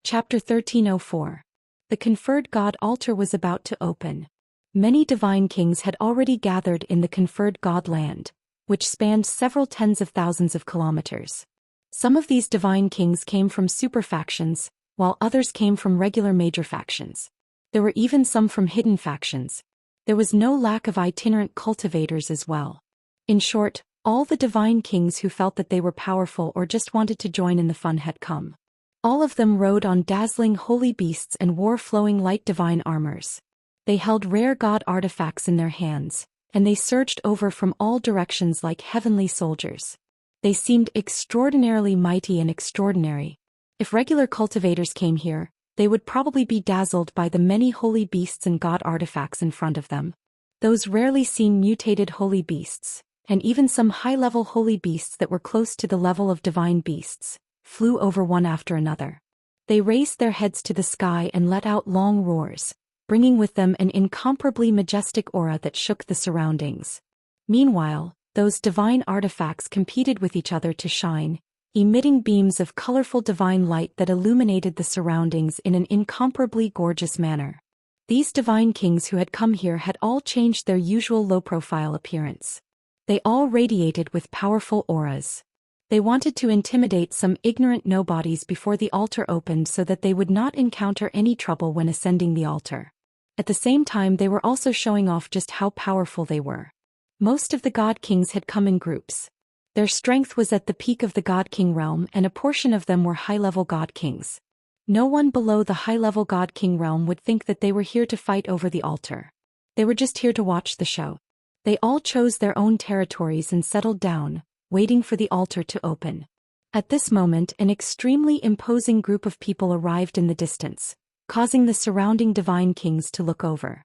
Chapter 1304. The conferred god altar was about to open. Many divine kings had already gathered in the conferred god land, which spanned several tens of thousands of kilometers. Some of these divine kings came from super factions, while others came from regular major factions. There were even some from hidden factions. There was no lack of itinerant cultivators as well. In short, all the divine kings who felt that they were powerful or just wanted to join in the fun had come. All of them rode on dazzling holy beasts and wore flowing light divine armors. They held rare god artifacts in their hands, and they surged over from all directions like heavenly soldiers. They seemed extraordinarily mighty and extraordinary. If regular cultivators came here, they would probably be dazzled by the many holy beasts and god artifacts in front of them. Those rarely seen mutated holy beasts, and even some high-level holy beasts that were close to the level of divine beasts, flew over one after another. They raised their heads to the sky and let out long roars, bringing with them an incomparably majestic aura that shook the surroundings. Meanwhile, those divine artifacts competed with each other to shine, emitting beams of colorful divine light that illuminated the surroundings in an incomparably gorgeous manner. These divine kings who had come here had all changed their usual low-profile appearance. They all radiated with powerful auras. They wanted to intimidate some ignorant nobodies before the altar opened so that they would not encounter any trouble when ascending the altar. At the same time, they were also showing off just how powerful they were. Most of the god kings had come in groups. Their strength was at the peak of the god king realm, and a portion of them were high-level god kings. No one below the high-level god king realm would think that they were here to fight over the altar. They were just here to watch the show. They all chose their own territories and settled down, waiting for the altar to open. At this moment, an extremely imposing group of people arrived in the distance, causing the surrounding divine kings to look over.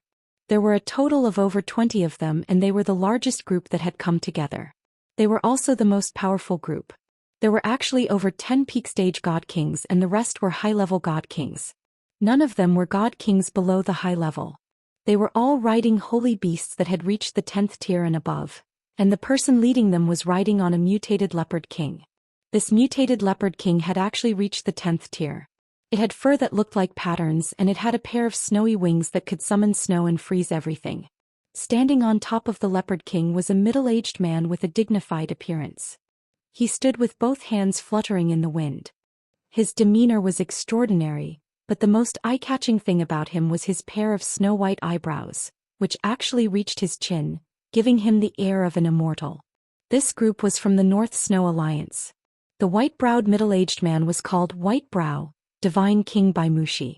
There were a total of over 20 of them, and they were the largest group that had come together. They were also the most powerful group. There were actually over 10 peak stage god kings, and the rest were high-level god kings. None of them were god kings below the high level. They were all riding holy beasts that had reached the 10th tier and above, and the person leading them was riding on a mutated leopard king. This mutated leopard king had actually reached the 10th tier. It had fur that looked like patterns, and it had a pair of snowy wings that could summon snow and freeze everything. Standing on top of the leopard king was a middle-aged man with a dignified appearance. He stood with both hands fluttering in the wind. His demeanor was extraordinary, but the most eye-catching thing about him was his pair of snow-white eyebrows, which actually reached his chin, giving him the air of an immortal. This group was from the North Snow Alliance. The white-browed middle-aged man was called White Brow, Divine King by Mushi.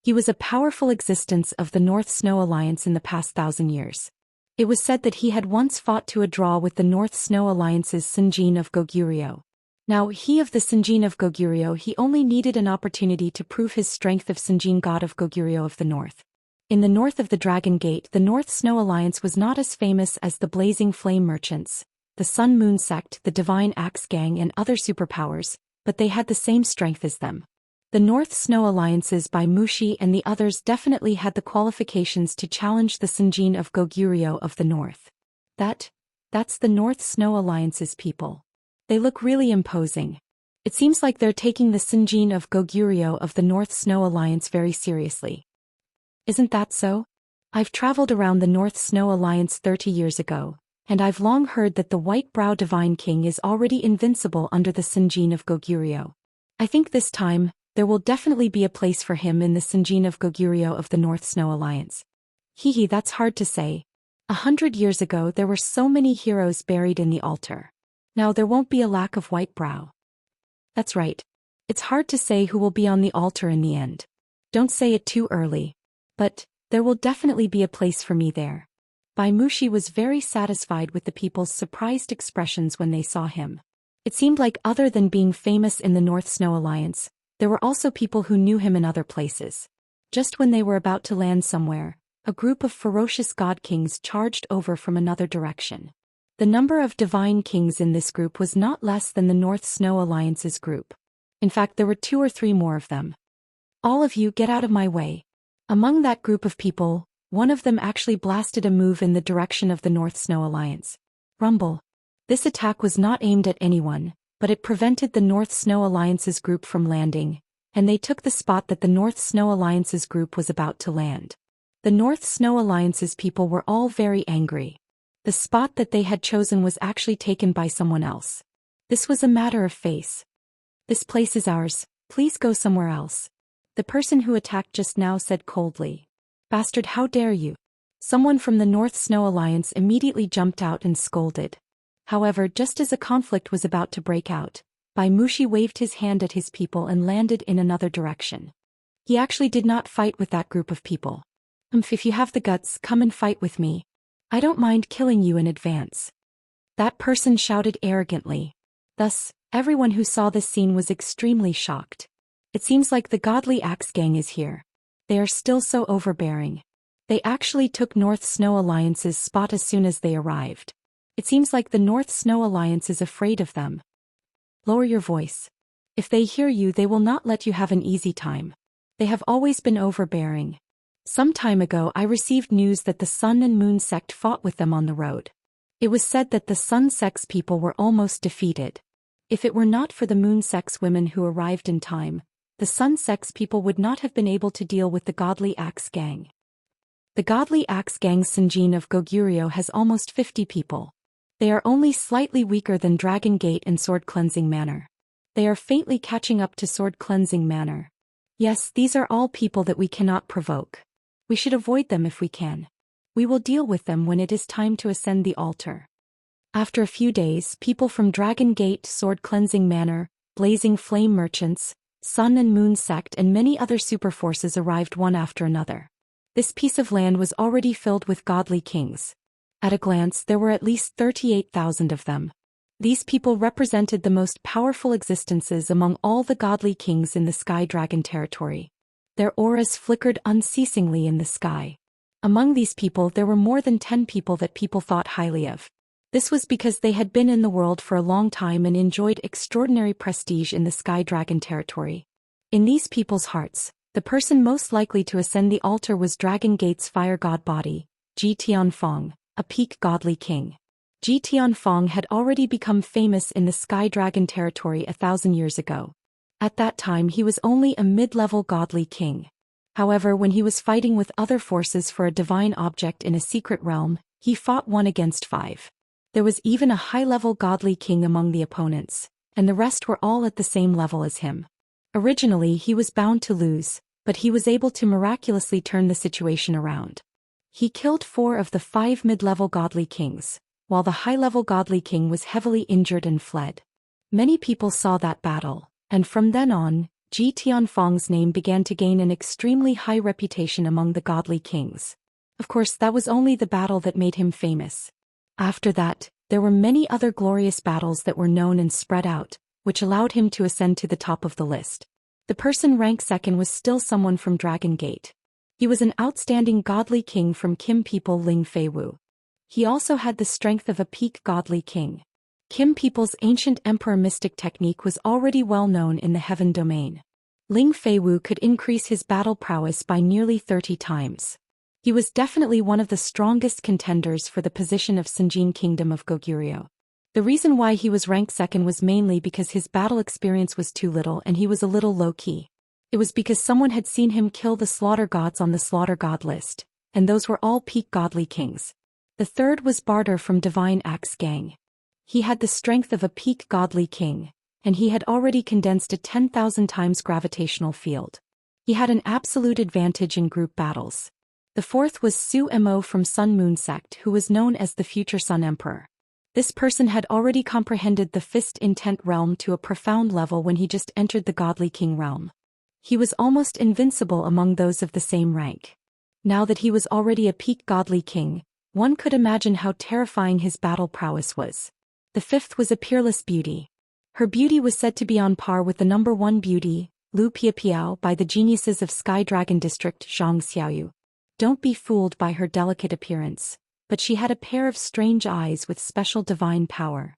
He was a powerful existence of the North Snow Alliance in the past 1,000 years. It was said that he had once fought to a draw with the North Snow Alliance's Sinjin of Goguryeo. Now, he of the Sinjin of Goguryeo, he only needed an opportunity to prove his strength of Sinjin god of Goguryeo of the North. In the north of the Dragon Gate, the North Snow Alliance was not as famous as the Blazing Flame Merchants, the Sun Moon Sect, the Divine Axe Gang, and other superpowers, but they had the same strength as them. The North Snow Alliances by Mushi and the others definitely had the qualifications to challenge the Sinjin of Goguryeo of the North. That's the North Snow Alliance's people. They look really imposing. It seems like they're taking the Sinjin of Goguryeo of the North Snow Alliance very seriously. Isn't that so? I've traveled around the North Snow Alliance 30 years ago, and I've long heard that the White Brow Divine King is already invincible under the Sinjin of Goguryeo. I think this time, there will definitely be a place for him in the Sinjin of Goguryeo of the North Snow Alliance. Hehe, that's hard to say. 100 years ago there were so many heroes buried in the altar. Now there won't be a lack of White Brow. That's right. It's hard to say who will be on the altar in the end. Don't say it too early. But there will definitely be a place for me there. Bai Mushi was very satisfied with the people's surprised expressions when they saw him. It seemed like other than being famous in the North Snow Alliance, there were also people who knew him in other places. Just when they were about to land somewhere, a group of ferocious god kings charged over from another direction. The number of divine kings in this group was not less than the North Snow Alliance's group. In fact, there were 2 or 3 more of them. All of you, get out of my way. Among that group of people, one of them actually blasted a move in the direction of the North Snow Alliance. Rumble. This attack was not aimed at anyone, but it prevented the North Snow Alliance's group from landing, and they took the spot that the North Snow Alliance's group was about to land. The North Snow Alliance's people were all very angry. The spot that they had chosen was actually taken by someone else. This was a matter of face. "This place is ours, please go somewhere else," the person who attacked just now said coldly. "Bastard, how dare you!" Someone from the North Snow Alliance immediately jumped out and scolded. However, just as a conflict was about to break out, Bai Mushi waved his hand at his people and landed in another direction. He actually did not fight with that group of people. If you have the guts, come and fight with me. I don't mind killing you in advance," that person shouted arrogantly. Thus, everyone who saw this scene was extremely shocked. It seems like the Godly Axe Gang is here. They are still so overbearing. They actually took North Snow Alliance's spot as soon as they arrived. It seems like the North Snow Alliance is afraid of them. Lower your voice. If they hear you, they will not let you have an easy time. They have always been overbearing. Some time ago I received news that the Sun and Moon sect fought with them on the road. It was said that the Sun sect's people were almost defeated. If it were not for the Moon sect's women who arrived in time, the Sun sect's people would not have been able to deal with the Godly Axe Gang. The Godly Axe Gang's Sanjin of Goguryeo has almost 50 people. They are only slightly weaker than Dragon Gate and Sword Cleansing Manor. They are faintly catching up to Sword Cleansing Manor. Yes, these are all people that we cannot provoke. We should avoid them if we can. We will deal with them when it is time to ascend the altar. After a few days, people from Dragon Gate, Sword Cleansing Manor, Blazing Flame Merchants, Sun and Moon Sect and many other super forces arrived one after another. This piece of land was already filled with godly kings. At a glance there were at least 38,000 of them. These people represented the most powerful existences among all the godly kings in the Sky Dragon territory. Their auras flickered unceasingly in the sky. Among these people there were more than 10 people that people thought highly of. This was because they had been in the world for a long time and enjoyed extraordinary prestige in the Sky Dragon territory. In these people's hearts, the person most likely to ascend the altar was Dragon Gate's fire god body, Ji Tianfeng, a peak godly king. Ji Tianfeng had already become famous in the Sky Dragon territory 1,000 years ago. At that time he was only a mid-level godly king. However, when he was fighting with other forces for a divine object in a secret realm, he fought 1 against 5. There was even a high-level godly king among the opponents, and the rest were all at the same level as him. Originally he was bound to lose, but he was able to miraculously turn the situation around. He killed 4 of the 5 mid-level godly kings, while the high-level godly king was heavily injured and fled. Many people saw that battle, and from then on, Ji Tianfeng's name began to gain an extremely high reputation among the godly kings. Of course, that was only the battle that made him famous. After that, there were many other glorious battles that were known and spread out, which allowed him to ascend to the top of the list. The person ranked second was still someone from Dragon Gate. He was an outstanding godly king from Kim people Ling Feiwu. He also had the strength of a peak godly king. Kim people's ancient emperor mystic technique was already well known in the heaven domain. Ling Feiwu could increase his battle prowess by nearly 30 times. He was definitely one of the strongest contenders for the position of Sanjin Kingdom of Goguryeo. The reason why he was ranked second was mainly because his battle experience was too little and he was a little low-key. It was because someone had seen him kill the slaughter gods on the slaughter god list, and those were all peak godly kings. The third was Barter from Divine Axe Gang. He had the strength of a peak godly king, and he had already condensed a 10,000 times gravitational field. He had an absolute advantage in group battles. The fourth was Su Mo from Sun Moon Sect, who was known as the future Sun Emperor. This person had already comprehended the Fist Intent realm to a profound level when he just entered the Godly King realm. He was almost invincible among those of the same rank. Now that he was already a peak godly king, one could imagine how terrifying his battle prowess was. The fifth was a peerless beauty. Her beauty was said to be on par with the number 1 beauty, Lu Piapiao, by the geniuses of Sky Dragon District Xianxia. Don't be fooled by her delicate appearance, but she had a pair of strange eyes with special divine power.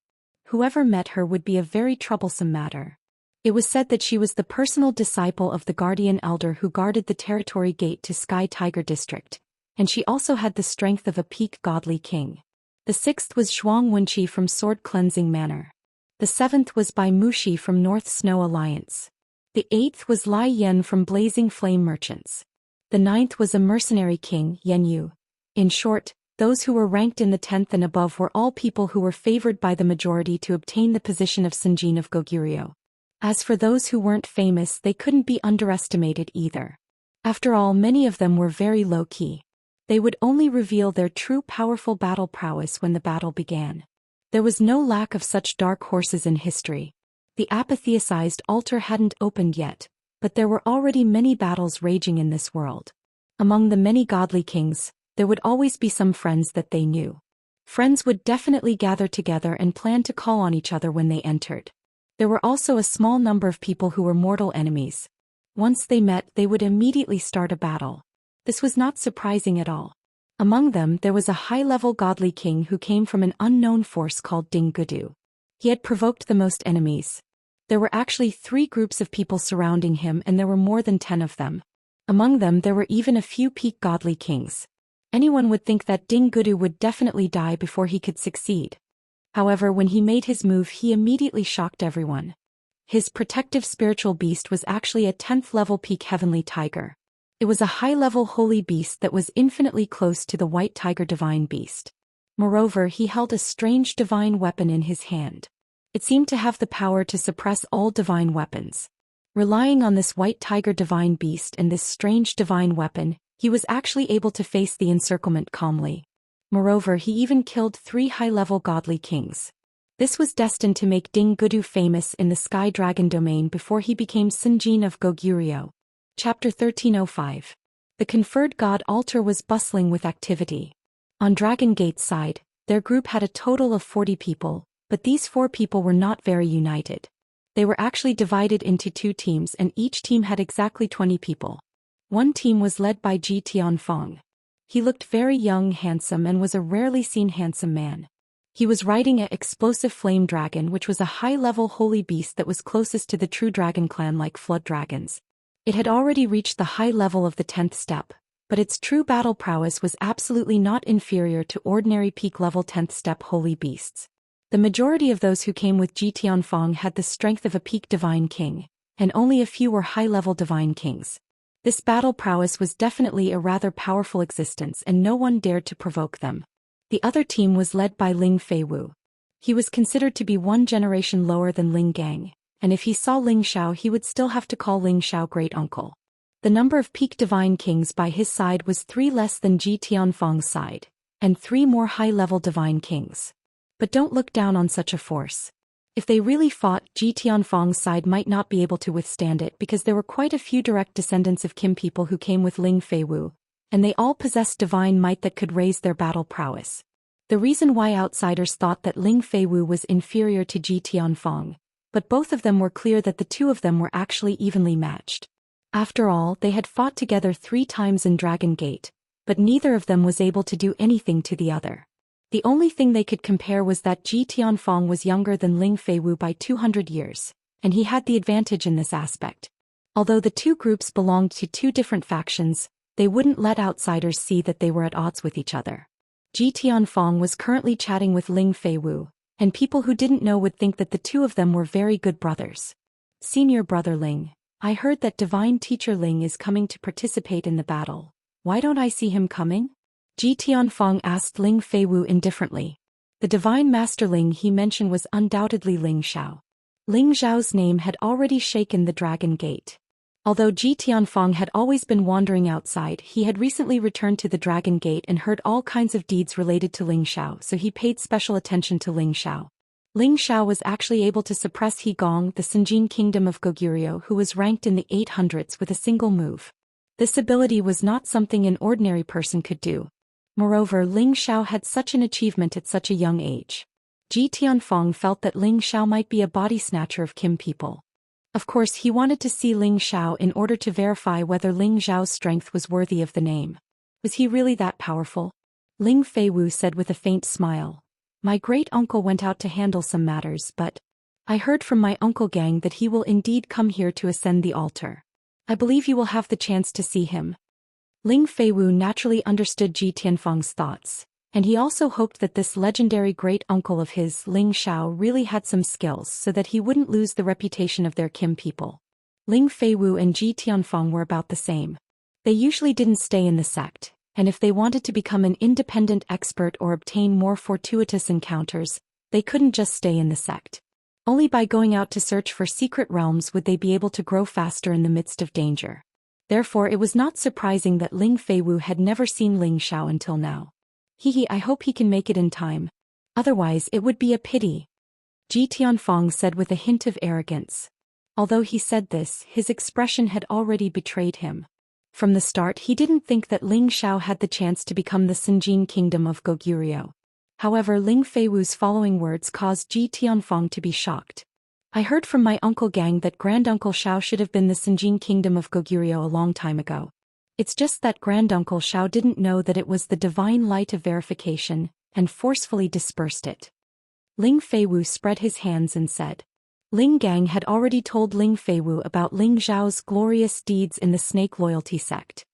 Whoever met her would be a very troublesome matter. It was said that she was the personal disciple of the guardian elder who guarded the territory gate to Sky Tiger District, and she also had the strength of a peak godly king. The sixth was Zhuang Wenqi from Sword Cleansing Manor. The seventh was Bai Mushi from North Snow Alliance. The 8th was Lai Yen from Blazing Flame Merchants. The 9th was a mercenary king, Yen Yu. In short, those who were ranked in the 10th and above were all people who were favored by the majority to obtain the position of Senjin of Goguryeo. As for those who weren't famous, they couldn't be underestimated either. After all, many of them were very low-key. They would only reveal their true powerful battle prowess when the battle began. There was no lack of such dark horses in history. The apotheosized altar hadn't opened yet, but there were already many battles raging in this world. Among the many godly kings, there would always be some friends that they knew. Friends would definitely gather together and plan to call on each other when they entered. There were also a small number of people who were mortal enemies. Once they met, they would immediately start a battle. This was not surprising at all. Among them, there was a high-level godly king who came from an unknown force called Ding Gudu. He had provoked the most enemies. There were actually 3 groups of people surrounding him, and there were more than 10 of them. Among them, there were even a few peak godly kings. Anyone would think that Ding Gudu would definitely die before he could succeed. However, when he made his move, he immediately shocked everyone. His protective spiritual beast was actually a 10th level peak heavenly tiger. It was a high-level holy beast that was infinitely close to the white tiger divine beast. Moreover, he held a strange divine weapon in his hand. It seemed to have the power to suppress all divine weapons. Relying on this white tiger divine beast and this strange divine weapon, he was actually able to face the encirclement calmly. Moreover, he even killed 3 high-level godly kings. This was destined to make Ding Gudu famous in the Sky Dragon domain before he became Senjin of Goguryeo. Chapter 1305. The conferred god altar was bustling with activity. On Dragon Gate's side, their group had a total of 40 people, but these 4 people were not very united. They were actually divided into 2 teams, and each team had exactly 20 people. One team was led by Ji Tianfeng. He looked very young, handsome, and was a rarely seen handsome man. He was riding an explosive flame dragon, which was a high-level holy beast that was closest to the true dragon clan like flood dragons. It had already reached the high level of the 10th step, but its true battle prowess was absolutely not inferior to ordinary peak-level 10th step holy beasts. The majority of those who came with Ji Tianfeng had the strength of a peak divine king, and only a few were high-level divine kings. This battle prowess was definitely a rather powerful existence, and no one dared to provoke them. The other team was led by Ling Feiwu. He was considered to be 1 generation lower than Ling Gang, and if he saw Ling Xiao, he would still have to call Ling Xiao great-uncle. The number of peak divine kings by his side was 3 less than Ji Tianfeng's side, and 3 more high-level divine kings. But don't look down on such a force. If they really fought, Ji Tianfeng's side might not be able to withstand it because there were quite a few direct descendants of Kim people who came with Ling Feiwu, and they all possessed divine might that could raise their battle prowess. The reason why outsiders thought that Ling Feiwu was inferior to Ji Tianfeng, but both of them were clear that the 2 of them were actually evenly matched. After all, they had fought together 3 times in Dragon Gate, but neither of them was able to do anything to the other. The only thing they could compare was that Ji Tianfeng was younger than Ling Feiwu by 200 years, and he had the advantage in this aspect. Although the 2 groups belonged to 2 different factions, they wouldn't let outsiders see that they were at odds with each other. Ji Tianfeng was currently chatting with Ling Feiwu, and people who didn't know would think that the 2 of them were very good brothers. Senior brother Ling, I heard that divine teacher Ling is coming to participate in the battle. Why don't I see him coming? Ji Tianfeng asked Ling Feiwu indifferently. The divine master Ling he mentioned was undoubtedly Ling Xiao. Ling Xiao's name had already shaken the Dragon Gate. Although Ji Tianfeng had always been wandering outside, he had recently returned to the Dragon Gate and heard all kinds of deeds related to Ling Xiao, so he paid special attention to Ling Xiao. Ling Xiao was actually able to suppress He Gong, the Senjin kingdom of Goguryeo, who was ranked in the 800s with a single move. This ability was not something an ordinary person could do. Moreover, Ling Xiao had such an achievement at such a young age. Ji Tianfeng felt that Ling Xiao might be a body snatcher of Kim people. Of course, he wanted to see Ling Xiao in order to verify whether Ling Xiao's strength was worthy of the name. Was he really that powerful? Ling Feiwu said with a faint smile. My great-uncle went out to handle some matters, but I heard from my uncle Gang that he will indeed come here to ascend the altar. I believe you will have the chance to see him. Ling Feiwu naturally understood Ji Tianfeng's thoughts, and he also hoped that this legendary great-uncle of his, Ling Xiao, really had some skills so that he wouldn't lose the reputation of their Kim people. Ling Feiwu and Ji Tianfeng were about the same. They usually didn't stay in the sect, and if they wanted to become an independent expert or obtain more fortuitous encounters, they couldn't just stay in the sect. Only by going out to search for secret realms would they be able to grow faster in the midst of danger. Therefore it was not surprising that Ling Feiwu had never seen Ling Xiao until now. I hope he can make it in time. Otherwise it would be a pity. Ji Tianfeng said with a hint of arrogance. Although he said this, his expression had already betrayed him. From the start he didn't think that Ling Xiao had the chance to become the Sinjin kingdom of Goguryeo. However, Ling Feiwu's following words caused Ji Tianfeng to be shocked. I heard from my uncle Gang that Granduncle Xiao should have been the Sinjin kingdom of Goguryeo a long time ago. It's just that Granduncle Xiao didn't know that it was the divine light of verification, and forcefully dispersed it. Ling Feiwu spread his hands and said. Ling Gang had already told Ling Feiwu about Ling Zhao's glorious deeds in the snake loyalty sect.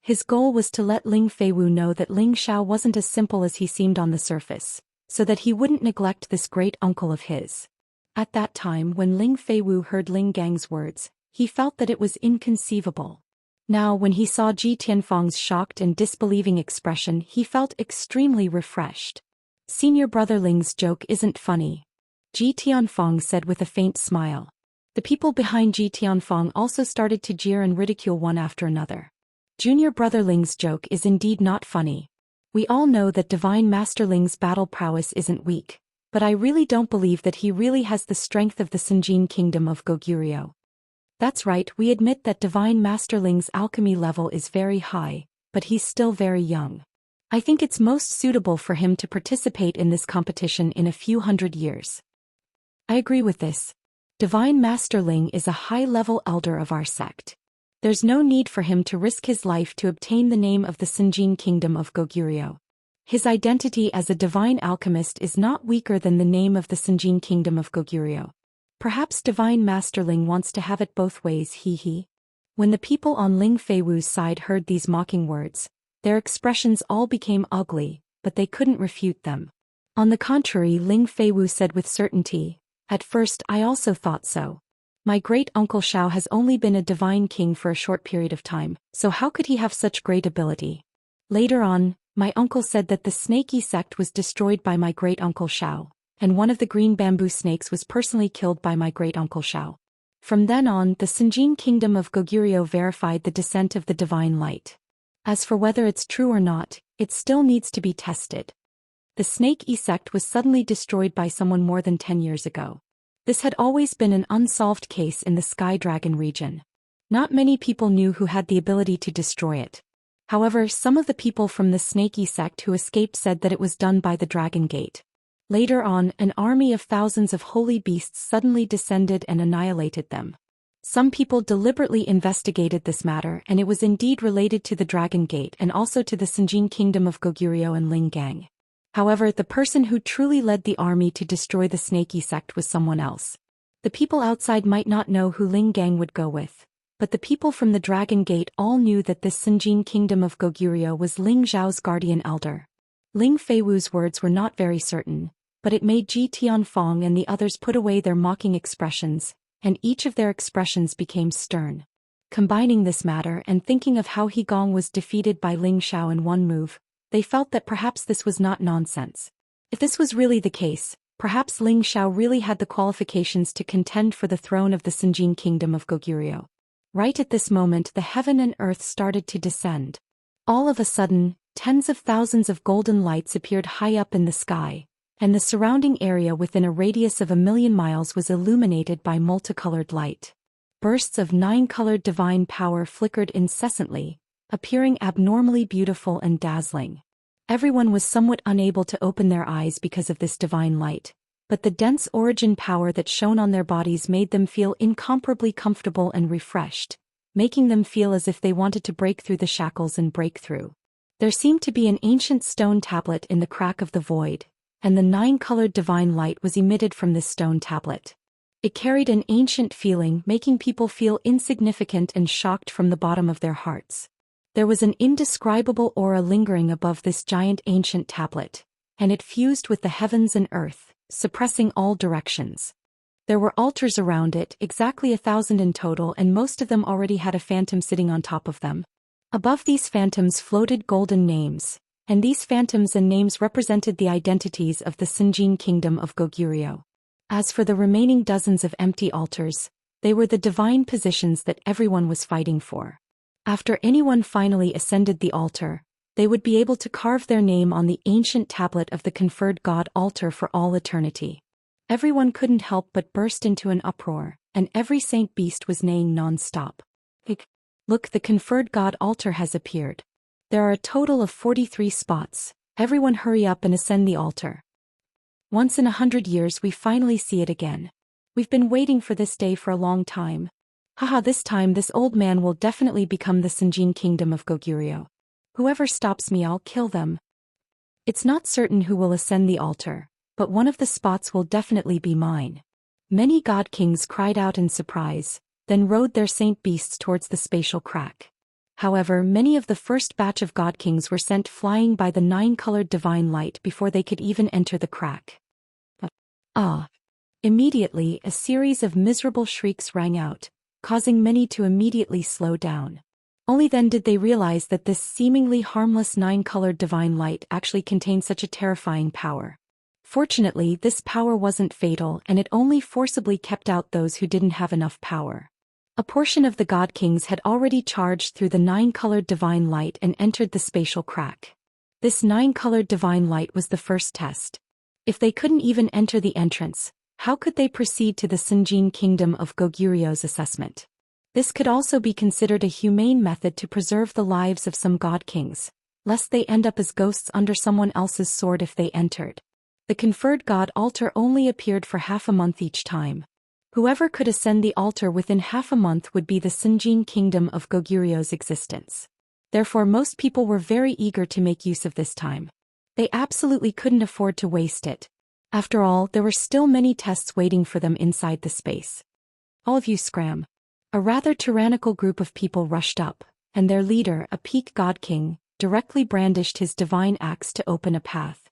His goal was to let Ling Feiwu know that Ling Xiao wasn't as simple as he seemed on the surface, so that he wouldn't neglect this great uncle of his. At that time when Ling Feiwu heard Ling Gang's words, he felt that it was inconceivable. Now when he saw Ji Tianfeng's shocked and disbelieving expression, he felt extremely refreshed. Senior brother Ling's joke isn't funny. Ji Tianfeng said with a faint smile. The people behind Ji Tianfeng also started to jeer and ridicule one after another. Junior brother Ling's joke is indeed not funny. We all know that Divine Master Ling's battle prowess isn't weak, but I really don't believe that he really has the strength of the Sinjin kingdom of Goguryeo. That's right, we admit that Divine Master Ling's alchemy level is very high, but he's still very young. I think it's most suitable for him to participate in this competition in a few hundred years. I agree with this. Divine Master Ling is a high-level elder of our sect. There's no need for him to risk his life to obtain the name of the Sinjin kingdom of Goguryeo. His identity as a divine alchemist is not weaker than the name of the Sinjin kingdom of Goguryeo. Perhaps Divine Master Ling wants to have it both ways, When the people on Ling Feiwu's side heard these mocking words, their expressions all became ugly, but they couldn't refute them. On the contrary, Ling Feiwu said with certainty, "At first I also thought so. My great-uncle Xiao has only been a divine king for a short period of time, so how could he have such great ability?" Later on, my uncle said that the snaky sect was destroyed by my great-uncle Xiao, and one of the green bamboo snakes was personally killed by my great-uncle Xiao. From then on, the Sinjin kingdom of Goguryeo verified the descent of the divine light. As for whether it's true or not, it still needs to be tested. The snake sect was suddenly destroyed by someone more than 10 years ago. This had always been an unsolved case in the Sky Dragon region. Not many people knew who had the ability to destroy it. However, some of the people from the Snakey sect who escaped said that it was done by the Dragon Gate. Later on, an army of thousands of holy beasts suddenly descended and annihilated them. Some people deliberately investigated this matter, and it was indeed related to the Dragon Gate and also to the Sinjin kingdom of Goguryeo and Ling Gang. However, the person who truly led the army to destroy the Snakey sect was someone else. The people outside might not know who Ling Gang would go with, but the people from the Dragon Gate all knew that this Sinjin kingdom of Goguryeo was Ling Zhao's guardian elder. Ling Feiwu's words were not very certain, but it made Ji Tianfeng and the others put away their mocking expressions, and each of their expressions became stern. Combining this matter and thinking of how He Gong was defeated by Ling Xiao in one move, they felt that perhaps this was not nonsense. If this was really the case, perhaps Ling Xiao really had the qualifications to contend for the throne of the Sinjin kingdom of Goguryeo. Right at this moment, the heaven and earth started to descend. All of a sudden, tens of thousands of golden lights appeared high up in the sky, and the surrounding area within a radius of 1,000,000 miles was illuminated by multicolored light. Bursts of 9-colored divine power flickered incessantly, appearing abnormally beautiful and dazzling. Everyone was somewhat unable to open their eyes because of this divine light, but the dense origin power that shone on their bodies made them feel incomparably comfortable and refreshed, making them feel as if they wanted to break through the shackles and break through. There seemed to be an ancient stone tablet in the crack of the void, and the 9-colored divine light was emitted from this stone tablet. It carried an ancient feeling, making people feel insignificant and shocked from the bottom of their hearts. There was an indescribable aura lingering above this giant ancient tablet, and it fused with the heavens and earth, suppressing all directions. There were altars around it, exactly 1,000 in total, and most of them already had a phantom sitting on top of them. Above these phantoms floated golden names, and these phantoms and names represented the identities of the Sinjin kingdom of Goguryeo. As for the remaining dozens of empty altars, they were the divine positions that everyone was fighting for. After anyone finally ascended the altar, they would be able to carve their name on the ancient tablet of the conferred god altar for all eternity. Everyone couldn't help but burst into an uproar, and every saint beast was neighing non-stop. Look, the conferred god altar has appeared. There are a total of 43 spots. Everyone hurry up and ascend the altar. Once in 100 years we finally see it again. We've been waiting for this day for a long time. Haha, this time this old man will definitely become the Sinjin kingdom of Goguryeo. Whoever stops me, I'll kill them. It's not certain who will ascend the altar, but one of the spots will definitely be mine. Many god kings cried out in surprise, then rode their saint beasts towards the spatial crack. However, many of the first batch of god kings were sent flying by the 9-colored divine light before they could even enter the crack. Immediately, a series of miserable shrieks rang out, causing many to immediately slow down. Only then did they realize that this seemingly harmless 9-colored divine light actually contained such a terrifying power. Fortunately, this power wasn't fatal, and it only forcibly kept out those who didn't have enough power. A portion of the god kings had already charged through the 9-colored divine light and entered the spatial crack. This 9-colored divine light was the first test. If they couldn't even enter the entrance, how could they proceed to the Sinjin kingdom of Goguryeo's assessment? This could also be considered a humane method to preserve the lives of some god kings, lest they end up as ghosts under someone else's sword if they entered. The conferred god altar only appeared for half a month each time. Whoever could ascend the altar within half a month would be the Sinjin kingdom of Goguryeo's existence. Therefore most people were very eager to make use of this time. They absolutely couldn't afford to waste it. After all, there were still many tests waiting for them inside the space. All of you scram. A rather tyrannical group of people rushed up, and their leader, a peak god king, directly brandished his divine axe to open a path.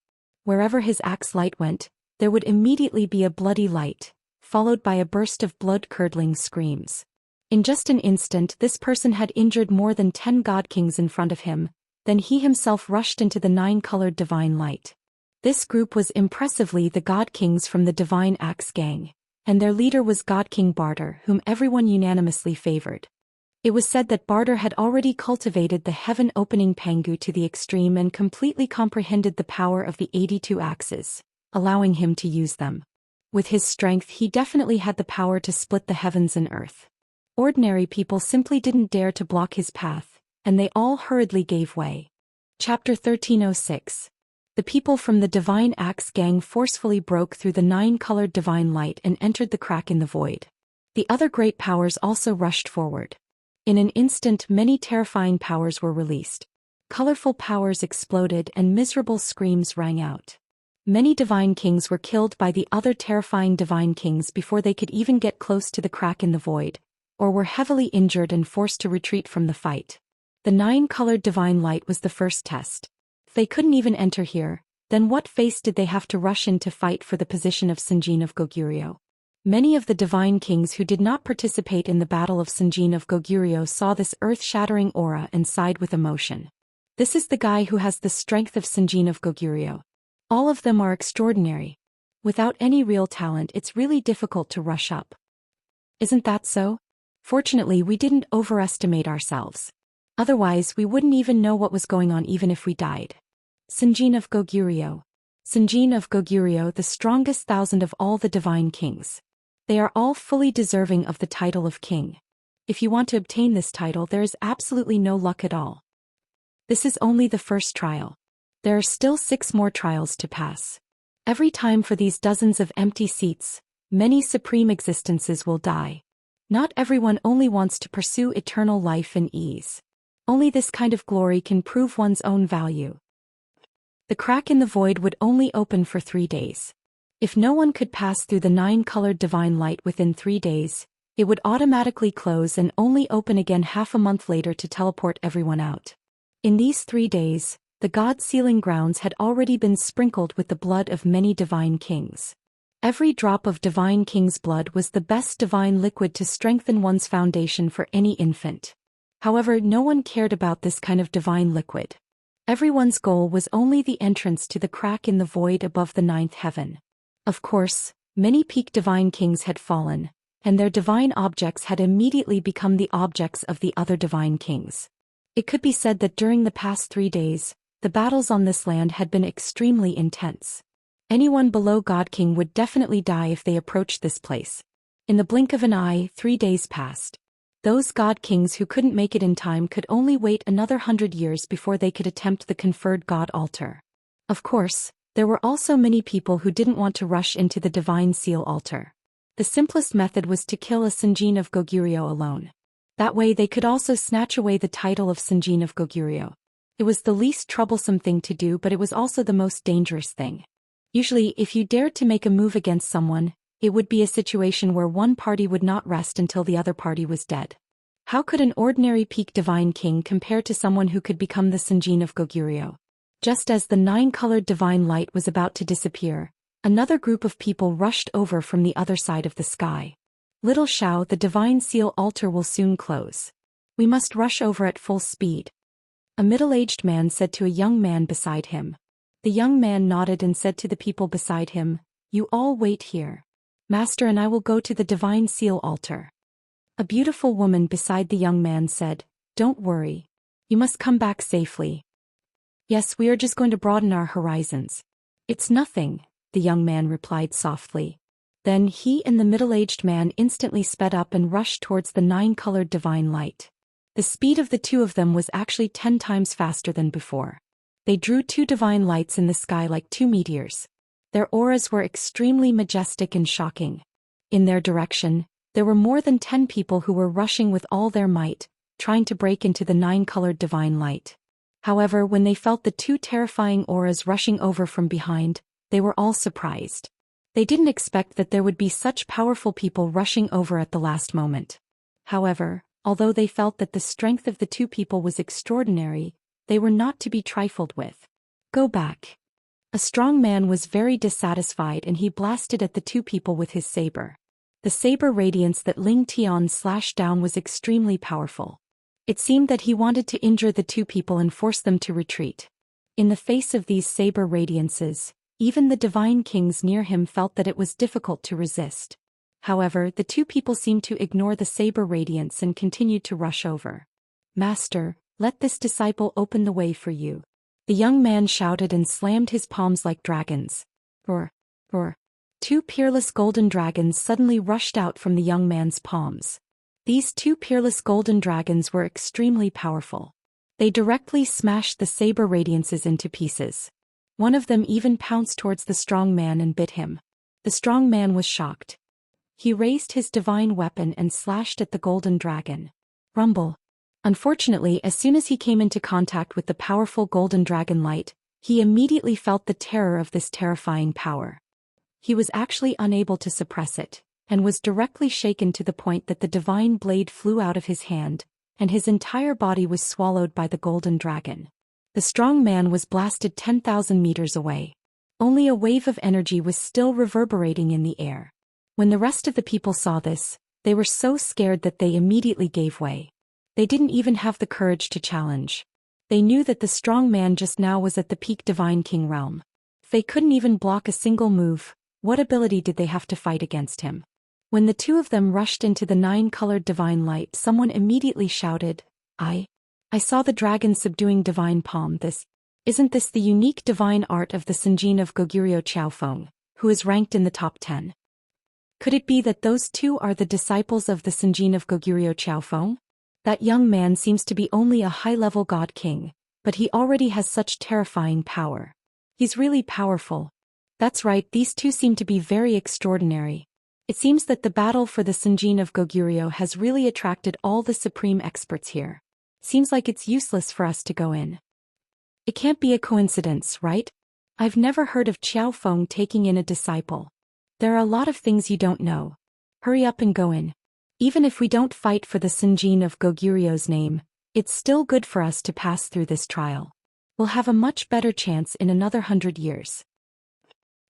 Wherever his axe light went, there would immediately be a bloody light, followed by a burst of blood-curdling screams. In just an instant, this person had injured more than 10 god kings in front of him, then he himself rushed into the 9-colored divine light. This group was impressively the god kings from the Divine Axe Gang, and their leader was God King Barter, whom everyone unanimously favored. It was said that Barter had already cultivated the heaven-opening Pangu to the extreme and completely comprehended the power of the 82 axes, allowing him to use them. With his strength, he definitely had the power to split the heavens and earth. Ordinary people simply didn't dare to block his path, and they all hurriedly gave way. Chapter 1306. The people from the Divine Axe Gang forcefully broke through the 9-colored divine light and entered the crack in the void. The other great powers also rushed forward. In an instant, many terrifying powers were released. Colorful powers exploded and miserable screams rang out. Many divine kings were killed by the other terrifying divine kings before they could even get close to the crack in the void, or were heavily injured and forced to retreat from the fight. The 9-colored divine light was the first test. If they couldn't even enter here, then what face did they have to rush in to fight for the position of Sinjin of Goguryeo? Many of the divine kings who did not participate in the battle of Sinjin of Goguryeo saw this earth-shattering aura and sighed with emotion. This is the guy who has the strength of Sinjin of Goguryeo. All of them are extraordinary. Without any real talent, it's really difficult to rush up. Isn't that so? Fortunately, we didn't overestimate ourselves. Otherwise, we wouldn't even know what was going on even if we died. Sinjin of Goguryeo. Sinjin of Goguryeo, the strongest 1,000 of all the divine kings. They are all fully deserving of the title of king. If you want to obtain this title, there is absolutely no luck at all. This is only the first trial. There are still 6 more trials to pass. Every time for these dozens of empty seats, many supreme existences will die. Not everyone only wants to pursue eternal life and ease. Only this kind of glory can prove one's own value. The crack in the void would only open for 3 days. If no one could pass through the 9-colored divine light within 3 days, it would automatically close and only open again half a month later to teleport everyone out. In these 3 days, the god sealing grounds had already been sprinkled with the blood of many divine kings. Every drop of Divine King's blood was the best divine liquid to strengthen one's foundation for any infant. However, no one cared about this kind of divine liquid. Everyone's goal was only the entrance to the crack in the void above the ninth heaven. Of course, many peak divine kings had fallen, and their divine objects had immediately become the objects of the other divine kings. It could be said that during the past 3 days, the battles on this land had been extremely intense. Anyone below God King would definitely die if they approached this place. In the blink of an eye, 3 days passed. Those God Kings who couldn't make it in time could only wait another 100 years before they could attempt the conferred God altar. Of course, there were also many people who didn't want to rush into the Divine Seal altar. The simplest method was to kill a Sanjin of Goguryeo alone. That way they could also snatch away the title of Sanjin of Goguryeo. It was the least troublesome thing to do, but it was also the most dangerous thing. Usually, if you dared to make a move against someone, it would be a situation where one party would not rest until the other party was dead. How could an ordinary peak divine king compare to someone who could become the Sanjin of Goguryeo? Just as the 9-colored divine light was about to disappear, another group of people rushed over from the other side of the sky. Little Xiao, the divine seal altar will soon close. We must rush over at full speed. A middle-aged man said to a young man beside him. The young man nodded and said to the people beside him, "You all wait here. Master and I will go to the divine seal altar." A beautiful woman beside the young man said, "Don't worry. You must come back safely." "Yes, we are just going to broaden our horizons." "It's nothing," the young man replied softly. Then he and the middle-aged man instantly sped up and rushed towards the 9-colored divine light. The speed of the two of them was actually 10 times faster than before. They drew 2 divine lights in the sky like 2 meteors. Their auras were extremely majestic and shocking. In their direction, there were more than 10 people who were rushing with all their might, trying to break into the 9-colored divine light. However, when they felt the 2 terrifying auras rushing over from behind, they were all surprised. They didn't expect that there would be such powerful people rushing over at the last moment. However, although they felt that the strength of the 2 people was extraordinary, they were not to be trifled with. "Go back." A strong man was very dissatisfied and he blasted at the 2 people with his saber. The saber radiance that Ling Tian slashed down was extremely powerful. It seemed that he wanted to injure the 2 people and force them to retreat. In the face of these saber radiances, even the divine kings near him felt that it was difficult to resist. However, the 2 people seemed to ignore the saber radiance and continued to rush over. "Master, let this disciple open the way for you." The young man shouted and slammed his palms like dragons. Roar, roar. 2 peerless golden dragons suddenly rushed out from the young man's palms. These 2 peerless golden dragons were extremely powerful. They directly smashed the saber radiances into pieces. One of them even pounced towards the strong man and bit him. The strong man was shocked. He raised his divine weapon and slashed at the golden dragon. Rumble. Unfortunately, as soon as he came into contact with the powerful golden dragon light, he immediately felt the terror of this terrifying power. He was actually unable to suppress it, and was directly shaken to the point that the divine blade flew out of his hand, and his entire body was swallowed by the golden dragon. The strong man was blasted 10,000 meters away. Only a wave of energy was still reverberating in the air. When the rest of the people saw this, they were so scared that they immediately gave way. They didn't even have the courage to challenge. They knew that the strong man just now was at the peak divine king realm. If they couldn't even block a single move, what ability did they have to fight against him? When the 2 of them rushed into the 9-colored divine light, someone immediately shouted, I saw the dragon subduing divine palm. Isn't this the unique divine art of the Sanjin of Goguryeo Xiaofeng, who is ranked in the top 10? Could it be that those 2 are the disciples of the Sanjin of Goguryeo Xiaofeng? That young man seems to be only a high-level god king, but he already has such terrifying power. He's really powerful. That's right, these 2 seem to be very extraordinary. It seems that the battle for the Sanjin of Goguryeo has really attracted all the supreme experts here. Seems like it's useless for us to go in. It can't be a coincidence, right? I've never heard of Xiaofeng taking in a disciple. There are a lot of things you don't know. Hurry up and go in. Even if we don't fight for the Sanjin of Goguryeo's name, it's still good for us to pass through this trial. We'll have a much better chance in another 100 years.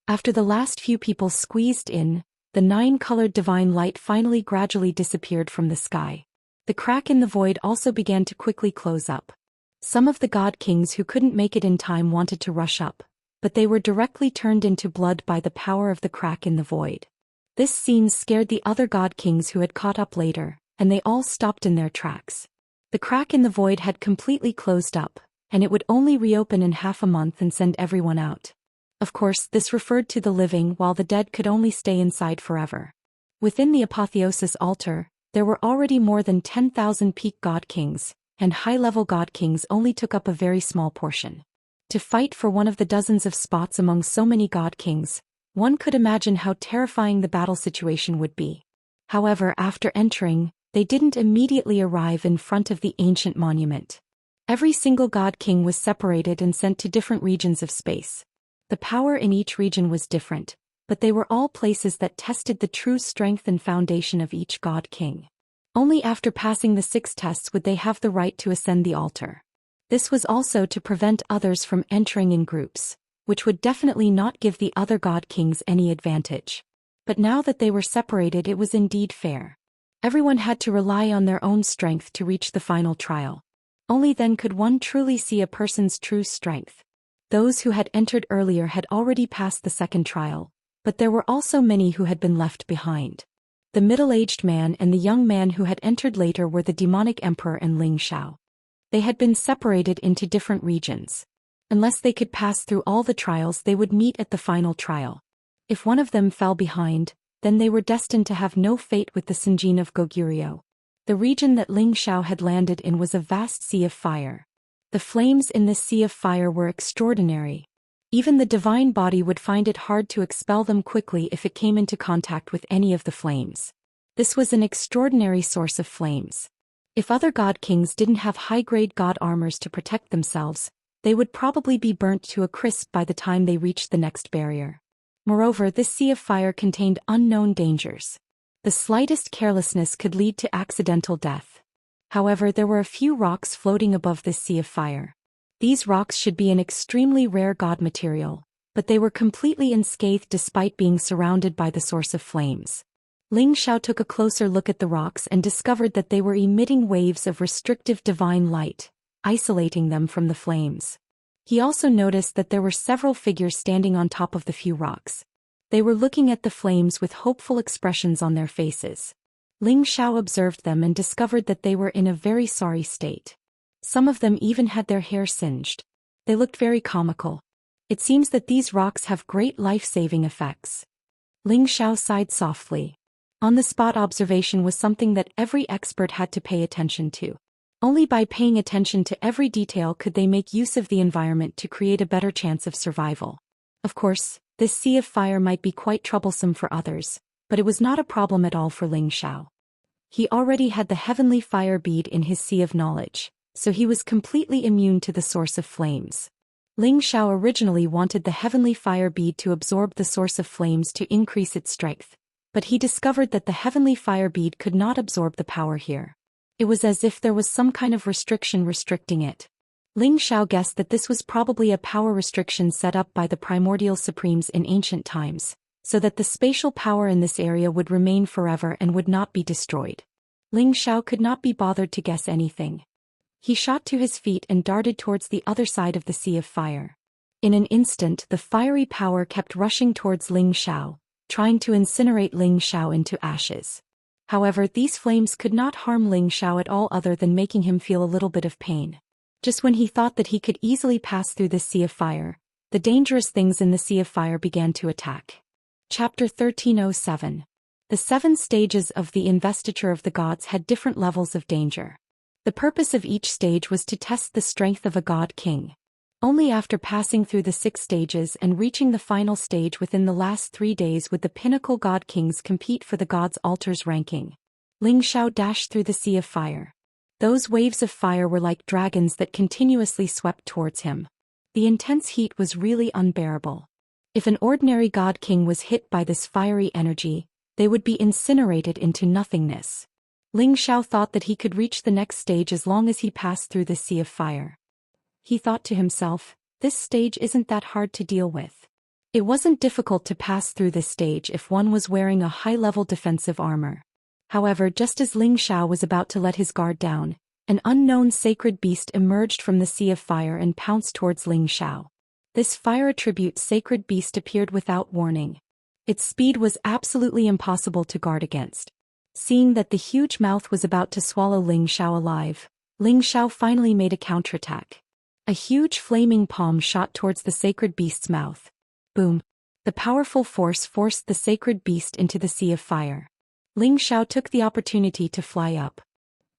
After the last few people squeezed in, the 9-colored divine light finally gradually disappeared from the sky. The crack in the void also began to quickly close up. Some of the god kings who couldn't make it in time wanted to rush up, but they were directly turned into blood by the power of the crack in the void. This scene scared the other god kings who had caught up later, and they all stopped in their tracks. The crack in the void had completely closed up, and it would only reopen in half a month and send everyone out. Of course, this referred to the living, while the dead could only stay inside forever. Within the apotheosis altar, there were already more than 10,000 peak god kings, and high-level god kings only took up a very small portion. To fight for one of the dozens of spots among so many god kings, one could imagine how terrifying the battle situation would be. However, after entering, they didn't immediately arrive in front of the ancient monument. Every single god king was separated and sent to different regions of space. The power in each region was different, but they were all places that tested the true strength and foundation of each god king. Only after passing the 6 tests would they have the right to ascend the altar. This was also to prevent others from entering in groups, which would definitely not give the other god kings any advantage. But now that they were separated, it was indeed fair. Everyone had to rely on their own strength to reach the final trial. Only then could one truly see a person's true strength. Those who had entered earlier had already passed the second trial, but there were also many who had been left behind. The middle-aged man and the young man who had entered later were the demonic emperor and Ling Xiao. They had been separated into different regions. Unless they could pass through all the trials, they would meet at the final trial. If one of them fell behind, then they were destined to have no fate with the Sinjin of Goguryeo. The region that Ling Xiao had landed in was a vast sea of fire. The flames in this sea of fire were extraordinary. Even the divine body would find it hard to expel them quickly if it came into contact with any of the flames. This was an extraordinary source of flames. If other god kings didn't have high-grade god armors to protect themselves, they would probably be burnt to a crisp by the time they reached the next barrier. Moreover, this sea of fire contained unknown dangers. The slightest carelessness could lead to accidental death. However, there were a few rocks floating above this sea of fire. These rocks should be an extremely rare god material, but they were completely unscathed despite being surrounded by the source of flames. Ling Xiao took a closer look at the rocks and discovered that they were emitting waves of restrictive divine light, isolating them from the flames. He also noticed that there were several figures standing on top of the few rocks. They were looking at the flames with hopeful expressions on their faces. Ling Xiao observed them and discovered that they were in a very sorry state. Some of them even had their hair singed. They looked very comical. It seems that these rocks have great life-saving effects. Ling Xiao sighed softly. On-the-spot observation was something that every expert had to pay attention to. Only by paying attention to every detail could they make use of the environment to create a better chance of survival. Of course, this sea of fire might be quite troublesome for others, but it was not a problem at all for Ling Xiao. He already had the heavenly fire bead in his sea of knowledge, so he was completely immune to the source of flames. Ling Xiao originally wanted the heavenly fire bead to absorb the source of flames to increase its strength, but he discovered that the heavenly fire bead could not absorb the power here. It was as if there was some kind of restriction restricting it. Ling Xiao guessed that this was probably a power restriction set up by the primordial supremes in ancient times, so that the spatial power in this area would remain forever and would not be destroyed. Ling Xiao could not be bothered to guess anything. He shot to his feet and darted towards the other side of the sea of fire. In an instant, the fiery power kept rushing towards Ling Xiao, trying to incinerate Ling Xiao into ashes. However, these flames could not harm Ling Xiao at all other than making him feel a little bit of pain. Just when he thought that he could easily pass through this sea of fire, the dangerous things in the sea of fire began to attack. Chapter 1307. The 7 stages of the investiture of the gods had different levels of danger. The purpose of each stage was to test the strength of a god king. Only after passing through the 6 stages and reaching the final stage within the last 3 days would the pinnacle god kings compete for the gods' altar's ranking. Ling Xiao dashed through the sea of fire. Those waves of fire were like dragons that continuously swept towards him. The intense heat was really unbearable. If an ordinary god king was hit by this fiery energy, they would be incinerated into nothingness. Ling Xiao thought that he could reach the next stage as long as he passed through the sea of fire. He thought to himself, this stage isn't that hard to deal with. It wasn't difficult to pass through this stage if one was wearing a high-level defensive armor. However, just as Ling Xiao was about to let his guard down, an unknown sacred beast emerged from the sea of fire and pounced towards Ling Xiao. This fire attribute sacred beast appeared without warning. Its speed was absolutely impossible to guard against. Seeing that the huge mouth was about to swallow Ling Xiao alive, Ling Xiao finally made a counterattack. A huge flaming palm shot towards the sacred beast's mouth. Boom! The powerful force forced the sacred beast into the sea of fire. Ling Xiao took the opportunity to fly up.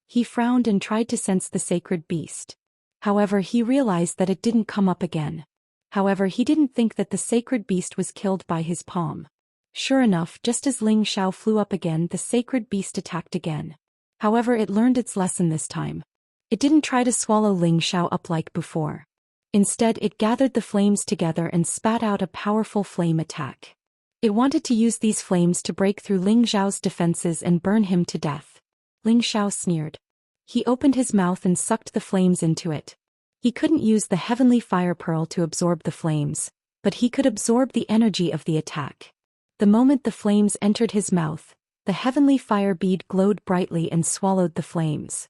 He frowned and tried to sense the sacred beast. However, he realized that it didn't come up again. However, he didn't think that the sacred beast was killed by his palm. Sure enough, just as Ling Xiao flew up again, the sacred beast attacked again. However, it learned its lesson this time. It didn't try to swallow Ling Xiao up like before. Instead, it gathered the flames together and spat out a powerful flame attack. It wanted to use these flames to break through Ling Xiao's defenses and burn him to death. Ling Xiao sneered. He opened his mouth and sucked the flames into it. He couldn't use the heavenly fire pearl to absorb the flames, but he could absorb the energy of the attack. The moment the flames entered his mouth, the heavenly fire bead glowed brightly and swallowed the flames.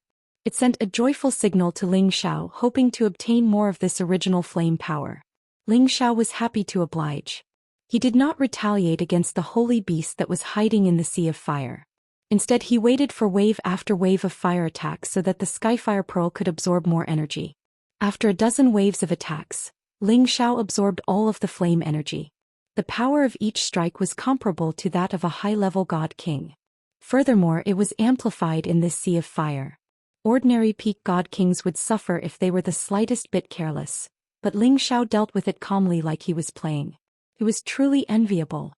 It sent a joyful signal to Ling Xiao, hoping to obtain more of this original flame power. Ling Xiao was happy to oblige. He did not retaliate against the holy beast that was hiding in the sea of fire. Instead, he waited for wave after wave of fire attacks so that the Skyfire Pearl could absorb more energy. After a dozen waves of attacks, Ling Xiao absorbed all of the flame energy. The power of each strike was comparable to that of a high-level god king. Furthermore, it was amplified in this sea of fire. Ordinary peak god kings would suffer if they were the slightest bit careless, but Ling Xiao dealt with it calmly like he was playing. It was truly enviable.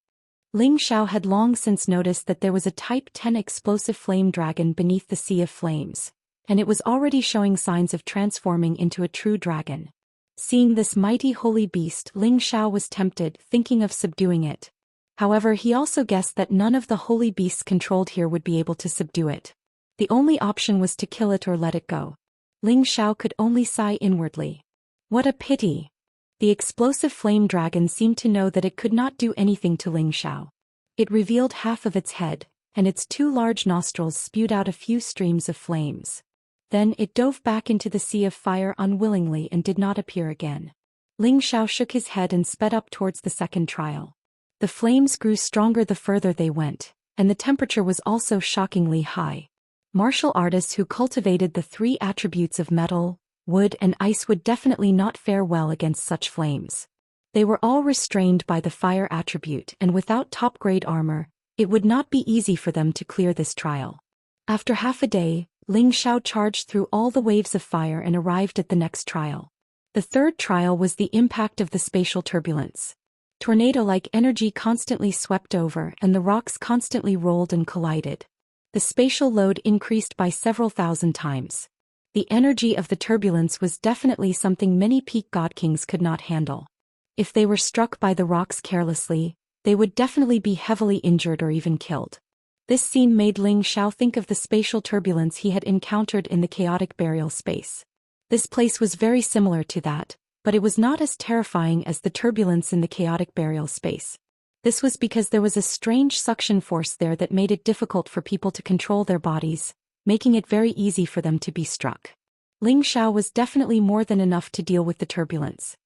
Ling Xiao had long since noticed that there was a Type 10 explosive flame dragon beneath the sea of flames, and it was already showing signs of transforming into a true dragon. Seeing this mighty holy beast, Ling Xiao was tempted, thinking of subduing it. However, he also guessed that none of the holy beasts controlled here would be able to subdue it. The only option was to kill it or let it go. Ling Xiao could only sigh inwardly. What a pity! The explosive flame dragon seemed to know that it could not do anything to Ling Xiao. It revealed half of its head, and its two large nostrils spewed out a few streams of flames. Then it dove back into the sea of fire unwillingly and did not appear again. Ling Xiao shook his head and sped up towards the second trial. The flames grew stronger the further they went, and the temperature was also shockingly high. Martial artists who cultivated the three attributes of metal, wood and ice would definitely not fare well against such flames. They were all restrained by the fire attribute, and without top-grade armor, it would not be easy for them to clear this trial. After half a day, Ling Xiao charged through all the waves of fire and arrived at the next trial. The third trial was the impact of the spatial turbulence. Tornado-like energy constantly swept over, and the rocks constantly rolled and collided. The spatial load increased by several thousand times. The energy of the turbulence was definitely something many peak god kings could not handle. If they were struck by the rocks carelessly, they would definitely be heavily injured or even killed. This scene made Ling Xiao think of the spatial turbulence he had encountered in the chaotic burial space. This place was very similar to that, but it was not as terrifying as the turbulence in the chaotic burial space. This was because there was a strange suction force there that made it difficult for people to control their bodies, making it very easy for them to be struck. Ling Xiao was definitely more than enough to deal with the turbulence.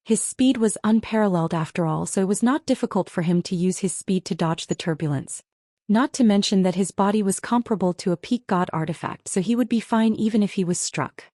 His speed was unparalleled after all, so it was not difficult for him to use his speed to dodge the turbulence. Not to mention that his body was comparable to a peak god artifact, so he would be fine even if he was struck.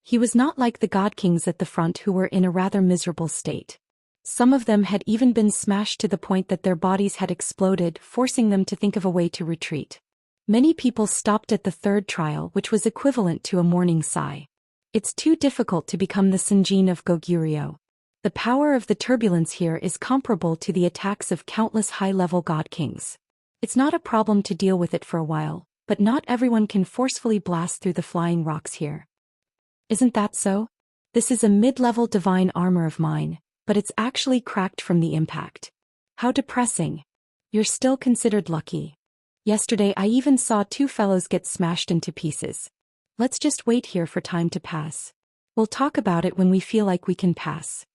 He was not like the god kings at the front who were in a rather miserable state. Some of them had even been smashed to the point that their bodies had exploded, forcing them to think of a way to retreat. Many people stopped at the third trial, which was equivalent to a morning sigh. It's too difficult to become the Sinjin of Goguryeo. The power of the turbulence here is comparable to the attacks of countless high-level god kings. It's not a problem to deal with it for a while, but not everyone can forcefully blast through the flying rocks here. Isn't that so? This is a mid-level divine armor of mine, but it's actually cracked from the impact. How depressing. You're still considered lucky. Yesterday I even saw two fellows get smashed into pieces. Let's just wait here for time to pass. We'll talk about it when we feel like we can pass.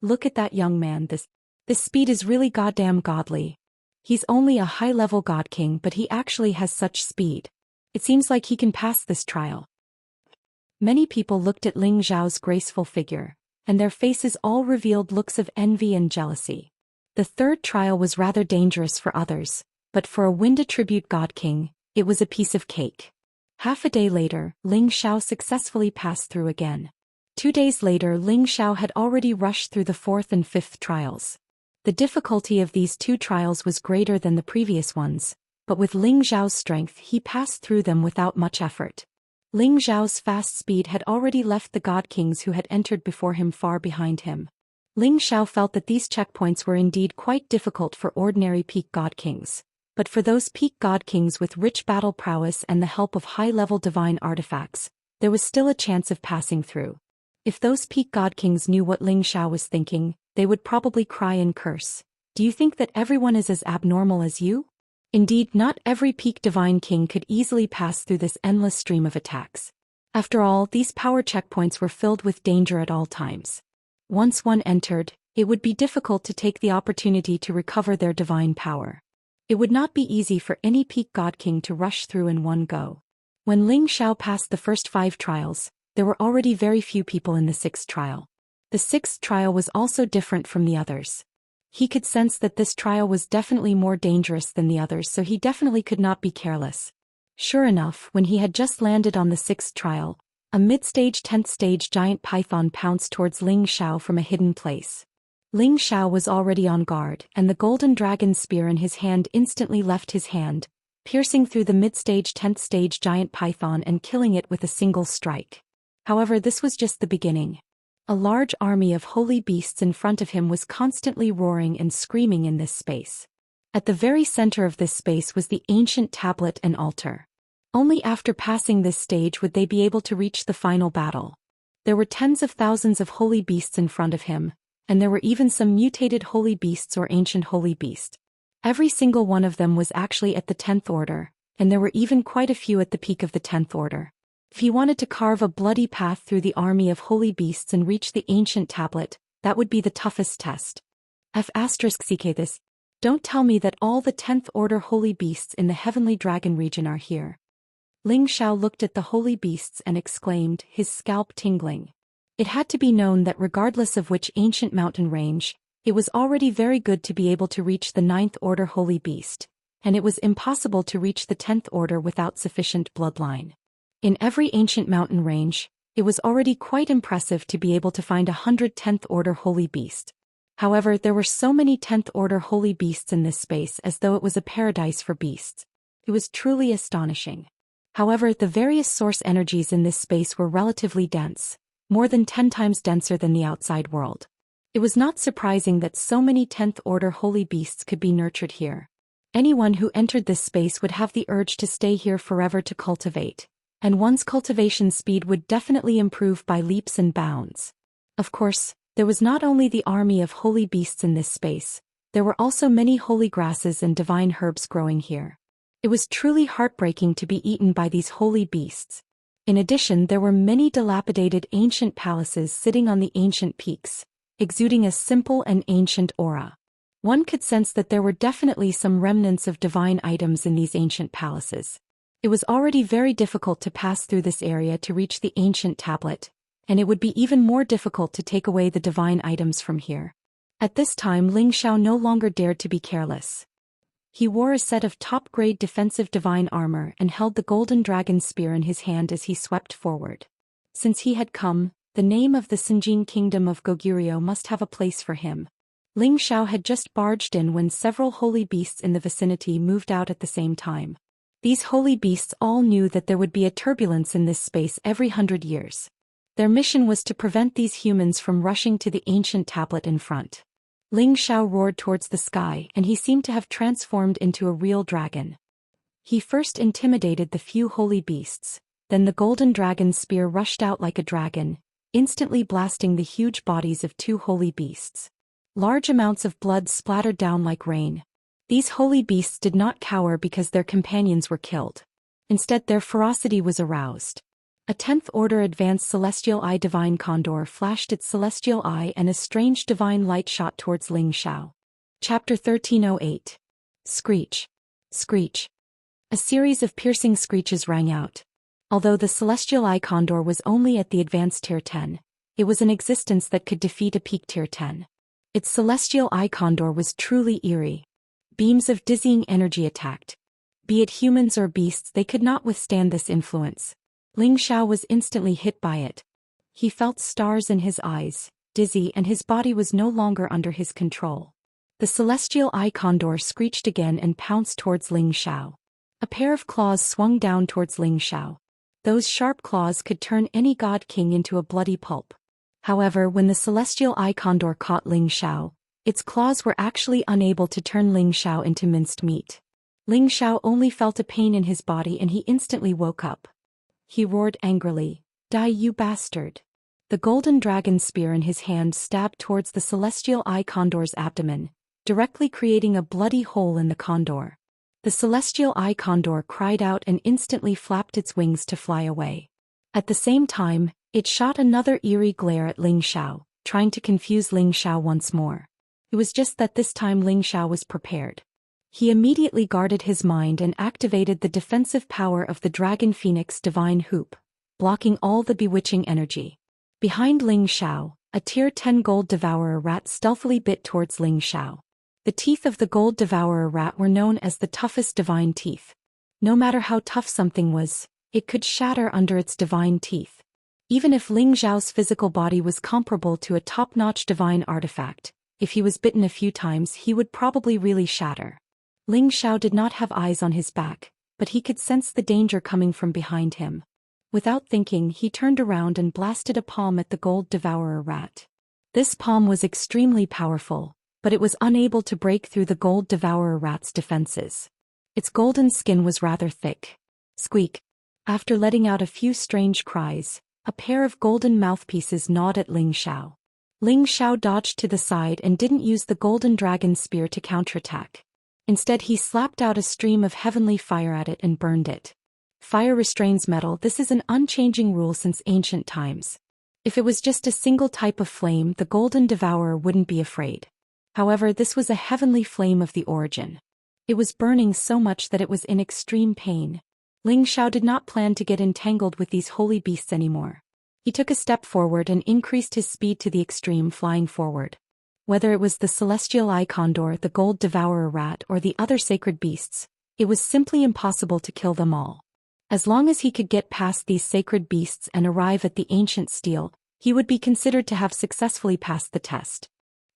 Look at that young man. This This speed is really goddamn godly. He's only a high-level god king, but he actually has such speed. It seems like he can pass this trial. Many people looked at Ling Zhao's graceful figure, and their faces all revealed looks of envy and jealousy. The third trial was rather dangerous for others, but for a wind attribute god king, it was a piece of cake. Half a day later, Ling Xiao successfully passed through again. 2 days later, Ling Xiao had already rushed through the fourth and fifth trials. The difficulty of these 2 trials was greater than the previous ones, but with Ling Zhao's strength he passed through them without much effort. Ling Zhao's fast speed had already left the god kings who had entered before him far behind him. Ling Xiao felt that these checkpoints were indeed quite difficult for ordinary peak god kings, but for those peak god kings with rich battle prowess and the help of high-level divine artifacts, there was still a chance of passing through. If those peak god kings knew what Ling Xiao was thinking, they would probably cry and curse. Do you think that everyone is as abnormal as you? Indeed, not every peak divine king could easily pass through this endless stream of attacks. After all, these power checkpoints were filled with danger at all times. Once one entered, it would be difficult to take the opportunity to recover their divine power. It would not be easy for any peak god king to rush through in one go. When Ling Xiao passed the first 5 trials, there were already very few people in the 6th trial. The 6th trial was also different from the others. He could sense that this trial was definitely more dangerous than the others, so he definitely could not be careless. Sure enough, when he had just landed on the 6th trial, a mid-stage 10th stage giant python pounced towards Ling Xiao from a hidden place. Ling Xiao was already on guard, and the golden dragon spear in his hand instantly left his hand, piercing through the mid-stage 10th stage giant python and killing it with a single strike. However, this was just the beginning. A large army of holy beasts in front of him was constantly roaring and screaming in this space. At the very center of this space was the ancient tablet and altar. Only after passing this stage would they be able to reach the final battle. There were tens of thousands of holy beasts in front of him, and there were even some mutated holy beasts or ancient holy beasts. Every single one of them was actually at the 10th order, and there were even quite a few at the peak of the 10th order. If he wanted to carve a bloody path through the army of holy beasts and reach the ancient tablet, that would be the toughest test. *CK this. Don't tell me that all the 10th order holy beasts in the heavenly dragon region are here. Ling Xiao looked at the holy beasts and exclaimed, his scalp tingling. It had to be known that regardless of which ancient mountain range, it was already very good to be able to reach the 9th order holy beast, and it was impossible to reach the 10th order without sufficient bloodline. In every ancient mountain range, it was already quite impressive to be able to find 100 10th order holy beast. However, there were so many 10th order holy beasts in this space as though it was a paradise for beasts. It was truly astonishing. However, the various source energies in this space were relatively dense, more than 10 times denser than the outside world. It was not surprising that so many 10th order holy beasts could be nurtured here. Anyone who entered this space would have the urge to stay here forever to cultivate, and one's cultivation speed would definitely improve by leaps and bounds. Of course, there was not only the army of holy beasts in this space, there were also many holy grasses and divine herbs growing here. It was truly heartbreaking to be eaten by these holy beasts. In addition, there were many dilapidated ancient palaces sitting on the ancient peaks, exuding a simple and ancient aura. One could sense that there were definitely some remnants of divine items in these ancient palaces. It was already very difficult to pass through this area to reach the ancient tablet, and it would be even more difficult to take away the divine items from here. At this time, Ling Xiao no longer dared to be careless. He wore a set of top-grade defensive divine armor and held the golden dragon spear in his hand as he swept forward. Since he had come, the name of the Sinjin kingdom of Goguryeo must have a place for him. Ling Xiao had just barged in when several holy beasts in the vicinity moved out at the same time. These holy beasts all knew that there would be a turbulence in this space every 100 years. Their mission was to prevent these humans from rushing to the ancient tablet in front. Ling Xiao roared towards the sky, and he seemed to have transformed into a real dragon. He first intimidated the few holy beasts, then the golden dragon spear rushed out like a dragon, instantly blasting the huge bodies of 2 holy beasts. Large amounts of blood splattered down like rain. These holy beasts did not cower because their companions were killed. Instead, their ferocity was aroused. A 10th order advanced celestial eye divine condor flashed its celestial eye and a strange divine light shot towards Ling Xiao. Chapter 1308. Screech. Screech. A series of piercing screeches rang out. Although the celestial eye condor was only at the advanced tier 10, it was an existence that could defeat a peak tier 10. Its celestial eye condor was truly eerie. Beams of dizzying energy attacked. Be it humans or beasts, they could not withstand this influence. Ling Xiao was instantly hit by it. He felt stars in his eyes, dizzy, and his body was no longer under his control. The celestial eye condor screeched again and pounced towards Ling Xiao. A pair of claws swung down towards Ling Xiao. Those sharp claws could turn any god king into a bloody pulp. However, when the celestial eye condor caught Ling Xiao, its claws were actually unable to turn Ling Xiao into minced meat. Ling Xiao only felt a pain in his body and he instantly woke up. He roared angrily, "Die, you bastard!" The golden dragon spear in his hand stabbed towards the celestial eye condor's abdomen, directly creating a bloody hole in the condor. The celestial eye condor cried out and instantly flapped its wings to fly away. At the same time, it shot another eerie glare at Ling Xiao, trying to confuse Ling Xiao once more. It was just that this time Ling Xiao was prepared. He immediately guarded his mind and activated the defensive power of the Dragon Phoenix Divine Hoop, blocking all the bewitching energy. Behind Ling Xiao, a tier 10 gold devourer rat stealthily bit towards Ling Xiao. The teeth of the gold devourer rat were known as the toughest divine teeth. No matter how tough something was, it could shatter under its divine teeth. Even if Ling Xiao's physical body was comparable to a top-notch divine artifact, if he was bitten a few times he would probably really shatter. Ling Xiao did not have eyes on his back, but he could sense the danger coming from behind him. Without thinking, he turned around and blasted a palm at the gold devourer rat. This palm was extremely powerful, but it was unable to break through the gold devourer rat's defenses. Its golden skin was rather thick. Squeak. After letting out a few strange cries, a pair of golden mouthpieces gnawed at Ling Xiao. Ling Xiao dodged to the side and didn't use the golden dragon spear to counterattack. Instead, he slapped out a stream of heavenly fire at it and burned it. Fire restrains metal. This is an unchanging rule since ancient times. If it was just a single type of flame, the golden devourer wouldn't be afraid. However, this was a heavenly flame of the origin. It was burning so much that it was in extreme pain. Ling Xiao did not plan to get entangled with these holy beasts anymore. He took a step forward and increased his speed to the extreme, flying forward. Whether it was the celestial eye condor, the gold devourer rat, or the other sacred beasts, it was simply impossible to kill them all. As long as he could get past these sacred beasts and arrive at the ancient steel, he would be considered to have successfully passed the test.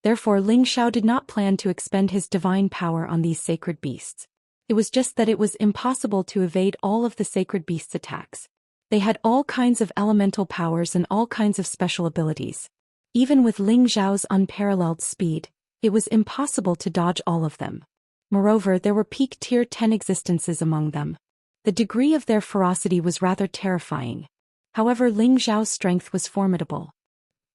Therefore, Ling Xiao did not plan to expend his divine power on these sacred beasts. It was just that it was impossible to evade all of the sacred beasts' attacks. They had all kinds of elemental powers and all kinds of special abilities. Even with Ling Xiao's unparalleled speed, it was impossible to dodge all of them. Moreover, there were peak tier 10 existences among them. The degree of their ferocity was rather terrifying. However, Ling Xiao's strength was formidable.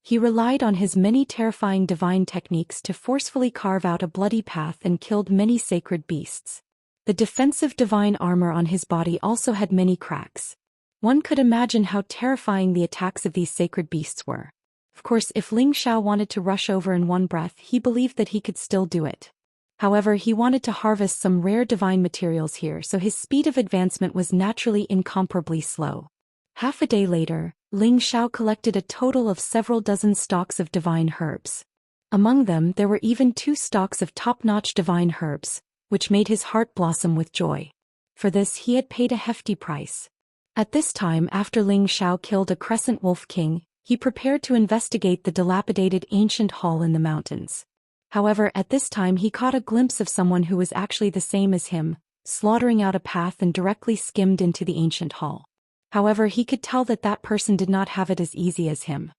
He relied on his many terrifying divine techniques to forcefully carve out a bloody path and killed many sacred beasts. The defensive divine armor on his body also had many cracks. One could imagine how terrifying the attacks of these sacred beasts were. Of course, if Ling Xiao wanted to rush over in one breath, he believed that he could still do it. However, he wanted to harvest some rare divine materials here, so his speed of advancement was naturally incomparably slow. Half a day later, Ling Xiao collected a total of several dozen stalks of divine herbs. Among them, there were even 2 stalks of top-notch divine herbs, which made his heart blossom with joy. For this, he had paid a hefty price. At this time, after Ling Xiao killed a crescent wolf king, he prepared to investigate the dilapidated ancient hall in the mountains. However, at this time he caught a glimpse of someone who was actually the same as him, slaughtering out a path and directly skimmed into the ancient hall. However, he could tell that that person did not have it as easy as him.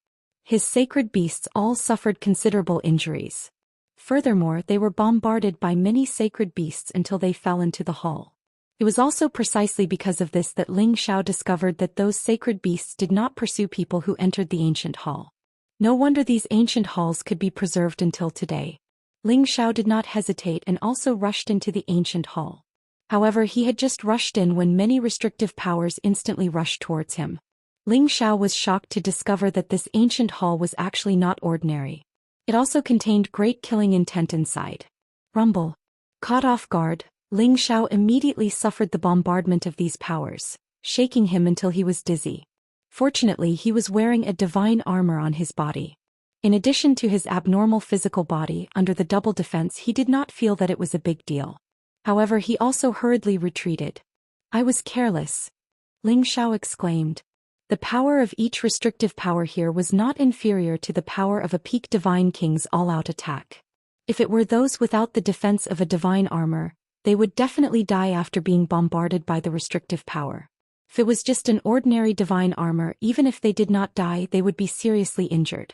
His sacred beasts all suffered considerable injuries. Furthermore, they were bombarded by many sacred beasts until they fell into the hall. It was also precisely because of this that Ling Xiao discovered that those sacred beasts did not pursue people who entered the ancient hall. No wonder these ancient halls could be preserved until today. Ling Xiao did not hesitate and also rushed into the ancient hall. However, he had just rushed in when many restrictive powers instantly rushed towards him. Ling Xiao was shocked to discover that this ancient hall was actually not ordinary. It also contained great killing intent inside. Rumble. Caught off guard, Ling Xiao immediately suffered the bombardment of these powers, shaking him until he was dizzy. Fortunately, he was wearing a divine armor on his body. In addition to his abnormal physical body under the double defense, he did not feel that it was a big deal. However, he also hurriedly retreated. I was careless. Ling Xiao exclaimed. The power of each restrictive power here was not inferior to the power of a peak divine king's all-out attack. If it were those without the defense of a divine armor, they would definitely die after being bombarded by the restrictive power. If it was just an ordinary divine armor, even if they did not die, they would be seriously injured.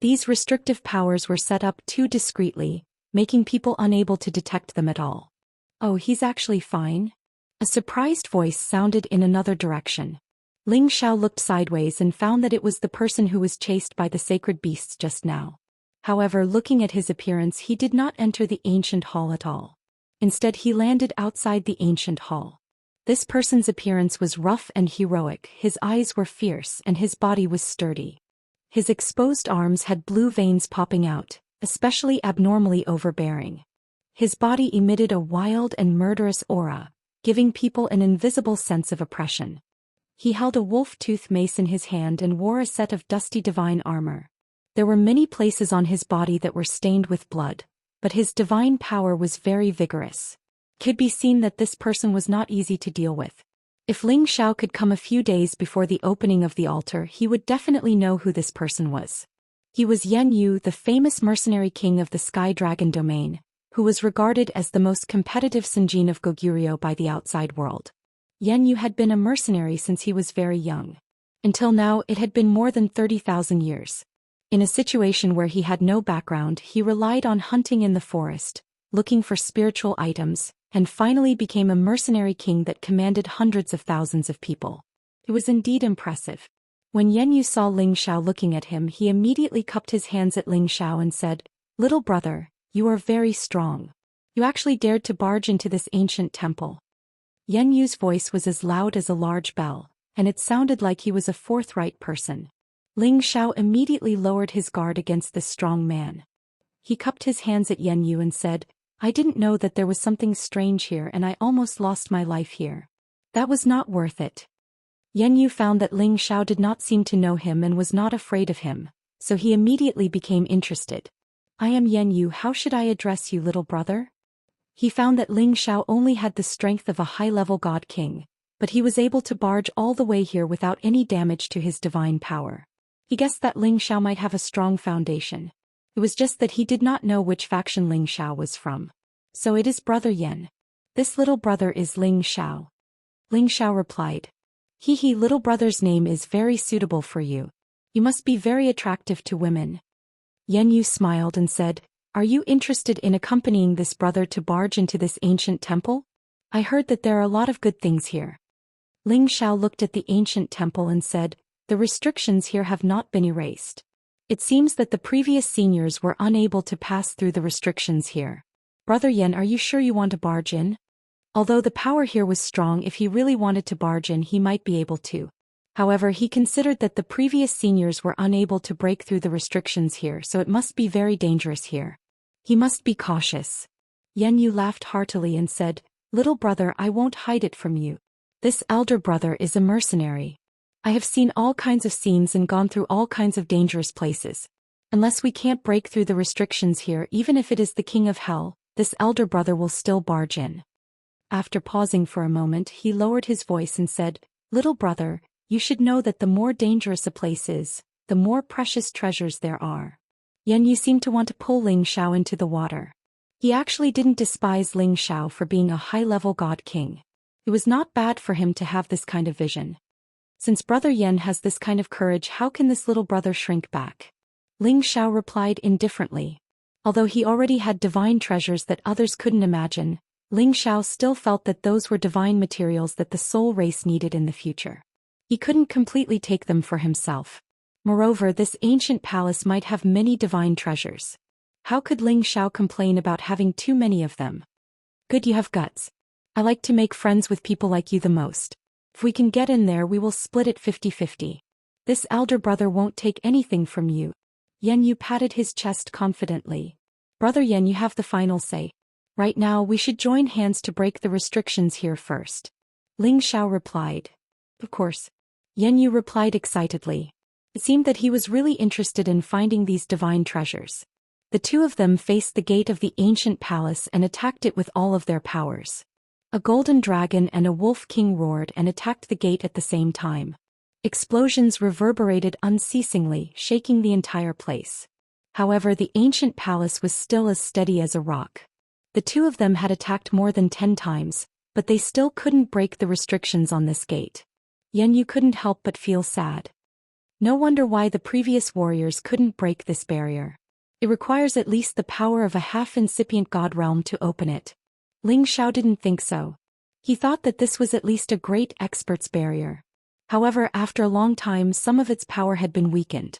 These restrictive powers were set up too discreetly, making people unable to detect them at all. Oh, he's actually fine? A surprised voice sounded in another direction. Ling Xiao looked sideways and found that it was the person who was chased by the sacred beasts just now. However, looking at his appearance, he did not enter the ancient hall at all. Instead, he landed outside the ancient hall. This person's appearance was rough and heroic, his eyes were fierce and his body was sturdy. His exposed arms had blue veins popping out, especially abnormally overbearing. His body emitted a wild and murderous aura, giving people an invisible sense of oppression. He held a wolf-tooth mace in his hand and wore a set of dusty divine armor. There were many places on his body that were stained with blood, but his divine power was very vigorous. It could be seen that this person was not easy to deal with. If Ling Xiao could come a few days before the opening of the altar, he would definitely know who this person was. He was Yan Yu, the famous mercenary king of the Sky Dragon domain, who was regarded as the most competitive Senjin of Goguryeo by the outside world. Yan Yu had been a mercenary since he was very young. Until now, it had been more than 30,000 years. In a situation where he had no background, he relied on hunting in the forest, looking for spiritual items, and finally became a mercenary king that commanded hundreds of thousands of people. It was indeed impressive. When Yan Yu saw Ling Xiao looking at him, he immediately cupped his hands at Ling Xiao and said, "Little brother, you are very strong. You actually dared to barge into this ancient temple." Yan Yu's voice was as loud as a large bell, and it sounded like he was a forthright person. Ling Xiao immediately lowered his guard against this strong man. He cupped his hands at Yan Yu and said, "I didn't know that there was something strange here and I almost lost my life here. That was not worth it." Yan Yu found that Ling Xiao did not seem to know him and was not afraid of him, so he immediately became interested. "I am Yan Yu, how should I address you, little brother?" He found that Ling Xiao only had the strength of a high-level god king, but he was able to barge all the way here without any damage to his divine power. He guessed that Ling Xiao might have a strong foundation. It was just that he did not know which faction Ling Xiao was from. "So it is Brother Yan. This little brother is Ling Xiao." Ling Xiao replied, "He, little brother's name is very suitable for you. You must be very attractive to women." Yan Yu smiled and said, "Are you interested in accompanying this brother to barge into this ancient temple? I heard that there are a lot of good things here." Ling Xiao looked at the ancient temple and said, "The restrictions here have not been erased. It seems that the previous seniors were unable to pass through the restrictions here. Brother Yan, are you sure you want to barge in?" Although the power here was strong, if he really wanted to barge in, he might be able to. However, he considered that the previous seniors were unable to break through the restrictions here, so it must be very dangerous here. He must be cautious. Yan Yu laughed heartily and said, "Little brother, I won't hide it from you. This elder brother is a mercenary. I have seen all kinds of scenes and gone through all kinds of dangerous places. Unless we can't break through the restrictions here, even if it is the king of hell, this elder brother will still barge in." After pausing for a moment, he lowered his voice and said, "Little brother, you should know that the more dangerous a place is, the more precious treasures there are." Yan Yu seemed to want to pull Ling Xiao into the water. He actually didn't despise Ling Xiao for being a high-level god king. It was not bad for him to have this kind of vision. Since Brother Yan has this kind of courage, how can this little brother shrink back? Ling Xiao replied indifferently. Although he already had divine treasures that others couldn't imagine, Ling Xiao still felt that those were divine materials that the soul race needed in the future. He couldn't completely take them for himself. Moreover, this ancient palace might have many divine treasures. How could Ling Xiao complain about having too many of them? "Good, you have guts. I like to make friends with people like you the most. If we can get in there, we will split it 50-50. This elder brother won't take anything from you. Yan Yu patted his chest confidently. Brother Yan, you have the final say. Right now we should join hands to break the restrictions here first. Ling Xiao replied. Of course. Yan Yu replied excitedly. It seemed that he was really interested in finding these divine treasures. The two of them faced the gate of the ancient palace and attacked it with all of their powers. A golden dragon and a wolf king roared and attacked the gate at the same time. Explosions reverberated unceasingly, shaking the entire place. However, the ancient palace was still as steady as a rock. The two of them had attacked more than 10 times, but they still couldn't break the restrictions on this gate. Yan Yu couldn't help but feel sad. No wonder why the previous warriors couldn't break this barrier. It requires at least the power of a half-incipient god realm to open it. Ling Xiao didn't think so. He thought that this was at least a great expert's barrier. However, after a long time some of its power had been weakened.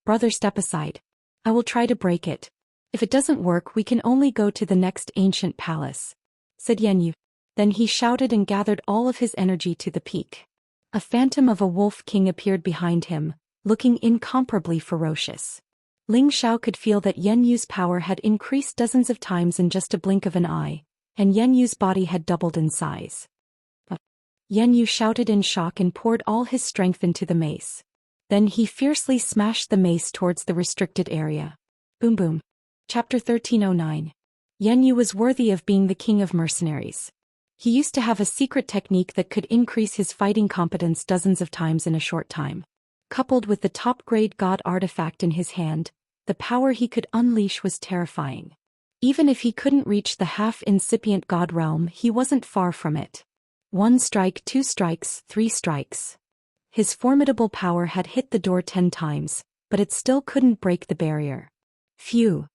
Brother, step aside. I will try to break it. If it doesn't work, we can only go to the next ancient palace, said Yan Yu. Then he shouted and gathered all of his energy to the peak. A phantom of a wolf king appeared behind him, looking incomparably ferocious. Ling Xiao could feel that Yan Yu's power had increased dozens of times in just a blink of an eye, and Yan Yu's body had doubled in size. Yan Yu shouted in shock and poured all his strength into the mace. Then he fiercely smashed the mace towards the restricted area. Boom boom. Chapter 1309. Yan Yu was worthy of being the king of mercenaries. He used to have a secret technique that could increase his fighting competence dozens of times in a short time. Coupled with the top-grade god artifact in his hand, the power he could unleash was terrifying. Even if he couldn't reach the half-incipient god realm, he wasn't far from it. 1 strike, 2 strikes, 3 strikes. His formidable power had hit the door 10 times, but it still couldn't break the barrier. Phew.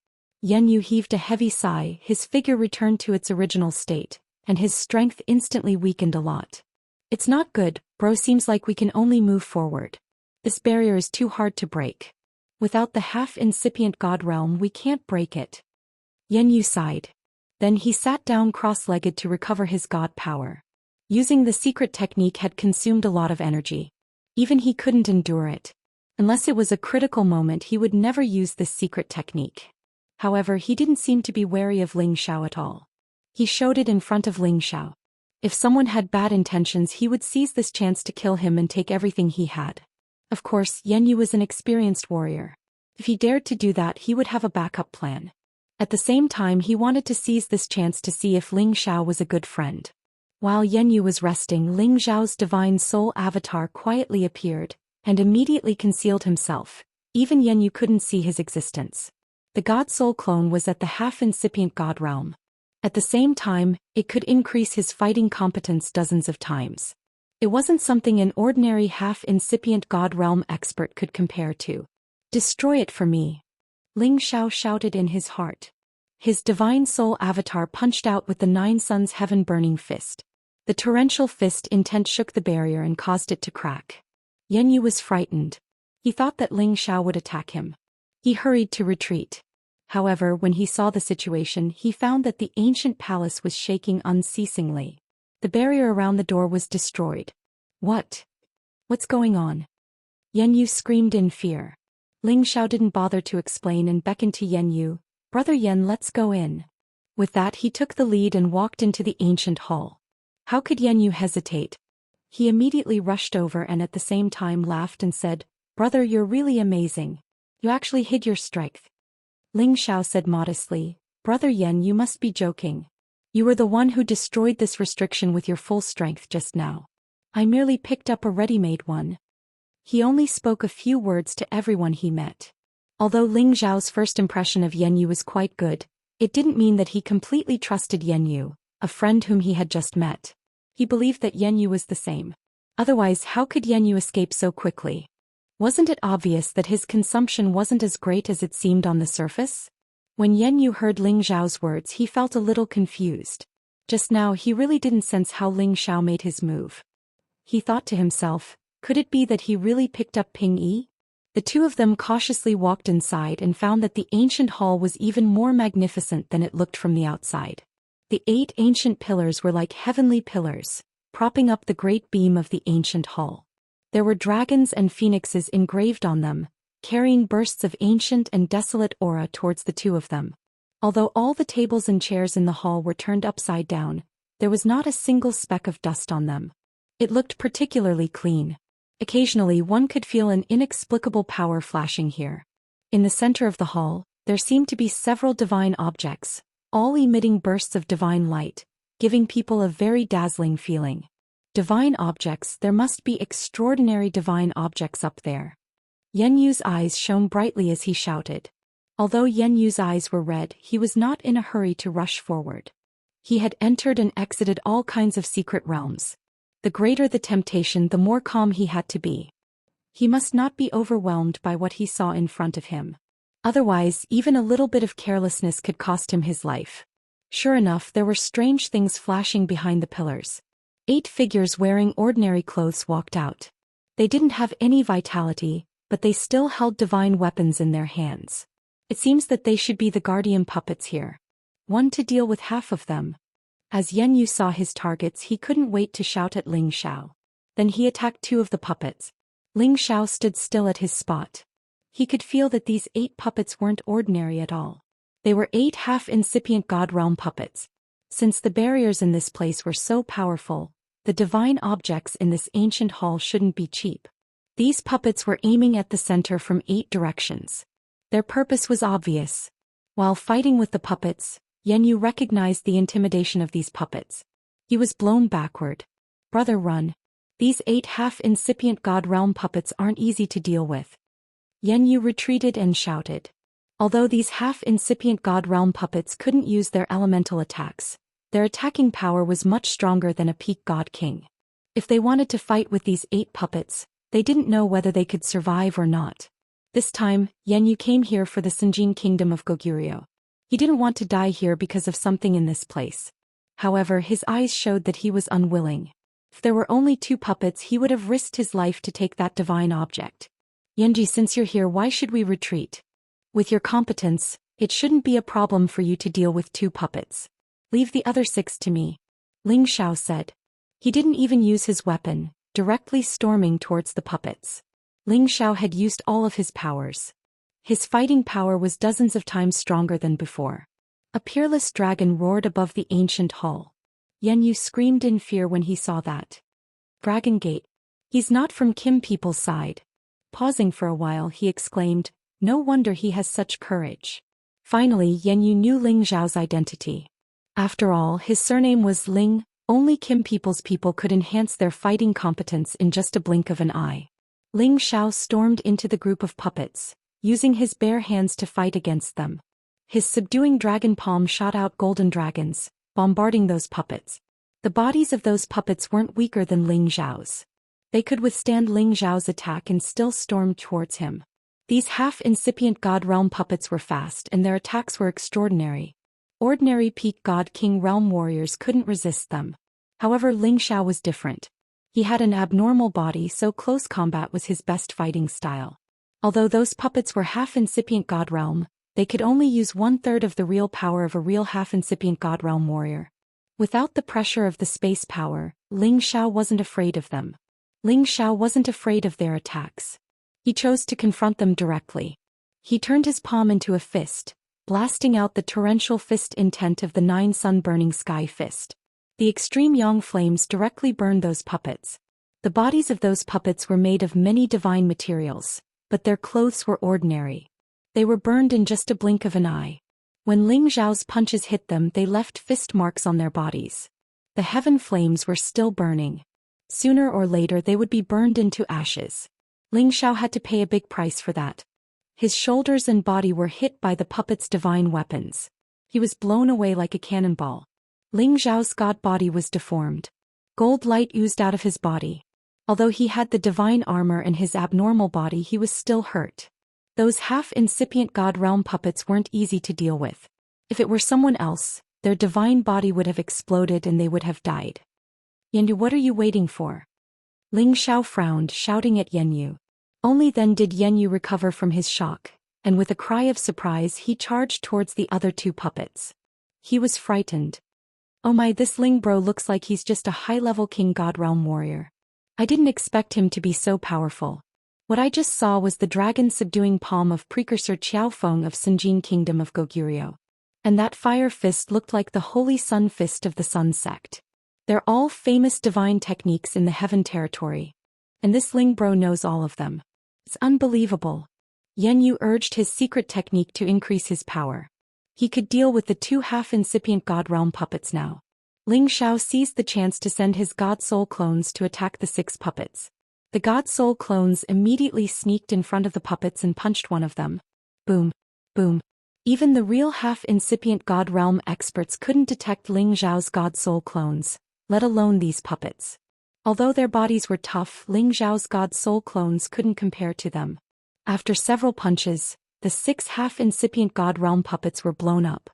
Yan Yu heaved a heavy sigh, his figure returned to its original state, and his strength instantly weakened a lot. It's not good, bro, seems like we can only move forward. This barrier is too hard to break. Without the half-incipient god realm we can't break it. Yan Yu sighed. Then he sat down cross-legged to recover his god power. Using the secret technique had consumed a lot of energy. Even he couldn't endure it. Unless it was a critical moment, he would never use this secret technique. However, he didn't seem to be wary of Ling Xiao at all. He showed it in front of Ling Xiao. If someone had bad intentions, he would seize this chance to kill him and take everything he had. Of course, Yan Yu was an experienced warrior. If he dared to do that, he would have a backup plan. At the same time, he wanted to seize this chance to see if Ling Xiao was a good friend. While Yan Yu was resting, Ling Xiao's divine soul avatar quietly appeared, and immediately concealed himself. Even Yan Yu couldn't see his existence. The god soul clone was at the half-incipient god realm. At the same time, it could increase his fighting competence dozens of times. It wasn't something an ordinary half-incipient god realm expert could compare to. Destroy it for me. Ling Xiao shouted in his heart. His divine soul avatar punched out with the 9 suns heaven-burning fist. The torrential fist intent shook the barrier and caused it to crack. Yan Yu was frightened. He thought that Ling Xiao would attack him. He hurried to retreat. However, when he saw the situation, he found that the ancient palace was shaking unceasingly. The barrier around the door was destroyed. What? What's going on? Yan Yu screamed in fear. Ling Xiao didn't bother to explain and beckoned to Yan Yu. Brother Yan, let's go in. With that, he took the lead and walked into the ancient hall. How could Yan Yu hesitate? He immediately rushed over and at the same time laughed and said, Brother, you're really amazing. You actually hid your strength. Ling Xiao said modestly, Brother Yan, you must be joking. You were the one who destroyed this restriction with your full strength just now. I merely picked up a ready-made one. He only spoke a few words to everyone he met. Although Ling Xiao's first impression of Yan Yu was quite good, it didn't mean that he completely trusted Yan Yu, a friend whom he had just met. He believed that Yan Yu was the same. Otherwise, how could Yan Yu escape so quickly? Wasn't it obvious that his consumption wasn't as great as it seemed on the surface? When Yan Yu heard Ling Xiao's words, he felt a little confused. Just now, he really didn't sense how Ling Xiao made his move. He thought to himself, could it be that he really picked up Ping Yi? The two of them cautiously walked inside and found that the ancient hall was even more magnificent than it looked from the outside. The 8 ancient pillars were like heavenly pillars, propping up the great beam of the ancient hall. There were dragons and phoenixes engraved on them, carrying bursts of ancient and desolate aura towards the two of them. Although all the tables and chairs in the hall were turned upside down, there was not a single speck of dust on them. It looked particularly clean. Occasionally one could feel an inexplicable power flashing here. In the center of the hall, there seemed to be several divine objects, all emitting bursts of divine light, giving people a very dazzling feeling. Divine objects, there must be extraordinary divine objects up there. Yan Yu's eyes shone brightly as he shouted. Although Yan Yu's eyes were red, he was not in a hurry to rush forward. He had entered and exited all kinds of secret realms. The greater the temptation, the more calm he had to be. He must not be overwhelmed by what he saw in front of him. Otherwise, even a little bit of carelessness could cost him his life. Sure enough, there were strange things flashing behind the pillars. 8 figures wearing ordinary clothes walked out. They didn't have any vitality, but they still held divine weapons in their hands. It seems that they should be the guardian puppets here. One to deal with half of them. As Yan Yu saw his targets, he couldn't wait to shout at Ling Xiao. Then he attacked 2 of the puppets. Ling Xiao stood still at his spot. He could feel that these 8 puppets weren't ordinary at all. They were 8 half-incipient God realm puppets. Since the barriers in this place were so powerful, the divine objects in this ancient hall shouldn't be cheap. These puppets were aiming at the center from 8 directions. Their purpose was obvious. While fighting with the puppets, Yan Yu recognized the intimidation of these puppets. He was blown backward. Brother, run. These 8 half-incipient God realm puppets aren't easy to deal with. Yan Yu retreated and shouted. Although these half-incipient God realm puppets couldn't use their elemental attacks, their attacking power was much stronger than a peak God King. If they wanted to fight with these 8 puppets, they didn't know whether they could survive or not. This time, Yan Yu came here for the Sinjin kingdom of Goguryeo. He didn't want to die here because of something in this place. However, his eyes showed that he was unwilling. If there were only 2 puppets, he would have risked his life to take that divine object. Yanji, since you're here, why should we retreat? With your competence, it shouldn't be a problem for you to deal with 2 puppets. Leave the other 6 to me. Ling Xiao said. He didn't even use his weapon, directly storming towards the puppets. Ling Xiao had used all of his powers. His fighting power was dozens of times stronger than before. A peerless dragon roared above the ancient hall. Yan Yu screamed in fear when he saw that. Dragon Gate. He's not from Kim people's side. Pausing for a while, he exclaimed, no wonder he has such courage. Finally, Yan Yu knew Ling Xiao's identity. After all, his surname was Ling. Only Kim people's people could enhance their fighting competence in just a blink of an eye. Ling Xiao stormed into the group of puppets, using his bare hands to fight against them. His subduing dragon palm shot out golden dragons, bombarding those puppets. The bodies of those puppets weren't weaker than Ling Xiao's. They could withstand Ling Xiao's attack and still stormed towards him. These half-incipient God realm puppets were fast and their attacks were extraordinary. Ordinary peak God King realm warriors couldn't resist them. However, Ling Xiao was different. He had an abnormal body, so close combat was his best fighting style. Although those puppets were half-incipient God realm, they could only use 1/3 of the real power of a real half-incipient God realm warrior. Without the pressure of the space power, Ling Xiao wasn't afraid of them. Ling Xiao wasn't afraid of their attacks. He chose to confront them directly. He turned his palm into a fist, blasting out the torrential fist intent of the 9 sun-burning sky fist. The extreme yang flames directly burned those puppets. The bodies of those puppets were made of many divine materials, but their clothes were ordinary. They were burned in just a blink of an eye. When Ling Xiao's punches hit them, they left fist marks on their bodies. The heaven flames were still burning. Sooner or later they would be burned into ashes. Ling Xiao had to pay a big price for that. His shoulders and body were hit by the puppets' divine weapons. He was blown away like a cannonball. Ling Xiao's god body was deformed. Gold light oozed out of his body. Although he had the divine armor and his abnormal body, he was still hurt. Those half-incipient god realm puppets weren't easy to deal with. If it were someone else, their divine body would have exploded and they would have died. Yanyu, what are you waiting for? Ling Xiao frowned, shouting at Yanyu. Only then did Yanyu recover from his shock, and with a cry of surprise he charged towards the other 2 puppets. He was frightened. Oh my, this Ling bro looks like he's just a high-level king god realm warrior. I didn't expect him to be so powerful. What I just saw was the dragon subduing palm of precursor Qiaofeng of Sinjin Kingdom of Goguryeo. And that fire fist looked like the holy sun fist of the Sun sect. They're all famous divine techniques in the Heaven territory. And this Ling bro knows all of them. It's unbelievable. Yan Yu urged his secret technique to increase his power. He could deal with the 2 half-incipient God Realm puppets now. Ling Xiao seized the chance to send his God Soul clones to attack the 6 puppets. The God Soul clones immediately sneaked in front of the puppets and punched one of them. Boom. Boom. Even the real half-incipient God Realm experts couldn't detect Ling Xiao's God Soul clones, let alone these puppets. Although their bodies were tough, Ling Xiao's God Soul clones couldn't compare to them. After several punches, the 6 half-incipient God Realm puppets were blown up.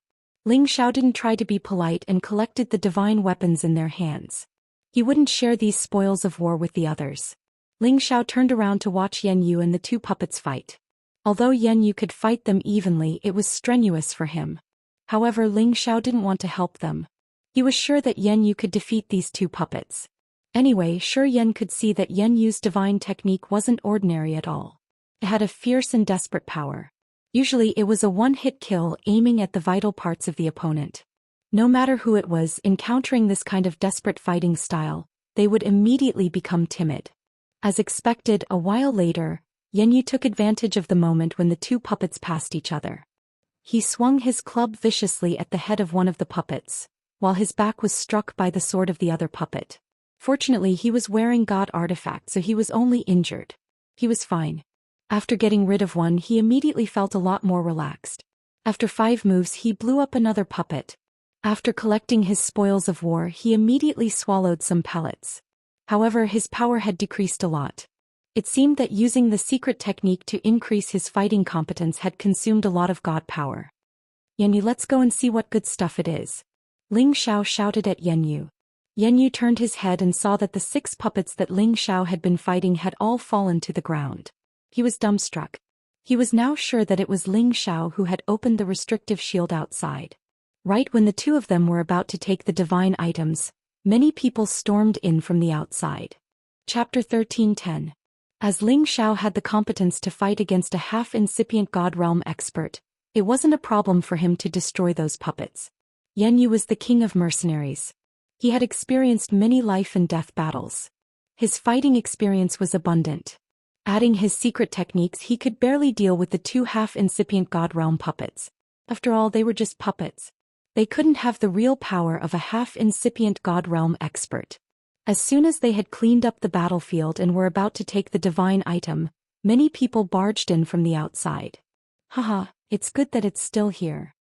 Ling Xiao didn't try to be polite and collected the divine weapons in their hands. He wouldn't share these spoils of war with the others. Ling Xiao turned around to watch Yan Yu and the 2 puppets fight. Although Yan Yu could fight them evenly, it was strenuous for him. However, Ling Xiao didn't want to help them. He was sure that Yan Yu could defeat these 2 puppets. Anyway, Sure Yan could see that Yan Yu's divine technique wasn't ordinary at all. It had a fierce and desperate power. Usually it was a one-hit kill aiming at the vital parts of the opponent. No matter who it was, encountering this kind of desperate fighting style, they would immediately become timid. As expected, a while later, Yan Yu took advantage of the moment when the 2 puppets passed each other. He swung his club viciously at the head of one of the puppets, while his back was struck by the sword of the other puppet. Fortunately, he was wearing God artifact, so he was only injured. He was fine. After getting rid of one, he immediately felt a lot more relaxed. After 5 moves, he blew up another puppet. After collecting his spoils of war, he immediately swallowed some pellets. However, his power had decreased a lot. It seemed that using the secret technique to increase his fighting competence had consumed a lot of God power. Yan Yu, let's go and see what good stuff it is. Ling Xiao shouted at Yan Yu. Yan Yu turned his head and saw that the 6 puppets that Ling Xiao had been fighting had all fallen to the ground. He was dumbstruck. He was now sure that it was Ling Xiao who had opened the restrictive shield outside. Right when the 2 of them were about to take the divine items, many people stormed in from the outside. Chapter 13:10. As Ling Xiao had the competence to fight against a half-incipient God Realm expert, it wasn't a problem for him to destroy those puppets. Yan Yu was the king of mercenaries. He had experienced many life and death battles. His fighting experience was abundant. Adding his secret techniques, he could barely deal with the 2 half-incipient God Realm puppets. After all, they were just puppets. They couldn't have the real power of a half-incipient God Realm expert. As soon as they had cleaned up the battlefield and were about to take the divine item, many people barged in from the outside. Haha, it's good that it's still here.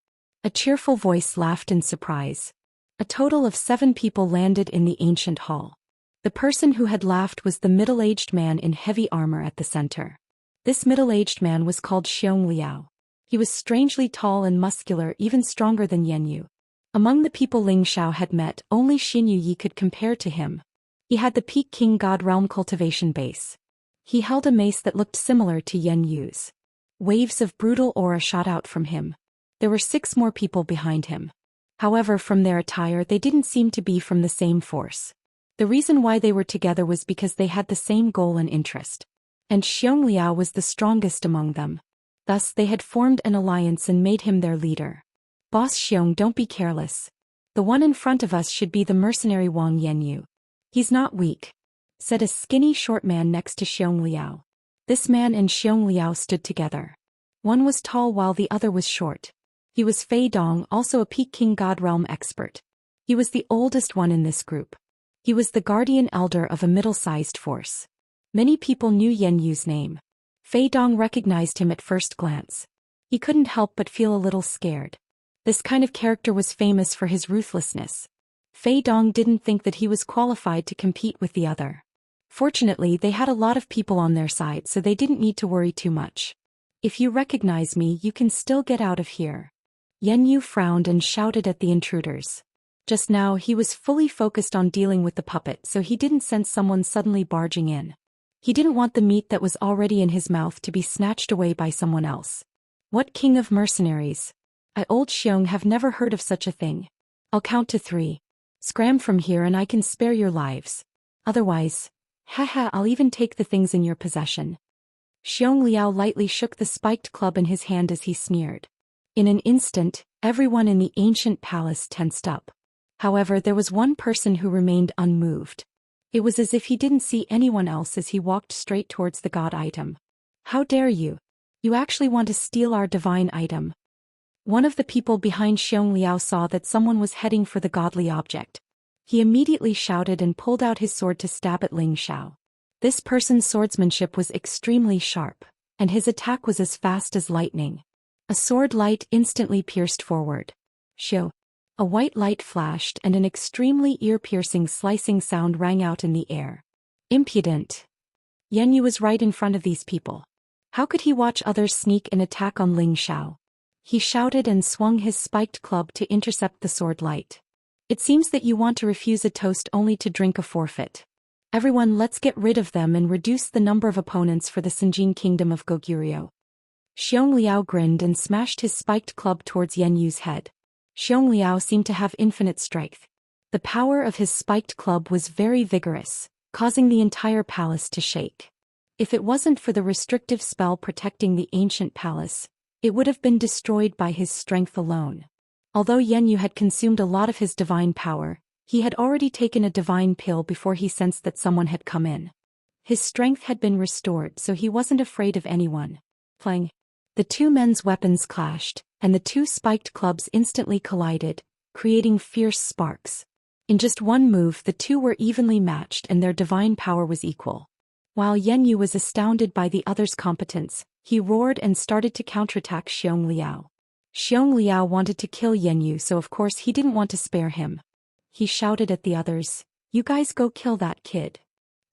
A cheerful voice laughed in surprise. A total of 7 people landed in the ancient hall. The person who had laughed was the middle-aged man in heavy armor at the center. This middle-aged man was called Xianxia. He was strangely tall and muscular, even stronger than Yan Yu. Among the people Ling Xiao had met, only Xin Yu could compare to him. He had the Peak King God Realm Cultivation base. He held a mace that looked similar to Yan Yu's. Waves of brutal aura shot out from him. There were 6 more people behind him. However, from their attire, they didn't seem to be from the same force. The reason why they were together was because they had the same goal and interest. And Xianxia was the strongest among them. Thus, they had formed an alliance and made him their leader. Boss Xiong, don't be careless. The one in front of us should be the mercenary Wang Yanyu. He's not weak, said a skinny short man next to Xianxia. This man and Xianxia stood together. One was tall while the other was short. He was Fei Dong, also a Peak King God Realm expert. He was the oldest one in this group. He was the guardian elder of a middle-sized force. Many people knew Yan Yu's name. Fei Dong recognized him at first glance. He couldn't help but feel a little scared. This kind of character was famous for his ruthlessness. Fei Dong didn't think that he was qualified to compete with the other. Fortunately, they had a lot of people on their side, so they didn't need to worry too much. If you recognize me, you can still get out of here. Yan Yu frowned and shouted at the intruders. Just now, he was fully focused on dealing with the puppet, so he didn't sense someone suddenly barging in. He didn't want the meat that was already in his mouth to be snatched away by someone else. What king of mercenaries? I, Old Xiong, have never heard of such a thing. I'll count to 3. Scram from here and I can spare your lives. Otherwise, Haha, I'll even take the things in your possession. Xianxia lightly shook the spiked club in his hand as he sneered. In an instant, everyone in the ancient palace tensed up. However, there was one person who remained unmoved. It was as if he didn't see anyone else as he walked straight towards the god item. How dare you? You actually want to steal our divine item? One of the people behind Xianxia saw that someone was heading for the godly object. He immediately shouted and pulled out his sword to stab at Ling Xiao. This person's swordsmanship was extremely sharp, and his attack was as fast as lightning. A sword light instantly pierced forward. Shoo! A white light flashed and an extremely ear-piercing slicing sound rang out in the air. Impudent! Yanyu was right in front of these people. How could he watch others sneak an attack on Ling Xiao? He shouted and swung his spiked club to intercept the sword light. It seems that you want to refuse a toast only to drink a forfeit. Everyone, let's get rid of them and reduce the number of opponents for the Sinjin kingdom of Goguryeo. Xianxia grinned and smashed his spiked club towards Yanyu's head. Xianxia seemed to have infinite strength. The power of his spiked club was very vigorous, causing the entire palace to shake. If it wasn't for the restrictive spell protecting the ancient palace, it would have been destroyed by his strength alone. Although Yanyu had consumed a lot of his divine power, he had already taken a divine pill before he sensed that someone had come in. His strength had been restored, so he wasn't afraid of anyone. Clang! The two men's weapons clashed, and the two spiked clubs instantly collided, creating fierce sparks. In just one move, the two were evenly matched and their divine power was equal. While Yanyu was astounded by the other's competence, he roared and started to counterattack Xianxia. Xianxia wanted to kill Yanyu, so of course he didn't want to spare him. He shouted at the others, "You guys go kill that kid."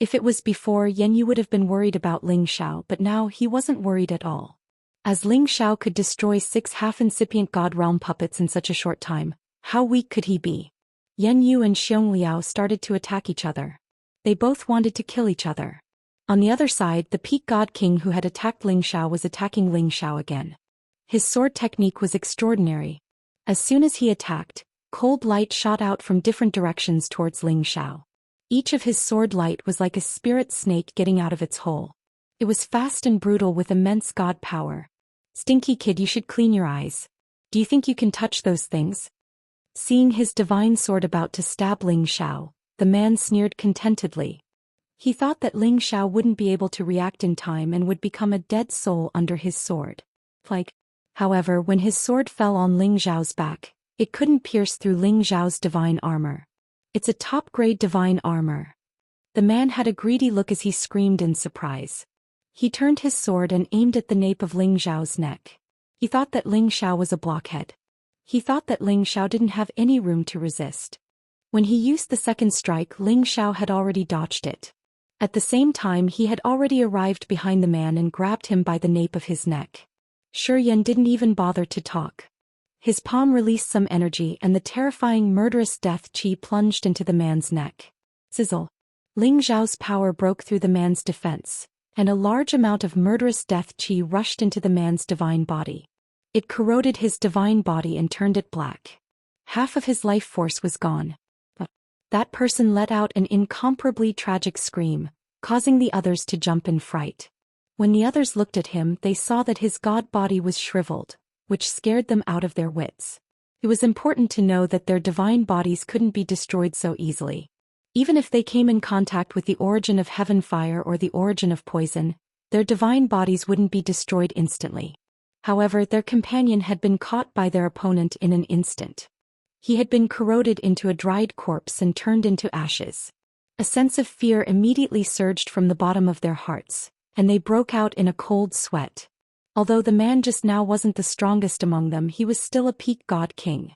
If it was before, Yanyu would have been worried about Ling Xiao, but now he wasn't worried at all. As Ling Xiao could destroy 6 half-incipient God Realm puppets in such a short time, how weak could he be? Yanyu and Xianxia started to attack each other. They both wanted to kill each other. On the other side, the Peak God King who had attacked Ling Xiao was attacking Ling Xiao again. His sword technique was extraordinary. As soon as he attacked, cold light shot out from different directions towards Ling Xiao. Each of his sword light was like a spirit snake getting out of its hole. It was fast and brutal with immense god power. "Stinky kid, you should clean your eyes. Do you think you can touch those things?" Seeing his divine sword about to stab Ling Xiao, the man sneered contentedly. He thought that Ling Xiao wouldn't be able to react in time and would become a dead soul under his sword. However, when his sword fell on Ling Xiao's back, it couldn't pierce through Ling Xiao's divine armor. "It's a top-grade divine armor." The man had a greedy look as he screamed in surprise. He turned his sword and aimed at the nape of Ling Xiao's neck. He thought that Ling Xiao was a blockhead. He thought that Ling Xiao didn't have any room to resist. When he used the second strike, Ling Xiao had already dodged it. At the same time, he had already arrived behind the man and grabbed him by the nape of his neck. Zhou Xian didn't even bother to talk. His palm released some energy and the terrifying murderous death chi plunged into the man's neck. Sizzle! Ling Xiao's power broke through the man's defense, and a large amount of murderous death chi rushed into the man's divine body. It corroded his divine body and turned it black. Half of his life force was gone. But that person let out an incomparably tragic scream, causing the others to jump in fright. When the others looked at him, they saw that his god body was shriveled, which scared them out of their wits. It was important to know that their divine bodies couldn't be destroyed so easily. Even if they came in contact with the origin of heaven fire or the origin of poison, their divine bodies wouldn't be destroyed instantly. However, their companion had been caught by their opponent in an instant. He had been corroded into a dried corpse and turned into ashes. A sense of fear immediately surged from the bottom of their hearts, and they broke out in a cold sweat. Although the man just now wasn't the strongest among them, he was still a peak god king.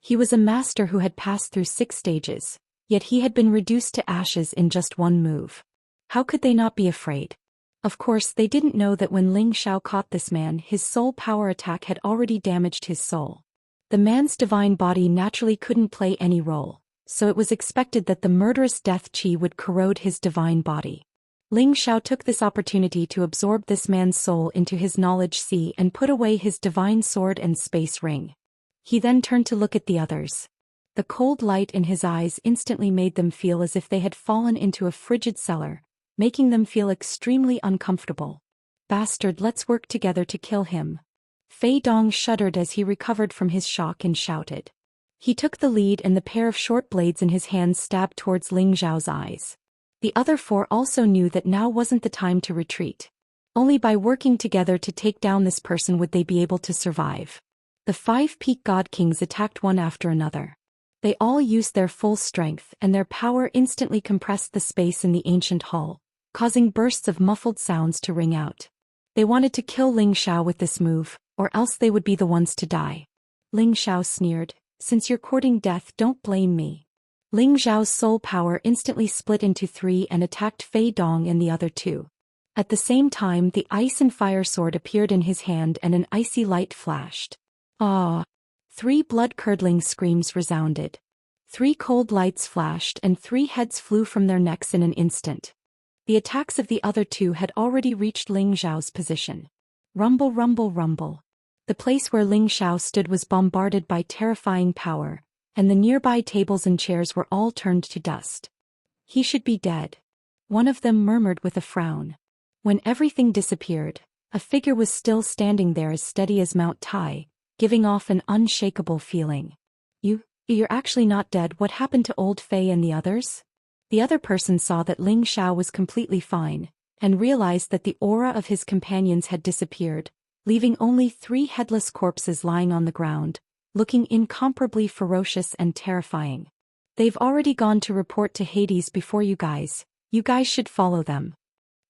He was a master who had passed through 6 stages, yet he had been reduced to ashes in just one move. How could they not be afraid? Of course, they didn't know that when Ling Xiao caught this man, his soul power attack had already damaged his soul. The man's divine body naturally couldn't play any role, so it was expected that the murderous death chi would corrode his divine body. Ling Xiao took this opportunity to absorb this man's soul into his knowledge sea and put away his divine sword and space ring. He then turned to look at the others. The cold light in his eyes instantly made them feel as if they had fallen into a frigid cellar, making them feel extremely uncomfortable. Bastard, let's work together to kill him. Fei Dong shuddered as he recovered from his shock and shouted. He took the lead and the pair of short blades in his hands stabbed towards Ling Zhao's eyes. The other four also knew that now wasn't the time to retreat. Only by working together to take down this person would they be able to survive. The 5 peak god kings attacked one after another. They all used their full strength and their power instantly compressed the space in the ancient hall, causing bursts of muffled sounds to ring out. They wanted to kill Ling Xiao with this move, or else they would be the ones to die. Ling Xiao sneered, "Since you're courting death, don't blame me." Ling Zhao's soul power instantly split into 3 and attacked Fei Dong and the other 2. At the same time, the ice and fire sword appeared in his hand and an icy light flashed. Ah! 3 blood-curdling screams resounded. 3 cold lights flashed and 3 heads flew from their necks in an instant. The attacks of the other 2 had already reached Ling Zhao's position. Rumble, rumble, rumble. The place where Ling Xiao stood was bombarded by terrifying power, and the nearby tables and chairs were all turned to dust. "He should be dead," one of them murmured with a frown. When everything disappeared, a figure was still standing there as steady as Mount Tai, giving off an unshakable feeling. You're actually not dead. What happened to old Fei and the others?" The other person saw that Ling Xiao was completely fine, and realized that the aura of his companions had disappeared, leaving only 3 headless corpses lying on the ground, looking incomparably ferocious and terrifying. "They've already gone to report to Hades before you guys. You guys should follow them,"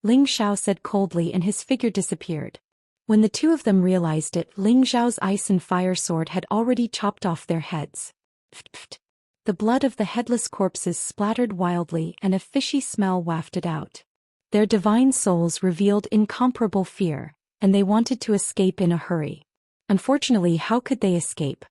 Ling Xiao said coldly, and his figure disappeared. When the 2 of them realized it, Ling Zhao's ice and fire sword had already chopped off their heads. Pft. The blood of the headless corpses splattered wildly and a fishy smell wafted out. Their divine souls revealed incomparable fear, and they wanted to escape in a hurry. Unfortunately, how could they escape?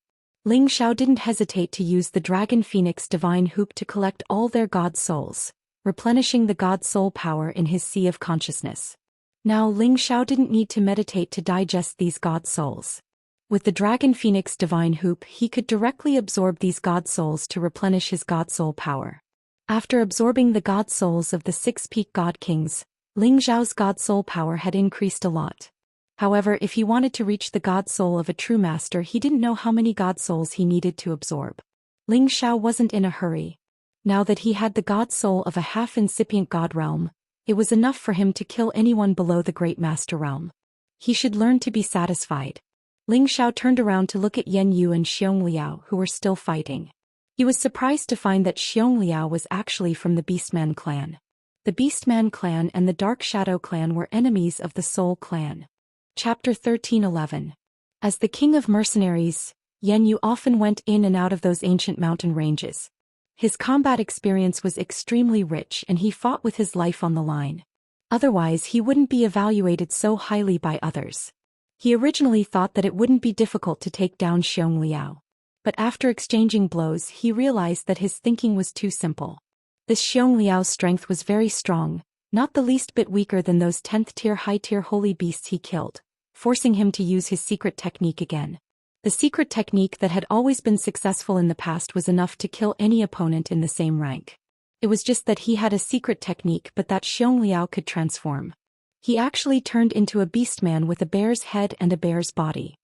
Ling Xiao didn't hesitate to use the Dragon Phoenix divine hoop to collect all their god souls, replenishing the god soul power in his sea of consciousness. Now Ling Xiao didn't need to meditate to digest these god souls. With the Dragon Phoenix divine hoop, he could directly absorb these god souls to replenish his god soul power. After absorbing the god souls of the 6 peak god kings, Ling Zhao's god soul power had increased a lot. However, if he wanted to reach the god soul of a true master, he didn't know how many god souls he needed to absorb. Ling Xiao wasn't in a hurry. Now that he had the god soul of a half-incipient god realm, it was enough for him to kill anyone below the great master realm. He should learn to be satisfied. Ling Xiao turned around to look at Yan Yu and Xiong Liao, who were still fighting. He was surprised to find that Xiong Liao was actually from the Beastman clan. The Beastman clan and the Dark Shadow clan were enemies of the Soul clan. Chapter 13:11. As the king of mercenaries, Yan Yu often went in and out of those ancient mountain ranges. His combat experience was extremely rich and he fought with his life on the line. Otherwise, he wouldn't be evaluated so highly by others. He originally thought that it wouldn't be difficult to take down Xiong Liao. But after exchanging blows, he realized that his thinking was too simple. This Xiong Liao's strength was very strong, not the least bit weaker than those 10th tier high-tier holy beasts he killed, forcing him to use his secret technique again. The secret technique that had always been successful in the past was enough to kill any opponent in the same rank. It was just that he had a secret technique but that Xiong Liao could transform. He actually turned into a beastman with a bear's head and a bear's body.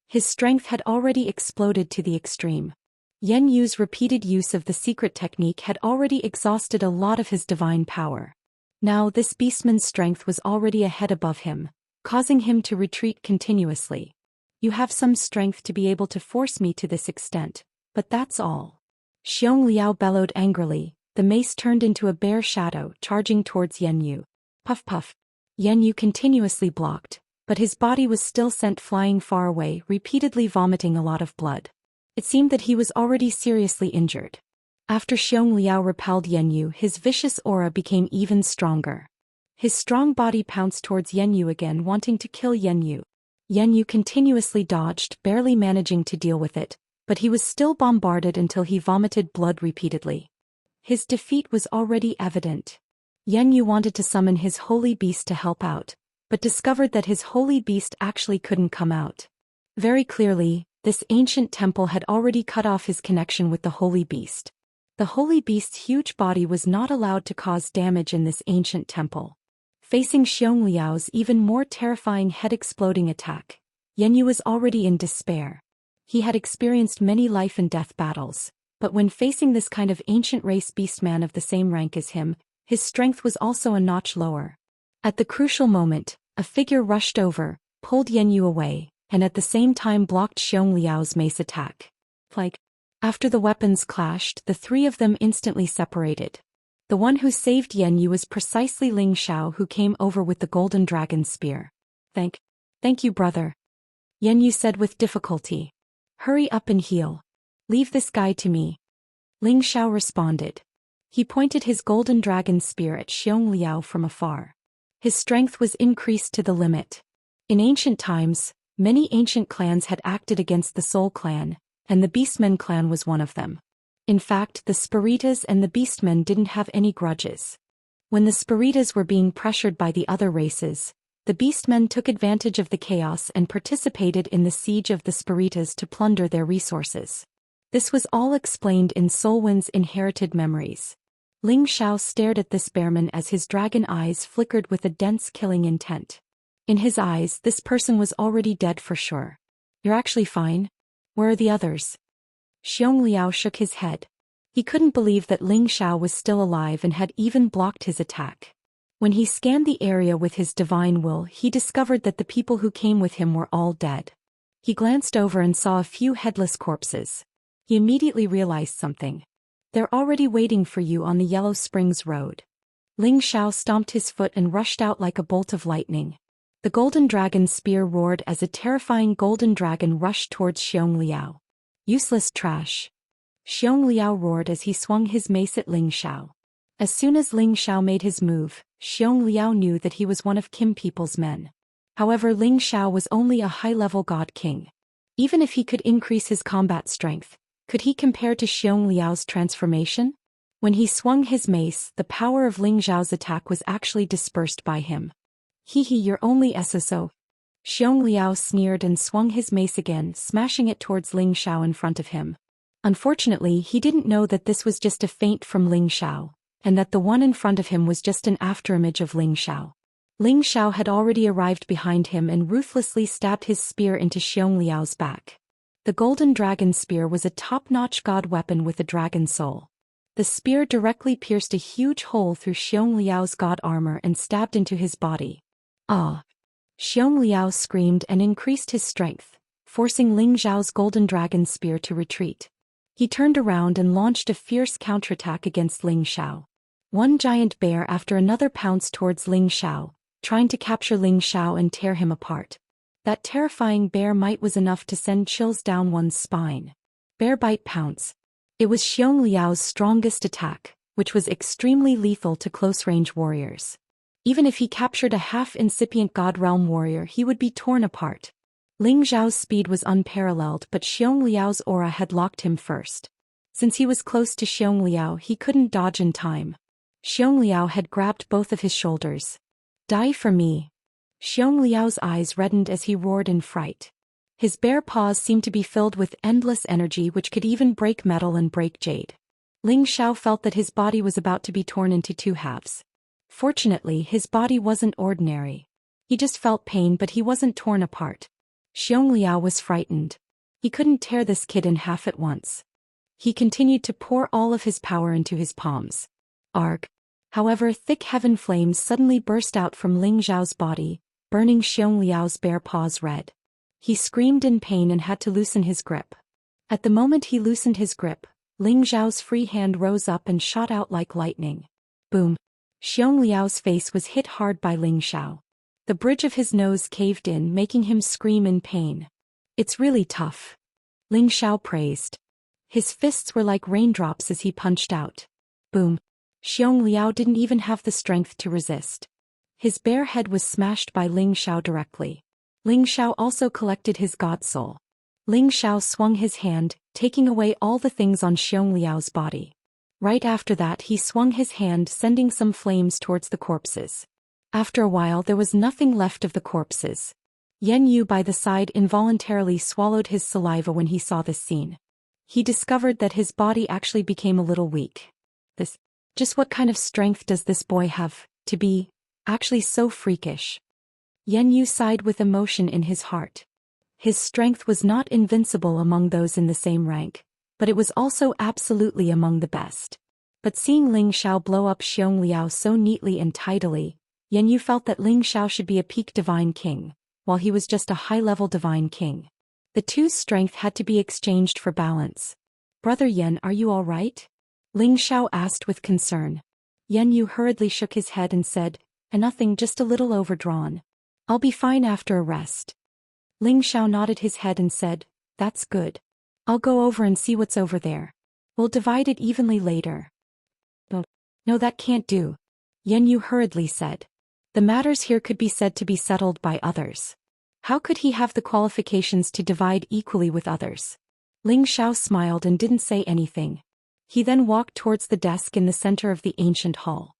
His strength had already exploded to the extreme. Yan Yu's repeated use of the secret technique had already exhausted a lot of his divine power. Now this beastman's strength was already a head above him, causing him to retreat continuously. "You have some strength to be able to force me to this extent, but that's all." Xiong Liao bellowed angrily. The mace turned into a bear shadow, charging towards Yan Yu. Puff puff. Yan Yu continuously blocked, but his body was still sent flying far away, repeatedly vomiting a lot of blood. It seemed that he was already seriously injured. After Xiong Liao repelled Yan Yu, his vicious aura became even stronger. His strong body pounced towards Yan Yu again, wanting to kill Yan Yu. Yan Yu continuously dodged, barely managing to deal with it, but he was still bombarded until he vomited blood repeatedly. His defeat was already evident. Yan Yu wanted to summon his holy beast to help out, but discovered that his holy beast actually couldn't come out. Very clearly, this ancient temple had already cut off his connection with the holy beast. The holy beast's huge body was not allowed to cause damage in this ancient temple. Facing Xiangliao's even more terrifying head-exploding attack, Yan Yu was already in despair. He had experienced many life-and-death battles, but when facing this kind of ancient race beastman of the same rank as him, his strength was also a notch lower. At the crucial moment, a figure rushed over, pulled Yan Yu away, and at the same time blocked Xiangliao's mace attack. After the weapons clashed, the three of them instantly separated. The one who saved Yan Yu was precisely Ling Xiao, who came over with the golden dragon spear. Thank you, brother," Yan Yu said with difficulty. "Hurry up and heal. Leave this guy to me," Ling Xiao responded. He pointed his golden dragon spear at Xiangliao from afar. His strength was increased to the limit. In ancient times, many ancient clans had acted against the Soul clan, and the Beastmen clan was one of them. In fact, the Spiritas and the Beastmen didn't have any grudges. When the Spiritas were being pressured by the other races, the Beastmen took advantage of the chaos and participated in the siege of the Spiritas to plunder their resources. This was all explained in Solwin's inherited memories. Ling Xiao stared at this bearman as his dragon eyes flickered with a dense killing intent. In his eyes, this person was already dead for sure. "You're actually fine? Where are the others?" Xiangliao shook his head. He couldn't believe that Ling Xiao was still alive and had even blocked his attack. When he scanned the area with his divine will, he discovered that the people who came with him were all dead. He glanced over and saw a few headless corpses. He immediately realized something. "They're already waiting for you on the Yellow Springs Road." Ling Xiao stomped his foot and rushed out like a bolt of lightning. The golden dragon spear roared as a terrifying golden dragon rushed towards Xiangliao. "Useless trash," Xiangliao roared as he swung his mace at Ling Xiao. As soon as Ling Xiao made his move, Xiangliao knew that he was one of Kim people's men. However, Ling Xiao was only a high-level god king. Even if he could increase his combat strength, could he compare to Xiangliao's transformation? When he swung his mace, the power of Ling Xiao's attack was actually dispersed by him. "Hee, you're only SSO. Xiangliao sneered and swung his mace again, smashing it towards Ling Xiao in front of him. Unfortunately, he didn't know that this was just a feint from Ling Xiao, and that the one in front of him was just an afterimage of Ling Xiao. Ling Xiao had already arrived behind him and ruthlessly stabbed his spear into Xiangliao's back. The golden dragon spear was a top-notch god weapon with a dragon soul. The spear directly pierced a huge hole through Xiangliao's god armor and stabbed into his body. "Ah!" Xiangliao screamed and increased his strength, forcing Ling Xiao's golden dragon spear to retreat. He turned around and launched a fierce counterattack against Ling Xiao. One giant bear after another pounced towards Ling Xiao, trying to capture Ling Xiao and tear him apart. That terrifying bear might was enough to send chills down one's spine. Bear bite pounce. It was Xiangliao's strongest attack, which was extremely lethal to close-range warriors. Even if he captured a half-incipient God Realm warrior, he would be torn apart. Ling Xiao's speed was unparalleled, but Xiangliao's aura had locked him first. Since he was close to Xiangliao, he couldn't dodge in time. Xiangliao had grabbed both of his shoulders. "Die for me." Xiangliao's eyes reddened as he roared in fright. His bare paws seemed to be filled with endless energy which could even break metal and break jade. Ling Xiao felt that his body was about to be torn into two halves. Fortunately, his body wasn't ordinary. He just felt pain, but he wasn't torn apart. Xiangliao was frightened. He couldn't tear this kid in half at once. He continued to pour all of his power into his palms. Arg. However, thick heaven flames suddenly burst out from Ling Xiao's body, burning Xiangliao's bare paws red. He screamed in pain and had to loosen his grip. At the moment he loosened his grip, Ling Xiao's free hand rose up and shot out like lightning. Boom. Xiangliao's face was hit hard by Ling Xiao. The bridge of his nose caved in, making him scream in pain. "It's really tough," Ling Xiao praised. His fists were like raindrops as he punched out. Boom. Xiangliao didn't even have the strength to resist. His bare head was smashed by Ling Xiao directly. Ling Xiao also collected his god soul. Ling Xiao swung his hand, taking away all the things on Xiangliao's body. Right after that he swung his hand, sending some flames towards the corpses. After a while there was nothing left of the corpses. Yan Yu by the side involuntarily swallowed his saliva when he saw this scene. He discovered that his body actually became a little weak. Just what kind of strength does this boy have, to be actually so freakish? Yan Yu sighed with emotion in his heart. His strength was not invincible among those in the same rank, but it was also absolutely among the best. But seeing Ling Xiao blow up Xiong Liao so neatly and tidily, Yan Yu felt that Ling Xiao should be a peak divine king, while he was just a high-level divine king. The two's strength had to be exchanged for balance. "Brother Yan, are you all right?" Ling Xiao asked with concern. Yan Yu hurriedly shook his head and said, "Nothing, just a little overdrawn. I'll be fine after a rest." Ling Xiao nodded his head and said, "That's good. I'll go over and see what's over there. We'll divide it evenly later." No, that can't do," Yan Yu hurriedly said. The matters here could be said to be settled by others. How could he have the qualifications to divide equally with others? Ling Xiao smiled and didn't say anything. He then walked towards the desk in the center of the ancient hall.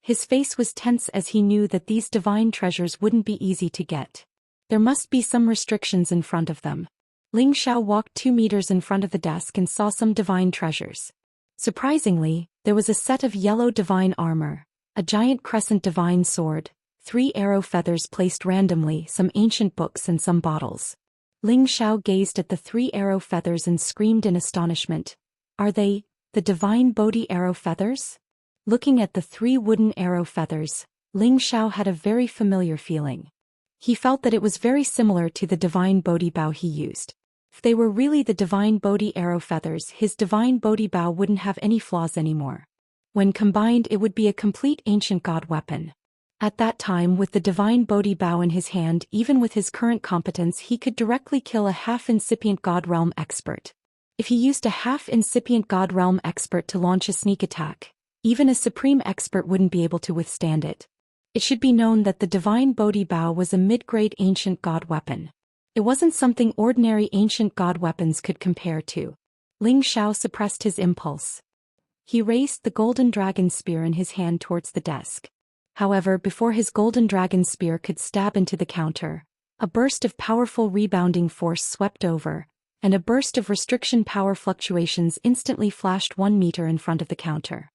His face was tense as he knew that these divine treasures wouldn't be easy to get. There must be some restrictions in front of them. Ling Xiao walked 2 meters in front of the desk and saw some divine treasures. Surprisingly, there was a set of yellow divine armor, a giant crescent divine sword, 3 arrow feathers placed randomly, some ancient books and some bottles. Ling Xiao gazed at the 3 arrow feathers and screamed in astonishment. "Are they the divine Bodhi arrow feathers?" Looking at the 3 wooden arrow feathers, Ling Xiao had a very familiar feeling. He felt that it was very similar to the divine Bodhi bow he used. If they were really the divine Bodhi arrow feathers, his divine Bodhi bow wouldn't have any flaws anymore. When combined, it would be a complete ancient god weapon. At that time, with the divine Bodhi bow in his hand, even with his current competence, he could directly kill a half-incipient god realm expert. If he used a half-incipient god realm expert to launch a sneak attack, even a supreme expert wouldn't be able to withstand it. It should be known that the divine Bodhi bow was a mid-grade ancient god weapon. It wasn't something ordinary ancient god weapons could compare to. Ling Xiao suppressed his impulse. He raised the golden dragon spear in his hand towards the desk. However, before his golden dragon spear could stab into the counter, a burst of powerful rebounding force swept over, and a burst of restriction power fluctuations instantly flashed 1 meter in front of the counter.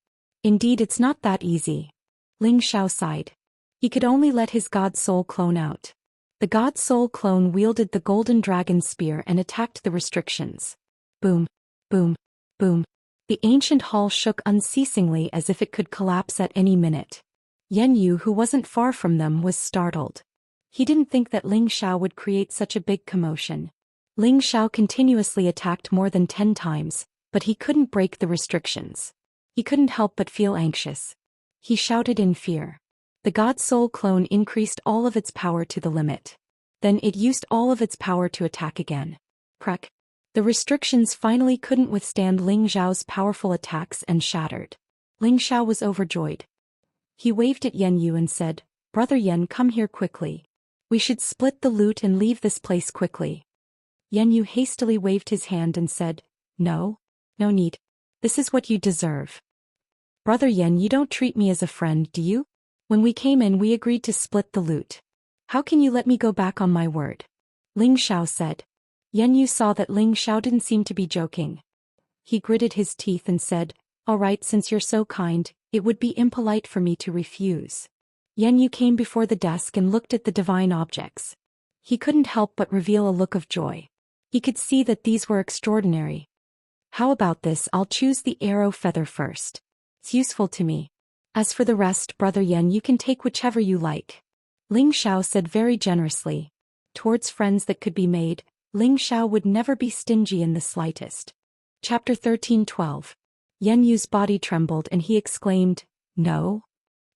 Indeed, it's not that easy. Ling Xiao sighed. He could only let his god soul clone out. The god soul clone wielded the golden dragon spear and attacked the restrictions. Boom, boom, boom. The ancient hall shook unceasingly as if it could collapse at any minute. Yan Yu, who wasn't far from them, was startled. He didn't think that Ling Xiao would create such a big commotion. Ling Xiao continuously attacked more than 10 times, but he couldn't break the restrictions. He couldn't help but feel anxious. He shouted in fear. The god soul clone increased all of its power to the limit. Then it used all of its power to attack again. Crack. The restrictions finally couldn't withstand Ling Xiao's powerful attacks and shattered. Ling Xiao was overjoyed. He waved at Yan Yu and said, "Brother Yan, come here quickly. We should split the loot and leave this place quickly." Yan Yu hastily waved his hand and said, No need. This is what you deserve." "Brother Yan, you don't treat me as a friend, do you? When we came in, we agreed to split the loot. How can you let me go back on my word?" Ling Xiao said. Yan Yu saw that Ling Xiao didn't seem to be joking. He gritted his teeth and said, "All right, since you're so kind, it would be impolite for me to refuse." Yan Yu came before the desk and looked at the divine objects. He couldn't help but reveal a look of joy. He could see that these were extraordinary. "How about this? I'll choose the arrow feather first. It's useful to me. As for the rest, Brother Yan, you can take whichever you like." Ling Xiao said very generously. Towards friends that could be made, Ling Xiao would never be stingy in the slightest. Chapter 13:12. Yan Yu's body trembled and he exclaimed, No,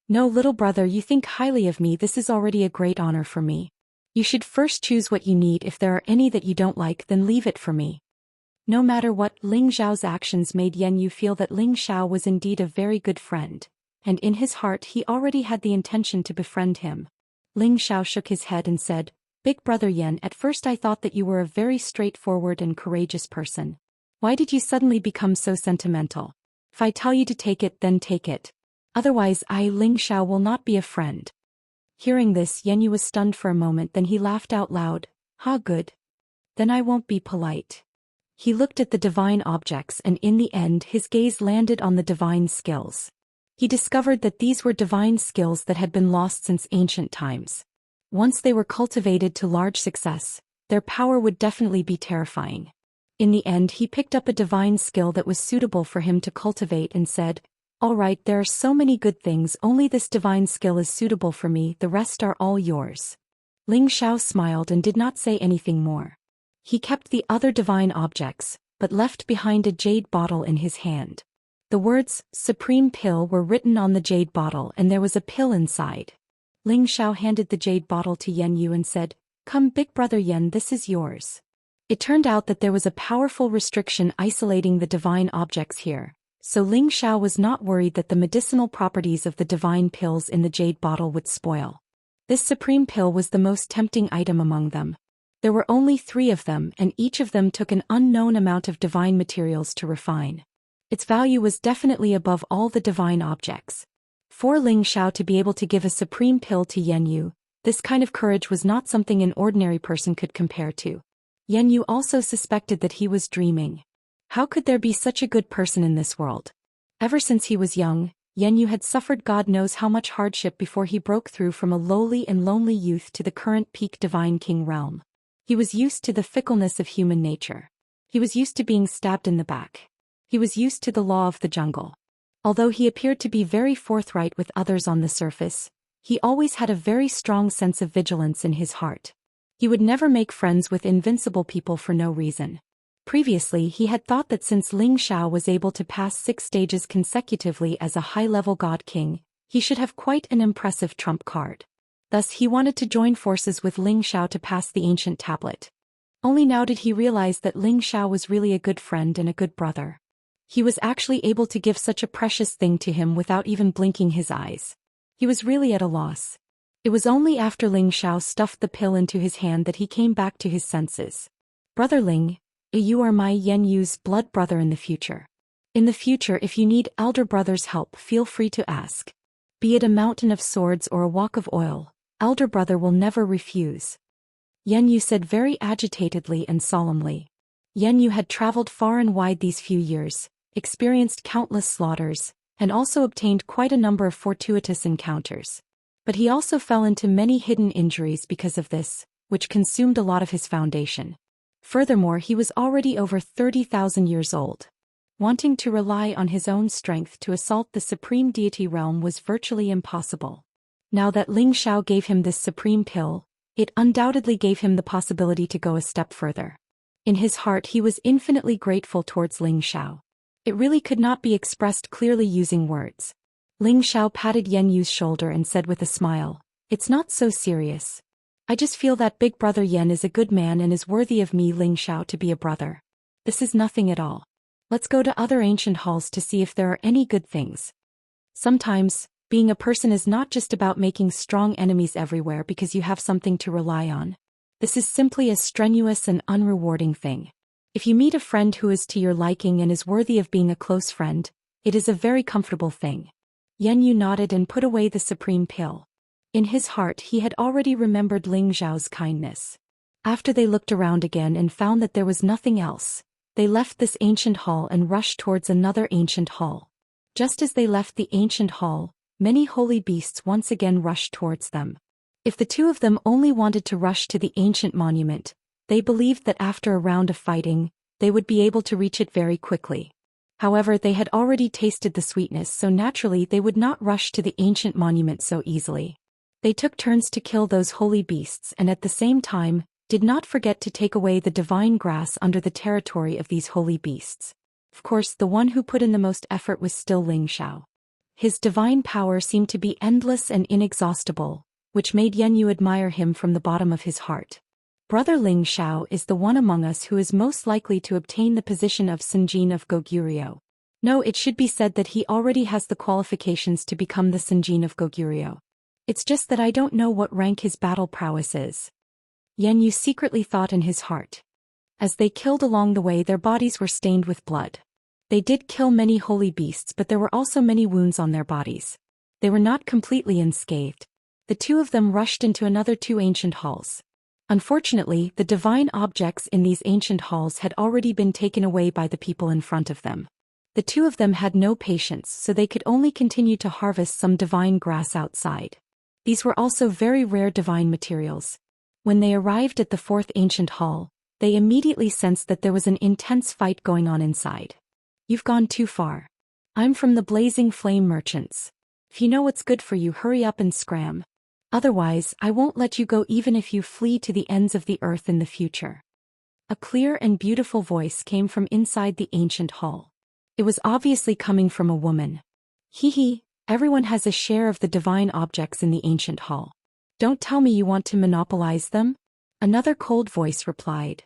little brother, you think highly of me. This is already a great honor for me. You should first choose what you need. If there are any that you don't like, then leave it for me." No matter what, Ling Xiao's actions made Yan Yu feel that Ling Xiao was indeed a very good friend, and in his heart he already had the intention to befriend him. Ling Xiao shook his head and said, "Big brother Yan, at first I thought that you were a very straightforward and courageous person. Why did you suddenly become so sentimental? If I tell you to take it, then take it. Otherwise Ling Xiao will not be a friend." Hearing this, Yan Yu was stunned for a moment, then he laughed out loud. "Ha, good. Then I won't be polite." He looked at the divine objects and in the end his gaze landed on the divine skills. He discovered that these were divine skills that had been lost since ancient times. Once they were cultivated to large success, their power would definitely be terrifying. In the end he picked up a divine skill that was suitable for him to cultivate and said, "All right, there are so many good things, only this divine skill is suitable for me, the rest are all yours." Ling Xiao smiled and did not say anything more. He kept the other divine objects, but left behind a jade bottle in his hand. The words, "Supreme Pill," were written on the jade bottle and there was a pill inside. Ling Xiao handed the jade bottle to Yan Yu and said, "Come, big brother Yan, this is yours." It turned out that there was a powerful restriction isolating the divine objects here, so Ling Xiao was not worried that the medicinal properties of the divine pills in the jade bottle would spoil. This supreme pill was the most tempting item among them. There were only 3 of them and each of them took an unknown amount of divine materials to refine. Its value was definitely above all the divine objects. For Ling Xiao to be able to give a supreme pill to Yan Yu, this kind of courage was not something an ordinary person could compare to. Yan Yu also suspected that he was dreaming. How could there be such a good person in this world? Ever since he was young, Yan Yu had suffered God knows how much hardship before he broke through from a lowly and lonely youth to the current peak divine king realm. He was used to the fickleness of human nature. He was used to being stabbed in the back. He was used to the law of the jungle. Although he appeared to be very forthright with others on the surface, he always had a very strong sense of vigilance in his heart. He would never make friends with invincible people for no reason. Previously he had thought that since Ling Xiao was able to pass 6 stages consecutively as a high-level god king, he should have quite an impressive trump card. Thus he wanted to join forces with Ling Xiao to pass the ancient tablet. Only now did he realize that Ling Xiao was really a good friend and a good brother. He was actually able to give such a precious thing to him without even blinking his eyes. He was really at a loss. It was only after Ling Xiao stuffed the pill into his hand that he came back to his senses. "Brother Ling, you are my Yan Yu's blood brother in the future. In the future if you need elder brother's help feel free to ask. Be it a mountain of swords or a wok of oil, elder brother will never refuse." Yan Yu said very agitatedly and solemnly. Yan Yu had traveled far and wide these few years, experienced countless slaughters, and also obtained quite a number of fortuitous encounters. But he also fell into many hidden injuries because of this, which consumed a lot of his foundation. Furthermore, he was already over 30,000 years old. Wanting to rely on his own strength to assault the supreme deity realm was virtually impossible. Now that Ling Xiao gave him this supreme pill, it undoubtedly gave him the possibility to go a step further. In his heart he was infinitely grateful towards Ling Xiao. It really could not be expressed clearly using words. Ling Xiao patted Yan Yu's shoulder and said with a smile, "It's not so serious. I just feel that big brother Yan is a good man and is worthy of me, Ling Xiao, to be a brother. This is nothing at all. Let's go to other ancient halls to see if there are any good things." Sometimes, being a person is not just about making strong enemies everywhere because you have something to rely on. This is simply a strenuous and unrewarding thing. If you meet a friend who is to your liking and is worthy of being a close friend, it is a very comfortable thing. Yan Yu nodded and put away the supreme pill. In his heart he had already remembered Ling Xiao's kindness. After they looked around again and found that there was nothing else, they left this ancient hall and rushed towards another ancient hall. Just as they left the ancient hall, many holy beasts once again rushed towards them. If the 2 of them only wanted to rush to the ancient monument, they believed that after a round of fighting, they would be able to reach it very quickly. However, they had already tasted the sweetness, so naturally they would not rush to the ancient monument so easily. They took turns to kill those holy beasts and at the same time, did not forget to take away the divine grass under the territory of these holy beasts. Of course, the one who put in the most effort was still Ling Xiao. His divine power seemed to be endless and inexhaustible, which made Yan Yu admire him from the bottom of his heart. Brother Ling Xiao is the one among us who is most likely to obtain the position of Senjin of Goguryeo. No, it should be said that he already has the qualifications to become the Senjin of Goguryeo. It's just that I don't know what rank his battle prowess is. Yan Yu secretly thought in his heart. As they killed along the way, their bodies were stained with blood. They did kill many holy beasts, but there were also many wounds on their bodies. They were not completely unscathed. The 2 of them rushed into another 2 ancient halls. Unfortunately, the divine objects in these ancient halls had already been taken away by the people in front of them. The two of them had no patience, so they could only continue to harvest some divine grass outside. These were also very rare divine materials. When they arrived at the fourth ancient hall, they immediately sensed that there was an intense fight going on inside. You've gone too far. I'm from the Blazing Flame Merchants. If you know what's good for you, hurry up and scram. Otherwise, I won't let you go even if you flee to the ends of the earth in the future. A clear and beautiful voice came from inside the ancient hall. It was obviously coming from a woman. Hee, everyone has a share of the divine objects in the ancient hall. Don't tell me you want to monopolize them? Another cold voice replied.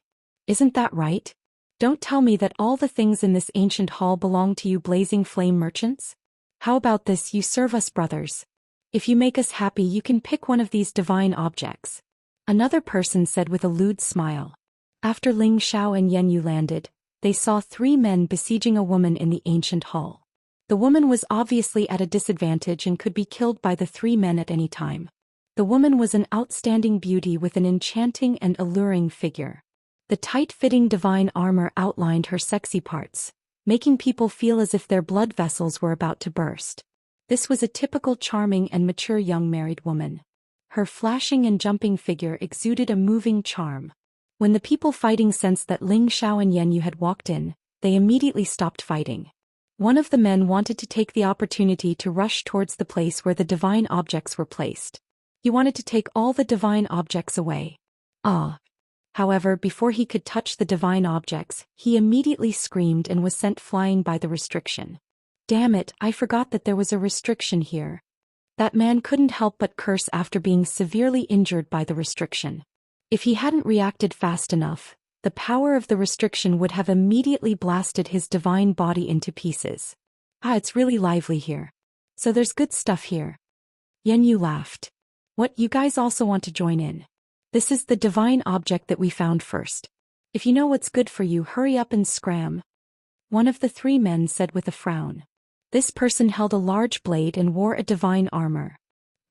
Isn't that right? Don't tell me that all the things in this ancient hall belong to you Blazing Flame Merchants? How about this, you serve us brothers? If you make us happy, you can pick one of these divine objects. Another person said with a lewd smile. After Ling Xiao and Yen Yu landed, they saw 3 men besieging a woman in the ancient hall. The woman was obviously at a disadvantage and could be killed by the 3 men at any time. The woman was an outstanding beauty with an enchanting and alluring figure. The tight-fitting divine armor outlined her sexy parts, making people feel as if their blood vessels were about to burst. This was a typical charming and mature young married woman. Her flashing and jumping figure exuded a moving charm. When the people fighting sensed that Ling Xiao and Yen Yu had walked in, they immediately stopped fighting. One of the men wanted to take the opportunity to rush towards the place where the divine objects were placed. He wanted to take all the divine objects away. However, before he could touch the divine objects, he immediately screamed and was sent flying by the restriction. Damn it, I forgot that there was a restriction here. That man couldn't help but curse after being severely injured by the restriction. If he hadn't reacted fast enough, the power of the restriction would have immediately blasted his divine body into pieces. It's really lively here. So there's good stuff here. Yen Yu laughed. What, you guys also want to join in? This is the divine object that we found first. If you know what's good for you, hurry up and scram. One of the 3 men said with a frown. This person held a large blade and wore a divine armor.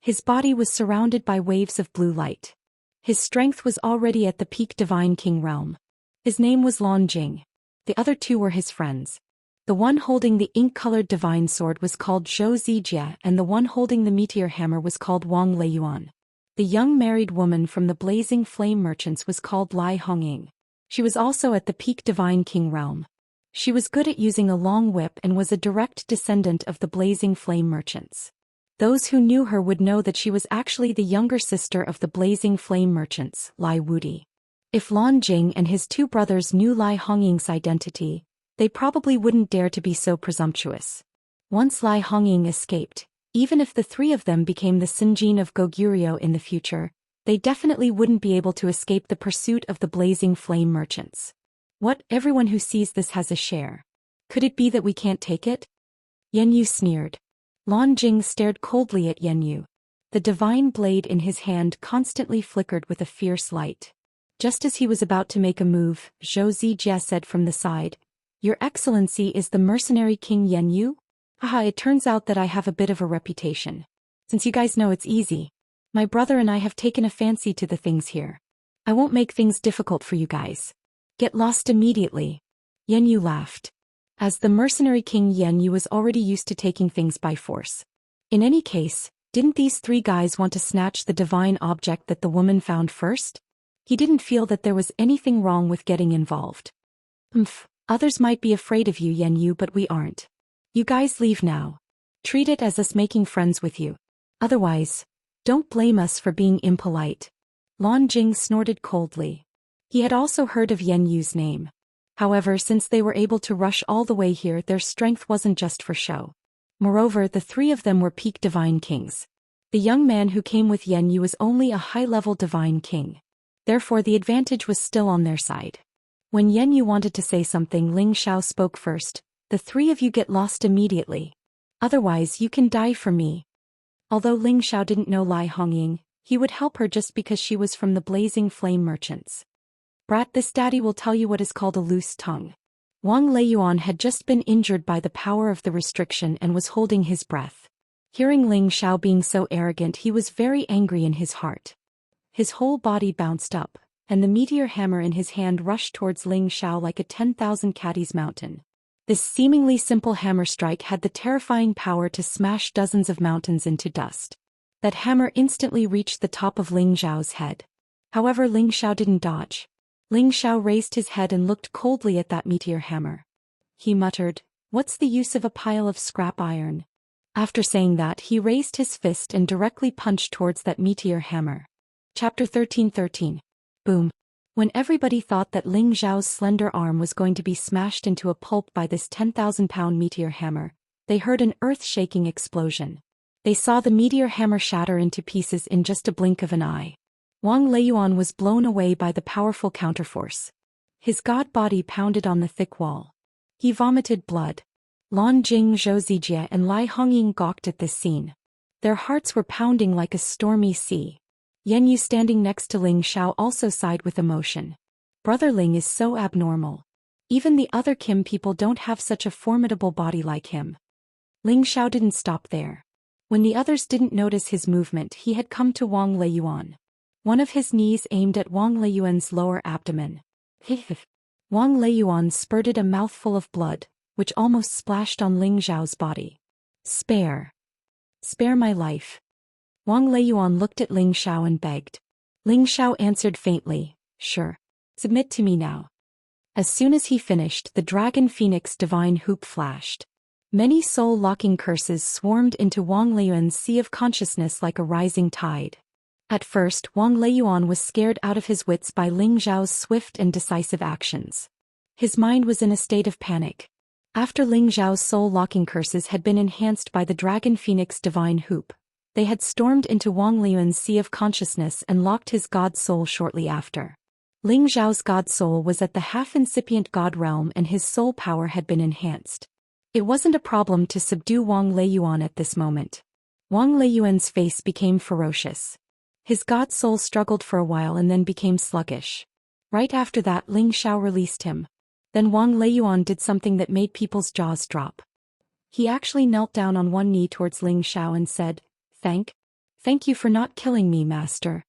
His body was surrounded by waves of blue light. His strength was already at the peak divine king realm. His name was Lan Jing. The other 2 were his friends. The one holding the ink-colored divine sword was called Zhou Xian, and the one holding the meteor hammer was called Wang Leiyuan. The young married woman from the Blazing Flame Merchants was called Lai Hongying. She was also at the peak divine king realm. She was good at using a long whip and was a direct descendant of the Blazing Flame Merchants. Those who knew her would know that she was actually the younger sister of the Blazing Flame Merchants, Lai Wudi. If Lan Jing and his 2 brothers knew Lai Hongying's identity, they probably wouldn't dare to be so presumptuous. Once Lai Hongying escaped, even if the 3 of them became the Sinjin of Goguryeo in the future, they definitely wouldn't be able to escape the pursuit of the Blazing Flame Merchants. What, everyone who sees this has a share. Could it be that we can't take it? Yen Yu sneered. Lan Jing stared coldly at Yen Yu. The divine blade in his hand constantly flickered with a fierce light. Just as he was about to make a move, Zhou Zijie said from the side, Your Excellency is the mercenary king Yen Yu? It turns out that I have a bit of a reputation. Since you guys know it's easy. My brother and I have taken a fancy to the things here. I won't make things difficult for you guys. Get lost immediately. Yen Yu laughed. As the mercenary king Yen Yu was already used to taking things by force. In any case, didn't these 3 guys want to snatch the divine object that the woman found first? He didn't feel that there was anything wrong with getting involved. Others might be afraid of you, Yen Yu, but we aren't. You guys leave now. Treat it as us making friends with you. Otherwise, don't blame us for being impolite. Lan Jing snorted coldly. He had also heard of Yen Yu's name. However, since they were able to rush all the way here, their strength wasn't just for show. Moreover, the 3 of them were peak divine kings. The young man who came with Yen Yu was only a high-level divine king. Therefore, the advantage was still on their side. When Yen Yu wanted to say something, Ling Xiao spoke first. The 3 of you get lost immediately. Otherwise, you can die for me. Although Ling Xiao didn't know Lai Hongying, he would help her just because she was from the Blazing Flame Merchants. Brat, this daddy will tell you what is called a loose tongue. Wang Leiyuan had just been injured by the power of the restriction and was holding his breath. Hearing Ling Xiao being so arrogant, he was very angry in his heart. His whole body bounced up, and the meteor hammer in his hand rushed towards Ling Xiao like a 10,000 caddies mountain. This seemingly simple hammer strike had the terrifying power to smash dozens of mountains into dust. That hammer instantly reached the top of Ling Xiao's head. However, Ling Xiao didn't dodge. Ling Xiao raised his head and looked coldly at that meteor hammer. He muttered, "What's the use of a pile of scrap iron?" After saying that, he raised his fist and directly punched towards that meteor hammer. Chapter 13:13. Boom. When everybody thought that Ling Xiao's slender arm was going to be smashed into a pulp by this 10,000-pound meteor hammer, they heard an earth-shaking explosion. They saw the meteor hammer shatter into pieces in just a blink of an eye. Wang Leiyuan was blown away by the powerful counterforce. His god body pounded on the thick wall. He vomited blood. Lan Jing, Zhou Xian and Lai Hongying gawked at this scene. Their hearts were pounding like a stormy sea. Yan Yu standing next to Ling Xiao also sighed with emotion. Brother Ling is so abnormal. Even the other Kim people don't have such a formidable body like him. Ling Xiao didn't stop there. When the others didn't notice his movement, he had come to Wang Leiyuan. One of his knees aimed at Wang Leiyuan's lower abdomen. Wang Leiyuan spurted a mouthful of blood, which almost splashed on Ling Xiao's body. Spare my life." Wang Leiyuan looked at Ling Xiao and begged. Ling Xiao answered faintly, "Sure. Submit to me now." As soon as he finished, the Dragon Phoenix divine hoop flashed. Many soul-locking curses swarmed into Wang Leiyuan's sea of consciousness like a rising tide. At first, Wang Leiyuan was scared out of his wits by Ling Xiao's swift and decisive actions. His mind was in a state of panic. After Ling Xiao's soul-locking curses had been enhanced by the Dragon Phoenix divine hoop, they had stormed into Wang Leiyuan's sea of consciousness and locked his god soul shortly after. Ling Xiao's god soul was at the half-incipient god realm and his soul power had been enhanced. It wasn't a problem to subdue Wang Leiyuan at this moment. Wang Leiyuan's face became ferocious. His god soul struggled for a while and then became sluggish. Right after that, Ling Xiao released him. Then Wang Leiyuan did something that made people's jaws drop. He actually knelt down on one knee towards Ling Xiao and said, Thank you for not killing me, master."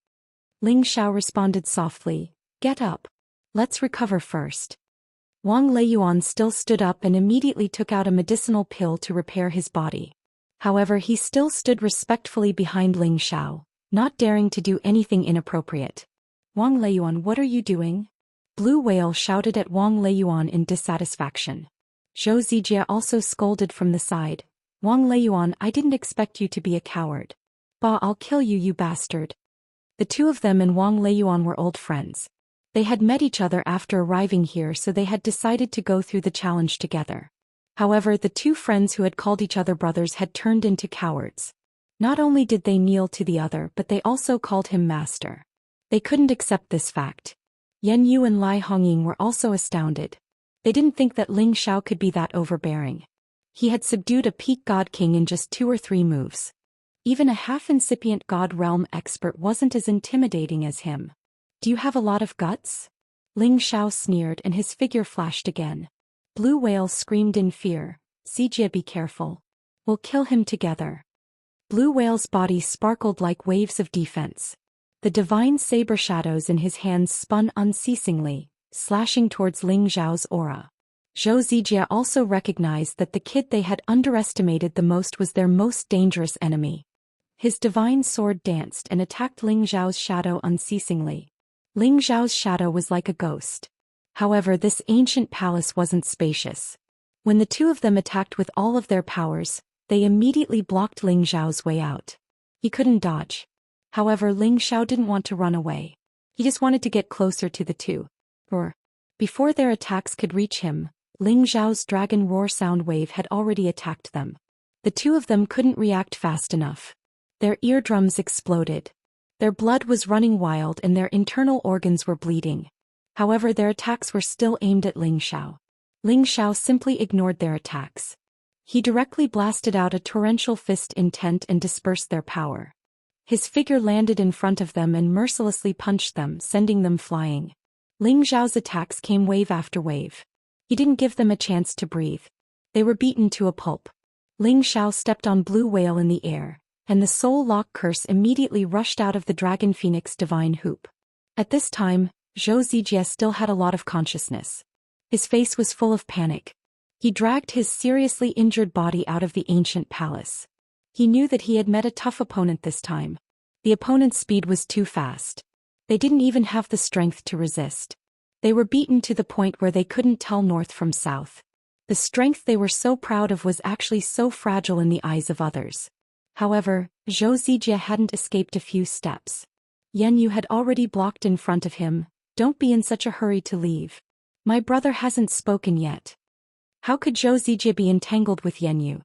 Ling Xiao responded softly, "Get up. Let's recover first." Wang Leiyuan still stood up and immediately took out a medicinal pill to repair his body. However, he still stood respectfully behind Ling Xiao, not daring to do anything inappropriate. "Wang Leiyuan, what are you doing?" Blue Whale shouted at Wang Leiyuan in dissatisfaction. Zhou Xian also scolded from the side, "Wang Leiyuan, I didn't expect you to be a coward. Bah, I'll kill you, you bastard." The two of them and Wang Leiyuan were old friends. They had met each other after arriving here, so they had decided to go through the challenge together. However, the two friends who had called each other brothers had turned into cowards. Not only did they kneel to the other, but they also called him master. They couldn't accept this fact. Yan Yu and Lai Hongying were also astounded. They didn't think that Ling Xiao could be that overbearing. He had subdued a peak god king in just 2 or 3 moves. Even a half-incipient god realm expert wasn't as intimidating as him. "Do you have a lot of guts?" Ling Xiao sneered and his figure flashed again. Blue Whale screamed in fear, "Zijie, be careful. We'll kill him together." Blue Whale's body sparkled like waves of defense. The divine saber shadows in his hands spun unceasingly, slashing towards Ling Xiao's aura. Zhou Xian also recognized that the kid they had underestimated the most was their most dangerous enemy. His divine sword danced and attacked Ling Xiao's shadow unceasingly. Ling Xiao's shadow was like a ghost. However, this ancient palace wasn't spacious. When the two of them attacked with all of their powers, they immediately blocked Ling Xiao's way out. He couldn't dodge. However, Ling Xiao didn't want to run away. He just wanted to get closer to the two. Before their attacks could reach him, Ling Xiao's dragon roar sound wave had already attacked them. The two of them couldn't react fast enough. Their eardrums exploded. Their blood was running wild and their internal organs were bleeding. However, their attacks were still aimed at Ling Xiao. Ling Xiao simply ignored their attacks. He directly blasted out a torrential fist intent and dispersed their power. His figure landed in front of them and mercilessly punched them, sending them flying. Ling Xiao's attacks came wave after wave. He didn't give them a chance to breathe. They were beaten to a pulp. Ling Xiao stepped on Blue Whale in the air, and the soul lock curse immediately rushed out of the dragon phoenix divine hoop. At this time, Zhou Xian still had a lot of consciousness. His face was full of panic. He dragged his seriously injured body out of the ancient palace. He knew that he had met a tough opponent this time. The opponent's speed was too fast. They didn't even have the strength to resist. They were beaten to the point where they couldn't tell north from south. The strength they were so proud of was actually so fragile in the eyes of others. However, Zhou Xian hadn't escaped a few steps. Yan Yu had already blocked in front of him. Don't be in such a hurry to leave. My brother hasn't spoken yet. How could Zhou Xian be entangled with Yan Yu?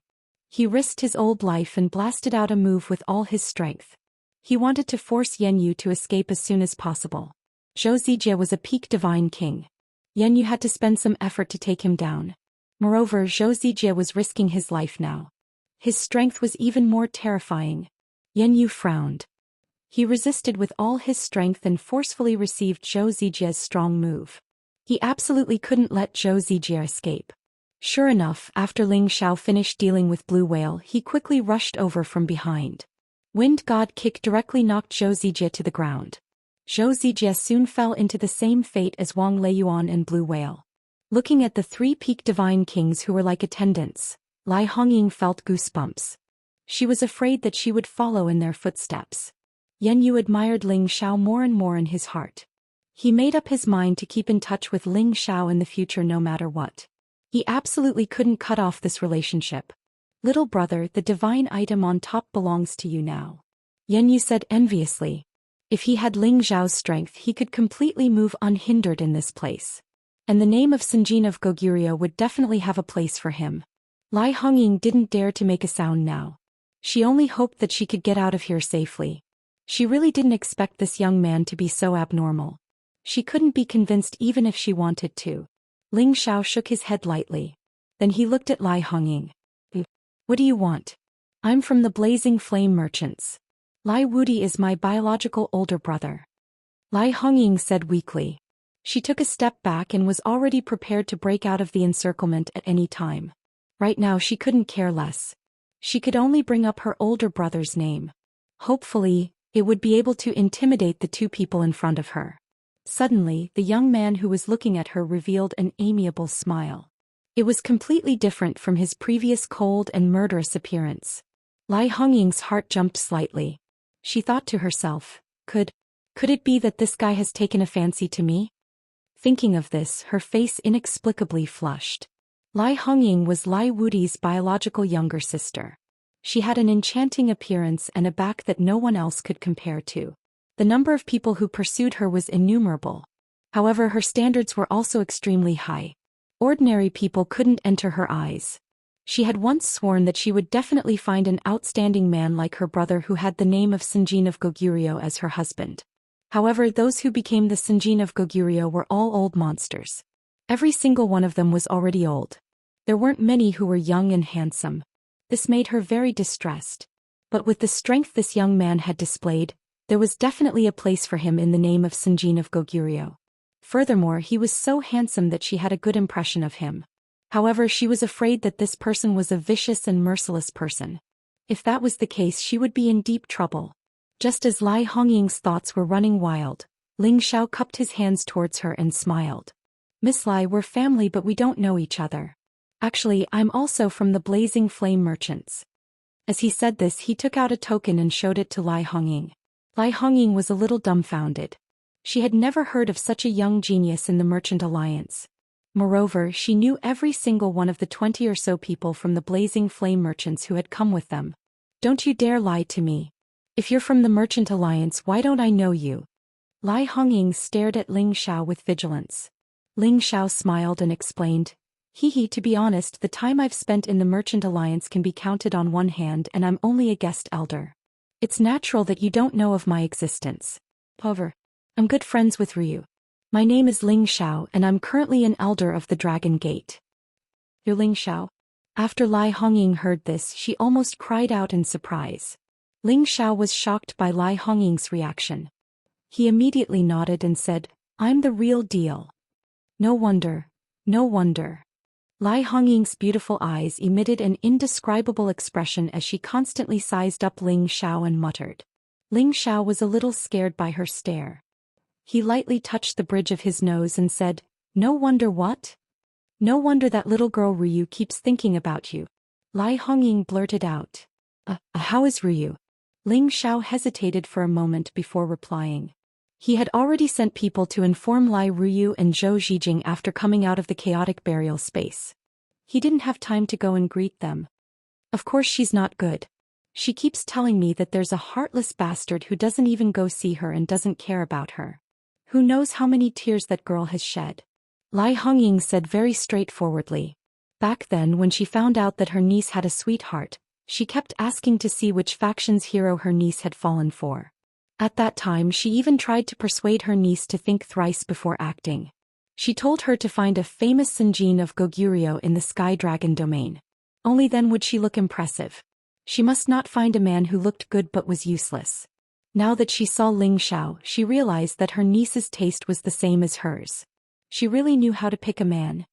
He risked his old life and blasted out a move with all his strength. He wanted to force Yan Yu to escape as soon as possible. Zhou Xian was a peak divine king. Yan Yu had to spend some effort to take him down. Moreover, Zhou Xian was risking his life now. His strength was even more terrifying. Yan Yu frowned. He resisted with all his strength and forcefully received Zhou Xian's strong move. He absolutely couldn't let Zhou Xian escape. Sure enough, after Ling Xiao finished dealing with Blue Whale, he quickly rushed over from behind. Wind God Kick directly knocked Zhou Xian to the ground. Zhou Xian soon fell into the same fate as Wang Leiyuan and Blue Whale. Looking at the three peak divine kings who were like attendants, Lai Hongying felt goosebumps. She was afraid that she would follow in their footsteps. Yan Yu admired Ling Xiao more and more in his heart. He made up his mind to keep in touch with Ling Xiao in the future no matter what. He absolutely couldn't cut off this relationship. Little brother, the divine item on top belongs to you now. Yan Yu said enviously. If he had Ling Xiao's strength, he could completely move unhindered in this place. And the name of Sinjin of Goguryeo would definitely have a place for him. Lai Hongying didn't dare to make a sound now. She only hoped that she could get out of here safely. She really didn't expect this young man to be so abnormal. She couldn't be convinced even if she wanted to. Ling Xiao shook his head lightly. Then he looked at Lai Hongying. What do you want? I'm from the Blazing Flame Merchants. Lai Wudi is my biological older brother. Lai Hongying said weakly. She took a step back and was already prepared to break out of the encirclement at any time. Right now she couldn't care less. She could only bring up her older brother's name. Hopefully, it would be able to intimidate the two people in front of her. Suddenly, the young man who was looking at her revealed an amiable smile. It was completely different from his previous cold and murderous appearance. Lai Hongying's heart jumped slightly. She thought to herself, could it be that this guy has taken a fancy to me? Thinking of this, her face inexplicably flushed. Lai Hongying was Lai Wudi's biological younger sister. She had an enchanting appearance and a back that no one else could compare to. The number of people who pursued her was innumerable. However, her standards were also extremely high. Ordinary people couldn't enter her eyes. She had once sworn that she would definitely find an outstanding man like her brother who had the name of Sinjin of Goguryeo as her husband. However, those who became the Sinjin of Goguryeo were all old monsters. Every single one of them was already old. There weren't many who were young and handsome. This made her very distressed. But with the strength this young man had displayed, there was definitely a place for him in the name of Sinjin of Goguryeo. Furthermore, he was so handsome that she had a good impression of him. However, she was afraid that this person was a vicious and merciless person. If that was the case, she would be in deep trouble. Just as Lai Hongying's thoughts were running wild, Ling Xiao cupped his hands towards her and smiled. Miss Lai, we're family but we don't know each other. Actually, I'm also from the Blazing Flame Merchants. As he said this, he took out a token and showed it to Lai Hongying. Lai Hongying was a little dumbfounded. She had never heard of such a young genius in the Merchant Alliance. Moreover, she knew every single one of the 20 or so people from the Blazing Flame Merchants who had come with them. Don't you dare lie to me. If you're from the Merchant Alliance, why don't I know you? Lai Hongying stared at Ling Xiao with vigilance. Ling Xiao smiled and explained, to be honest, the time I've spent in the Merchant Alliance can be counted on one hand and I'm only a guest elder. It's natural that you don't know of my existence. However, I'm good friends with Ryu. My name is Ling Xiao and I'm currently an elder of the Dragon Gate. You're Ling Xiao? After Lai Hongying heard this, she almost cried out in surprise. Ling Xiao was shocked by Lai Hongying's reaction. He immediately nodded and said, I'm the real deal. No wonder, no wonder. Lai Hongying's beautiful eyes emitted an indescribable expression as she constantly sized up Ling Xiao and muttered. Ling Xiao was a little scared by her stare. He lightly touched the bridge of his nose and said, "No wonder what? No wonder that little girl Ryu keeps thinking about you." Lai Hongying blurted out. How is Ryu?" Ling Xiao hesitated for a moment before replying. He had already sent people to inform Lai Ryu and Zhou Xian after coming out of the chaotic burial space. He didn't have time to go and greet them. "Of course she's not good. She keeps telling me that there's a heartless bastard who doesn't even go see her and doesn't care about her. Who knows how many tears that girl has shed." Lai Hongying said very straightforwardly. Back then when she found out that her niece had a sweetheart, she kept asking to see which faction's hero her niece had fallen for. At that time she even tried to persuade her niece to think thrice before acting. She told her to find a famous Senjin of Goguryeo in the Sky Dragon domain. Only then would she look impressive. She must not find a man who looked good but was useless. Now that she saw Ling Xiao, she realized that her niece's taste was the same as hers. She really knew how to pick a man.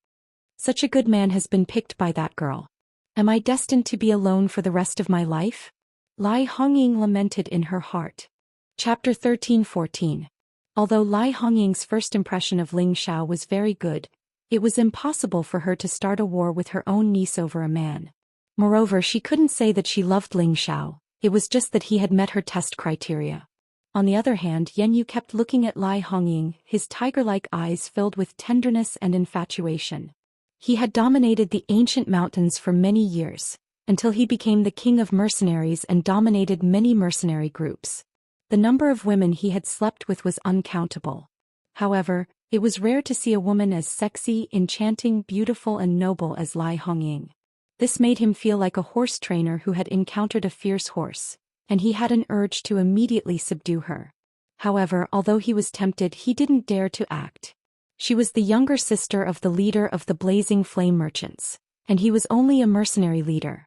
Such a good man has been picked by that girl. Am I destined to be alone for the rest of my life? Lai Hongying lamented in her heart. Chapter 13-14. Although Lai Hongying's first impression of Ling Xiao was very good, it was impossible for her to start a war with her own niece over a man. Moreover, she couldn't say that she loved Ling Xiao, it was just that he had met her test criteria. On the other hand, Yan Yu kept looking at Lai Hongying, his tiger-like eyes filled with tenderness and infatuation. He had dominated the ancient mountains for many years, until he became the king of mercenaries and dominated many mercenary groups. The number of women he had slept with was uncountable. However, it was rare to see a woman as sexy, enchanting, beautiful and noble as Lai Hongying. This made him feel like a horse trainer who had encountered a fierce horse, and he had an urge to immediately subdue her. However, although he was tempted, he didn't dare to act. She was the younger sister of the leader of the Blazing Flame Merchants, and he was only a mercenary leader.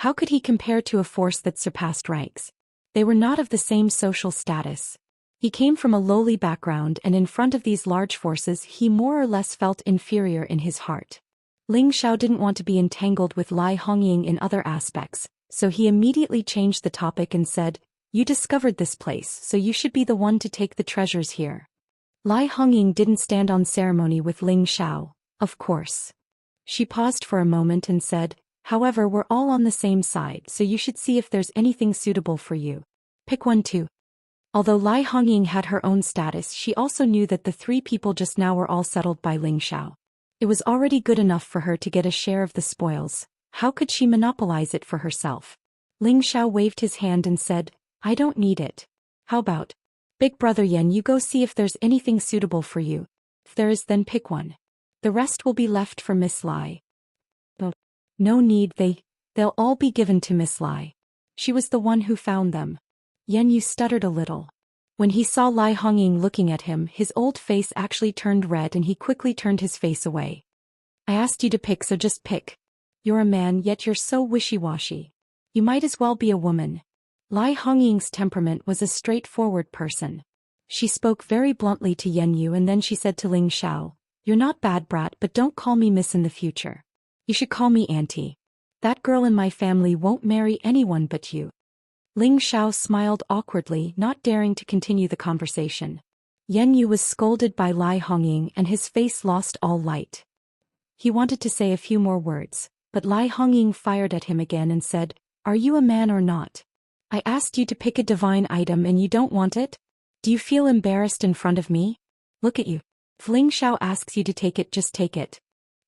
How could he compare to a force that surpassed ranks? They were not of the same social status. He came from a lowly background, and in front of these large forces he more or less felt inferior in his heart. Ling Xiao didn't want to be entangled with Lai Hongying in other aspects, so he immediately changed the topic and said, "You discovered this place, so you should be the one to take the treasures here." Lai Hongying didn't stand on ceremony with Ling Xiao, of course. She paused for a moment and said, "However, we're all on the same side, so you should see if there's anything suitable for you. Pick one too." Although Lai Hongying had her own status, she also knew that the three people just now were all settled by Ling Xiao. It was already good enough for her to get a share of the spoils. How could she monopolize it for herself? Ling Xiao waved his hand and said, "I don't need it. How about Big Brother Yan, you go see if there's anything suitable for you. If there is, then pick one. The rest will be left for Miss Lai." "No need, they'll all be given to Miss Lai. She was the one who found them." Yan Yu stuttered a little. When he saw Lai Hongying looking at him, his old face actually turned red and he quickly turned his face away. "I asked you to pick, so just pick. You're a man, yet you're so wishy-washy. You might as well be a woman." Lai Hongying's temperament was a straightforward person. She spoke very bluntly to Yan Yu and then she said to Ling Xiao, "You're not bad brat, but don't call me miss in the future. You should call me auntie. That girl in my family won't marry anyone but you." Ling Xiao smiled awkwardly, not daring to continue the conversation. Yan Yu was scolded by Lai Hongying and his face lost all light. He wanted to say a few more words, but Lai Hongying fired at him again and said, "Are you a man or not? I asked you to pick a divine item and you don't want it? Do you feel embarrassed in front of me? Look at you. If Ling Xiao asks you to take it, just take it.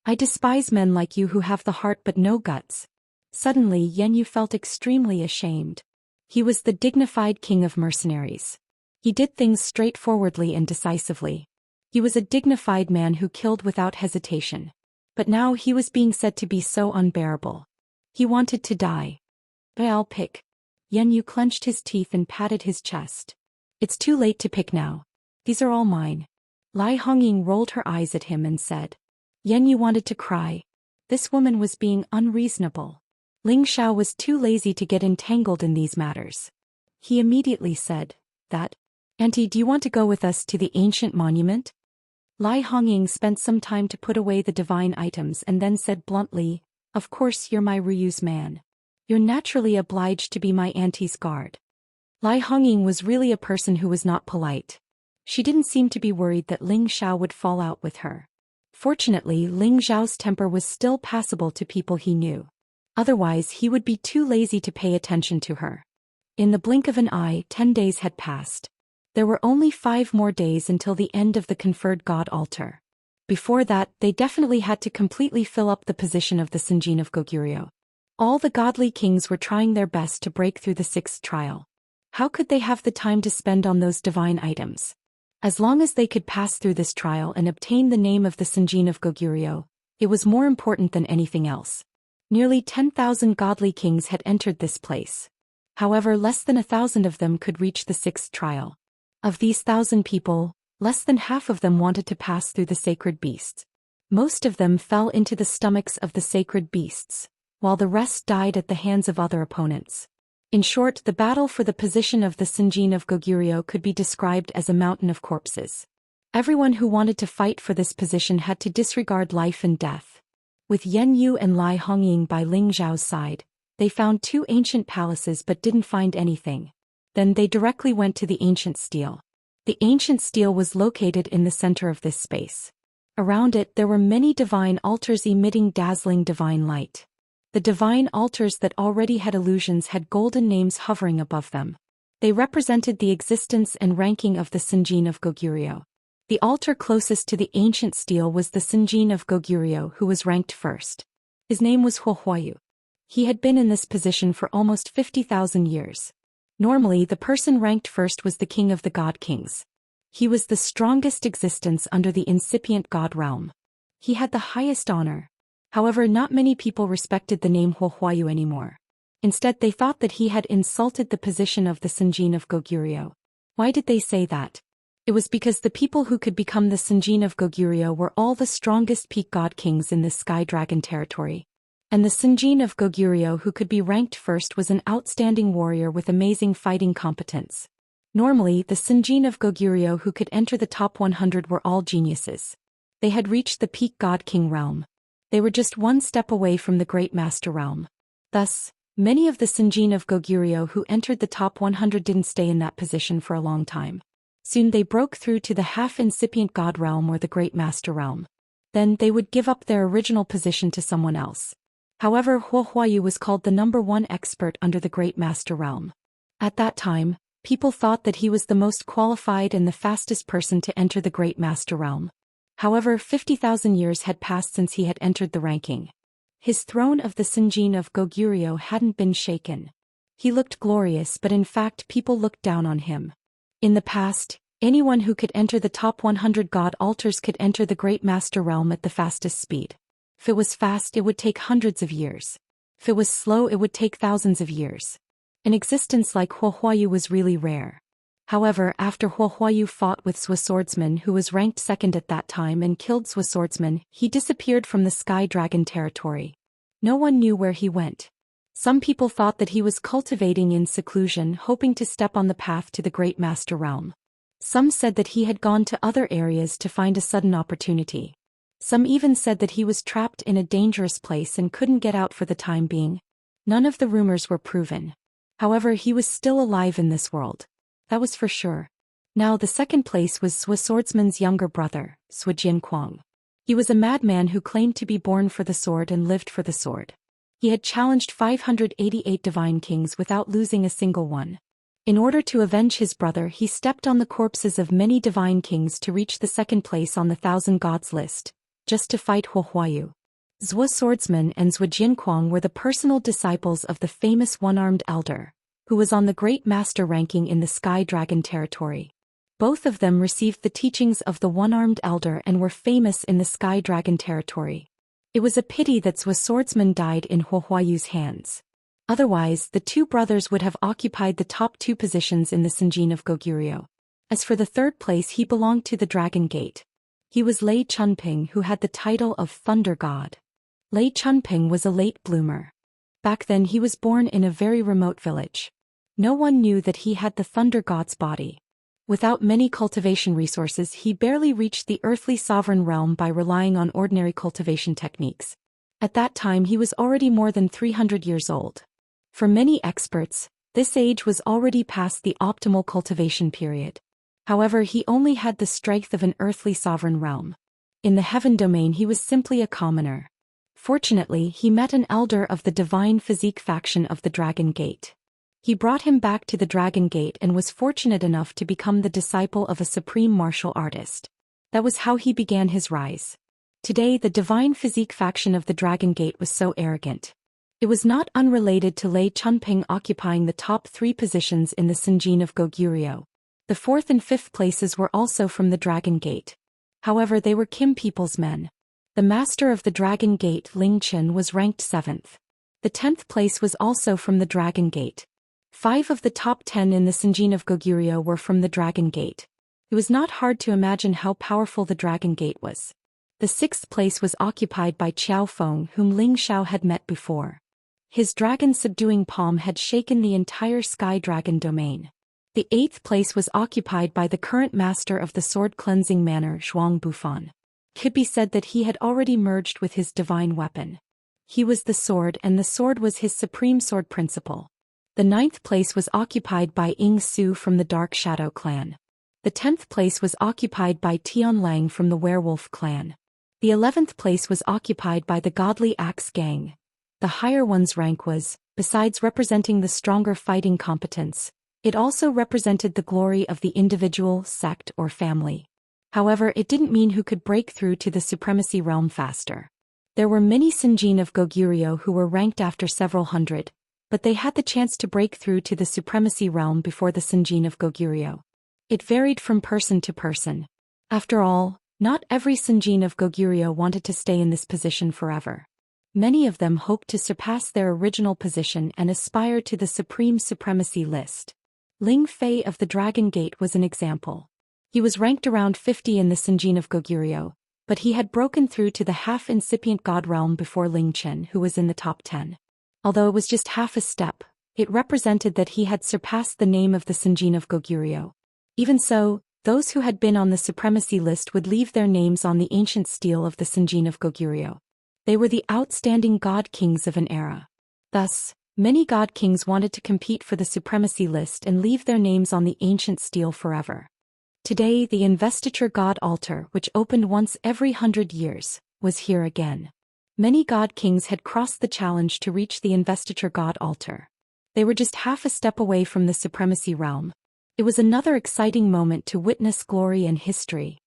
I despise men like you who have the heart but no guts." Suddenly Yan Yu felt extremely ashamed. He was the dignified king of mercenaries. He did things straightforwardly and decisively. He was a dignified man who killed without hesitation. But now he was being said to be so unbearable. He wanted to die. "I'll pick." Yan Yu clenched his teeth and patted his chest. "It's too late to pick now. These are all mine." Lai Hongying rolled her eyes at him and said. Yan Yu wanted to cry. This woman was being unreasonable. Ling Xiao was too lazy to get entangled in these matters. He immediately said, "Auntie, do you want to go with us to the ancient monument?" Lai Hongying spent some time to put away the divine items and then said bluntly, "Of course you're my Ryu's man. You're naturally obliged to be my auntie's guard." Lai Hongying was really a person who was not polite. She didn't seem to be worried that Ling Xiao would fall out with her. Fortunately, Ling Xiao's temper was still passable to people he knew. Otherwise, he would be too lazy to pay attention to her. In the blink of an eye, 10 days had passed. There were only 5 more days until the end of the conferred god altar. Before that, they definitely had to completely fill up the position of the Sanjin of Goguryeo. All the godly kings were trying their best to break through the 6th trial. How could they have the time to spend on those divine items? As long as they could pass through this trial and obtain the name of the Sanjin of Goguryeo, it was more important than anything else. Nearly 10,000 godly kings had entered this place. However, less than 1,000 of them could reach the 6th trial. Of these 1,000 people, less than half of them wanted to pass through the sacred beasts. Most of them fell into the stomachs of the sacred beasts, while the rest died at the hands of other opponents. In short, the battle for the position of the Sanjin of Goguryeo could be described as a mountain of corpses. Everyone who wanted to fight for this position had to disregard life and death. With Yan Yu and Lai Hongying by Ling Zhao's side, they found 2 ancient palaces but didn't find anything. Then they directly went to the ancient stele. The ancient stele was located in the center of this space. Around it there were many divine altars emitting dazzling divine light. The divine altars that already had illusions had golden names hovering above them. They represented the existence and ranking of the Sanjin of Goguryeo. The altar closest to the ancient stele was the Sanjin of Goguryeo, who was ranked first. His name was Huohuayu. He had been in this position for almost 50,000 years. Normally, the person ranked first was the king of the god kings. He was the strongest existence under the incipient god realm. He had the highest honor. However, not many people respected the name Huohuayu anymore. Instead, they thought that he had insulted the position of the Sanjin of Goguryeo. Why did they say that? It was because the people who could become the Sanjin of Goguryeo were all the strongest peak god kings in this sky dragon territory. And the Sanjin of Goguryeo who could be ranked first was an outstanding warrior with amazing fighting competence. Normally, the Sanjin of Goguryeo who could enter the top 100 were all geniuses. They had reached the peak god king realm. They were just one step away from the great master realm. Thus, many of the Sanjin of Goguryeo who entered the top 100 didn't stay in that position for a long time. Soon they broke through to the half-incipient god realm or the great master realm. Then they would give up their original position to someone else. However, Huohuayu was called the #1 expert under the Great Master Realm. At that time, people thought that he was the most qualified and the fastest person to enter the Great Master Realm. However, 50,000 years had passed since he had entered the ranking. His throne of the Sanjin of Goguryeo hadn't been shaken. He looked glorious, but in fact people looked down on him. In the past, anyone who could enter the top 100 god altars could enter the Great Master Realm at the fastest speed. If it was fast, it would take hundreds of years. If it was slow, it would take thousands of years. An existence like Huohuayu was really rare. However, after Huohuayu fought with Zhou Swordsman, who was ranked second at that time, and killed Zhou Swordsman, he disappeared from the Sky Dragon territory. No one knew where he went. Some people thought that he was cultivating in seclusion, hoping to step on the path to the Great Master Realm. Some said that he had gone to other areas to find a sudden opportunity. Some even said that he was trapped in a dangerous place and couldn't get out for the time being. None of the rumors were proven. However, he was still alive in this world. That was for sure. Now the second place was Zhou Swordsman's younger brother, Zhou Jianquang. He was a madman who claimed to be born for the sword and lived for the sword. He had challenged 588 divine kings without losing a single one. In order to avenge his brother, he stepped on the corpses of many divine kings to reach the second place on the 1,000 gods list, just to fight Huohuayu. Zhou Swordsman and Zhou Jianquang were the personal disciples of the famous one-armed elder, who was on the Great Master ranking in the Sky Dragon territory. Both of them received the teachings of the one-armed elder and were famous in the Sky Dragon territory. It was a pity that Zhou Swordsman died in Huohuayu's hands. Otherwise, the two brothers would have occupied the top 2 positions in the Sanjin of Goguryeo. As for the third place, he belonged to the Dragon Gate. He was Lei Chunping, who had the title of Thunder God. Lei Chunping was a late bloomer. Back then he was born in a very remote village. No one knew that he had the Thunder God's body. Without many cultivation resources, he barely reached the earthly sovereign realm by relying on ordinary cultivation techniques. At that time he was already more than 300 years old. For many experts, this age was already past the optimal cultivation period. However, he only had the strength of an earthly sovereign realm. In the heaven domain he was simply a commoner. Fortunately, he met an elder of the divine physique faction of the Dragon Gate. He brought him back to the Dragon Gate and was fortunate enough to become the disciple of a supreme martial artist. That was how he began his rise. Today the divine physique faction of the Dragon Gate was so arrogant. It was not unrelated to Lei Chunping occupying the top 3 positions in the Sinjin of Goguryeo. The 4th and 5th places were also from the Dragon Gate. However, they were Kim people's men. The master of the Dragon Gate, Ling Chen, was ranked 7th. The 10th place was also from the Dragon Gate. 5 of the top 10 in the Sinjin of Goguryeo were from the Dragon Gate. It was not hard to imagine how powerful the Dragon Gate was. The 6th place was occupied by Qiao Feng, whom Ling Xiao had met before. His dragon-subduing palm had shaken the entire Sky Dragon domain. The 8th place was occupied by the current master of the sword-cleansing manner, Zhuang Bufan. Could be said that he had already merged with his divine weapon. He was the sword, and the sword was his supreme sword principle. The 9th place was occupied by Ying Su from the Dark Shadow clan. The 10th place was occupied by Tian Lang from the Werewolf clan. The 11th place was occupied by the Godly Axe gang. The higher one's rank was, besides representing the stronger fighting competence, it also represented the glory of the individual, sect, or family. However, it didn't mean who could break through to the supremacy realm faster. There were many Sinjin of Goguryeo who were ranked after several hundred, but they had the chance to break through to the supremacy realm before the Sinjin of Goguryeo. It varied from person to person. After all, not every Sinjin of Goguryeo wanted to stay in this position forever. Many of them hoped to surpass their original position and aspire to the supreme supremacy list. Ling Fei of the Dragon Gate was an example. He was ranked around 50 in the Sinjin of Goguryeo, but he had broken through to the half-incipient god realm before Ling Chen, who was in the top 10. Although it was just half a step, it represented that he had surpassed the name of the Sinjin of Goguryeo. Even so, those who had been on the supremacy list would leave their names on the ancient stele of the Sinjin of Goguryeo. They were the outstanding god kings of an era. Thus, many god kings wanted to compete for the supremacy list and leave their names on the ancient stele forever. Today the investiture god altar, which opened once every 100 years, was here again. Many god kings had crossed the challenge to reach the investiture god altar. They were just half a step away from the supremacy realm. It was another exciting moment to witness glory and history.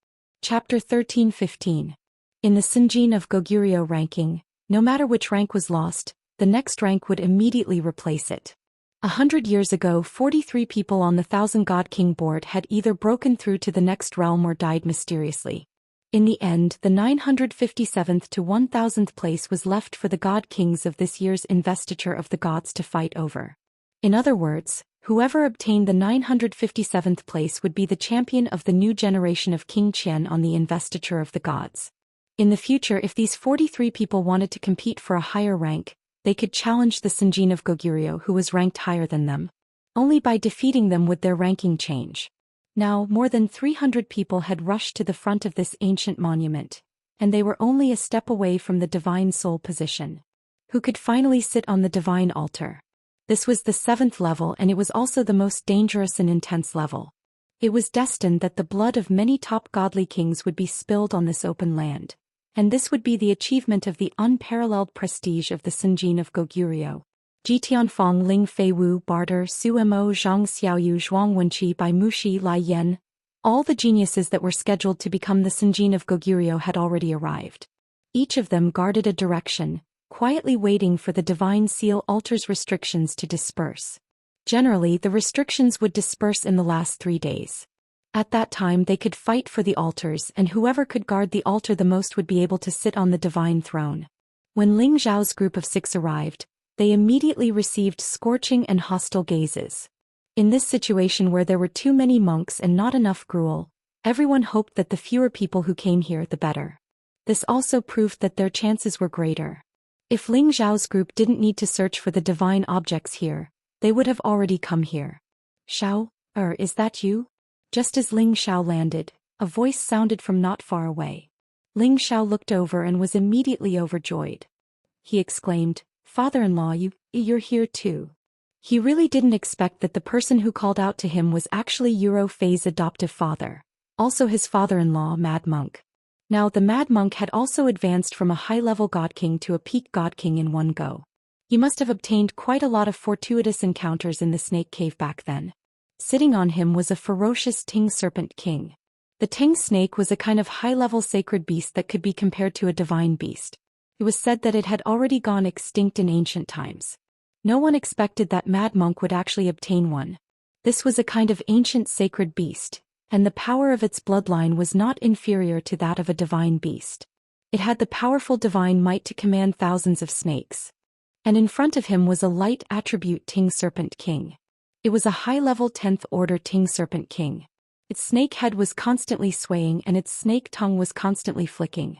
Chapter 13-15. In the Sinjin of Goguryeo ranking, no matter which rank was lost, the next rank would immediately replace it. 100 years ago, 43 people on the 1000 God King board had either broken through to the next realm or died mysteriously. In the end, the 957th to 1000th place was left for the God Kings of this year's investiture of the gods to fight over. In other words, whoever obtained the 957th place would be the champion of the new generation of King Qian on the investiture of the gods. In the future, if these 43 people wanted to compete for a higher rank, they could challenge the Sinjin of Goguryeo, who was ranked higher than them. Only by defeating them would their ranking change. Now, more than 300 people had rushed to the front of this ancient monument, and they were only a step away from the divine soul position. Who could finally sit on the divine altar? This was the 7th level, and it was also the most dangerous and intense level. It was destined that the blood of many top godly kings would be spilled on this open land, and this would be the achievement of the unparalleled prestige of the Sinjin of Goguryeo. Jitianfang Ling Fei Wu Barter Su Mo Zhang Xiaoyu Zhuang Wenqi by Mushi Lai Yen. All the geniuses that were scheduled to become the Sinjin of Goguryeo had already arrived. Each of them guarded a direction, quietly waiting for the divine seal altar's restrictions to disperse. Generally, the restrictions would disperse in the last 3 days. At that time they could fight for the altars, and whoever could guard the altar the most would be able to sit on the divine throne. When Ling Zhao's group of 6 arrived, they immediately received scorching and hostile gazes. In this situation where there were too many monks and not enough gruel, everyone hoped that the fewer people who came here the better. This also proved that their chances were greater. If Ling Zhao's group didn't need to search for the divine objects here, they would have already come here. Shao, is that you? Just as Ling Xiao landed, a voice sounded from not far away. Ling Xiao looked over and was immediately overjoyed. He exclaimed, "Father-in-law, you're here too." He really didn't expect that the person who called out to him was actually Euro Fei's adoptive father, also his father-in-law, Mad Monk. Now the Mad Monk had also advanced from a high-level God King to a peak God King in one go. He must have obtained quite a lot of fortuitous encounters in the Snake Cave back then. Sitting on him was a ferocious Ting Serpent King. The Ting snake was a kind of high-level sacred beast that could be compared to a divine beast. It was said that it had already gone extinct in ancient times. No one expected that Mad Monk would actually obtain one. This was a kind of ancient sacred beast, and the power of its bloodline was not inferior to that of a divine beast. It had the powerful divine might to command thousands of snakes. And in front of him was a light attribute Ting Serpent King. It was a high-level 10th Order Ting Serpent King. Its snake head was constantly swaying and its snake tongue was constantly flicking.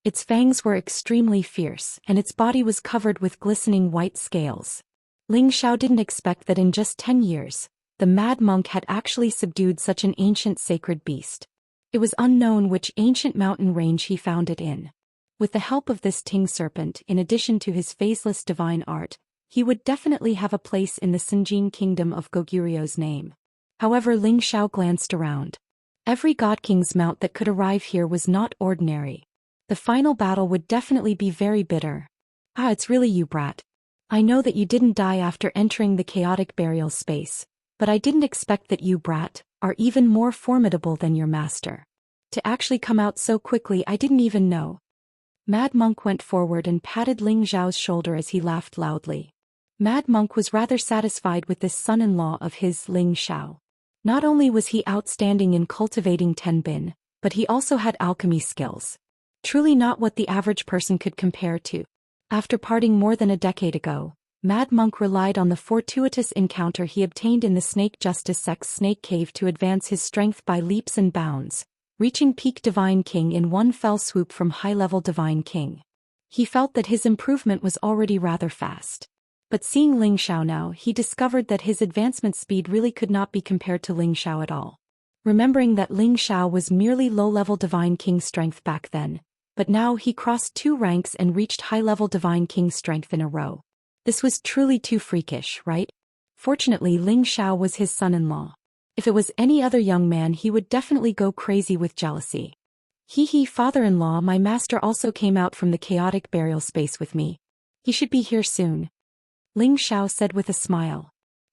Its fangs were extremely fierce and its body was covered with glistening white scales. Ling Xiao didn't expect that in just 10 years, the Mad Monk had actually subdued such an ancient sacred beast. It was unknown which ancient mountain range he found it in. With the help of this Ting Serpent, in addition to his phaseless divine art, he would definitely have a place in the Sinjin kingdom of Goguryu's name. However, Ling Xiao glanced around. Every God King's mount that could arrive here was not ordinary. The final battle would definitely be very bitter. "Ah, it's really you, brat. I know that you didn't die after entering the chaotic burial space, but I didn't expect that you, brat, are even more formidable than your master. To actually come out so quickly, I didn't even know." Mad Monk went forward and patted Ling Xiao's shoulder as he laughed loudly. Mad Monk was rather satisfied with this son-in-law of his, Ling Xiao. Not only was he outstanding in cultivating tenbin, but he also had alchemy skills. Truly not what the average person could compare to. After parting more than a decade ago, Mad Monk relied on the fortuitous encounter he obtained in the Snake Justice Sect's Snake Cave to advance his strength by leaps and bounds, reaching peak Divine King in one fell swoop from high-level Divine King. He felt that his improvement was already rather fast. But seeing Ling Xiao now, he discovered that his advancement speed really could not be compared to Ling Xiao at all. Remembering that Ling Xiao was merely low-level Divine King strength back then, but now he crossed 2 ranks and reached high-level Divine King strength in a row. This was truly too freakish, right? Fortunately, Ling Xiao was his son-in-law. If it was any other young man, he would definitely go crazy with jealousy. "Hee, father-in-law, my master also came out from the chaotic burial space with me. He should be here soon," Ling Xiao said with a smile.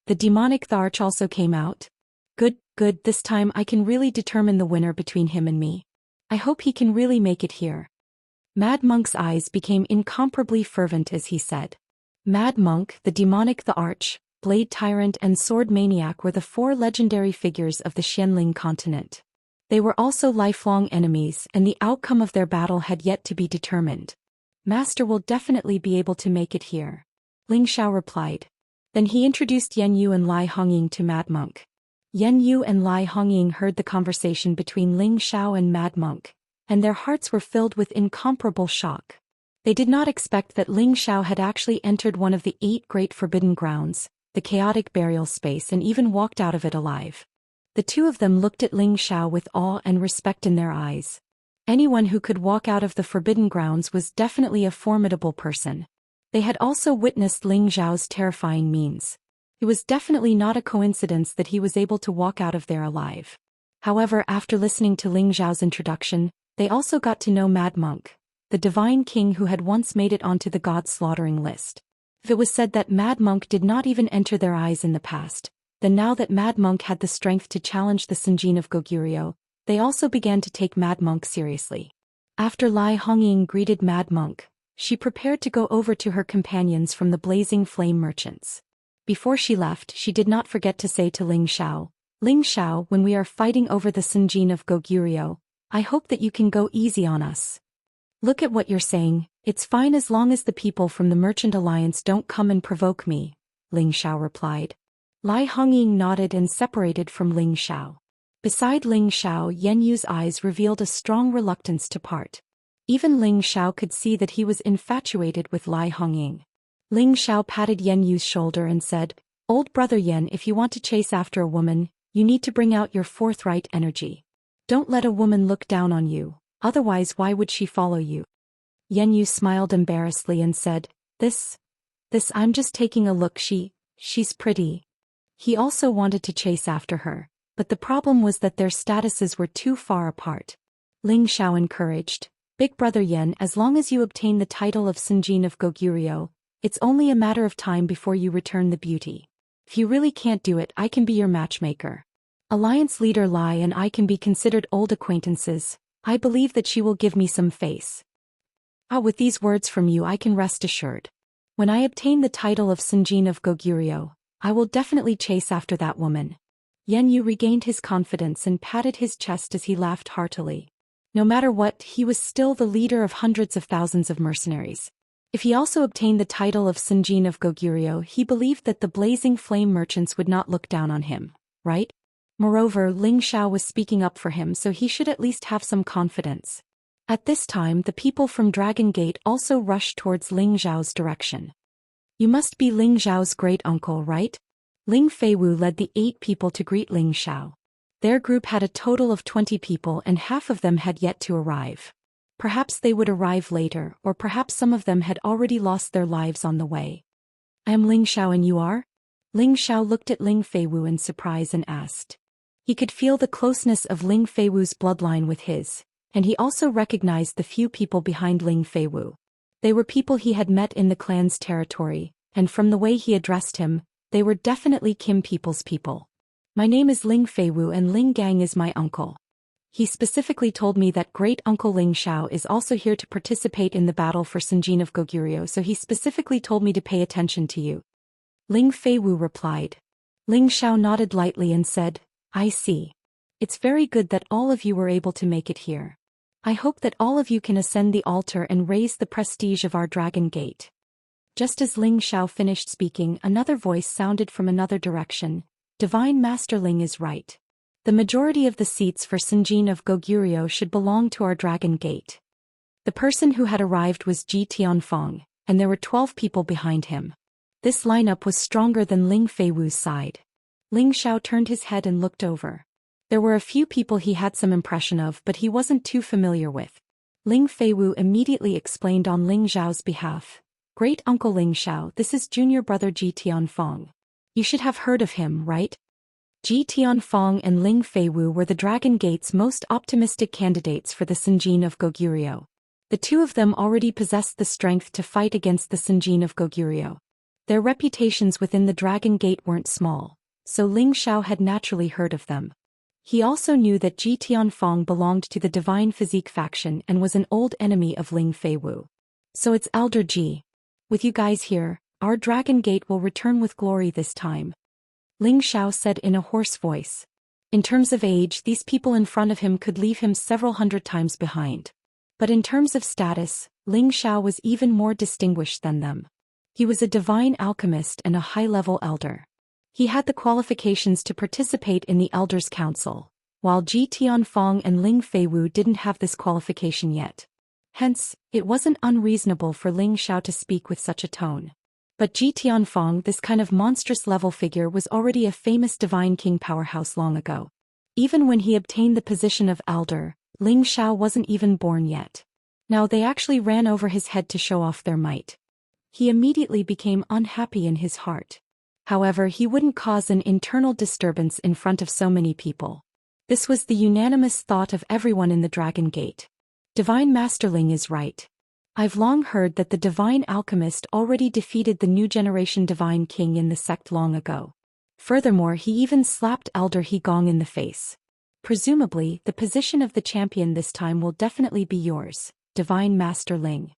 "The demonic Tharch also came out? Good, this time I can really determine the winner between him and me. I hope he can really make it here." Mad Monk's eyes became incomparably fervent as he said. Mad Monk, the demonic Tharch, Blade Tyrant and Sword Maniac were the 4 legendary figures of the Xianling continent. They were also lifelong enemies and the outcome of their battle had yet to be determined. "Master will definitely be able to make it here," Ling Xiao replied. Then he introduced Yan Yu and Lai Hongying to Mad Monk. Yan Yu and Lai Hongying heard the conversation between Ling Xiao and Mad Monk, and their hearts were filled with incomparable shock. They did not expect that Ling Xiao had actually entered one of the 8 great forbidden grounds, the chaotic burial space, and even walked out of it alive. The two of them looked at Ling Xiao with awe and respect in their eyes. Anyone who could walk out of the forbidden grounds was definitely a formidable person. They had also witnessed Ling Xiao's terrifying means. It was definitely not a coincidence that he was able to walk out of there alive. However, after listening to Ling Xiao's introduction, they also got to know Mad Monk, the Divine King who had once made it onto the God-slaughtering list. If it was said that Mad Monk did not even enter their eyes in the past, then now that Mad Monk had the strength to challenge the Sinjin of Goguryeo, they also began to take Mad Monk seriously. After Lai Hongying greeted Mad Monk, she prepared to go over to her companions from the Blazing Flame Merchants. Before she left, she did not forget to say to Ling Xiao, "Ling Xiao, when we are fighting over the Sinjin of Goguryeo, I hope that you can go easy on us." "Look at what you're saying, it's fine as long as the people from the Merchant Alliance don't come and provoke me," Ling Xiao replied. Lai Hongying nodded and separated from Ling Xiao. Beside Ling Xiao, Yan Yu's eyes revealed a strong reluctance to part. Even Ling Xiao could see that he was infatuated with Lai Hongying. Ling Xiao patted Yan Yu's shoulder and said, "Old brother Yan, if you want to chase after a woman, You need to bring out your forthright energy. Don't let a woman look down on you, otherwise why would she follow you? Yan Yu smiled embarrassedly and said, This, I'm just taking a look, she's pretty. He also wanted to chase after her, but the problem was that their statuses were too far apart. Ling Xiao encouraged, Big brother Yan, as long as you obtain the title of Sunjin of Goguryeo, it's only a matter of time before you return the beauty. If you really can't do it, I can be your matchmaker. Alliance leader Lai and I can be considered old acquaintances. I believe that she will give me some face. With these words from you I can rest assured. When I obtain the title of Sunjin of Goguryeo, I will definitely chase after that woman. Yan Yu regained his confidence and patted his chest as he laughed heartily. No matter what, he was still the leader of hundreds of thousands of mercenaries. If he also obtained the title of Sunjin of Goguryeo, he believed that the blazing flame merchants would not look down on him, right? Moreover, Ling Xiao was speaking up for him, so he should at least have some confidence. At this time, the people from Dragon Gate also rushed towards Ling Xiao's direction. You must be Ling Xiao's great-uncle, right? Ling Feiwu led the 8 people to greet Ling Xiao. Their group had a total of 20 people and half of them had yet to arrive. Perhaps they would arrive later, or perhaps some of them had already lost their lives on the way. I am Ling Xiao and you are? Ling Xiao looked at Ling Feiwu in surprise and asked. He could feel the closeness of Ling Feiwu's bloodline with his, and he also recognized the few people behind Ling Feiwu. They were people he had met in the clan's territory, and from the way he addressed him, they were definitely Kim people's people. My name is Ling Feiwu and Ling Gang is my uncle. He specifically told me that great-uncle Ling Xiao is also here to participate in the battle for Sunjin of Goguryeo, so he specifically told me to pay attention to you. Ling Feiwu replied. Ling Xiao nodded lightly and said, I see. It's very good that all of you were able to make it here. I hope that all of you can ascend the altar and raise the prestige of our Dragon Gate. Just as Ling Xiao finished speaking, another voice sounded from another direction. Divine Master Ling is right. The majority of the seats for Sunjin of Goguryeo should belong to our Dragon Gate. The person who had arrived was Ji Tianfeng, and there were 12 people behind him. This lineup was stronger than Ling Feiwu's side. Ling Xiao turned his head and looked over. There were a few people he had some impression of, but he wasn't too familiar with. Ling Feiwu immediately explained on Ling Xiao's behalf. Great Uncle Ling Xiao, this is junior brother Ji Tianfeng. You should have heard of him, right? Ji Tianfeng and Ling Feiwu were the Dragon Gate's most optimistic candidates for the Sunjin of Goguryeo. The two of them already possessed the strength to fight against the Sunjin of Goguryeo. Their reputations within the Dragon Gate weren't small, so Ling Xiao had naturally heard of them. He also knew that Ji Tianfeng belonged to the Divine Physique faction and was an old enemy of Ling Feiwu. So it's Elder Ji. With you guys here, our Dragon Gate will return with glory this time. Ling Xiao said in a hoarse voice. In terms of age, these people in front of him could leave him several hundred times behind. But in terms of status, Ling Xiao was even more distinguished than them. He was a divine alchemist and a high-level elder. He had the qualifications to participate in the Elders' Council, while Ji Tianfeng and Ling Feiwu didn't have this qualification yet. Hence, it wasn't unreasonable for Ling Xiao to speak with such a tone. But Ji Tianfeng, this kind of monstrous-level figure, was already a famous divine king powerhouse long ago. Even when he obtained the position of elder, Ling Xiao wasn't even born yet. Now they actually ran over his head to show off their might. He immediately became unhappy in his heart. However, he wouldn't cause an internal disturbance in front of so many people. This was the unanimous thought of everyone in the Dragon Gate. Divine Master Ling is right. I've long heard that the Divine Alchemist already defeated the new generation Divine King in the sect long ago. Furthermore, he even slapped Elder He Gong in the face. Presumably, the position of the champion this time will definitely be yours, Divine Master Ling.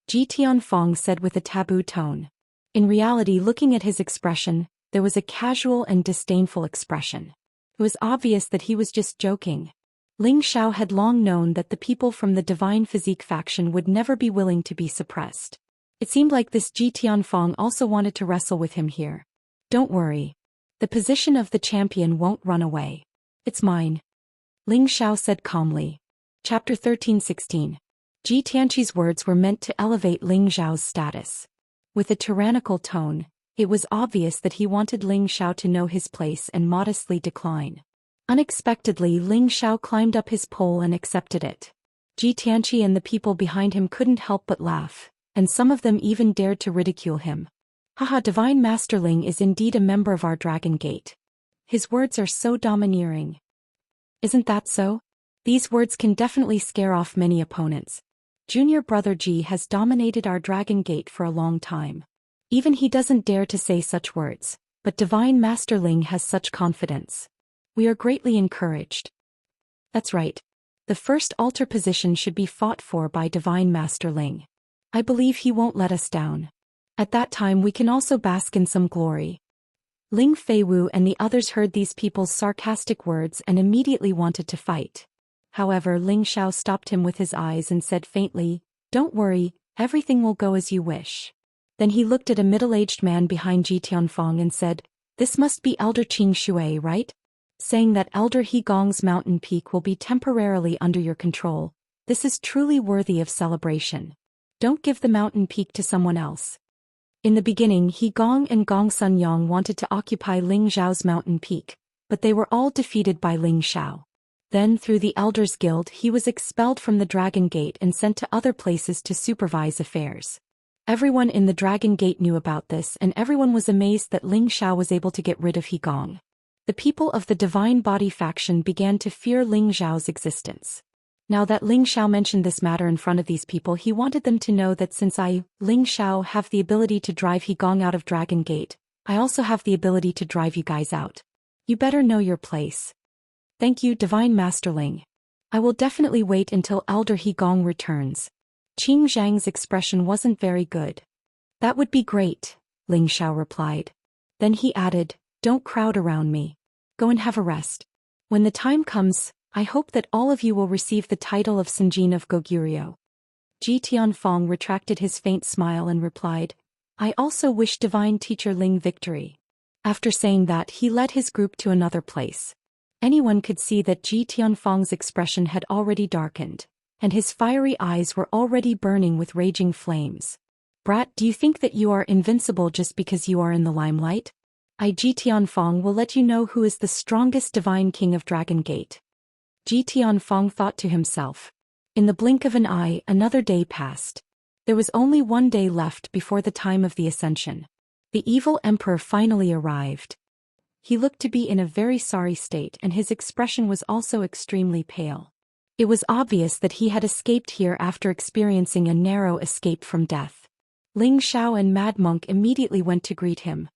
Ji Tianfeng said with a taboo tone. In reality, looking at his expression, there was a casual and disdainful expression. It was obvious that he was just joking. Ling Xiao had long known that the people from the Divine Physique faction would never be willing to be suppressed. It seemed like this Ji Tianfeng also wanted to wrestle with him here. Don't worry. The position of the champion won't run away. It's mine. Ling Xiao said calmly. Chapter 13:16. Ji Tianqi's words were meant to elevate Ling Xiao's status. With a tyrannical tone, It was obvious that he wanted Ling Xiao to know his place and modestly decline. Unexpectedly, Ling Xiao climbed up his pole and accepted it. Xianxia and the people behind him couldn't help but laugh, and some of them even dared to ridicule him. Haha, Divine Master Ling is indeed a member of our Dragon Gate. His words are so domineering. Isn't that so? These words can definitely scare off many opponents. Junior brother Ji has dominated our Dragon Gate for a long time. Even he doesn't dare to say such words, but Divine Master Ling has such confidence. We are greatly encouraged. That's right. The first altar position should be fought for by Divine Master Ling. I believe he won't let us down. At that time we can also bask in some glory. Ling Feiwu and the others heard these people's sarcastic words and immediately wanted to fight. However, Ling Xiao stopped him with his eyes and said faintly, "Don't worry, everything will go as you wish." Then he looked at a middle-aged man behind Ji Tianfeng and said, "This must be Elder Qing Shui, right? Saying that Elder He Gong's mountain peak will be temporarily under your control. This is truly worthy of celebration. Don't give the mountain peak to someone else." In the beginning, He Gong and Gong Sun Yang wanted to occupy Ling Xiao's mountain peak, but they were all defeated by Ling Xiao. Then through the Elders Guild he was expelled from the Dragon Gate and sent to other places to supervise affairs. Everyone in the Dragon Gate knew about this and everyone was amazed that Ling Xiao was able to get rid of He Gong. The people of the Divine Body faction began to fear Ling Xiao's existence. Now that Ling Xiao mentioned this matter in front of these people, he wanted them to know that since I, Ling Xiao, have the ability to drive He Gong out of Dragon Gate, I also have the ability to drive you guys out. You better know your place. Thank you, Divine Master Ling. I will definitely wait until Elder He Gong returns. Qing Zhang's expression wasn't very good. That would be great, Ling Xiao replied. Then he added, "Don't crowd around me. Go and have a rest. When the time comes, I hope that all of you will receive the title of Senjin of Goguryeo." Ji Tianfeng retracted his faint smile and replied, "I also wish Divine Teacher Ling victory." After saying that, he led his group to another place. Anyone could see that Ji Tianfeng's expression had already darkened, and his fiery eyes were already burning with raging flames. "Brat, do you think that you are invincible just because you are in the limelight? Ji Tianfeng will let you know who is the strongest divine king of Dragon Gate." Ji Tianfeng thought to himself. In the blink of an eye, another day passed. There was only one day left before the time of the ascension. The evil emperor finally arrived. He looked to be in a very sorry state and his expression was also extremely pale. It was obvious that he had escaped here after experiencing a narrow escape from death. Ling Xiao and Mad Monk immediately went to greet him.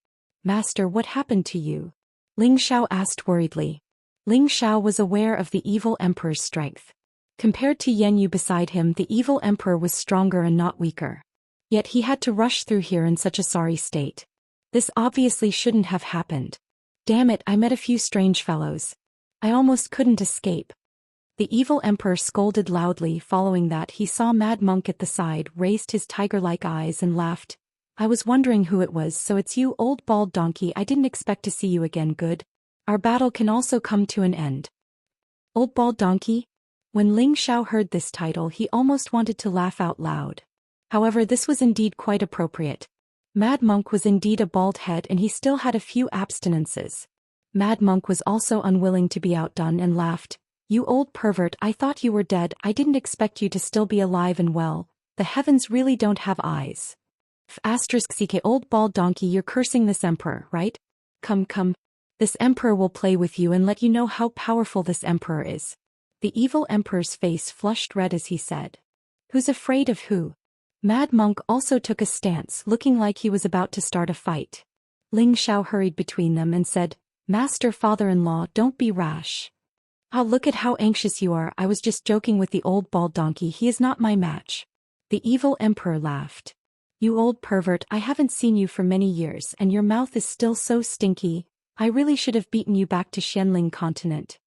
"Master, what happened to you?" Ling Xiao asked worriedly. Ling Xiao was aware of the evil emperor's strength. Compared to Yan Yu beside him, the evil emperor was stronger and not weaker. Yet he had to rush through here in such a sorry state. This obviously shouldn't have happened. Damn it, I met a few strange fellows. I almost couldn't escape. The evil emperor scolded loudly. Following that, he saw Mad Monk at the side, raised his tiger-like eyes and laughed. "I was wondering who it was, so it's you, old bald donkey. I didn't expect to see you again. Good. Our battle can also come to an end." Old bald donkey? When Ling Xiao heard this title, he almost wanted to laugh out loud. However, this was indeed quite appropriate. Mad Monk was indeed a bald head and he still had a few abstinences. Mad Monk was also unwilling to be outdone and laughed. "You old pervert, I thought you were dead. I didn't expect you to still be alive and well. The heavens really don't have eyes. *CK old bald donkey, you're cursing this emperor, right? Come. This emperor will play with you and let you know how powerful this emperor is." The evil emperor's face flushed red as he said. "Who's afraid of who?" Mad Monk also took a stance, looking like he was about to start a fight. Ling Xiao hurried between them and said, "Master father-in-law, don't be rash. Ah, look at how anxious you are. I was just joking with the old bald donkey. He is not my match." The evil emperor laughed. "You old pervert, I haven't seen you for many years and your mouth is still so stinky. I really should have beaten you back to Xianling continent."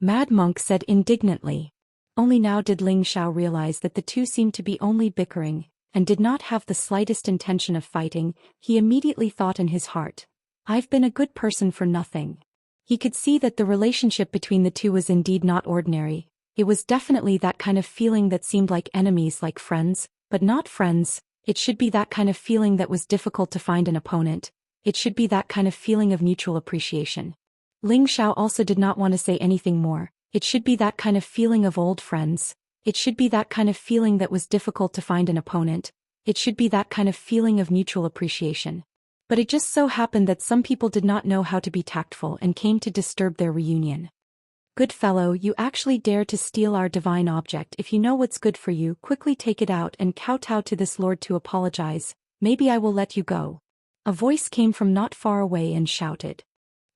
Mad Monk said indignantly. Only now did Ling Xiao realize that the two seemed to be only bickering, and did not have the slightest intention of fighting. He immediately thought in his heart, "I've been a good person for nothing." He could see that the relationship between the two was indeed not ordinary. It was definitely that kind of feeling that seemed like enemies, like friends, but not friends. It should be that kind of feeling that was difficult to find an opponent. It should be that kind of feeling of mutual appreciation. Ling Xiao also did not want to say anything more. It should be that kind of feeling of old friends. It should be that kind of feeling that was difficult to find an opponent. It should be that kind of feeling of mutual appreciation. But it just so happened that some people did not know how to be tactful and came to disturb their reunion. Good fellow, you actually dare to steal our divine object. If you know what's good for you, quickly take it out and kowtow to this lord to apologize. Maybe I will let you go. A voice came from not far away and shouted.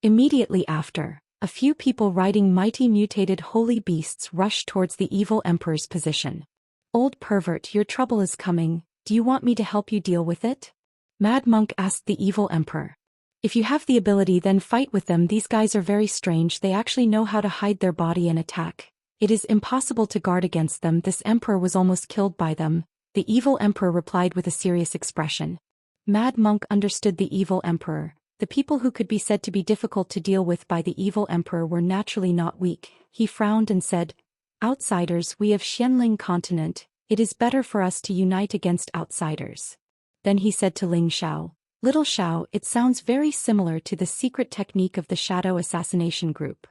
Immediately after, a few people riding mighty mutated holy beasts rushed towards the evil emperor's position. Old pervert, your trouble is coming. Do you want me to help you deal with it? Mad Monk asked the evil emperor. If you have the ability, then fight with them. These guys are very strange. They actually know how to hide their body and attack. It is impossible to guard against them. This emperor was almost killed by them. The evil emperor replied with a serious expression. Mad Monk understood the evil emperor. The people who could be said to be difficult to deal with by the evil emperor were naturally not weak. He frowned and said, Outsiders, we of Xianling continent, it is better for us to unite against outsiders. Then he said to Ling Xiao, Little Xiao, it sounds very similar to the secret technique of the Shadow Assassination Group.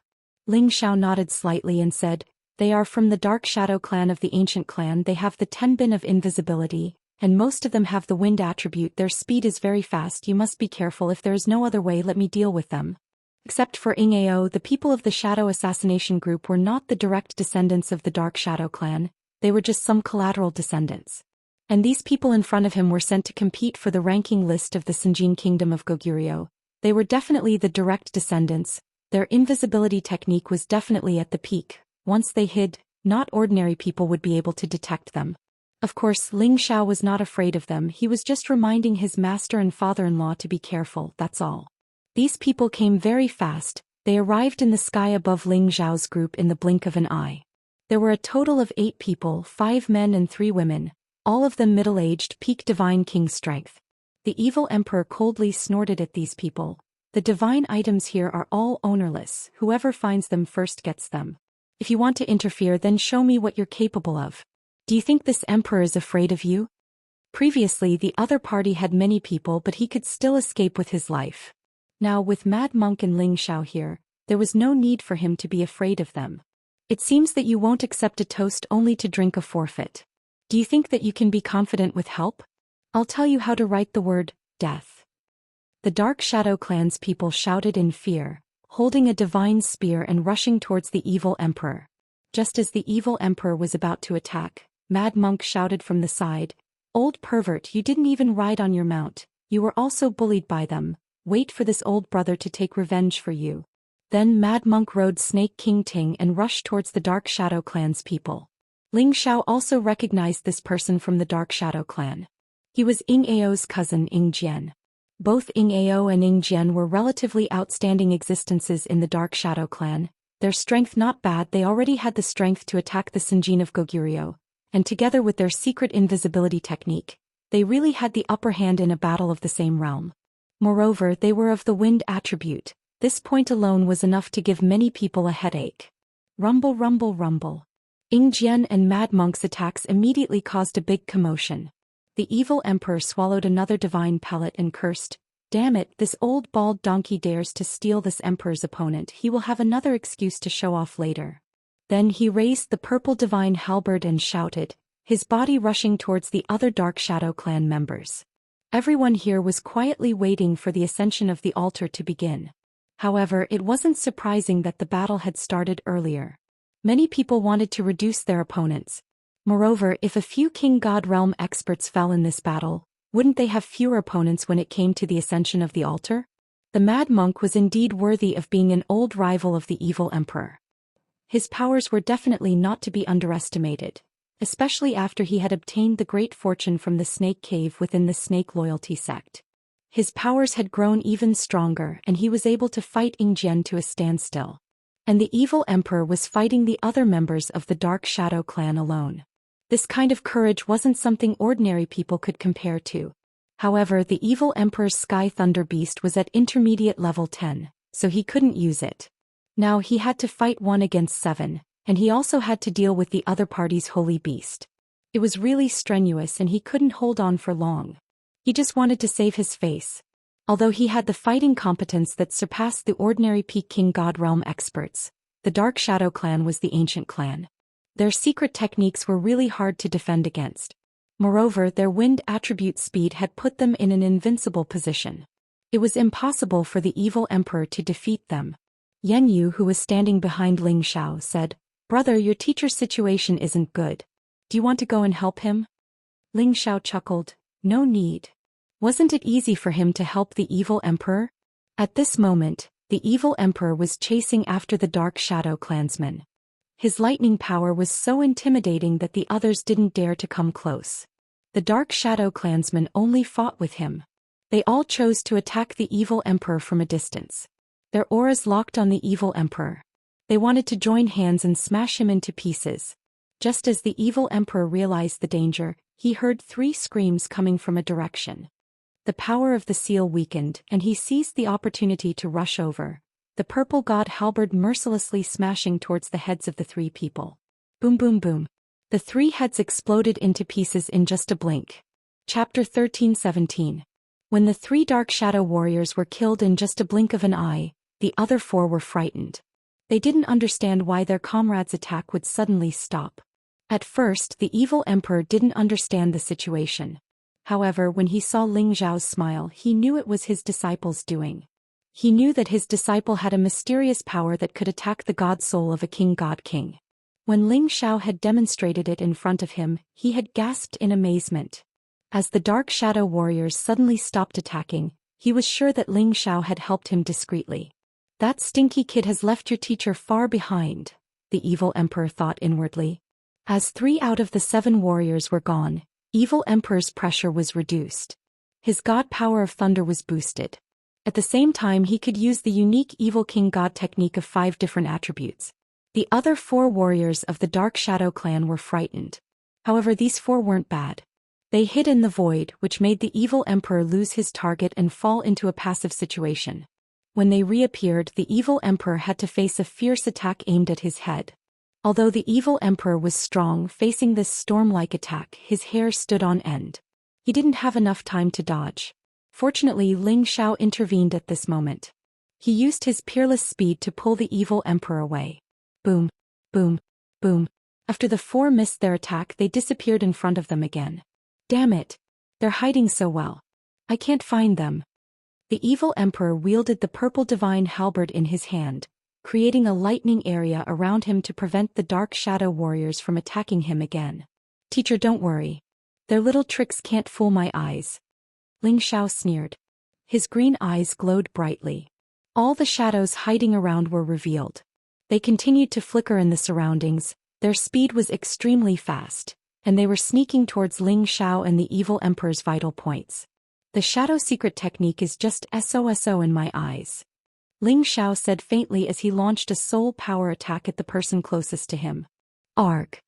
Ling Xiao nodded slightly and said, They are from the Dark Shadow clan of the ancient clan. They have the Tenbin of invisibility, and most of them have the wind attribute. Their speed is very fast. You must be careful. If there is no other way, let me deal with them. Except for Ing Ao, the people of the Shadow Assassination Group were not the direct descendants of the Dark Shadow clan. They were just some collateral descendants. And these people in front of him were sent to compete for the ranking list of the Sinjin Kingdom of Goguryeo. They were definitely the direct descendants. Their invisibility technique was definitely at the peak. Once they hid, not ordinary people would be able to detect them. Of course, Ling Xiao was not afraid of them. He was just reminding his master and father-in-law to be careful, that's all. These people came very fast. They arrived in the sky above Ling Xiao's group in the blink of an eye. There were a total of 8 people, 5 men and 3 women. All of them middle-aged, peak divine king strength. The evil emperor coldly snorted at these people. The divine items here are all ownerless. Whoever finds them first gets them. If you want to interfere, then show me what you're capable of. Do you think this emperor is afraid of you? Previously, the other party had many people, but he could still escape with his life. Now, with Mad Monk and Ling Xiao here, there was no need for him to be afraid of them. It seems that you won't accept a toast only to drink a forfeit. Do you think that you can be confident with help? I'll tell you how to write the word, death. The Dark Shadow clan's people shouted in fear, holding a divine spear and rushing towards the evil emperor. Just as the evil emperor was about to attack, Mad Monk shouted from the side, Old pervert, you didn't even ride on your mount. You were also bullied by them. Wait for this old brother to take revenge for you. Then Mad Monk rode Snake King Ting and rushed towards the Dark Shadow clan's people. Ling Xiao also recognized this person from the Dark Shadow clan. He was Ing Ao's cousin Ing Jian. Both Ing Ao and Ing Jian were relatively outstanding existences in the Dark Shadow clan. Their strength not bad. They already had the strength to attack the Sinjin of Goguryeo, and together with their secret invisibility technique, they really had the upper hand in a battle of the same realm. Moreover, they were of the wind attribute. This point alone was enough to give many people a headache. Rumble, rumble, rumble. Ing Jian and Mad Monk's attacks immediately caused a big commotion. The evil emperor swallowed another divine pellet and cursed, Damn it, this old bald donkey dares to steal this emperor's opponent. He will have another excuse to show off later. Then he raised the purple divine halberd and shouted, his body rushing towards the other Dark Shadow clan members. Everyone here was quietly waiting for the ascension of the altar to begin. However, it wasn't surprising that the battle had started earlier. Many people wanted to reduce their opponents. Moreover, if a few King God Realm experts fell in this battle, wouldn't they have fewer opponents when it came to the ascension of the altar? The Mad Monk was indeed worthy of being an old rival of the evil emperor. His powers were definitely not to be underestimated, especially after he had obtained the great fortune from the Snake Cave within the Snake Loyalty sect. His powers had grown even stronger and he was able to fight Ing Jian to a standstill. And the evil emperor was fighting the other members of the Dark Shadow clan alone. This kind of courage wasn't something ordinary people could compare to. However, the evil emperor's Sky Thunder Beast was at intermediate level 10, so he couldn't use it. Now he had to fight 1 against 7, and he also had to deal with the other party's Holy Beast. It was really strenuous and he couldn't hold on for long. He just wanted to save his face. Although he had the fighting competence that surpassed the ordinary Peak King God Realm experts, the Dark Shadow clan was the ancient clan. Their secret techniques were really hard to defend against. Moreover, their wind attribute speed had put them in an invincible position. It was impossible for the evil emperor to defeat them. Yan Yu, who was standing behind Ling Xiao, said, "Brother, your teacher's situation isn't good. Do you want to go and help him?" Ling Xiao chuckled, "No need. Wasn't it easy for him to help the evil emperor?" At this moment, the evil emperor was chasing after the Dark Shadow clansmen. His lightning power was so intimidating that the others didn't dare to come close. The Dark Shadow clansmen only fought with him. They all chose to attack the evil emperor from a distance. Their auras locked on the evil emperor. They wanted to join hands and smash him into pieces. Just as the evil emperor realized the danger, he heard 3 screams coming from a direction. The power of the seal weakened, and he seized the opportunity to rush over, the purple god halberd mercilessly smashing towards the heads of the 3 people. Boom boom boom. The 3 heads exploded into pieces in just a blink. Chapter 13:17. When the 3 Dark Shadow warriors were killed in just a blink of an eye, the other 4 were frightened. They didn't understand why their comrades' attack would suddenly stop. At first, the evil emperor didn't understand the situation. However, when he saw Ling Xiao's smile, he knew it was his disciple's doing. He knew that his disciple had a mysterious power that could attack the god soul of a god king. When Ling Xiao had demonstrated it in front of him, he had gasped in amazement. As the Dark Shadow warriors suddenly stopped attacking, he was sure that Ling Xiao had helped him discreetly. "That stinky kid has left your teacher far behind," the evil emperor thought inwardly. As 3 out of the 7 warriors were gone, evil emperor's pressure was reduced. His god power of thunder was boosted. At the same time, he could use the unique evil king god technique of 5 different attributes. The other 4 warriors of the Dark Shadow clan were frightened. However, these 4 weren't bad. They hid in the void, which made the evil emperor lose his target and fall into a passive situation. When they reappeared, the evil emperor had to face a fierce attack aimed at his head. Although the evil emperor was strong facing this storm-like attack, his hair stood on end. He didn't have enough time to dodge. Fortunately, Ling Xiao intervened at this moment. He used his peerless speed to pull the evil emperor away. Boom, boom, boom. After the 4 missed their attack, they disappeared in front of them again. Damn it! They're hiding so well. I can't find them. The evil emperor wielded the purple divine halberd in his hand, creating a lightning area around him to prevent the Dark Shadow warriors from attacking him again. "Teacher, don't worry. Their little tricks can't fool my eyes." Ling Xiao sneered. His green eyes glowed brightly. All the shadows hiding around were revealed. They continued to flicker in the surroundings. Their speed was extremely fast, and they were sneaking towards Ling Xiao and the evil emperor's vital points. "The shadow secret technique is just SOSO in my eyes," Ling Xiao said faintly as he launched a soul power attack at the person closest to him. "Arg!"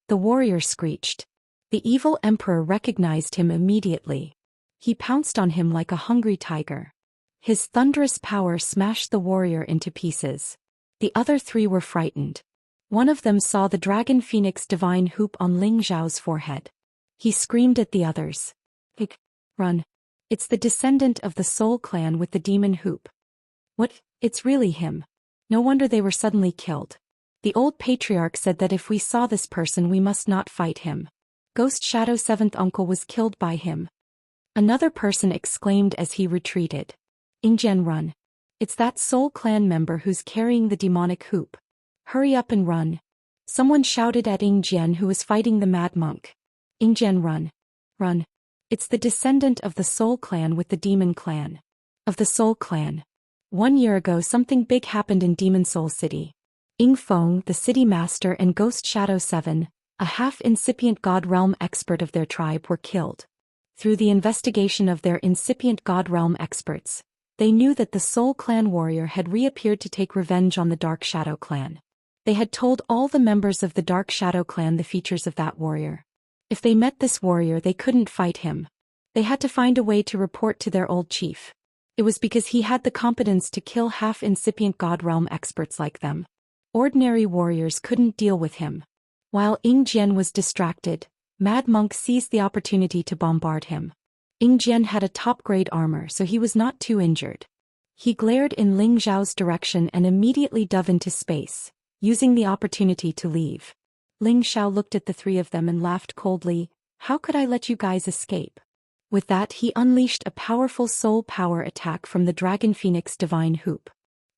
the warrior screeched. The evil emperor recognized him immediately. He pounced on him like a hungry tiger. His thunderous power smashed the warrior into pieces. The other 3 were frightened. One of them saw the dragon phoenix divine hoop on Ling Xiao's forehead. He screamed at the others. Run. It's the descendant of the Soul clan with the demon hoop." "What? It's really him. No wonder they were suddenly killed. The old patriarch said that if we saw this person we must not fight him. Ghost Shadow's 7th uncle was killed by him." Another person exclaimed as he retreated. "Ingjian, run. It's that Soul clan member who's carrying the demonic hoop. Hurry up and run." Someone shouted at Ingjian, who was fighting the mad monk. "Ingjian, run. Run. It's the descendant of the Soul clan with the demon clan." Of the Soul clan. 1 year ago something big happened in Demon Soul City. Ing Feng, the city master, and Ghost Shadow 7, a half-incipient god realm expert of their tribe, were killed. Through the investigation of their incipient god realm experts, they knew that the Soul clan warrior had reappeared to take revenge on the Dark Shadow clan. They had told all the members of the Dark Shadow clan the features of that warrior. If they met this warrior, they couldn't fight him. They had to find a way to report to their old chief. It was because he had the competence to kill half-incipient god realm experts like them. Ordinary warriors couldn't deal with him. While Ingjian was distracted, Mad Monk seized the opportunity to bombard him. Jian had a top-grade armor, so he was not too injured. He glared in Ling Zhao's direction and immediately dove into space, using the opportunity to leave. Ling Xiao looked at the three of them and laughed coldly. How could I let you guys escape? With that, he unleashed a powerful soul power attack from the Dragon Phoenix Divine Hoop.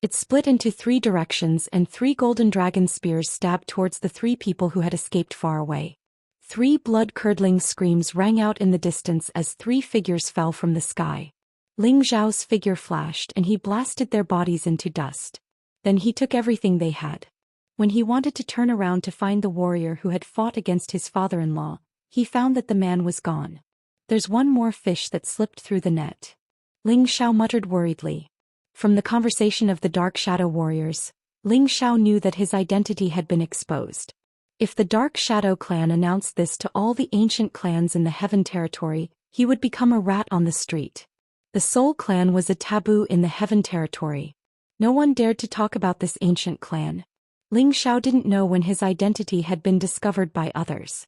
It split into 3 directions and 3 golden dragon spears stabbed towards the 3 people who had escaped far away. 3 blood-curdling screams rang out in the distance as 3 figures fell from the sky. Ling Zhao's figure flashed and he blasted their bodies into dust. Then he took everything they had. When he wanted to turn around to find the warrior who had fought against his father-in-law, he found that the man was gone. There's one more fish that slipped through the net. Ling Xiao muttered worriedly. From the conversation of the Dark Shadow warriors, Ling Xiao knew that his identity had been exposed. If the Dark Shadow clan announced this to all the ancient clans in the Heaven territory, he would become a rat on the street. The Soul clan was a taboo in the Heaven territory. No one dared to talk about this ancient clan. Ling Xiao didn't know when his identity had been discovered by others.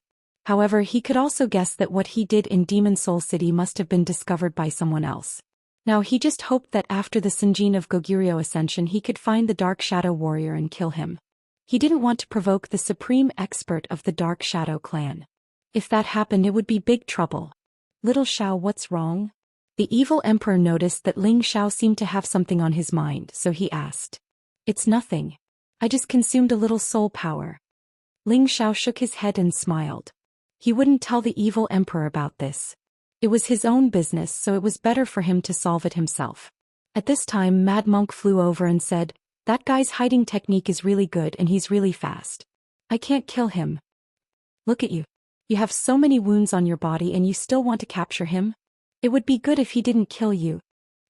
However, he could also guess that what he did in Demon Soul City must have been discovered by someone else. Now he just hoped that after the Sanjin of Goguryeo ascension he could find the Dark Shadow warrior and kill him. He didn't want to provoke the supreme expert of the Dark Shadow clan. If that happened, it would be big trouble. Little Xiao, what's wrong? The evil emperor noticed that Ling Xiao seemed to have something on his mind, so he asked. It's nothing. I just consumed a little soul power. Ling Xiao shook his head and smiled. He wouldn't tell the evil emperor about this. It was his own business, so it was better for him to solve it himself. At this time, Mad Monk flew over and said, that guy's hiding technique is really good and he's really fast. I can't kill him. Look at you. You have so many wounds on your body and you still want to capture him? It would be good if he didn't kill you.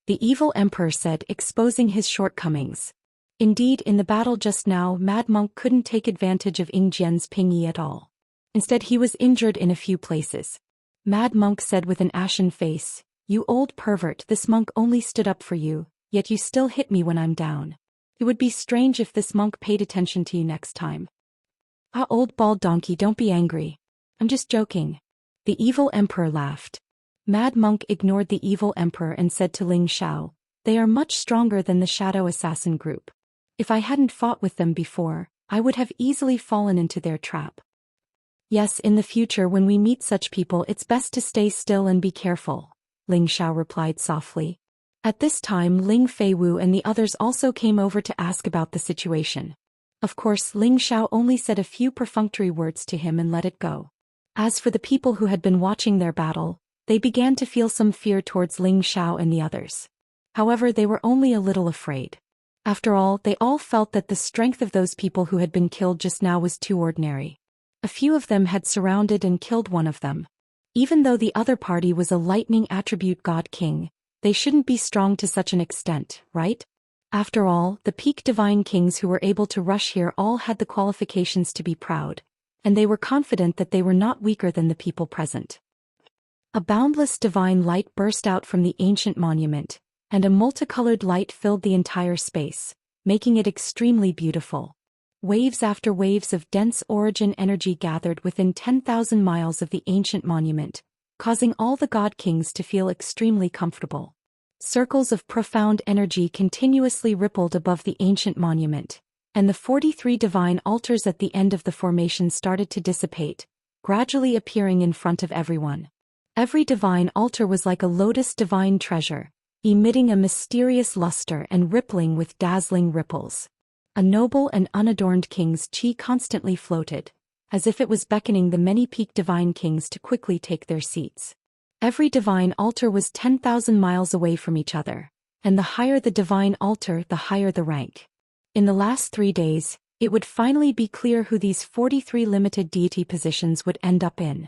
The evil emperor said, exposing his shortcomings. Indeed, in the battle just now, Mad Monk couldn't take advantage of Jian's pingyi at all. Instead, he was injured in a few places. Mad Monk said with an ashen face, you old pervert, this monk only stood up for you, yet you still hit me when I'm down. It would be strange if this monk paid attention to you next time. Ah, old bald donkey, don't be angry. I'm just joking. The evil emperor laughed. Mad Monk ignored the evil emperor and said to Ling Xiao, they are much stronger than the Shadow Assassin group. If I hadn't fought with them before, I would have easily fallen into their trap. Yes, in the future when we meet such people it's best to stay still and be careful, Ling Xiao replied softly. At this time Ling Feiwu and the others also came over to ask about the situation. Of course, Ling Xiao only said a few perfunctory words to him and let it go. As for the people who had been watching their battle, they began to feel some fear towards Ling Xiao and the others. However, they were only a little afraid. After all, they all felt that the strength of those people who had been killed just now was too ordinary. A few of them had surrounded and killed one of them. Even though the other party was a lightning attribute god king, they shouldn't be strong to such an extent, right? After all, the peak divine kings who were able to rush here all had the qualifications to be proud, and they were confident that they were not weaker than the people present. A boundless divine light burst out from the ancient monument, and a multicolored light filled the entire space, making it extremely beautiful. Waves after waves of dense origin energy gathered within 10,000 miles of the ancient monument, causing all the god kings to feel extremely comfortable. Circles of profound energy continuously rippled above the ancient monument, and the 43 divine altars at the end of the formation started to dissipate, gradually appearing in front of everyone. Every divine altar was like a lotus divine treasure, emitting a mysterious luster and rippling with dazzling ripples. A noble and unadorned king's chi constantly floated, as if it was beckoning the many peak divine kings to quickly take their seats. Every divine altar was 10,000 miles away from each other, and the higher the divine altar, the higher the rank. In the last 3 days, it would finally be clear who these 43 limited deity positions would end up in.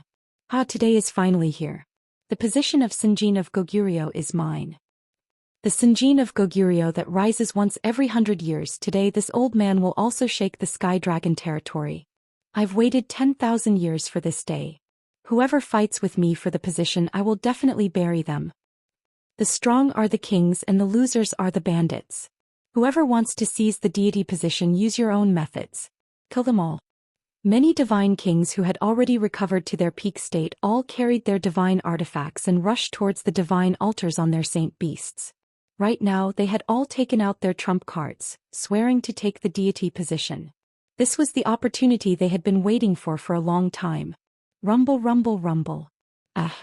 Today is finally here. The position of Sanjin of Goguryeo is mine. The Sanjin of Goguryeo that rises once every 100 years. Today this old man will also shake the Sky Dragon territory. I've waited 10,000 years for this day. Whoever fights with me for the position, I will definitely bury them. The strong are the kings and the losers are the bandits. Whoever wants to seize the deity position, use your own methods. Kill them all. Many divine kings who had already recovered to their peak state all carried their divine artifacts and rushed towards the divine altars on their saint beasts. Right now they had all taken out their trump cards, swearing to take the deity position. This was the opportunity they had been waiting for a long time. Rumble, rumble, rumble. Ah!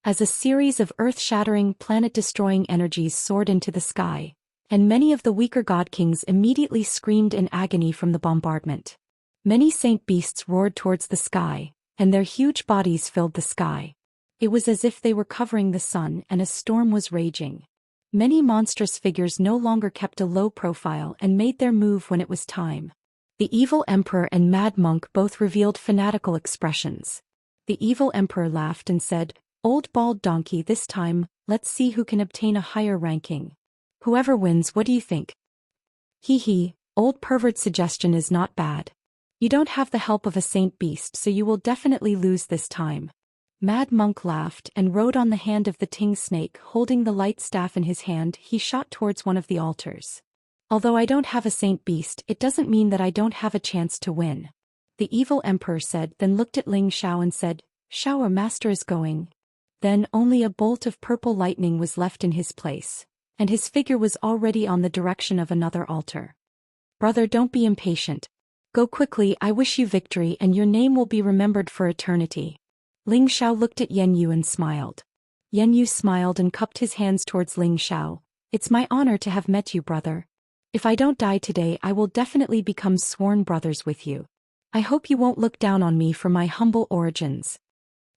As a series of earth-shattering, planet-destroying energies soared into the sky, and many of the weaker god kings immediately screamed in agony from the bombardment. Many saint beasts roared towards the sky, and their huge bodies filled the sky. It was as if they were covering the sun and a storm was raging. Many monstrous figures no longer kept a low profile and made their move when it was time. The evil emperor and mad monk both revealed fanatical expressions. The evil emperor laughed and said, "Old bald donkey, this time, let's see who can obtain a higher ranking. Whoever wins, what do you think?" "Hee hee, old pervert, suggestion is not bad. You don't have the help of a saint beast, so you will definitely lose this time." Mad monk laughed and rode on the hand of the Ting snake. Holding the light staff in his hand, he shot towards one of the altars. "Although I don't have a saint beast, it doesn't mean that I don't have a chance to win," the evil emperor said, then looked at Ling Xiao and said, "Xiao, our master is going." Then only a bolt of purple lightning was left in his place, and his figure was already on the direction of another altar. "Brother, don't be impatient. Go quickly, I wish you victory and your name will be remembered for eternity." Ling Xiao looked at Yan Yu and smiled. Yan Yu smiled and cupped his hands towards Ling Xiao. "It's my honor to have met you, brother. If I don't die today, I will definitely become sworn brothers with you. I hope you won't look down on me for my humble origins."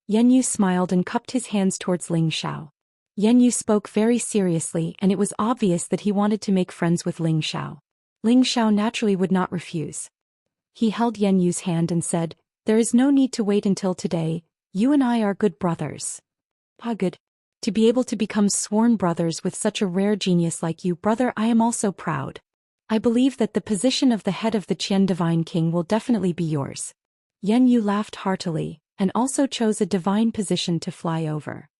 Yan Yu smiled and cupped his hands towards Ling Xiao. Yan Yu spoke very seriously, and it was obvious that he wanted to make friends with Ling Xiao. Ling Xiao naturally would not refuse. He held Yan Yu's hand and said, "There is no need to wait until today. You and I are good brothers." "Ah, good. To be able to become sworn brothers with such a rare genius like you, brother, I am also proud. I believe that the position of the head of the Qian Divine King will definitely be yours." Yan Yu laughed heartily, and also chose a divine position to fly over.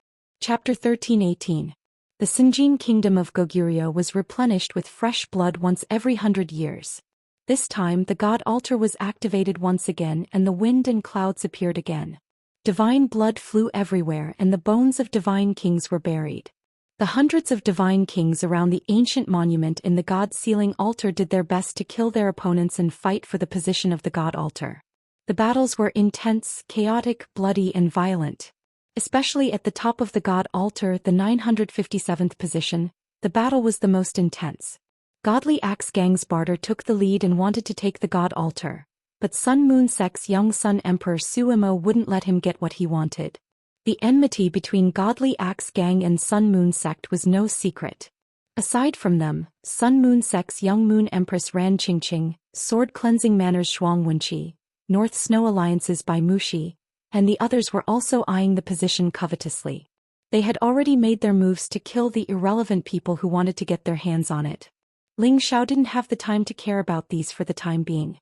Chapter 13:18. The Sinjin Kingdom of Goguryeo was replenished with fresh blood once every 100 years. This time the god altar was activated once again and the wind and clouds appeared again. Divine blood flew everywhere and the bones of divine kings were buried. The hundreds of divine kings around the ancient monument in the god sealing altar did their best to kill their opponents and fight for the position of the god altar. The battles were intense, chaotic, bloody and violent. Especially at the top of the god altar, the 957th position, the battle was the most intense. Godly Axe Gang's Barter took the lead and wanted to take the god altar, but Sun Moon Sect's young son Emperor Suimo wouldn't let him get what he wanted. The enmity between Godly Axe Gang and Sun Moon Sect was no secret. Aside from them, Sun Moon Sect's young Moon Empress Ran Qingqing, Sword Cleansing Manners Shuang Wenqi, North Snow Alliances by Mushi, and the others were also eyeing the position covetously. They had already made their moves to kill the irrelevant people who wanted to get their hands on it. Ling Xiao didn't have the time to care about these for the time being.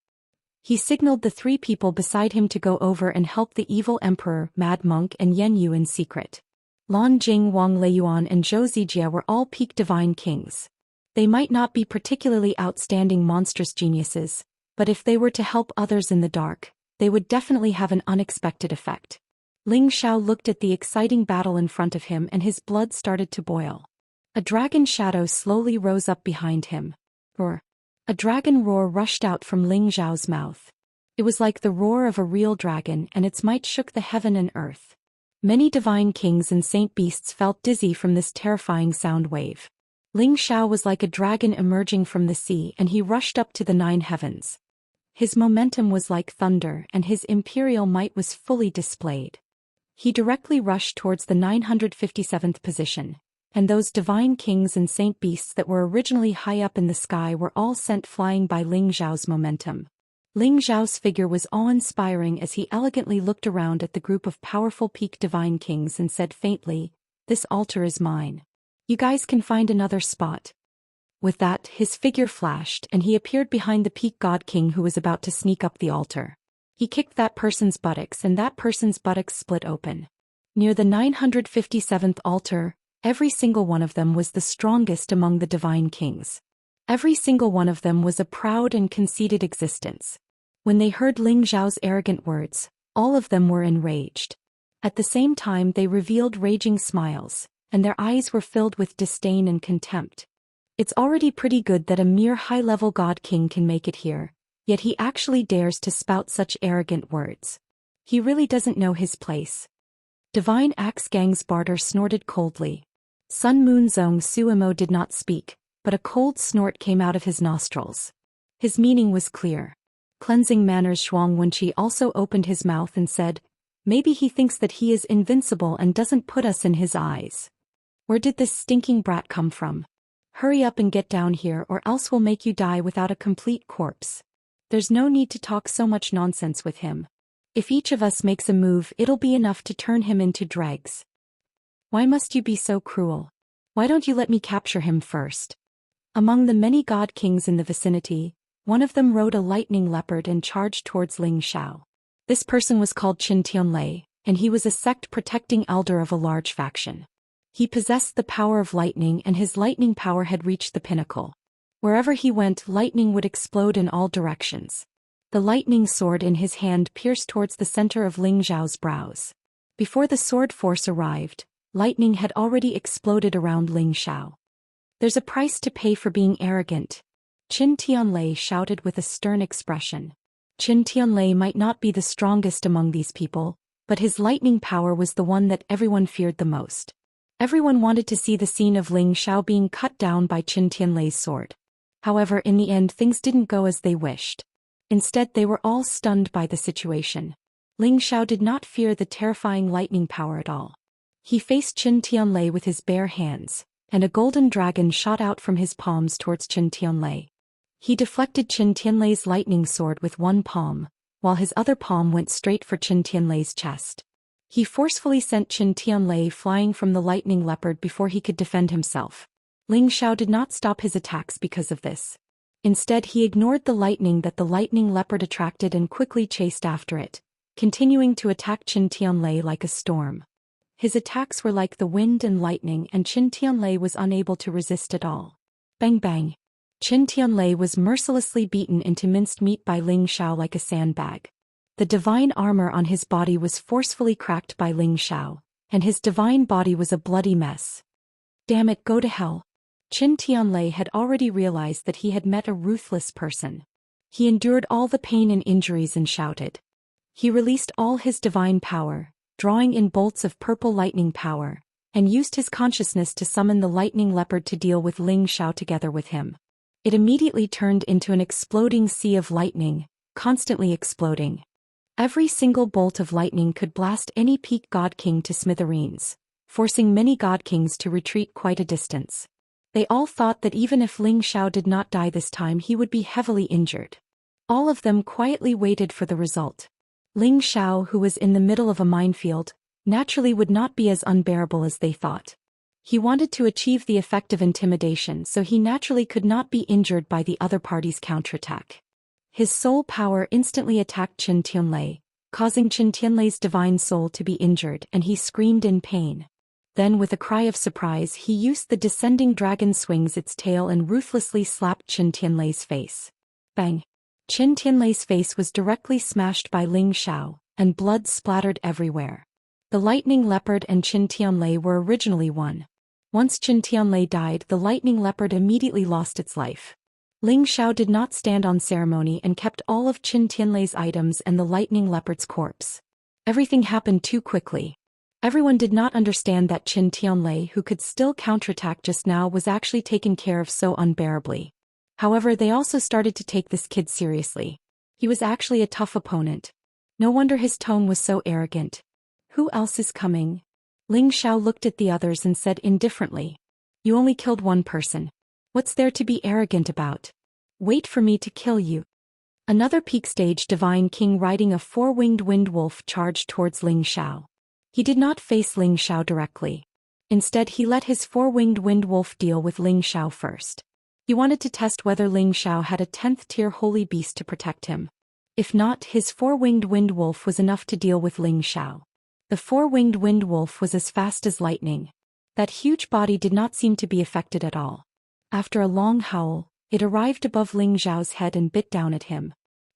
He signaled the three people beside him to go over and help the evil emperor, Mad Monk and Yan Yu in secret. Lan Jing, Wang Leiyuan and Zhou Xian were all peak divine kings. They might not be particularly outstanding monstrous geniuses, but if they were to help others in the dark, they would definitely have an unexpected effect. Ling Xiao looked at the exciting battle in front of him and his blood started to boil. A dragon shadow slowly rose up behind him. Roar. A dragon roar rushed out from Ling Xiao's mouth. It was like the roar of a real dragon and its might shook the heaven and earth. Many divine kings and saint beasts felt dizzy from this terrifying sound wave. Ling Xiao was like a dragon emerging from the sea and he rushed up to the 9 heavens. His momentum was like thunder and his imperial might was fully displayed. He directly rushed towards the 957th position, and those divine kings and saint beasts that were originally high up in the sky were all sent flying by Ling Xiao's momentum. Ling Xiao's figure was awe-inspiring as he elegantly looked around at the group of powerful peak divine kings and said faintly, "This altar is mine. You guys can find another spot." With that, his figure flashed and he appeared behind the peak god king who was about to sneak up the altar. He kicked that person's buttocks and that person's buttocks split open. Near the 957th altar, every single one of them was the strongest among the divine kings. Every single one of them was a proud and conceited existence. When they heard Ling Zhao's arrogant words, all of them were enraged. At the same time they revealed raging smiles, and their eyes were filled with disdain and contempt. It's already pretty good that a mere high-level god king can make it here, yet he actually dares to spout such arrogant words. He really doesn't know his place. Divine Axe Gang's barter snorted coldly. Sun Moon Zong Suimo did not speak, but a cold snort came out of his nostrils. His meaning was clear. Cleansing Manners Shuang Wenqi also opened his mouth and said, "Maybe he thinks that he is invincible and doesn't put us in his eyes. Where did this stinking brat come from? Hurry up and get down here or else we'll make you die without a complete corpse. There's no need to talk so much nonsense with him. If each of us makes a move it'll be enough to turn him into dregs. Why must you be so cruel? Why don't you let me capture him first?" Among the many god kings in the vicinity, one of them rode a lightning leopard and charged towards Ling Xiao. This person was called Qin Tianlei, and he was a sect-protecting elder of a large faction. He possessed the power of lightning and his lightning power had reached the pinnacle. Wherever he went lightning would explode in all directions. The lightning sword in his hand pierced towards the center of Ling Zhao's brows. Before the sword force arrived, lightning had already exploded around Ling Xiao. "There's a price to pay for being arrogant," Qin Tianlei shouted with a stern expression. Qin Tianlei might not be the strongest among these people, but his lightning power was the one that everyone feared the most. Everyone wanted to see the scene of Ling Xiao being cut down by Qin Tianlei's sword. However, in the end things didn't go as they wished. Instead they were all stunned by the situation. Ling Xiao did not fear the terrifying lightning power at all. He faced Qin Tianlei with his bare hands, and a golden dragon shot out from his palms towards Qin Tianlei. He deflected Qin Tianlei's lightning sword with one palm, while his other palm went straight for Qin Tianlei's chest. He forcefully sent Qin Tianlei flying from the lightning leopard before he could defend himself. Ling Xiao did not stop his attacks because of this. Instead he ignored the lightning that the lightning leopard attracted and quickly chased after it, continuing to attack Qin Tianlei like a storm. His attacks were like the wind and lightning and Qin Tianlei was unable to resist at all. Bang bang! Qin Tianlei was mercilessly beaten into minced meat by Ling Xiao like a sandbag. The divine armor on his body was forcefully cracked by Ling Xiao, and his divine body was a bloody mess. Damn it, go to hell! Qin Tianlei had already realized that he had met a ruthless person. He endured all the pain and injuries and shouted. He released all his divine power, drawing in bolts of purple lightning power, and used his consciousness to summon the lightning leopard to deal with Ling Xiao together with him. It immediately turned into an exploding sea of lightning, constantly exploding. Every single bolt of lightning could blast any peak god king to smithereens, forcing many god kings to retreat quite a distance. They all thought that even if Ling Xiao did not die this time he would be heavily injured. All of them quietly waited for the result. Ling Xiao, who was in the middle of a minefield, naturally would not be as unbearable as they thought. He wanted to achieve the effect of intimidation so he naturally could not be injured by the other party's counterattack. His soul power instantly attacked Qin Tianlei, causing Qin Tianlei's divine soul to be injured and he screamed in pain. Then with a cry of surprise he used the descending dragon swings its tail and ruthlessly slapped Qin Tianlei's face. Bang! Qin Tianlei's face was directly smashed by Ling Xiao, and blood splattered everywhere. The lightning leopard and Qin Tianlei were originally one. Once Qin Tianlei died the lightning leopard immediately lost its life. Ling Xiao did not stand on ceremony and kept all of Qin Tianlei's items and the lightning leopard's corpse. Everything happened too quickly. Everyone did not understand that Qin Tianlei, who could still counterattack just now, was actually taken care of so unbearably. However, they also started to take this kid seriously. He was actually a tough opponent. No wonder his tone was so arrogant. Who else is coming? Ling Xiao looked at the others and said indifferently. You only killed one person. What's there to be arrogant about? Wait for me to kill you. Another peak stage divine king riding a four-winged wind wolf charged towards Ling Xiao. He did not face Ling Xiao directly. Instead he let his four-winged wind wolf deal with Ling Xiao first. He wanted to test whether Ling Xiao had a 10th tier holy beast to protect him. If not, his four-winged wind wolf was enough to deal with Ling Xiao. The four-winged wind wolf was as fast as lightning. That huge body did not seem to be affected at all. After a long howl, it arrived above Ling Xiao's head and bit down at him.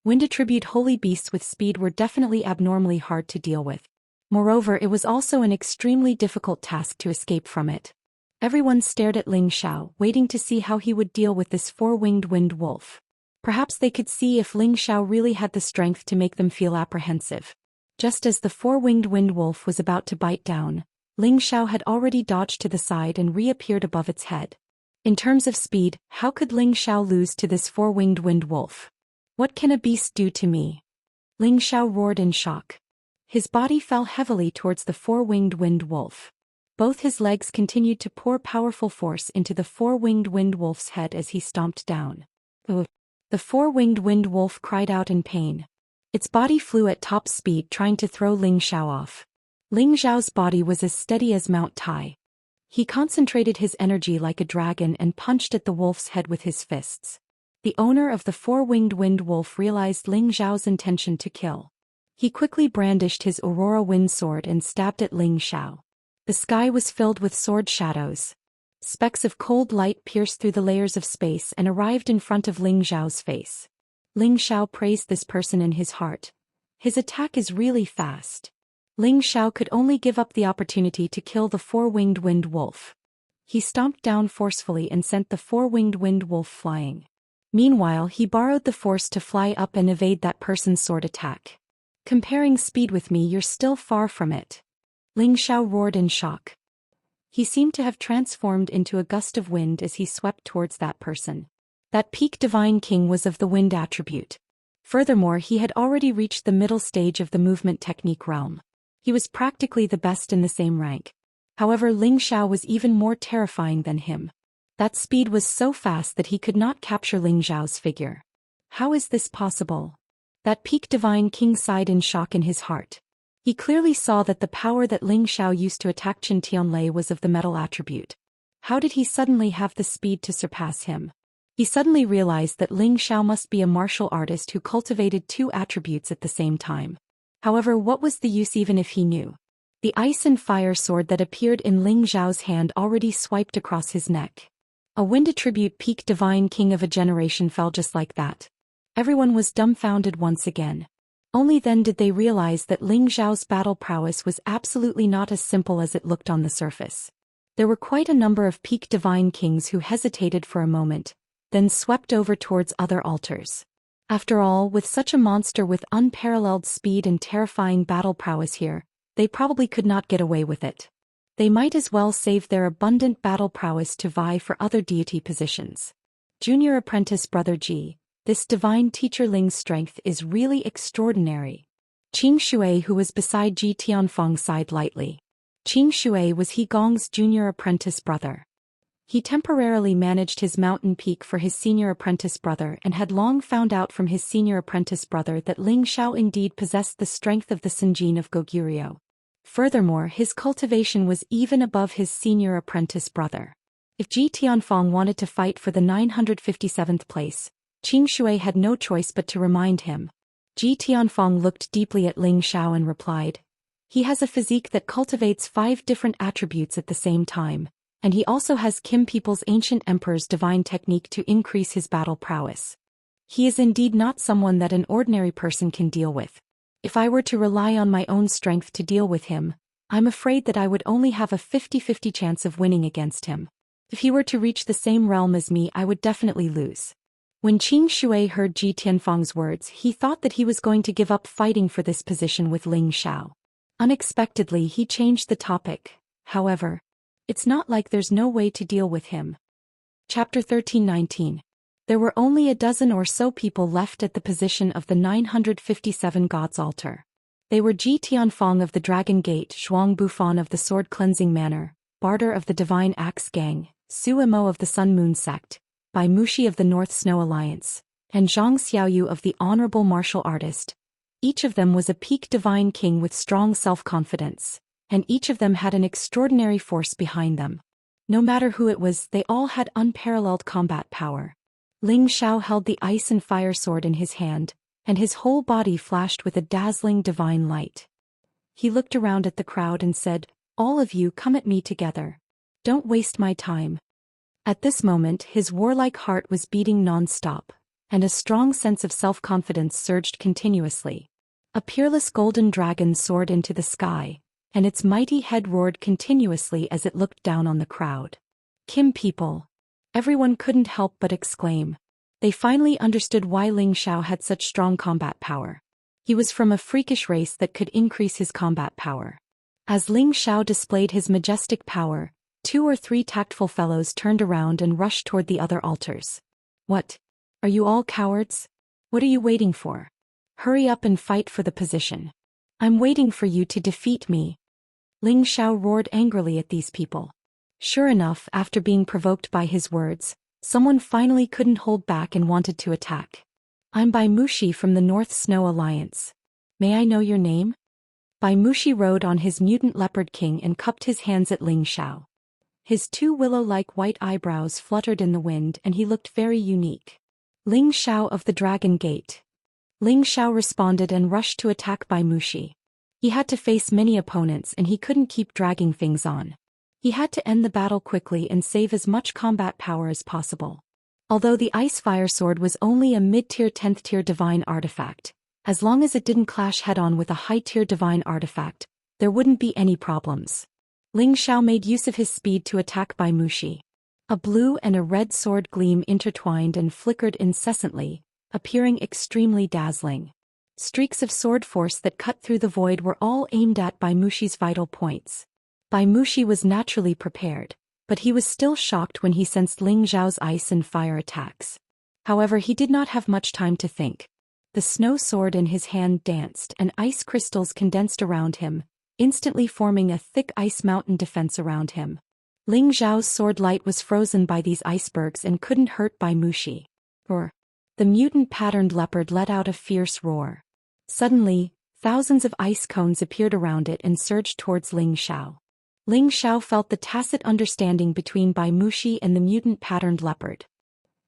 Wind attribute holy beasts with speed were definitely abnormally hard to deal with. Moreover, it was also an extremely difficult task to escape from it. Everyone stared at Ling Xiao, waiting to see how he would deal with this four-winged wind wolf. Perhaps they could see if Ling Xiao really had the strength to make them feel apprehensive. Just as the four-winged wind wolf was about to bite down, Ling Xiao had already dodged to the side and reappeared above its head. In terms of speed, how could Ling Xiao lose to this four-winged wind wolf? What can a beast do to me? Ling Xiao roared in shock. His body fell heavily towards the four-winged wind wolf. Both his legs continued to pour powerful force into the four-winged wind wolf's head as he stomped down. Ugh. The four-winged wind wolf cried out in pain. Its body flew at top speed trying to throw Ling Xiao off. Ling Xiao's body was as steady as Mount Tai. He concentrated his energy like a dragon and punched at the wolf's head with his fists. The owner of the four-winged wind wolf realized Ling Xiao's intention to kill. He quickly brandished his Aurora wind sword and stabbed at Ling Xiao. The sky was filled with sword shadows. Specks of cold light pierced through the layers of space and arrived in front of Ling Xiao's face. Ling Xiao praised this person in his heart. His attack is really fast. Ling Xiao could only give up the opportunity to kill the four-winged wind wolf. He stomped down forcefully and sent the four-winged wind wolf flying. Meanwhile, he borrowed the force to fly up and evade that person's sword attack. Comparing speed with me, you're still far from it. Ling Xiao roared in shock. He seemed to have transformed into a gust of wind as he swept towards that person. That peak divine king was of the wind attribute. Furthermore, he had already reached the middle stage of the movement technique realm. He was practically the best in the same rank. However, Ling Xiao was even more terrifying than him. That speed was so fast that he could not capture Ling Xiao's figure. How is this possible? That peak divine king sighed in shock in his heart. He clearly saw that the power that Ling Xiao used to attack Qin Tianlei was of the metal attribute. How did he suddenly have the speed to surpass him? He suddenly realized that Ling Xiao must be a martial artist who cultivated two attributes at the same time. However, what was the use even if he knew? The ice and fire sword that appeared in Ling Xiao's hand already swiped across his neck. A wind attribute peak divine king of a generation fell just like that. Everyone was dumbfounded once again. Only then did they realize that Ling Xiao's battle prowess was absolutely not as simple as it looked on the surface. There were quite a number of peak divine kings who hesitated for a moment, then swept over towards other altars. After all, with such a monster with unparalleled speed and terrifying battle prowess here, they probably could not get away with it. They might as well save their abundant battle prowess to vie for other deity positions. Junior apprentice Brother Ji, this divine teacher Ling's strength is really extraordinary. Qing Shui, who was beside Ji Tianfeng, sighed lightly. Qing Shui was He Gong's junior apprentice brother. He temporarily managed his mountain peak for his senior apprentice brother and had long found out from his senior apprentice brother that Ling Xiao indeed possessed the strength of the Senjin of Goguryeo. Furthermore, his cultivation was even above his senior apprentice brother. If Ji Tianfeng wanted to fight for the 957th place, Qing Shui had no choice but to remind him. Ji Tianfeng looked deeply at Ling Xiao and replied, "He has a physique that cultivates 5 different attributes at the same time, and he also has Kim People's ancient emperor's divine technique to increase his battle prowess. He is indeed not someone that an ordinary person can deal with. If I were to rely on my own strength to deal with him, I'm afraid that I would only have a 50-50 chance of winning against him. If he were to reach the same realm as me, I would definitely lose." When Qing Shui heard Ji Tianfeng's words, he thought that he was going to give up fighting for this position with Ling Xiao. Unexpectedly, he changed the topic. However, it's not like there's no way to deal with him. Chapter 13-19. There were only a dozen or so people left at the position of the 957 Gods altar. They were Ji Tianfeng of the Dragon Gate, Zhuang Bufan of the Sword Cleansing Manor, Barter of the Divine Axe Gang, Su Imo of the Sun Moon Sect, Bai Mushi of the North Snow Alliance, and Zhang Xiaoyu of the Honorable Martial Artist. Each of them was a peak divine king with strong self-confidence, and each of them had an extraordinary force behind them. No matter who it was, they all had unparalleled combat power. Ling Xiao held the ice and fire sword in his hand, and his whole body flashed with a dazzling divine light. He looked around at the crowd and said, "All of you come at me together. Don't waste my time." At this moment, his warlike heart was beating non-stop. and a strong sense of self-confidence surged continuously. A peerless golden dragon soared into the sky, and its mighty head roared continuously as it looked down on the crowd. Kim people. Everyone couldn't help but exclaim. They finally understood why Ling Xiao had such strong combat power. He was from a freakish race that could increase his combat power. As Ling Xiao displayed his majestic power, 2 or 3 tactful fellows turned around and rushed toward the other altars. What? Are you all cowards? What are you waiting for? Hurry up and fight for the position. I'm waiting for you to defeat me. Ling Xiao roared angrily at these people. Sure enough, after being provoked by his words, someone finally couldn't hold back and wanted to attack. I'm Bai Mushi from the North Snow Alliance. May I know your name? Bai Mushi rode on his mutant leopard king and cupped his hands at Ling Xiao. His 2 willow-like white eyebrows fluttered in the wind and he looked very unique. Ling Xiao of the Dragon Gate. Ling Xiao responded and rushed to attack Bai Mushi. He had to face many opponents and he couldn't keep dragging things on. He had to end the battle quickly and save as much combat power as possible. Although the Ice Fire Sword was only a mid-tier 10th tier divine artifact, as long as it didn't clash head-on with a high-tier divine artifact, there wouldn't be any problems. Ling Xiao made use of his speed to attack Bai Mushi. A blue and a red sword gleam intertwined and flickered incessantly, appearing extremely dazzling. Streaks of sword force that cut through the void were all aimed at Bai Mushi's vital points. Bai Mushi was naturally prepared, but he was still shocked when he sensed Ling Xiao's ice and fire attacks. However, he did not have much time to think. The snow sword in his hand danced and ice crystals condensed around him, instantly forming a thick ice mountain defense around him. Ling Xiao's sword light was frozen by these icebergs and couldn't hurt Bai Mushi. Roar. The mutant patterned leopard let out a fierce roar. Suddenly, thousands of ice cones appeared around it and surged towards Ling Xiao. Ling Xiao felt the tacit understanding between Bai Mushi and the mutant patterned leopard.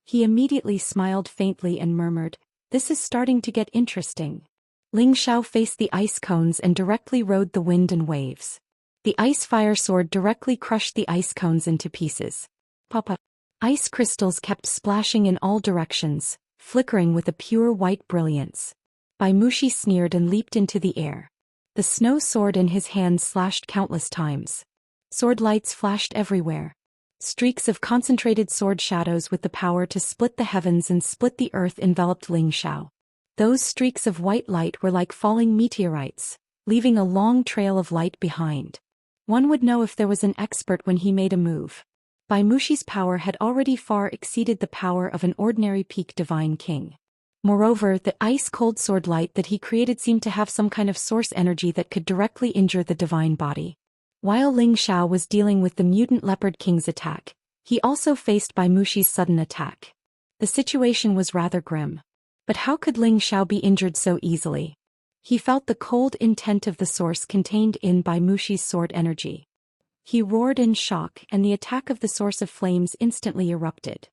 He immediately smiled faintly and murmured, "This is starting to get interesting." Ling Xiao faced the ice cones and directly rode the wind and waves. The ice fire sword directly crushed the ice cones into pieces. Papa. Ice crystals kept splashing in all directions, flickering with a pure white brilliance. Bai Mushi sneered and leaped into the air. The snow sword in his hand slashed countless times. Sword lights flashed everywhere. Streaks of concentrated sword shadows with the power to split the heavens and split the earth enveloped Ling Xiao. Those streaks of white light were like falling meteorites, leaving a long trail of light behind. One would know if there was an expert when he made a move. Bai Mushi's power had already far exceeded the power of an ordinary peak divine king. Moreover, the ice-cold sword light that he created seemed to have some kind of source energy that could directly injure the divine body. While Ling Xiao was dealing with the mutant leopard king's attack, he also faced Bai Mushi's sudden attack. The situation was rather grim. But how could Ling Xiao be injured so easily? He felt the cold intent of the source contained in Bai Mushi's sword energy. He roared in shock and the attack of the source of flames instantly erupted.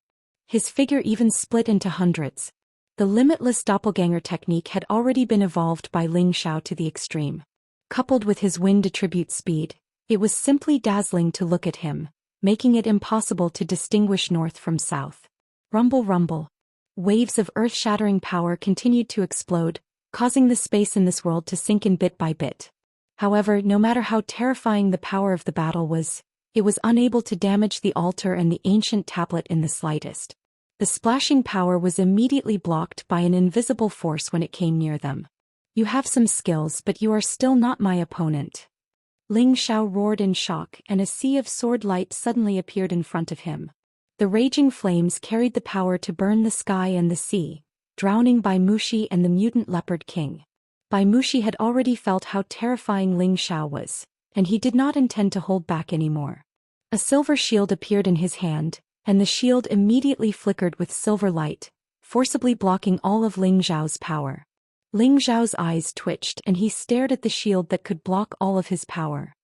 His figure even split into hundreds. The limitless doppelganger technique had already been evolved by Ling Xiao to the extreme. Coupled with his wind attribute speed, it was simply dazzling to look at him, making it impossible to distinguish north from south. Rumble rumble. Waves of earth-shattering power continued to explode, causing the space in this world to sink in bit by bit. However, no matter how terrifying the power of the battle was, it was unable to damage the altar and the ancient tablet in the slightest. The splashing power was immediately blocked by an invisible force when it came near them. "You have some skills, but you are still not my opponent." Ling Xiao roared in shock and a sea of sword light suddenly appeared in front of him. The raging flames carried the power to burn the sky and the sea, drowning Bai Mushi and the mutant leopard king. Bai Mushi had already felt how terrifying Ling Xiao was, and he did not intend to hold back anymore. A silver shield appeared in his hand, and the shield immediately flickered with silver light, forcibly blocking all of Ling Xiao's power. Ling Xiao's eyes twitched and he stared at the shield that could block all of his power.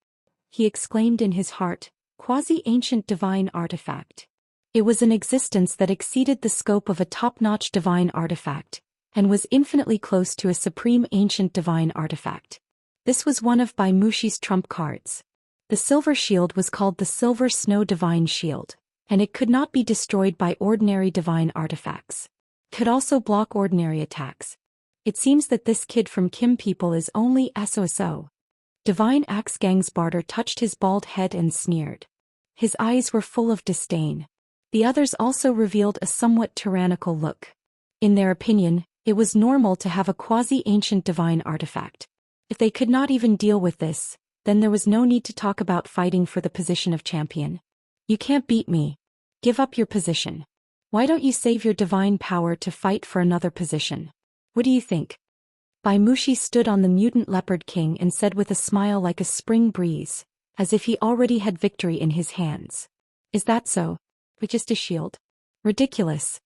He exclaimed in his heart, "Quasi-ancient divine artifact." It was an existence that exceeded the scope of a top-notch divine artifact, and was infinitely close to a supreme ancient divine artifact. This was one of Bai Mushi's trump cards. The silver shield was called the Silver Snow Divine Shield, and it could not be destroyed by ordinary divine artifacts. Could also block ordinary attacks. It seems that this kid from Kim people is only SOSO. Divine Axe Gang's barter touched his bald head and sneered. His eyes were full of disdain. The others also revealed a somewhat tyrannical look. In their opinion, it was normal to have a quasi-ancient divine artifact. If they could not even deal with this, then there was no need to talk about fighting for the position of champion. You can't beat me. Give up your position. Why don't you save your divine power to fight for another position? What do you think? Bai Mushi stood on the mutant leopard king and said with a smile like a spring breeze, as if he already had victory in his hands. Is that so? With just a shield? Ridiculous.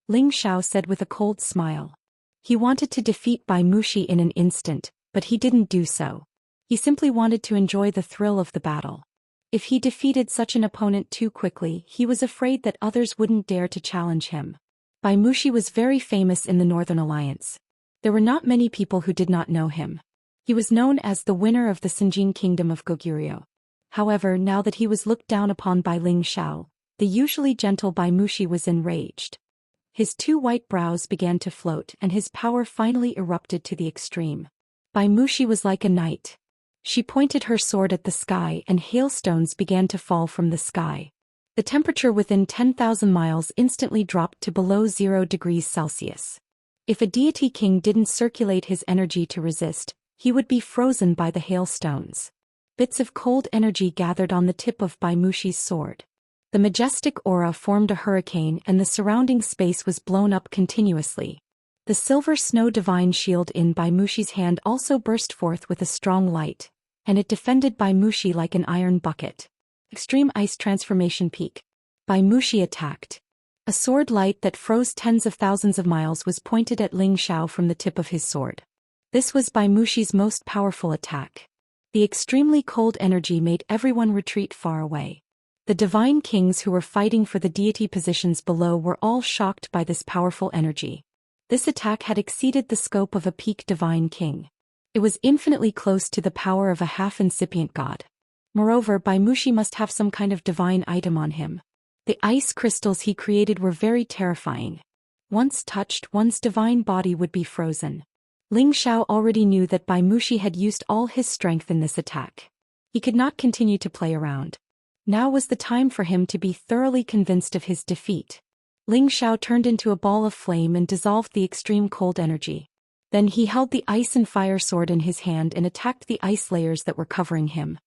Ling Xiao said with a cold smile. He wanted to defeat Bai Mushi in an instant, but he didn't do so. He simply wanted to enjoy the thrill of the battle. If he defeated such an opponent too quickly, he was afraid that others wouldn't dare to challenge him. Bai Mushi was very famous in the Northern Alliance. There were not many people who did not know him. He was known as the winner of the Sinjin Kingdom of Goguryeo. However, now that he was looked down upon by Ling Xiao, the usually gentle Bai Mushi was enraged. His two white brows began to float and his power finally erupted to the extreme. Bai Mushi was like a knight. She pointed her sword at the sky and hailstones began to fall from the sky. The temperature within 10,000 miles instantly dropped to below 0 degrees Celsius. If a deity king didn't circulate his energy to resist, he would be frozen by the hailstones. Bits of cold energy gathered on the tip of Bai Mushi's sword. The majestic aura formed a hurricane and the surrounding space was blown up continuously. The silver snow divine shield in Bai Mushi's hand also burst forth with a strong light, and it defended Bai Mushi like an iron bucket. Extreme Ice Transformation Peak. Bai Mushi attacked. A sword light that froze tens of thousands of miles was pointed at Ling Xiao from the tip of his sword. This was Bai Mushi's most powerful attack. The extremely cold energy made everyone retreat far away. The divine kings who were fighting for the deity positions below were all shocked by this powerful energy. This attack had exceeded the scope of a peak divine king. It was infinitely close to the power of a half-incipient god. Moreover, Bai Mushi must have some kind of divine item on him. The ice crystals he created were very terrifying. Once touched, one's divine body would be frozen. Ling Xiao already knew that Bai Mushi had used all his strength in this attack. He could not continue to play around. Now was the time for him to be thoroughly convinced of his defeat. Ling Xiao turned into a ball of flame and dissolved the extreme cold energy. Then he held the ice and fire sword in his hand and attacked the ice layers that were covering him.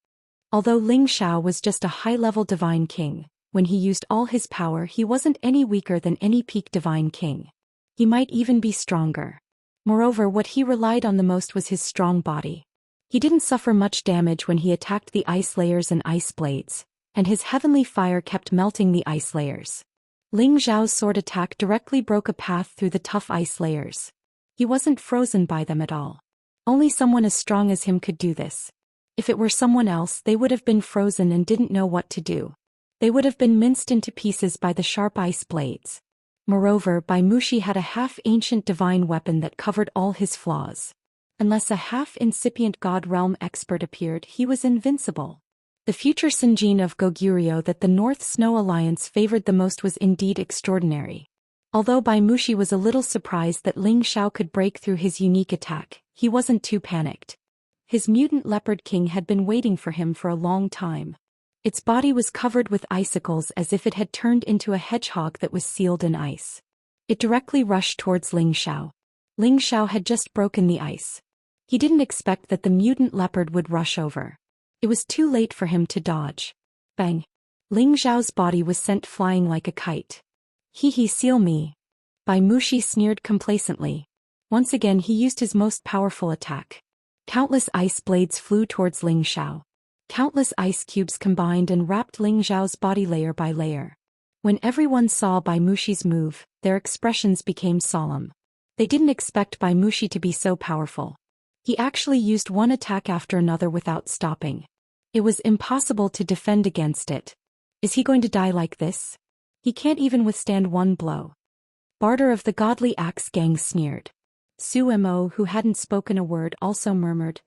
Although Ling Xiao was just a high-level divine king, when he used all his power he wasn't any weaker than any peak divine king. He might even be stronger. Moreover, what he relied on the most was his strong body. He didn't suffer much damage when he attacked the ice layers and ice blades, and his heavenly fire kept melting the ice layers. Ling Xiao's sword attack directly broke a path through the tough ice layers. He wasn't frozen by them at all. Only someone as strong as him could do this. If it were someone else, they would have been frozen and didn't know what to do. They would have been minced into pieces by the sharp ice blades. Moreover, Bai Mushi had a half-ancient divine weapon that covered all his flaws. Unless a half-incipient god realm expert appeared, he was invincible. The future Sinjin of Goguryeo that the North Snow Alliance favored the most was indeed extraordinary. Although Bai Mushi was a little surprised that Ling Xiao could break through his unique attack, he wasn't too panicked. His mutant leopard king had been waiting for him for a long time. Its body was covered with icicles as if it had turned into a hedgehog that was sealed in ice. It directly rushed towards Ling Xiao. Ling Xiao had just broken the ice. He didn't expect that the mutant leopard would rush over. It was too late for him to dodge. Bang! Ling Xiao's body was sent flying like a kite. He seal me. Bai Mushi sneered complacently. Once again he used his most powerful attack. Countless ice blades flew towards Ling Xiao. Countless ice cubes combined and wrapped Ling Xiao's body layer by layer. When everyone saw Bai Mushi's move, their expressions became solemn. They didn't expect Bai Mushi to be so powerful. He actually used one attack after another without stopping. It was impossible to defend against it. Is he going to die like this? He can't even withstand one blow. Barter of the Godly Axe Gang sneered. Su Mo, who hadn't spoken a word, also murmured,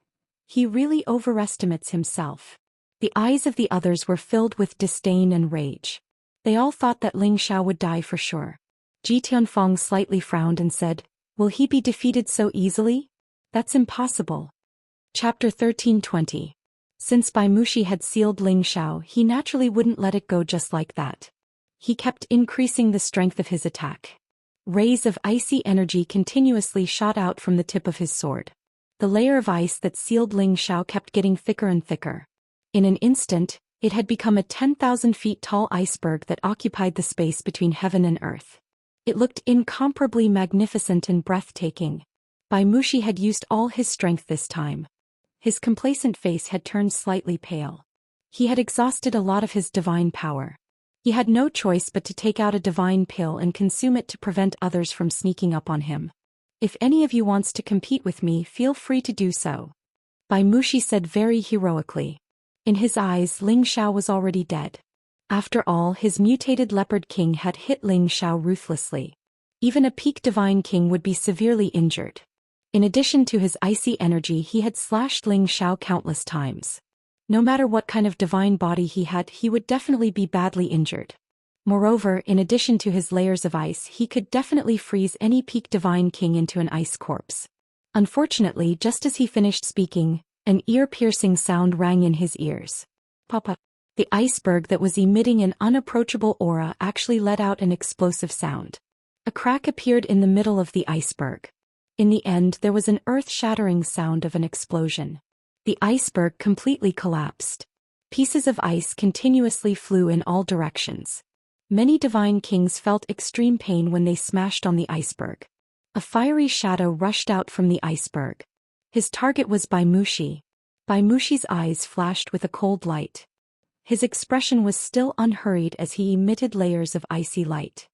"He really overestimates himself." The eyes of the others were filled with disdain and rage. They all thought that Ling Xiao would die for sure. Ji Tianfeng slightly frowned and said, "Will he be defeated so easily? That's impossible." Chapter 1320. Since Bai Mushi had sealed Ling Xiao, he naturally wouldn't let it go just like that. He kept increasing the strength of his attack. Rays of icy energy continuously shot out from the tip of his sword. The layer of ice that sealed Ling Xiao kept getting thicker and thicker. In an instant, it had become a 10,000 feet tall iceberg that occupied the space between heaven and earth. It looked incomparably magnificent and breathtaking. Bai Mushi had used all his strength this time. His complacent face had turned slightly pale. He had exhausted a lot of his divine power. He had no choice but to take out a divine pill and consume it to prevent others from sneaking up on him. "If any of you wants to compete with me, feel free to do so," Bai Mushi said very heroically. In his eyes, Ling Xiao was already dead. After all, his mutated leopard king had hit Ling Xiao ruthlessly. Even a peak divine king would be severely injured. In addition to his icy energy, he had slashed Ling Xiao countless times. No matter what kind of divine body he had, he would definitely be badly injured. Moreover, in addition to his layers of ice, he could definitely freeze any peak divine king into an ice corpse. Unfortunately, just as he finished speaking, an ear-piercing sound rang in his ears. Papa. The iceberg that was emitting an unapproachable aura actually let out an explosive sound. A crack appeared in the middle of the iceberg. In the end, there was an earth-shattering sound of an explosion. The iceberg completely collapsed. Pieces of ice continuously flew in all directions. Many divine kings felt extreme pain when they smashed on the iceberg. A fiery shadow rushed out from the iceberg. His target was Bai Mushi. Bai Mushi's eyes flashed with a cold light. His expression was still unhurried as he emitted layers of icy light.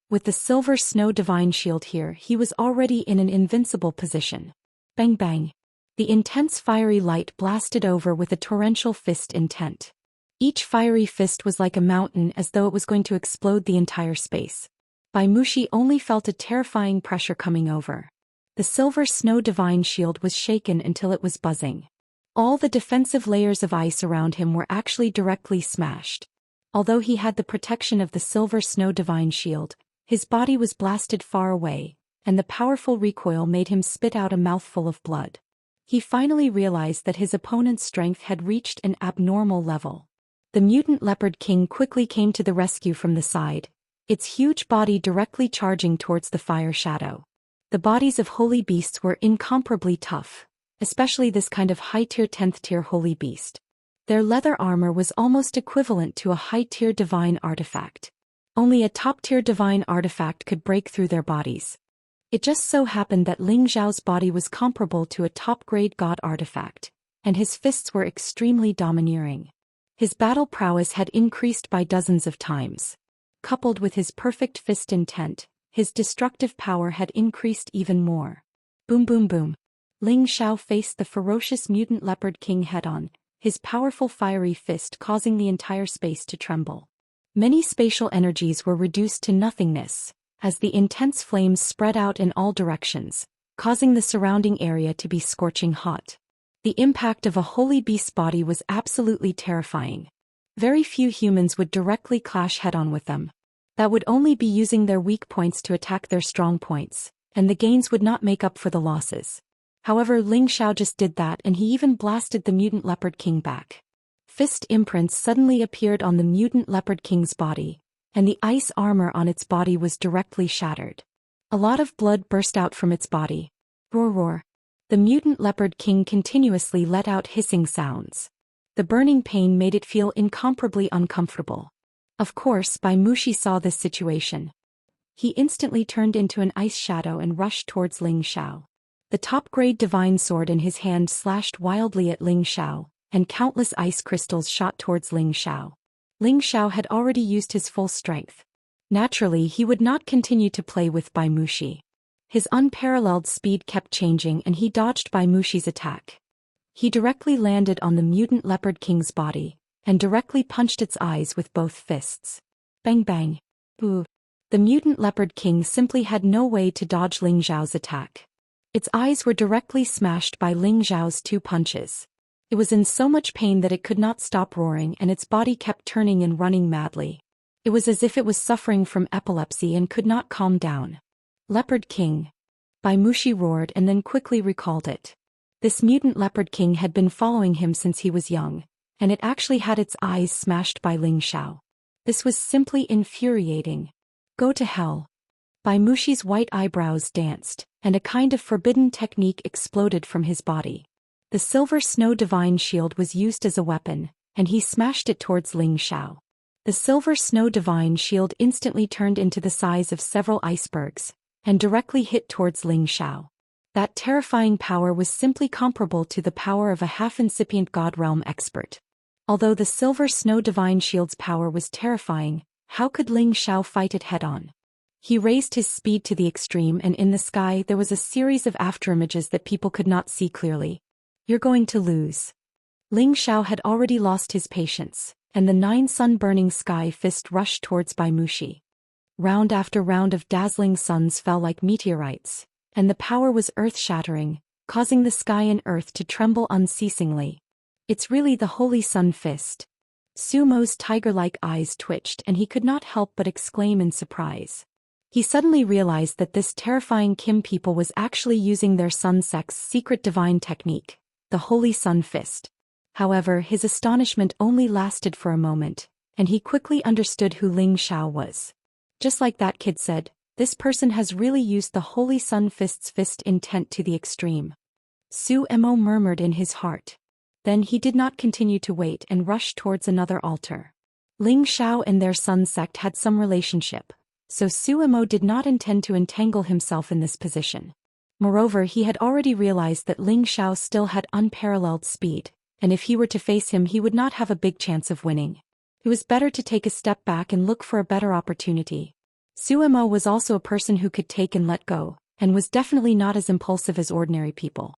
With the silver snow divine shield here, he was already in an invincible position. Bang bang. The intense fiery light blasted over with a torrential fist intent. Each fiery fist was like a mountain, as though it was going to explode the entire space. Bai Mushi only felt a terrifying pressure coming over. The silver snow divine shield was shaken until it was buzzing. All the defensive layers of ice around him were actually directly smashed. Although he had the protection of the silver snow divine shield, his body was blasted far away, and the powerful recoil made him spit out a mouthful of blood. He finally realized that his opponent's strength had reached an abnormal level. The mutant leopard king quickly came to the rescue from the side, its huge body directly charging towards the fire shadow. The bodies of holy beasts were incomparably tough, especially this kind of high-tier 10th-tier holy beast. Their leather armor was almost equivalent to a high-tier divine artifact. Only a top-tier divine artifact could break through their bodies. It just so happened that Ling Xiao's body was comparable to a top-grade god artifact, and his fists were extremely domineering. His battle prowess had increased by dozens of times. Coupled with his perfect fist intent, his destructive power had increased even more. Boom boom boom. Ling Xiao faced the ferocious mutant leopard king head-on, his powerful fiery fist causing the entire space to tremble. Many spatial energies were reduced to nothingness, as the intense flames spread out in all directions, causing the surrounding area to be scorching hot. The impact of a holy beast's body was absolutely terrifying. Very few humans would directly clash head-on with them. That would only be using their weak points to attack their strong points, and the gains would not make up for the losses. However, Ling Xiao just did that, and he even blasted the mutant leopard king back. Fist imprints suddenly appeared on the mutant leopard king's body, and the ice armor on its body was directly shattered. A lot of blood burst out from its body. Roar roar. The mutant leopard king continuously let out hissing sounds. The burning pain made it feel incomparably uncomfortable. Of course, Bai Mushi saw this situation. He instantly turned into an ice shadow and rushed towards Ling Xiao. The top-grade divine sword in his hand slashed wildly at Ling Xiao, and countless ice crystals shot towards Ling Xiao. Ling Xiao had already used his full strength. Naturally, he would not continue to play with Bai Mushi. His unparalleled speed kept changing, and he dodged Bai Mushi's attack. He directly landed on the mutant leopard king's body, and directly punched its eyes with both fists. Bang bang. Ooh. The mutant leopard king simply had no way to dodge Ling Xiao's attack. Its eyes were directly smashed by Ling Xiao's two punches. It was in so much pain that it could not stop roaring, and its body kept turning and running madly. It was as if it was suffering from epilepsy and could not calm down. Leopard King. Bai Mushi roared and then quickly recalled it. This mutant Leopard King had been following him since he was young, and it actually had its eyes smashed by Ling Xiao. This was simply infuriating. Go to hell. Bai Mushi's white eyebrows danced, and a kind of forbidden technique exploded from his body. The silver snow divine shield was used as a weapon, and he smashed it towards Ling Xiao. The silver snow divine shield instantly turned into the size of several icebergs, and directly hit towards Ling Xiao. That terrifying power was simply comparable to the power of a half-incipient God Realm expert. Although the silver snow divine shield's power was terrifying, how could Ling Xiao fight it head-on? He raised his speed to the extreme, and in the sky there was a series of afterimages that people could not see clearly. You're going to lose. Ling Xiao had already lost his patience, and the 9 sun-burning sky fist rushed towards Bai Mushi. Round after round of dazzling suns fell like meteorites, and the power was earth-shattering, causing the sky and earth to tremble unceasingly. It's really the Holy Sun Fist. Sumo's tiger-like eyes twitched and he could not help but exclaim in surprise. He suddenly realized that this terrifying Kim people was actually using their sun sect's secret divine technique, the Holy Sun Fist. However, his astonishment only lasted for a moment, and he quickly understood who Ling Xiao was. Just like that kid said, this person has really used the Holy Sun Fist's fist intent to the extreme. Su Mo murmured in his heart. Then he did not continue to wait and rushed towards another altar. Ling Xiao and their sun sect had some relationship, so Su Mo did not intend to entangle himself in this position. Moreover, he had already realized that Ling Xiao still had unparalleled speed, and if he were to face him he would not have a big chance of winning. It was better to take a step back and look for a better opportunity. Su Mo was also a person who could take and let go, and was definitely not as impulsive as ordinary people.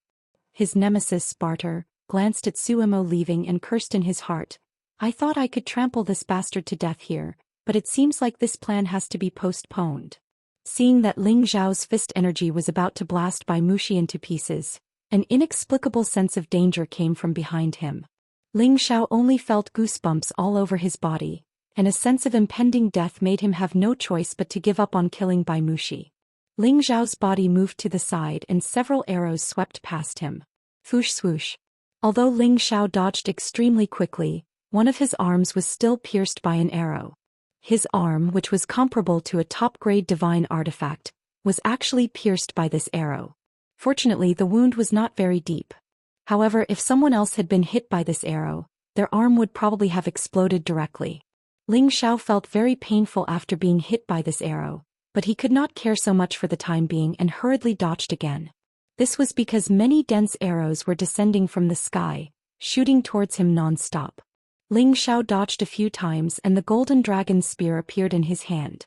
His nemesis, Barter, glanced at Su Mo leaving and cursed in his heart. I thought I could trample this bastard to death here, but it seems like this plan has to be postponed. Seeing that Ling Xiao's fist energy was about to blast Bai Mushi into pieces, an inexplicable sense of danger came from behind him. Ling Xiao only felt goosebumps all over his body, and a sense of impending death made him have no choice but to give up on killing Bai Mushi. Ling Xiao's body moved to the side and several arrows swept past him. Swoosh swoosh. Although Ling Xiao dodged extremely quickly, one of his arms was still pierced by an arrow. His arm, which was comparable to a top-grade divine artifact, was actually pierced by this arrow. Fortunately, the wound was not very deep. However, if someone else had been hit by this arrow, their arm would probably have exploded directly. Ling Xiao felt very painful after being hit by this arrow, but he could not care so much for the time being and hurriedly dodged again. This was because many dense arrows were descending from the sky, shooting towards him non-stop. Ling Xiao dodged a few times and the golden dragon spear appeared in his hand.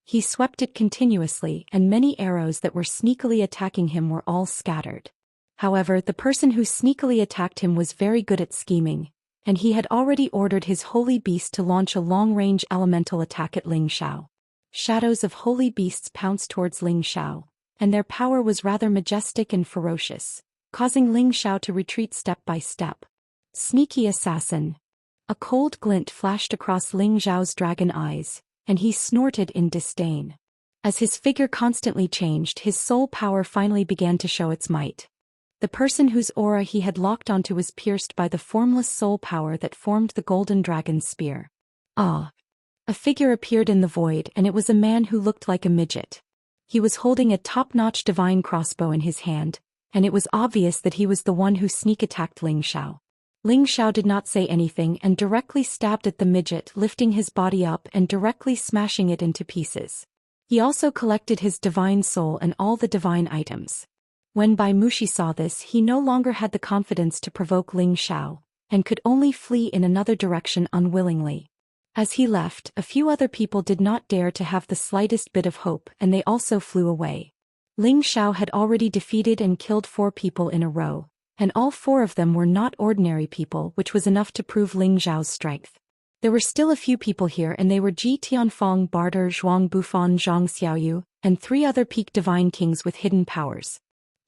He swept it continuously and many arrows that were sneakily attacking him were all scattered. However, the person who sneakily attacked him was very good at scheming, and he had already ordered his holy beast to launch a long-range elemental attack at Ling Xiao. Shadows of holy beasts pounced towards Ling Xiao, and their power was rather majestic and ferocious, causing Ling Xiao to retreat step by step. Sneaky assassin. A cold glint flashed across Ling Xiao's dragon eyes, and he snorted in disdain. As his figure constantly changed, his soul power finally began to show its might. The person whose aura he had locked onto was pierced by the formless soul power that formed the golden dragon's spear. Ah! A figure appeared in the void and it was a man who looked like a midget. He was holding a top-notch divine crossbow in his hand, and it was obvious that he was the one who sneak-attacked Ling Xiao. Ling Xiao did not say anything and directly stabbed at the midget, lifting his body up and directly smashing it into pieces. He also collected his divine soul and all the divine items. When Bai Mushi saw this, he no longer had the confidence to provoke Ling Xiao, and could only flee in another direction unwillingly. As he left, a few other people did not dare to have the slightest bit of hope and they also flew away. Ling Xiao had already defeated and killed 4 people in a row, and all 4 of them were not ordinary people, which was enough to prove Ling Xiao's strength. There were still a few people here and they were Ji Tianfeng, Barter, Zhuang Bufan, Zhang Xiaoyu, and 3 other peak divine kings with hidden powers.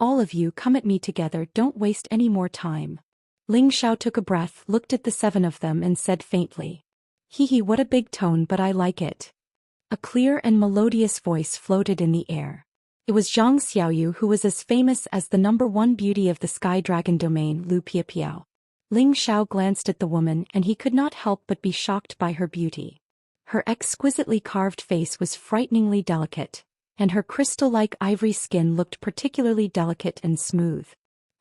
All of you come at me together, don't waste any more time. Ling Xiao took a breath, looked at the 7 of them and said faintly. Hee hee, what a big tone, but I like it. A clear and melodious voice floated in the air. It was Zhang Xiaoyu, who was as famous as the #1 beauty of the Sky Dragon domain, Lu Piapiao. Ling Xiao glanced at the woman and he could not help but be shocked by her beauty. Her exquisitely carved face was frighteningly delicate, and her crystal-like ivory skin looked particularly delicate and smooth.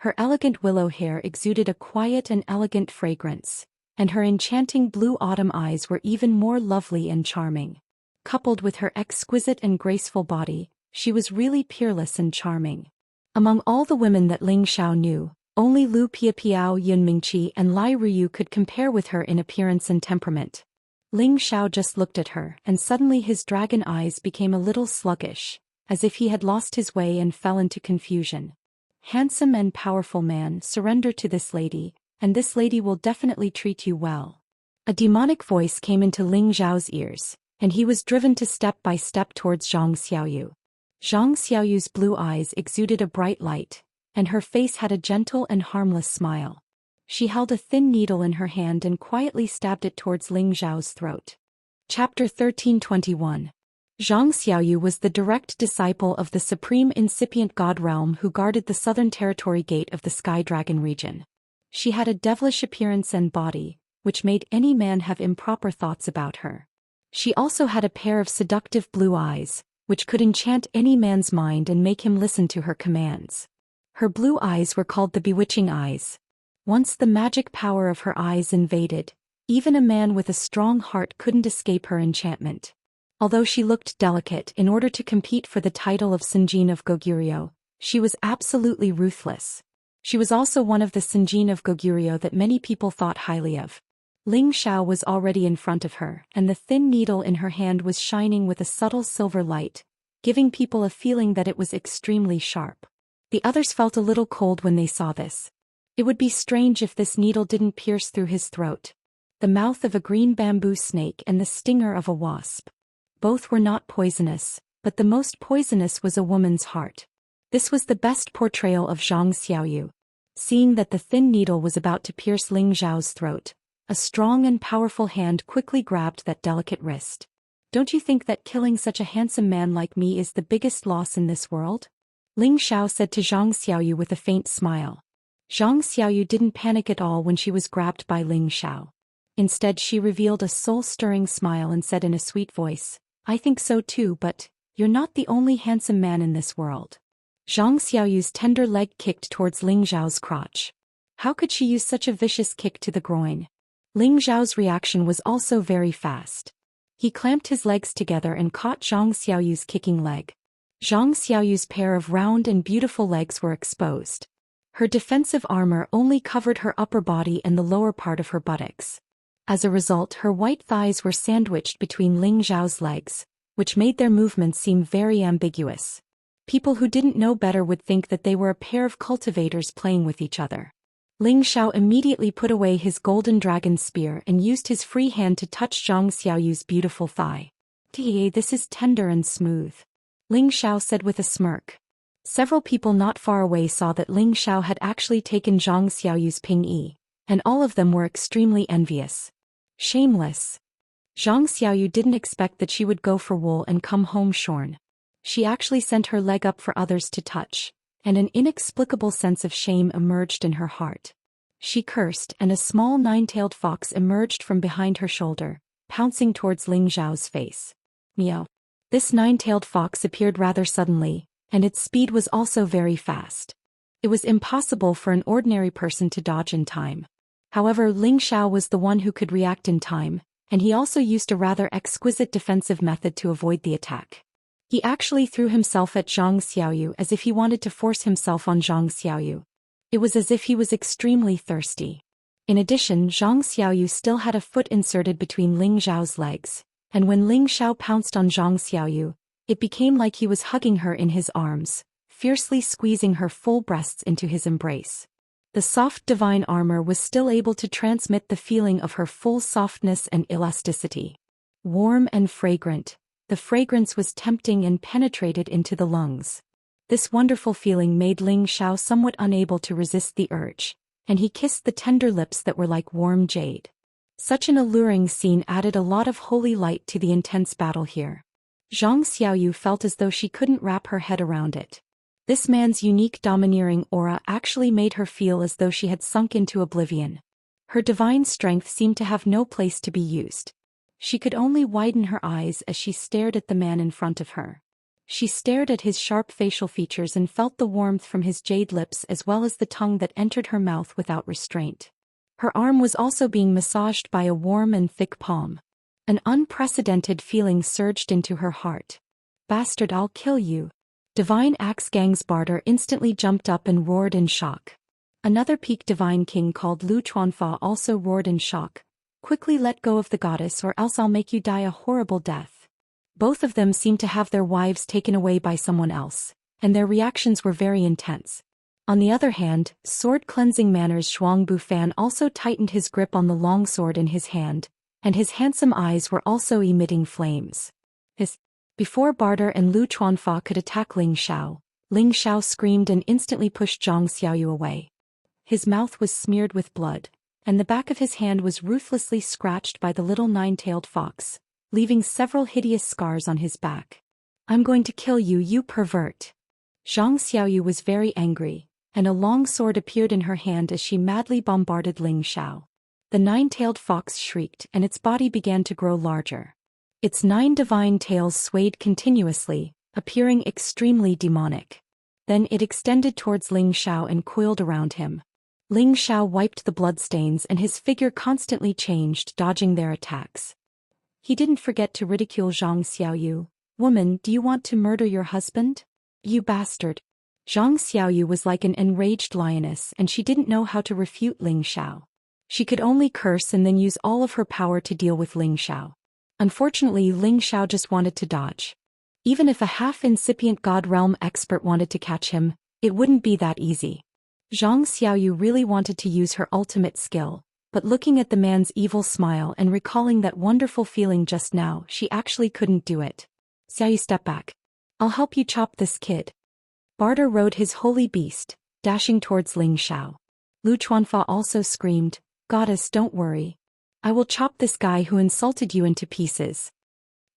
Her elegant willow hair exuded a quiet and elegant fragrance, and her enchanting blue autumn eyes were even more lovely and charming. Coupled with her exquisite and graceful body, she was really peerless and charming. Among all the women that Ling Xiao knew, only Lu Piapiao, Yun Mingqi, and Lai Ruyu could compare with her in appearance and temperament. Ling Xiao just looked at her, and suddenly his dragon eyes became a little sluggish, as if he had lost his way and fell into confusion. Handsome and powerful man, surrender to this lady, and this lady will definitely treat you well. A demonic voice came into Ling Xiao's ears, and he was driven to step by step towards Zhang Xiaoyu. Zhang Xiaoyu's blue eyes exuded a bright light, and her face had a gentle and harmless smile. She held a thin needle in her hand and quietly stabbed it towards Ling Xiao's throat. Chapter 1321. Zhang Xiaoyu was the direct disciple of the supreme incipient god realm who guarded the southern territory gate of the Sky Dragon region. She had a devilish appearance and body, which made any man have improper thoughts about her. She also had a pair of seductive blue eyes, which could enchant any man's mind and make him listen to her commands. Her blue eyes were called the bewitching eyes. Once the magic power of her eyes invaded, even a man with a strong heart couldn't escape her enchantment. Although she looked delicate in order to compete for the title of Senjin of Goguryeo, she was absolutely ruthless. She was also one of the Senjin of Goguryeo that many people thought highly of. Ling Xiao was already in front of her, and the thin needle in her hand was shining with a subtle silver light, giving people a feeling that it was extremely sharp. The others felt a little cold when they saw this. It would be strange if this needle didn't pierce through his throat. The mouth of a green bamboo snake and the stinger of a wasp. Both were not poisonous, but the most poisonous was a woman's heart. This was the best portrayal of Zhang Xiaoyu. Seeing that the thin needle was about to pierce Ling Xiao's throat, a strong and powerful hand quickly grabbed that delicate wrist. Don't you think that killing such a handsome man like me is the biggest loss in this world? Ling Xiao said to Zhang Xiaoyu with a faint smile. Zhang Xiaoyu didn't panic at all when she was grabbed by Ling Xiao. Instead, she revealed a soul-stirring smile and said in a sweet voice, "I think so too, but you're not the only handsome man in this world." Zhang Xiaoyu's tender leg kicked towards Ling Xiao's crotch. How could she use such a vicious kick to the groin? Ling Xiao's reaction was also very fast. He clamped his legs together and caught Zhang Xiaoyu's kicking leg. Zhang Xiaoyu's pair of round and beautiful legs were exposed. Her defensive armor only covered her upper body and the lower part of her buttocks. As a result, her white thighs were sandwiched between Ling Xiao's legs, which made their movements seem very ambiguous. People who didn't know better would think that they were a pair of cultivators playing with each other. Ling Xiao immediately put away his golden dragon spear and used his free hand to touch Zhang Xiaoyu's beautiful thigh. This is tender and smooth," Ling Xiao said with a smirk. Several people not far away saw that Ling Xiao had actually taken Zhang Xiaoyu's ping-yi, and all of them were extremely envious. Shameless. Zhang Xiaoyu didn't expect that she would go for wool and come home shorn. She actually sent her leg up for others to touch, and an inexplicable sense of shame emerged in her heart. She cursed, and a small nine-tailed fox emerged from behind her shoulder, pouncing towards Ling Xiao's face. Meow. This nine-tailed fox appeared rather suddenly, and its speed was also very fast. It was impossible for an ordinary person to dodge in time. However, Ling Xiao was the one who could react in time, and he also used a rather exquisite defensive method to avoid the attack. He actually threw himself at Zhang Xiaoyu as if he wanted to force himself on Zhang Xiaoyu. It was as if he was extremely thirsty. In addition, Zhang Xiaoyu still had a foot inserted between Ling Xiao's legs, and when Ling Xiao pounced on Zhang Xiaoyu, it became like he was hugging her in his arms, fiercely squeezing her full breasts into his embrace. The soft divine armor was still able to transmit the feeling of her full softness and elasticity. Warm and fragrant, the fragrance was tempting and penetrated into the lungs. This wonderful feeling made Ling Xiao somewhat unable to resist the urge, and he kissed the tender lips that were like warm jade. Such an alluring scene added a lot of holy light to the intense battle here. Zhang Xiaoyu felt as though she couldn't wrap her head around it. This man's unique domineering aura actually made her feel as though she had sunk into oblivion. Her divine strength seemed to have no place to be used. She could only widen her eyes as she stared at the man in front of her. She stared at his sharp facial features and felt the warmth from his jade lips as well as the tongue that entered her mouth without restraint. Her arm was also being massaged by a warm and thick palm. An unprecedented feeling surged into her heart. "Bastard, I'll kill you." Divine Axe Gang's Barter instantly jumped up and roared in shock. Another peak divine king called Lu Chuanfa also roared in shock. "Quickly let go of the goddess or else I'll make you die a horrible death." Both of them seemed to have their wives taken away by someone else, and their reactions were very intense. On the other hand, sword-cleansing manners Shuang Bufan also tightened his grip on the long sword in his hand, and his handsome eyes were also emitting flames. Before Barter and Lu Chuanfa could attack Ling Xiao screamed and instantly pushed Zhang Xiaoyu away. His mouth was smeared with blood, and the back of his hand was ruthlessly scratched by the little nine-tailed fox, leaving several hideous scars on his back. "I'm going to kill you, you pervert." Zhang Xiaoyu was very angry, and a long sword appeared in her hand as she madly bombarded Ling Xiao. The nine-tailed fox shrieked and its body began to grow larger. Its 9 divine tails swayed continuously, appearing extremely demonic. Then it extended towards Ling Xiao and coiled around him. Ling Xiao wiped the bloodstains and his figure constantly changed, dodging their attacks. He didn't forget to ridicule Zhang Xiaoyu. "Woman, do you want to murder your husband? You bastard." Zhang Xiaoyu was like an enraged lioness and she didn't know how to refute Ling Xiao. She could only curse and then use all of her power to deal with Ling Xiao. Unfortunately, Ling Xiao just wanted to dodge. Even if a half-incipient God Realm expert wanted to catch him, it wouldn't be that easy. Zhang Xiaoyu really wanted to use her ultimate skill, but looking at the man's evil smile and recalling that wonderful feeling just now, she actually couldn't do it. "Xiaoyu, step back. I'll help you chop this kid." Barter rode his holy beast, dashing towards Ling Xiao. Lu Chuanfa also screamed, "Goddess, don't worry. I will chop this guy who insulted you into pieces."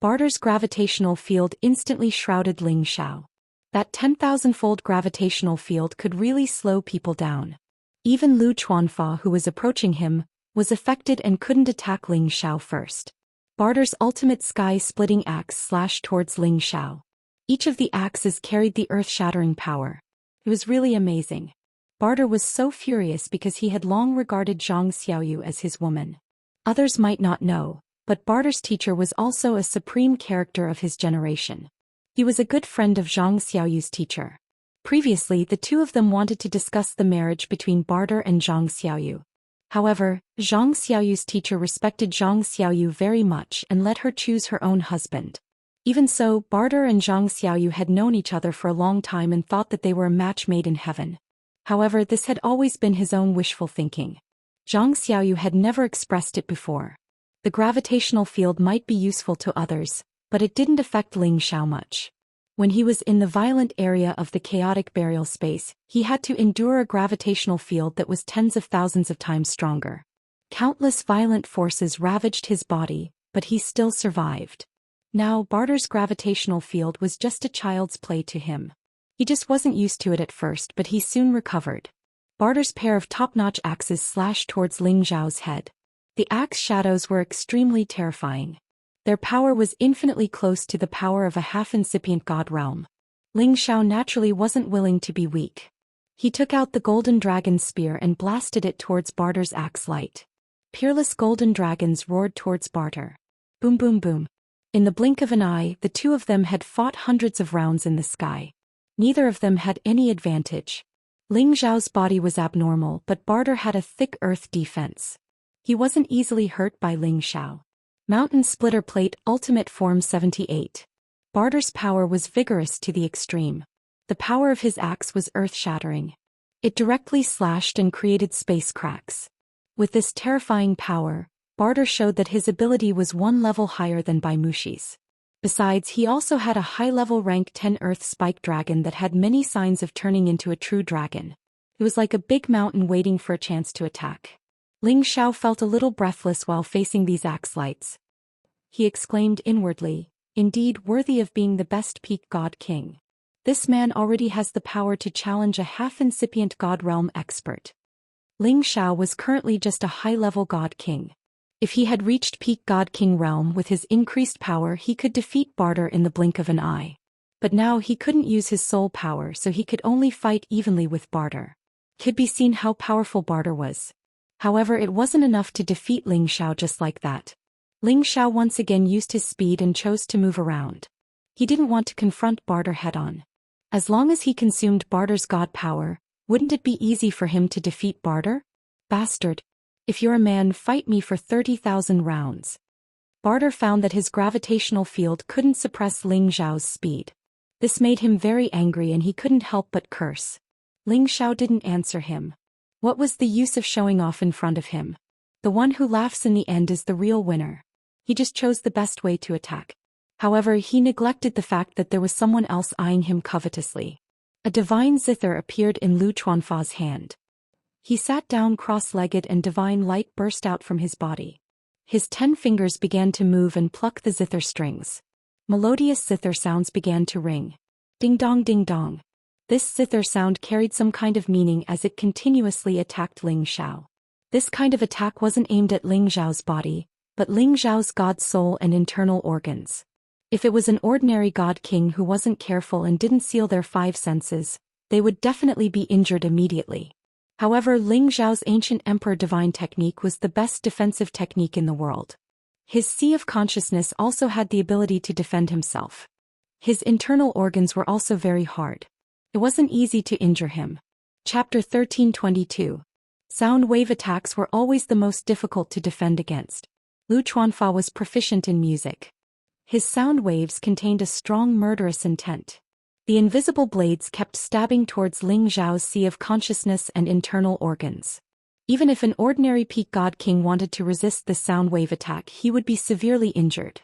Barter's gravitational field instantly shrouded Ling Xiao. That 10,000-fold gravitational field could really slow people down. Even Lu Chuanfa, who was approaching him, was affected and couldn't attack Ling Xiao first. Barter's ultimate sky-splitting axe slashed towards Ling Xiao. Each of the axes carried the earth-shattering power. It was really amazing. Barter was so furious because he had long regarded Zhang Xiaoyu as his woman. Others might not know, but Barter's teacher was also a supreme character of his generation. He was a good friend of Zhang Xiaoyu's teacher. Previously, the two of them wanted to discuss the marriage between Barter and Zhang Xiaoyu. However, Zhang Xiaoyu's teacher respected Zhang Xiaoyu very much and let her choose her own husband. Even so, Barter and Zhang Xiaoyu had known each other for a long time and thought that they were a match made in heaven. However, this had always been his own wishful thinking. Zhang Xiaoyu had never expressed it before. The gravitational field might be useful to others, but it didn't affect Ling Xiao much. When he was in the violent area of the chaotic burial space, he had to endure a gravitational field that was tens of thousands of times stronger. Countless violent forces ravaged his body, but he still survived. Now, Barter's gravitational field was just a child's play to him. He just wasn't used to it at first, but he soon recovered. Barter's pair of top-notch axes slashed towards Ling Xiao's head. The axe shadows were extremely terrifying. Their power was infinitely close to the power of a half-incipient god realm. Ling Xiao naturally wasn't willing to be weak. He took out the golden dragon spear and blasted it towards Barter's axe light. Peerless golden dragons roared towards Barter. Boom boom boom. In the blink of an eye, the two of them had fought hundreds of rounds in the sky. Neither of them had any advantage. Ling Xiao's body was abnormal, but Barter had a thick earth defense. He wasn't easily hurt by Ling Xiao. Mountain Splitter Plate Ultimate Form 78. Barter's power was vigorous to the extreme. The power of his axe was earth-shattering. It directly slashed and created space cracks. With this terrifying power, Barter showed that his ability was one level higher than Baimushi's. Besides, he also had a high-level rank 10 Earth Spike Dragon that had many signs of turning into a true dragon. It was like a big mountain waiting for a chance to attack. Ling Xiao felt a little breathless while facing these axe lights. He exclaimed inwardly, indeed worthy of being the best peak god king. This man already has the power to challenge a half-incipient god realm expert. Ling Xiao was currently just a high-level god king. If he had reached peak god king realm with his increased power, he could defeat Barter in the blink of an eye. But now he couldn't use his soul power, so he could only fight evenly with Barter. Could be seen how powerful Barter was. However, it wasn't enough to defeat Ling Xiao just like that. Ling Xiao once again used his speed and chose to move around. He didn't want to confront Barter head-on. As long as he consumed Barter's god power, wouldn't it be easy for him to defeat Barter? Bastard! If you're a man, fight me for 30,000 rounds. Barter found that his gravitational field couldn't suppress Ling Xiao's speed. This made him very angry and he couldn't help but curse. Ling Xiao didn't answer him. What was the use of showing off in front of him? The one who laughs in the end is the real winner. He just chose the best way to attack. However, he neglected the fact that there was someone else eyeing him covetously. A divine zither appeared in Lu Chuanfa's hand. He sat down cross-legged and divine light burst out from his body. His 10 fingers began to move and pluck the zither strings. Melodious zither sounds began to ring. Ding dong ding dong. This zither sound carried some kind of meaning as it continuously attacked Ling Xiao. This kind of attack wasn't aimed at Ling Xiao's body, but Ling Xiao's god soul and internal organs. If it was an ordinary god king who wasn't careful and didn't seal their 5 senses, they would definitely be injured immediately. However, Ling Xiao's ancient emperor divine technique was the best defensive technique in the world. His sea of consciousness also had the ability to defend himself. His internal organs were also very hard. It wasn't easy to injure him. Chapter 1322. Sound wave attacks were always the most difficult to defend against. Lu Chuanfa was proficient in music. His sound waves contained a strong murderous intent. The invisible blades kept stabbing towards Ling Xiao's sea of consciousness and internal organs. Even if an ordinary peak god king wanted to resist this sound wave attack, he would be severely injured.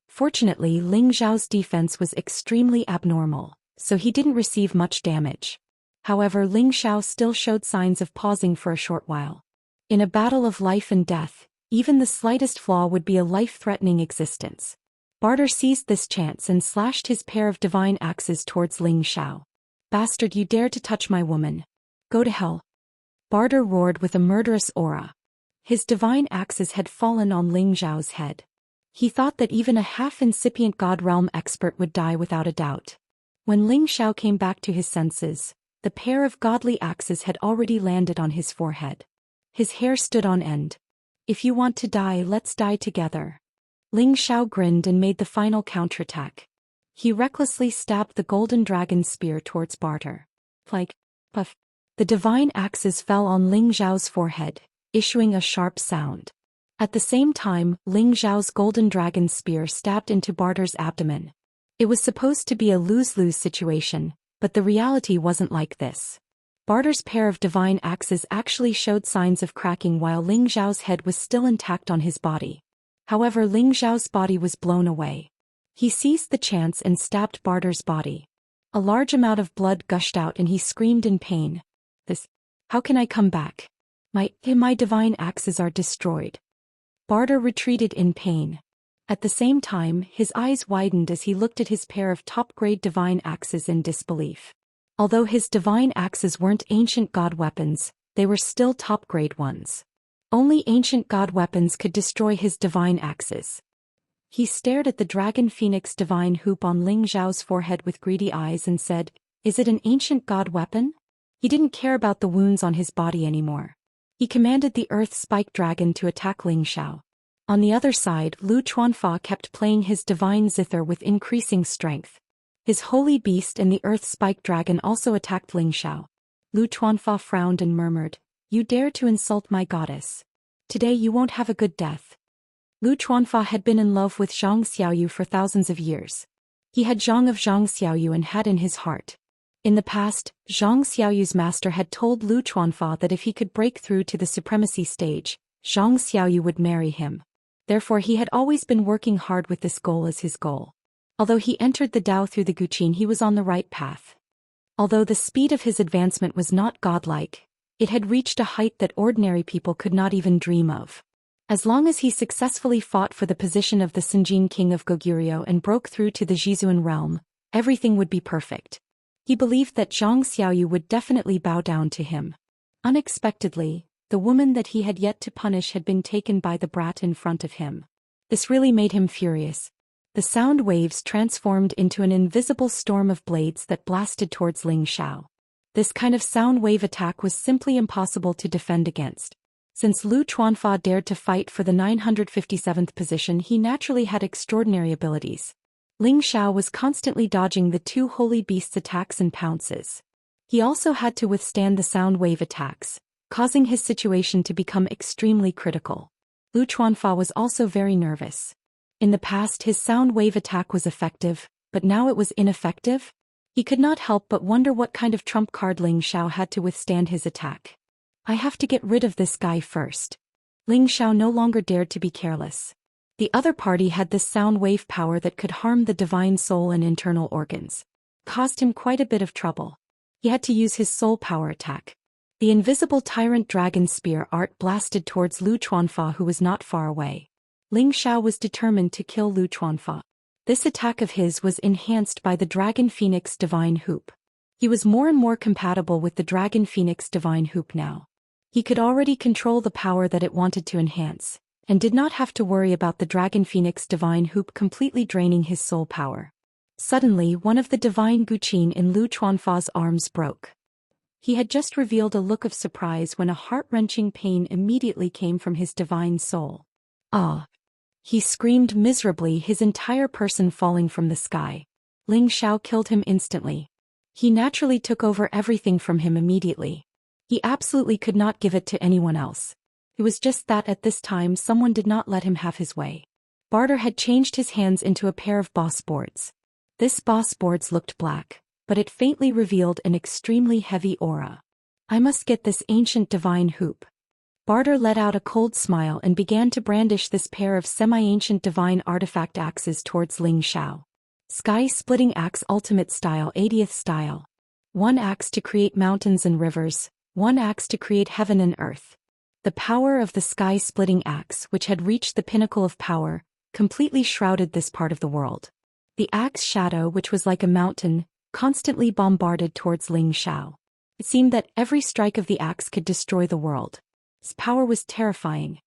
Fortunately, Ling Xiao's defense was extremely abnormal, so he didn't receive much damage. However, Ling Xiao still showed signs of pausing for a short while. In a battle of life and death, even the slightest flaw would be a life-threatening existence. Barter seized this chance and slashed his pair of divine axes towards Ling Xiao. Bastard, you dare to touch my woman. Go to hell. Barter roared with a murderous aura. His divine axes had fallen on Ling Xiao's head. He thought that even a half-incipient god realm expert would die without a doubt. When Ling Xiao came back to his senses, the pair of godly axes had already landed on his forehead. His hair stood on end. If you want to die, let's die together. Ling Xiao grinned and made the final counterattack. He recklessly stabbed the golden dragon spear towards Barter. Like, puff. The divine axes fell on Ling Xiao's forehead, issuing a sharp sound. At the same time, Ling Xiao's golden dragon spear stabbed into Barter's abdomen. It was supposed to be a lose-lose situation, but the reality wasn't like this. Barter's pair of divine axes actually showed signs of cracking while Ling Xiao's head was still intact on his body. However, Ling Xiao's body was blown away. He seized the chance and stabbed Barter's body. A large amount of blood gushed out and he screamed in pain. How can I come back? My divine axes are destroyed. Barter retreated in pain. At the same time, his eyes widened as he looked at his pair of top-grade divine axes in disbelief. Although his divine axes weren't ancient god weapons, they were still top-grade ones. Only ancient god weapons could destroy his divine axes. He stared at the dragon phoenix divine hoop on Ling Xiao's forehead with greedy eyes and said, "Is it an ancient god weapon?" He didn't care about the wounds on his body anymore. He commanded the earth spike dragon to attack Ling Xiao. On the other side, Lu Chuanfa kept playing his divine zither with increasing strength. His holy beast and the earth spike dragon also attacked Ling Xiao. Lu Chuanfa frowned and murmured, "You dare to insult my goddess. Today you won't have a good death." Lu Chuanfa had been in love with Zhang Xiaoyu for thousands of years. He had Zhang of Zhang Xiaoyu and had in his heart. In the past, Zhang Xiaoyu's master had told Lu Chuanfa that if he could break through to the supremacy stage, Zhang Xiaoyu would marry him. Therefore he had always been working hard with this goal as his goal. Although he entered the Dao through the Guqin, he was on the right path. Although the speed of his advancement was not godlike, It had reached a height that ordinary people could not even dream of. As long as he successfully fought for the position of the Sinjin king of Goguryeo and broke through to the Jizuan realm, everything would be perfect. He believed that Zhang Xiaoyu would definitely bow down to him. Unexpectedly, the woman that he had yet to punish had been taken by the brat in front of him. This really made him furious. The sound waves transformed into an invisible storm of blades that blasted towards Ling Xiao. This kind of sound wave attack was simply impossible to defend against. Since Lu Chuanfa dared to fight for the 957th position, he naturally had extraordinary abilities. Ling Xiao was constantly dodging the two holy beasts' attacks and pounces. He also had to withstand the sound wave attacks, causing his situation to become extremely critical. Lu Chuanfa was also very nervous. In the past his sound wave attack was effective, but now it was ineffective? He could not help but wonder what kind of trump card Ling Xiao had to withstand his attack. I have to get rid of this guy first. Ling Xiao no longer dared to be careless. The other party had this sound wave power that could harm the divine soul and internal organs. Caused him quite a bit of trouble. He had to use his soul power attack. The invisible tyrant dragon spear art blasted towards Lu Chuanfa, who was not far away. Ling Xiao was determined to kill Lu Chuanfa. This attack of his was enhanced by the Dragon Phoenix Divine Hoop. He was more and more compatible with the Dragon Phoenix Divine Hoop now. He could already control the power that it wanted to enhance, and did not have to worry about the Dragon Phoenix Divine Hoop completely draining his soul power. Suddenly, one of the divine guqin in Lu Chuanfa's arms broke. He had just revealed a look of surprise when a heart-wrenching pain immediately came from his divine soul. Ah! He screamed miserably, his entire person falling from the sky. Ling Xiao killed him instantly. He naturally took over everything from him immediately. He absolutely could not give it to anyone else. It was just that at this time someone did not let him have his way. Barter had changed his hands into a pair of boss boards. This boss boards looked black, but it faintly revealed an extremely heavy aura. I must get this ancient divine hoop. Barter let out a cold smile and began to brandish this pair of semi-ancient divine artifact axes towards Ling Xiao. Sky-splitting axe ultimate style 80th style. One axe to create mountains and rivers, one axe to create heaven and earth. The power of the sky-splitting axe, which had reached the pinnacle of power, completely shrouded this part of the world. The axe shadow, which was like a mountain, constantly bombarded towards Ling Xiao. It seemed that every strike of the axe could destroy the world. Its power was terrifying.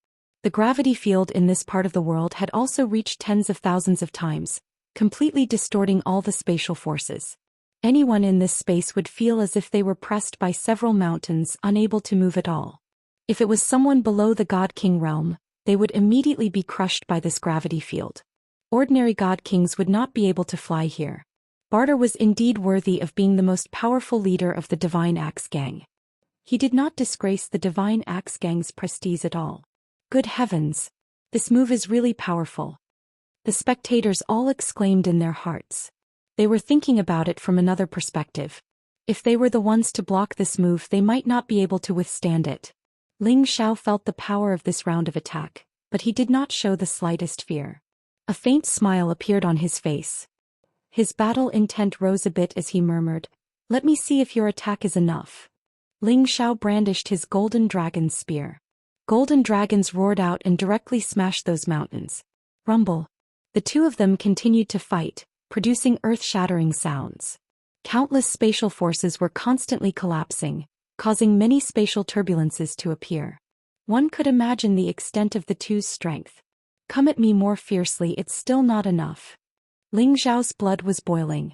The gravity field in this part of the world had also reached tens of thousands of times, completely distorting all the spatial forces. Anyone in this space would feel as if they were pressed by several mountains, unable to move at all. If it was someone below the God King realm, they would immediately be crushed by this gravity field. Ordinary God Kings would not be able to fly here. Barter was indeed worthy of being the most powerful leader of the Divine Axe Gang. He did not disgrace the Divine Axe Gang's prestige at all. Good heavens! This move is really powerful. The spectators all exclaimed in their hearts. They were thinking about it from another perspective. If they were the ones to block this move, they might not be able to withstand it. Ling Xiao felt the power of this round of attack, but he did not show the slightest fear. A faint smile appeared on his face. His battle intent rose a bit as he murmured, "Let me see if your attack is enough." Ling Xiao brandished his golden dragon spear. Golden dragons roared out and directly smashed those mountains. Rumble. The two of them continued to fight, producing earth-shattering sounds. Countless spatial forces were constantly collapsing, causing many spatial turbulences to appear. One could imagine the extent of the two's strength. Come at me more fiercely, it's still not enough. Ling Xiao's blood was boiling.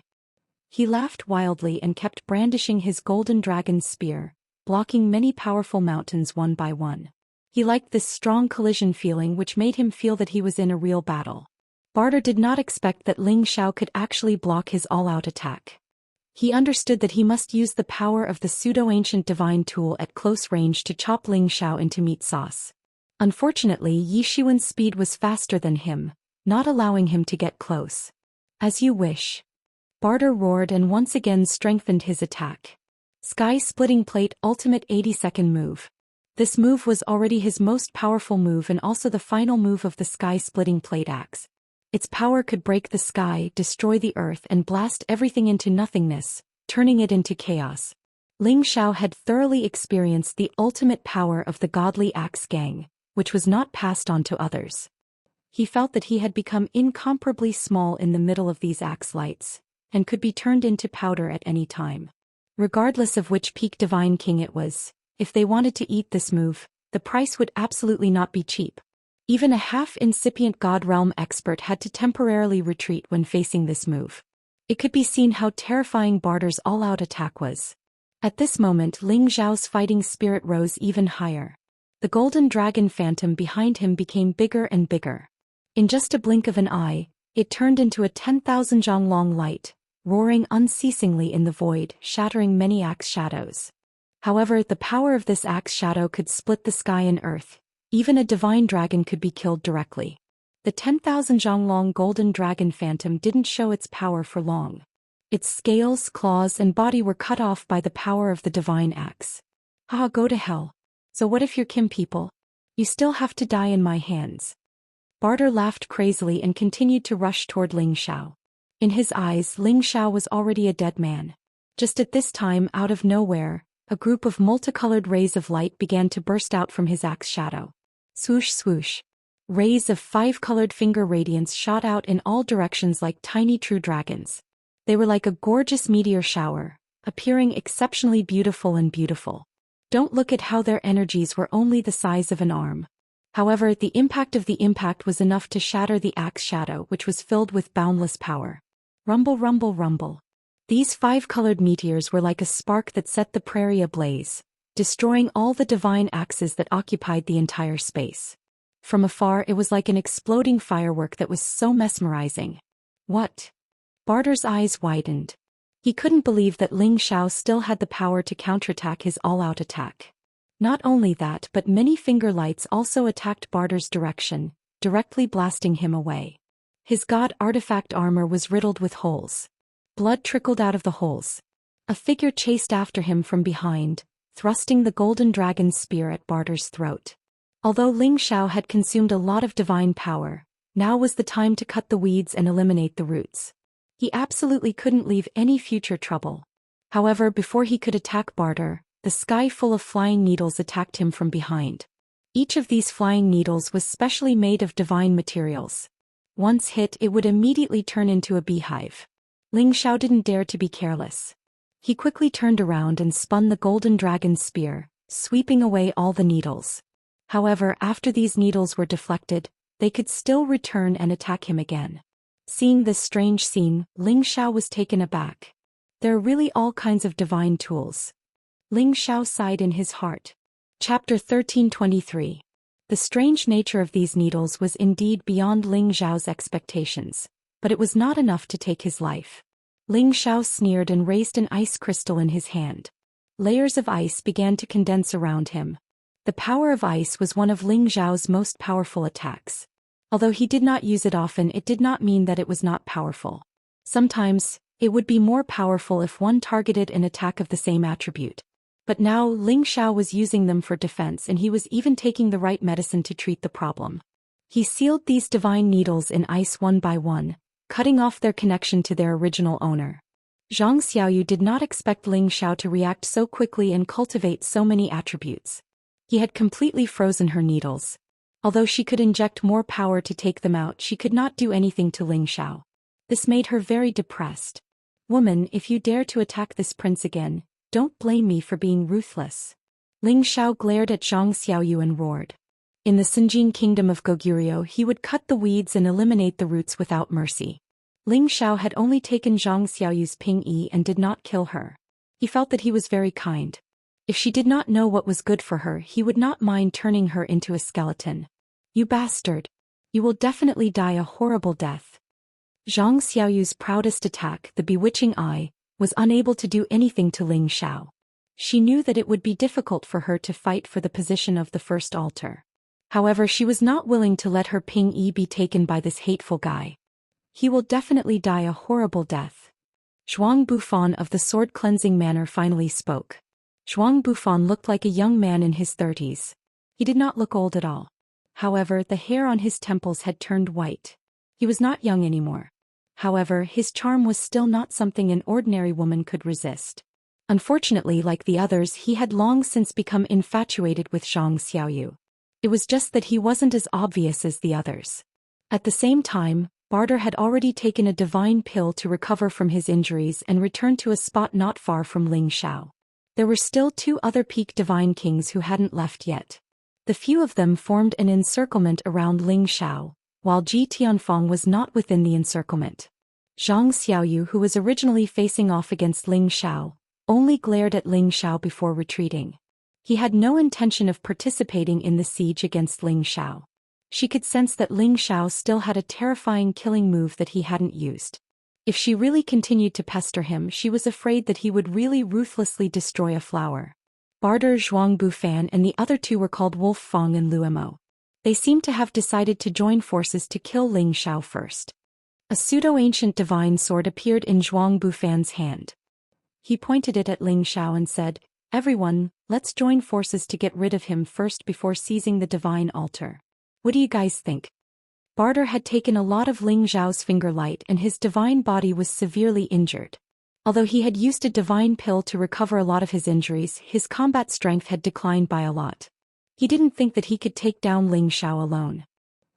He laughed wildly and kept brandishing his golden dragon spear, blocking many powerful mountains one by one. He liked this strong collision feeling, which made him feel that he was in a real battle. Barter did not expect that Ling Xiao could actually block his all-out attack. He understood that he must use the power of the pseudo-ancient divine tool at close range to chop Ling Xiao into meat sauce. Unfortunately, Yi Shiwen's speed was faster than him, not allowing him to get close. As you wish. Barter roared and once again strengthened his attack. Sky-splitting plate ultimate 80-second move. This move was already his most powerful move and also the final move of the sky-splitting plate axe. Its power could break the sky, destroy the earth and blast everything into nothingness, turning it into chaos. Ling Xiao had thoroughly experienced the ultimate power of the godly axe gang, which was not passed on to others. He felt that he had become incomparably small in the middle of these axe lights, and could be turned into powder at any time. Regardless of which peak divine king it was, if they wanted to eat this move, the price would absolutely not be cheap. Even a half-incipient God Realm expert had to temporarily retreat when facing this move. It could be seen how terrifying Barter's all-out attack was. At this moment Ling Xiao's fighting spirit rose even higher. The golden dragon phantom behind him became bigger and bigger. In just a blink of an eye, it turned into a 10,000 zhang long light, roaring unceasingly in the void, shattering many axe shadows. However, the power of this axe shadow could split the sky and earth. Even a divine dragon could be killed directly. The 10,000 zhang long golden dragon phantom didn't show its power for long. Its scales, claws, and body were cut off by the power of the divine axe. Ah, go to hell. So what if you're Kim people? You still have to die in my hands. Barter laughed crazily and continued to rush toward Ling Xiao. In his eyes, Ling Xiao was already a dead man. Just at this time, out of nowhere, a group of multicolored rays of light began to burst out from his axe shadow. Swoosh swoosh. Rays of 5-colored finger radiance shot out in all directions like tiny true dragons. They were like a gorgeous meteor shower, appearing exceptionally beautiful and beautiful. Don't look at how their energies were only the size of an arm. However, the impact was enough to shatter the axe shadow, which was filled with boundless power. Rumble, rumble, rumble. These 5-colored meteors were like a spark that set the prairie ablaze, destroying all the divine axes that occupied the entire space. From afar it was like an exploding firework that was so mesmerizing. What? Barter's eyes widened. He couldn't believe that Ling Xiao still had the power to counterattack his all-out attack. Not only that, but many finger lights also attacked Barter's direction, directly blasting him away. His god artifact armor was riddled with holes. Blood trickled out of the holes. A figure chased after him from behind, thrusting the golden dragon's spear at Barter's throat. Although Ling Xiao had consumed a lot of divine power, now was the time to cut the weeds and eliminate the roots. He absolutely couldn't leave any future trouble. However, before he could attack Barter, the sky full of flying needles attacked him from behind. Each of these flying needles was specially made of divine materials. Once hit, it would immediately turn into a beehive. Ling Xiao didn't dare to be careless. He quickly turned around and spun the golden dragon's spear, sweeping away all the needles. However, after these needles were deflected, they could still return and attack him again. Seeing this strange scene, Ling Xiao was taken aback. There are really all kinds of divine tools. Ling Xiao sighed in his heart. Chapter 1323. The strange nature of these needles was indeed beyond Ling Xiao's expectations, but it was not enough to take his life. Ling Xiao sneered and raised an ice crystal in his hand. Layers of ice began to condense around him. The power of ice was one of Ling Xiao's most powerful attacks. Although he did not use it often, it did not mean that it was not powerful. Sometimes, it would be more powerful if one targeted an attack of the same attribute. But now Ling Xiao was using them for defense, and he was even taking the right medicine to treat the problem. He sealed these divine needles in ice one by one, cutting off their connection to their original owner. Zhang Xiaoyu did not expect Ling Xiao to react so quickly and cultivate so many attributes. He had completely frozen her needles. Although she could inject more power to take them out, she could not do anything to Ling Xiao. This made her very depressed. Woman, if you dare to attack this prince again, don't blame me for being ruthless. Ling Xiao glared at Zhang Xiaoyu and roared. In the Sinjin kingdom of Goguryeo, he would cut the weeds and eliminate the roots without mercy. Ling Xiao had only taken Zhang Xiaoyu's Ping Yi and did not kill her. He felt that he was very kind. If she did not know what was good for her, he would not mind turning her into a skeleton. You bastard! You will definitely die a horrible death. Zhang Xiaoyu's proudest attack, the bewitching eye, was unable to do anything to Ling Xiao. She knew that it would be difficult for her to fight for the position of the first altar. However, she was not willing to let her Ping Yi be taken by this hateful guy. He will definitely die a horrible death. Zhuang Bufan of the sword cleansing manor finally spoke. Zhuang Bufan looked like a young man in his 30s. He did not look old at all. However, the hair on his temples had turned white. He was not young anymore. However, his charm was still not something an ordinary woman could resist. Unfortunately, like the others, he had long since become infatuated with Zhang Xiaoyu. It was just that he wasn't as obvious as the others. At the same time, Barter had already taken a divine pill to recover from his injuries and returned to a spot not far from Ling Xiao. There were still 2 other peak divine kings who hadn't left yet. The few of them formed an encirclement around Ling Xiao, while Ji Tianfeng was not within the encirclement. Zhang Xiaoyu, who was originally facing off against Ling Xiao, only glared at Ling Xiao before retreating. He had no intention of participating in the siege against Ling Xiao. She could sense that Ling Xiao still had a terrifying killing move that he hadn't used. If she really continued to pester him, she was afraid that he would really ruthlessly destroy a flower. Barter, Zhuang Bufan and the other 2 were called Wolf Fong and Luomo. They seemed to have decided to join forces to kill Ling Xiao first. A pseudo-ancient divine sword appeared in Zhuang Bufan's hand. He pointed it at Ling Xiao and said, "Everyone, let's join forces to get rid of him first before seizing the divine altar. What do you guys think?" Barter had taken a lot of Ling Xiao's finger light and his divine body was severely injured. Although he had used a divine pill to recover a lot of his injuries, his combat strength had declined by a lot. He didn't think that he could take down Ling Xiao alone.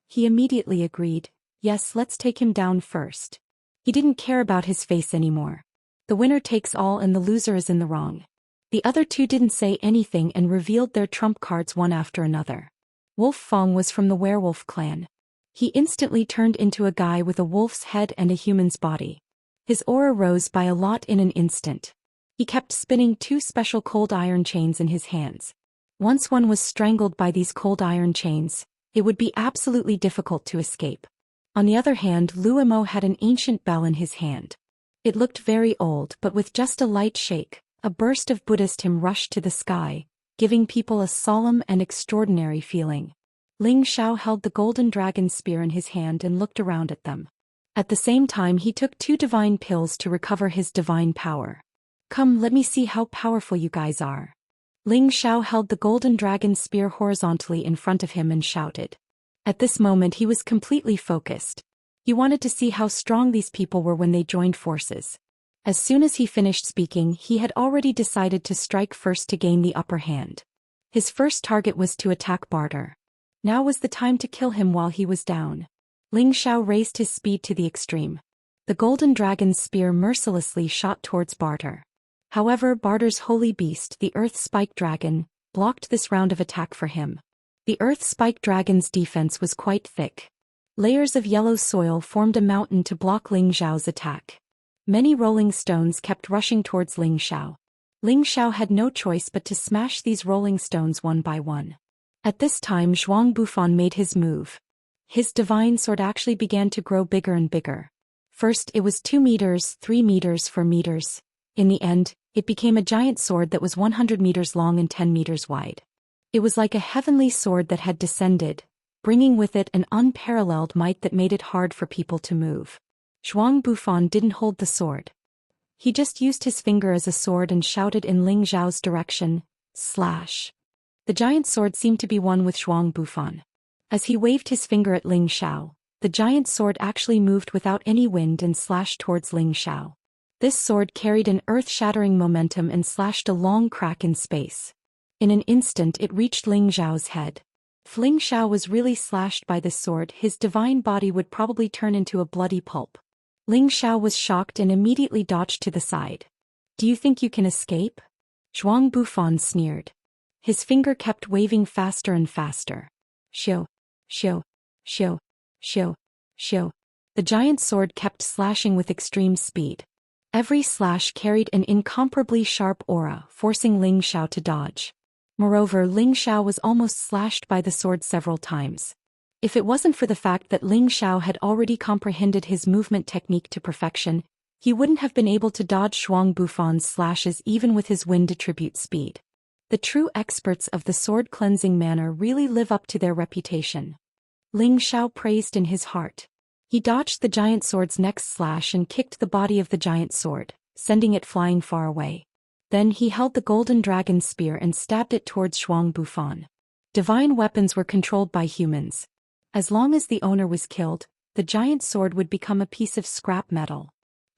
He immediately agreed, "Yes, let's take him down first." He didn't care about his face anymore. The winner takes all and the loser is in the wrong. The other 2 didn't say anything and revealed their trump cards one after another. Wolf Fong was from the werewolf clan. He instantly turned into a guy with a wolf's head and a human's body. His aura rose by a lot in an instant. He kept spinning 2 special cold iron chains in his hands. Once one was strangled by these cold iron chains, it would be absolutely difficult to escape. On the other hand, Luomo had an ancient bell in his hand. It looked very old, but with just a light shake, a burst of Buddhist hymn rushed to the sky, giving people a solemn and extraordinary feeling. Ling Xiao held the golden dragon spear in his hand and looked around at them. At the same time, he took 2 divine pills to recover his divine power. "Come, let me see how powerful you guys are." Ling Xiao held the golden dragon spear horizontally in front of him and shouted. At this moment he was completely focused. He wanted to see how strong these people were when they joined forces. As soon as he finished speaking, he had already decided to strike first to gain the upper hand. His first target was to attack Barter. Now was the time to kill him while he was down. Ling Xiao raised his speed to the extreme. The golden dragon's spear mercilessly shot towards Barter. However, Barter's holy beast, the Earth Spike Dragon, blocked this round of attack for him. The Earth Spike Dragon's defense was quite thick. Layers of yellow soil formed a mountain to block Ling Xiao's attack. Many rolling stones kept rushing towards Ling Xiao. Ling Xiao had no choice but to smash these rolling stones one by one. At this time, Zhuang Bufan made his move. His divine sword actually began to grow bigger and bigger. First it was 2 meters, 3 meters, 4 meters. In the end, it became a giant sword that was 100 meters long and 10 meters wide. It was like a heavenly sword that had descended, bringing with it an unparalleled might that made it hard for people to move. Zhuang Bufan didn't hold the sword. He just used his finger as a sword and shouted in Ling Xiao's direction, "Slash." The giant sword seemed to be one with Zhuang Bufan. As he waved his finger at Ling Xiao, the giant sword actually moved without any wind and slashed towards Ling Xiao. This sword carried an earth-shattering momentum and slashed a long crack in space. In an instant it reached Ling Xiao's head. If Ling Xiao was really slashed by this sword, his divine body would probably turn into a bloody pulp. Ling Xiao was shocked and immediately dodged to the side. "Do you think you can escape?" Zhuang Bufan sneered. His finger kept waving faster and faster. Shio, shio, shio, shio, shio. The giant sword kept slashing with extreme speed. Every slash carried an incomparably sharp aura, forcing Ling Xiao to dodge. Moreover, Ling Xiao was almost slashed by the sword several times. If it wasn't for the fact that Ling Xiao had already comprehended his movement technique to perfection, he wouldn't have been able to dodge Zhuang Bufan's slashes even with his wind attribute speed. The true experts of the sword cleansing manner really live up to their reputation. Ling Xiao praised in his heart. He dodged the giant sword's next slash and kicked the body of the giant sword, sending it flying far away. Then he held the golden dragon spear and stabbed it towards Zhuang Bufan. Divine weapons were controlled by humans. As long as the owner was killed, the giant sword would become a piece of scrap metal.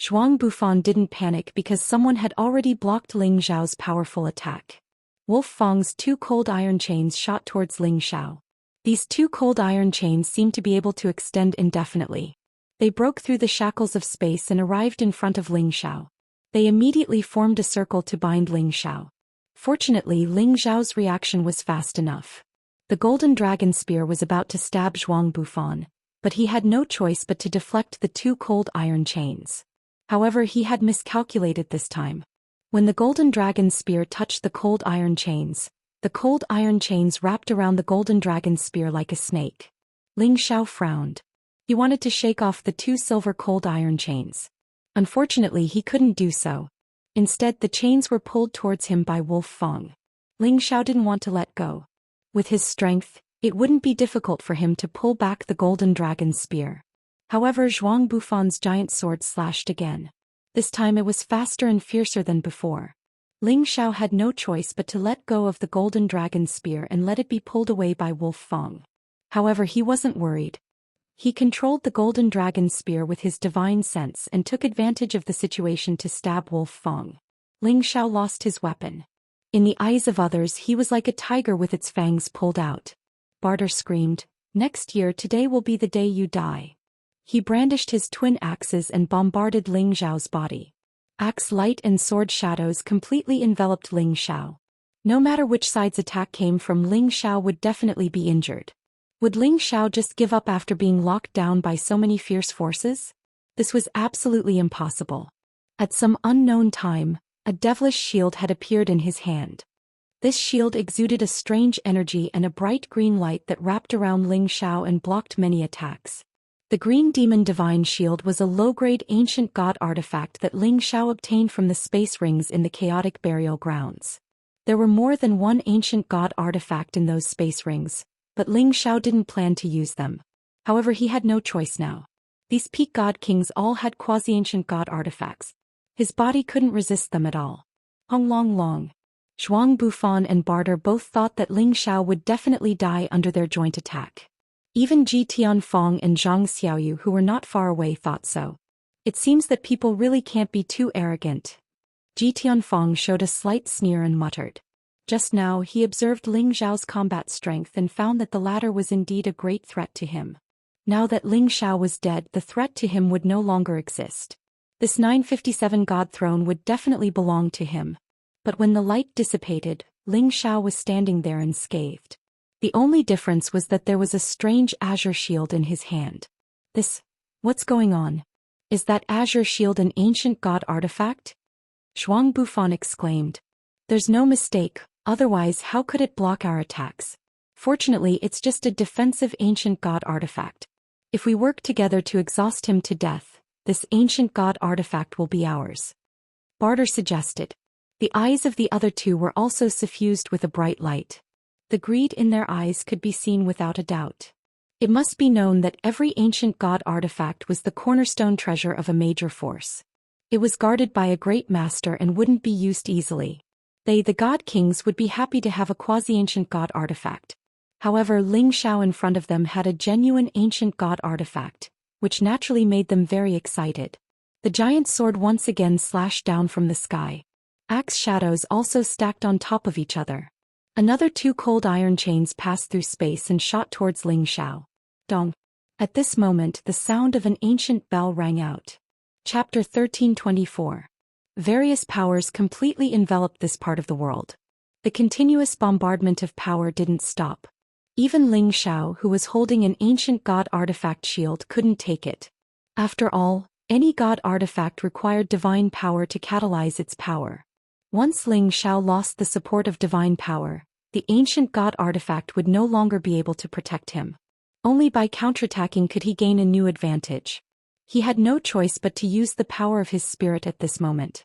Zhuang Bufan didn't panic because someone had already blocked Ling Xiao's powerful attack. Wolf Fang's 2 cold iron chains shot towards Ling Xiao. These 2 cold iron chains seemed to be able to extend indefinitely. They broke through the shackles of space and arrived in front of Ling Xiao. They immediately formed a circle to bind Ling Xiao. Fortunately, Ling Xiao's reaction was fast enough. The golden dragon spear was about to stab Zhuang Bufan, but he had no choice but to deflect the 2 cold iron chains. However, he had miscalculated this time. When the golden dragon spear touched the cold iron chains, the cold iron chains wrapped around the golden dragon spear like a snake. Ling Xiao frowned. He wanted to shake off the 2 silver cold iron chains. Unfortunately, he couldn't do so. Instead, the chains were pulled towards him by Wolf Fang. Ling Xiao didn't want to let go. With his strength, it wouldn't be difficult for him to pull back the golden dragon spear. However, Zhuang Bufan's giant sword slashed again. This time it was faster and fiercer than before. Ling Xiao had no choice but to let go of the golden dragon spear and let it be pulled away by Wolf Fang. However, he wasn't worried. He controlled the golden dragon spear with his divine sense and took advantage of the situation to stab Wolf Fang. Ling Xiao lost his weapon. In the eyes of others, he was like a tiger with its fangs pulled out. Barter screamed, "Next year today will be the day you die." He brandished his twin axes and bombarded Ling Xiao's body. Axe light and sword shadows completely enveloped Ling Xiao. No matter which side's attack came from, Ling Xiao would definitely be injured. Would Ling Xiao just give up after being locked down by so many fierce forces? This was absolutely impossible. At some unknown time, a devilish shield had appeared in his hand. This shield exuded a strange energy and a bright green light that wrapped around Ling Xiao and blocked many attacks. The Green Demon Divine Shield was a low-grade ancient god artifact that Ling Xiao obtained from the space rings in the chaotic burial grounds. There were more than one ancient god artifact in those space rings, but Ling Xiao didn't plan to use them. However, he had no choice now. These peak god kings all had quasi-ancient god artifacts. His body couldn't resist them at all. Hong Long Long. Zhuang Bufan and Barter both thought that Ling Xiao would definitely die under their joint attack. Even Ji Tianfeng and Zhang Xiaoyu, who were not far away, thought so. It seems that people really can't be too arrogant. Ji Tianfeng showed a slight sneer and muttered. Just now he observed Ling Xiao's combat strength and found that the latter was indeed a great threat to him. Now that Ling Xiao was dead, the threat to him would no longer exist. This 957 god throne would definitely belong to him. But when the light dissipated, Ling Xiao was standing there unscathed. The only difference was that there was a strange azure shield in his hand. What's going on? Is that azure shield an ancient god artifact? Zhuang Bufan exclaimed. There's no mistake, otherwise how could it block our attacks? Fortunately, it's just a defensive ancient god artifact. If we work together to exhaust him to death, this ancient god artifact will be ours. Barter suggested. The eyes of the other two were also suffused with a bright light. The greed in their eyes could be seen without a doubt. It must be known that every ancient god artifact was the cornerstone treasure of a major force. It was guarded by a great master and wouldn't be used easily. They, the god kings, would be happy to have a quasi-ancient god artifact. However, Ling Xiao in front of them had a genuine ancient god artifact, which naturally made them very excited. The giant sword once again slashed down from the sky. Axe shadows also stacked on top of each other. Another 2 cold iron chains passed through space and shot towards Ling Xiao. Dong. At this moment, the sound of an ancient bell rang out. Chapter 1324. Various powers completely enveloped this part of the world. The continuous bombardment of power didn't stop. Even Ling Xiao, who was holding an ancient god artifact shield, couldn't take it. After all, any god artifact required divine power to catalyze its power. Once Ling Xiao lost the support of divine power, the ancient god artifact would no longer be able to protect him. Only by counterattacking could he gain a new advantage. He had no choice but to use the power of his spirit at this moment.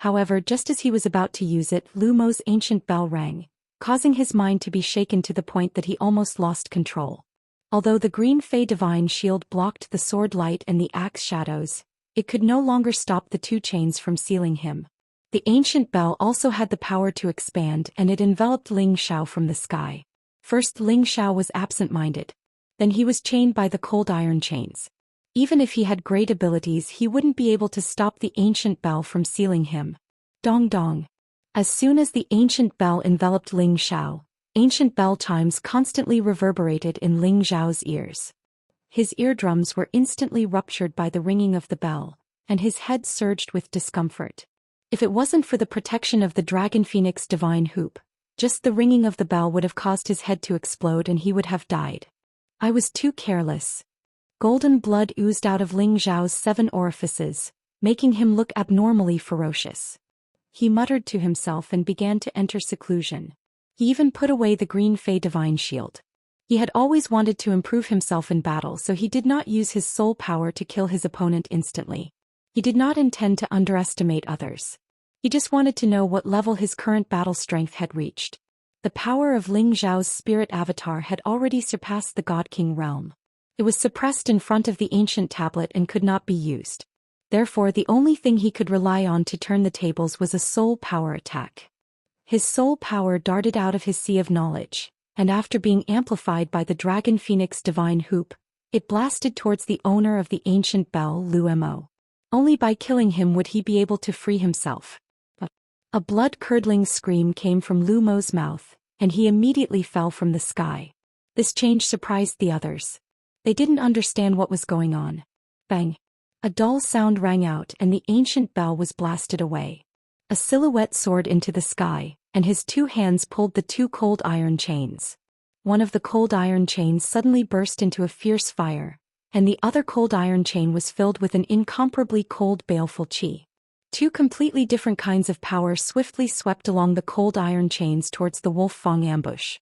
However, just as he was about to use it, Lu Mo's ancient bell rang, causing his mind to be shaken to the point that he almost lost control. Although the green fey divine shield blocked the sword light and the axe shadows, it could no longer stop the 2 chains from sealing him. The ancient bell also had the power to expand, and it enveloped Ling Xiao from the sky. First, Ling Xiao was absent-minded. Then he was chained by the cold iron chains. Even if he had great abilities, he wouldn't be able to stop the ancient bell from sealing him. Dong dong. As soon as the ancient bell enveloped Ling Xiao, ancient bell chimes constantly reverberated in Ling Xiao's ears. His eardrums were instantly ruptured by the ringing of the bell, and his head surged with discomfort. If it wasn't for the protection of the Dragon Phoenix divine hoop, just the ringing of the bell would have caused his head to explode and he would have died. I was too careless. Golden blood oozed out of Ling Xiao's 7 orifices, making him look abnormally ferocious. He muttered to himself and began to enter seclusion. He even put away the green Fey divine shield. He had always wanted to improve himself in battle, so he did not use his soul power to kill his opponent instantly. He did not intend to underestimate others. He just wanted to know what level his current battle strength had reached. The power of Ling Xiao's spirit avatar had already surpassed the God King realm. It was suppressed in front of the ancient tablet and could not be used. Therefore, the only thing he could rely on to turn the tables was a soul power attack. His soul power darted out of his sea of knowledge, and after being amplified by the Dragon Phoenix divine hoop, it blasted towards the owner of the ancient bell, Lu Mo. Only by killing him would he be able to free himself. A blood-curdling scream came from Lu Mo's mouth, and he immediately fell from the sky. This change surprised the others. They didn't understand what was going on. Bang! A dull sound rang out and the ancient bell was blasted away. A silhouette soared into the sky, and his 2 hands pulled the 2 cold iron chains. One of the cold iron chains suddenly burst into a fierce fire, and the other cold iron chain was filled with an incomparably cold baleful qi. 2 completely different kinds of power swiftly swept along the cold iron chains towards the Wolf Fang ambush.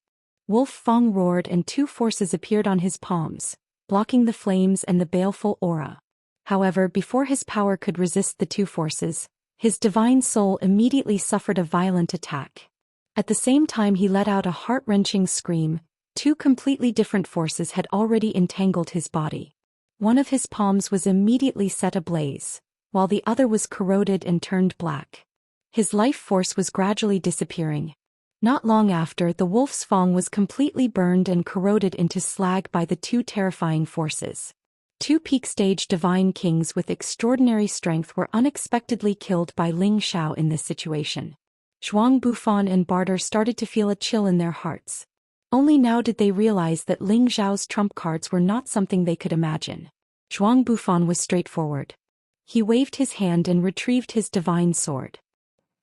Wolf Fang roared and 2 forces appeared on his palms, blocking the flames and the baleful aura. However, before his power could resist the 2 forces, his divine soul immediately suffered a violent attack. At the same time he let out a heart-wrenching scream. 2 completely different forces had already entangled his body. One of his palms was immediately set ablaze, while the other was corroded and turned black. His life force was gradually disappearing. Not long after, the wolf's fang was completely burned and corroded into slag by the 2 terrifying forces. 2 peak-stage divine kings with extraordinary strength were unexpectedly killed by Ling Xiao in this situation. Zhuang Bufan and Barter started to feel a chill in their hearts. Only now did they realize that Ling Xiao's trump cards were not something they could imagine. Zhuang Bufan was straightforward. He waved his hand and retrieved his divine sword.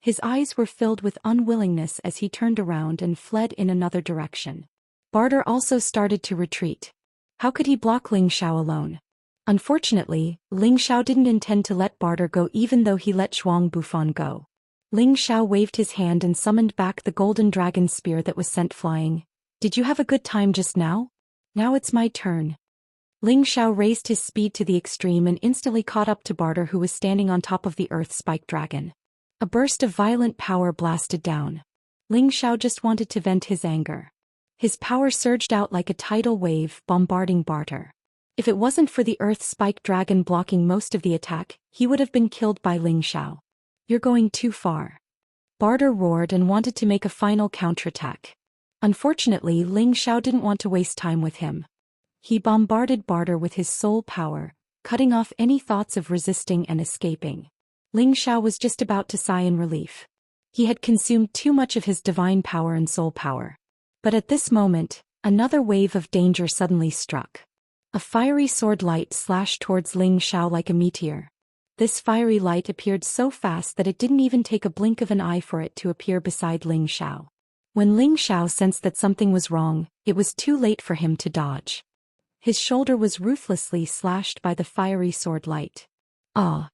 His eyes were filled with unwillingness as he turned around and fled in another direction. Barter also started to retreat. How could he block Ling Xiao alone? Unfortunately, Ling Xiao didn't intend to let Barter go even though he let Zhuang Bufan go. Ling Xiao waved his hand and summoned back the golden dragon spear that was sent flying. Did you have a good time just now? Now it's my turn. Ling Xiao raised his speed to the extreme and instantly caught up to Barter, who was standing on top of the earth spike dragon. A burst of violent power blasted down. Ling Xiao just wanted to vent his anger. His power surged out like a tidal wave, bombarding Barter. If it wasn't for the earth spike dragon blocking most of the attack, he would have been killed by Ling Xiao. You're going too far. Barter roared and wanted to make a final counterattack. Unfortunately, Ling Xiao didn't want to waste time with him. He bombarded Barter with his soul power, cutting off any thoughts of resisting and escaping. Ling Xiao was just about to sigh in relief. He had consumed too much of his divine power and soul power. But at this moment, another wave of danger suddenly struck. A fiery sword light slashed towards Ling Xiao like a meteor. This fiery light appeared so fast that it didn't even take a blink of an eye for it to appear beside Ling Xiao. When Ling Xiao sensed that something was wrong, it was too late for him to dodge. His shoulder was ruthlessly slashed by the fiery sword light. Ah!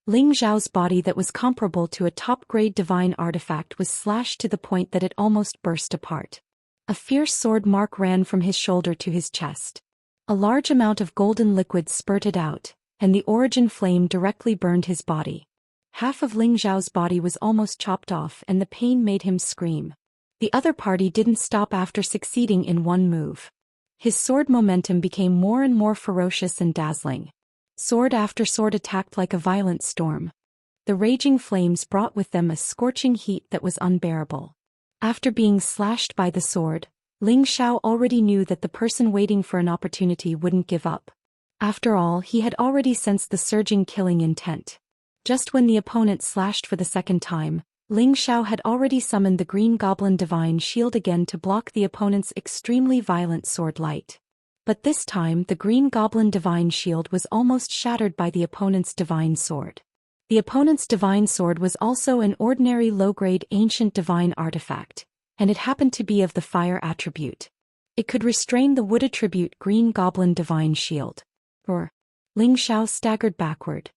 Ling Xiao's body that was comparable to a top-grade divine artifact was slashed to the point that it almost burst apart. A fierce sword mark ran from his shoulder to his chest. A large amount of golden liquid spurted out, and the origin flame directly burned his body. Half of Ling Xiao's body was almost chopped off and the pain made him scream. The other party didn't stop after succeeding in one move. His sword momentum became more and more ferocious and dazzling. Sword after sword attacked like a violent storm. The raging flames brought with them a scorching heat that was unbearable. After being slashed by the sword, Ling Xiao already knew that the person waiting for an opportunity wouldn't give up. After all, he had already sensed the surging killing intent. Just when the opponent slashed for the second time, Ling Xiao had already summoned the Green Goblin Divine Shield again to block the opponent's extremely violent sword light. But this time the Green Goblin Divine Shield was almost shattered by the opponent's Divine Sword. The opponent's Divine Sword was also an ordinary low-grade ancient divine artifact, and it happened to be of the fire attribute. It could restrain the wood attribute Green Goblin Divine Shield. Ling Xiao staggered backward.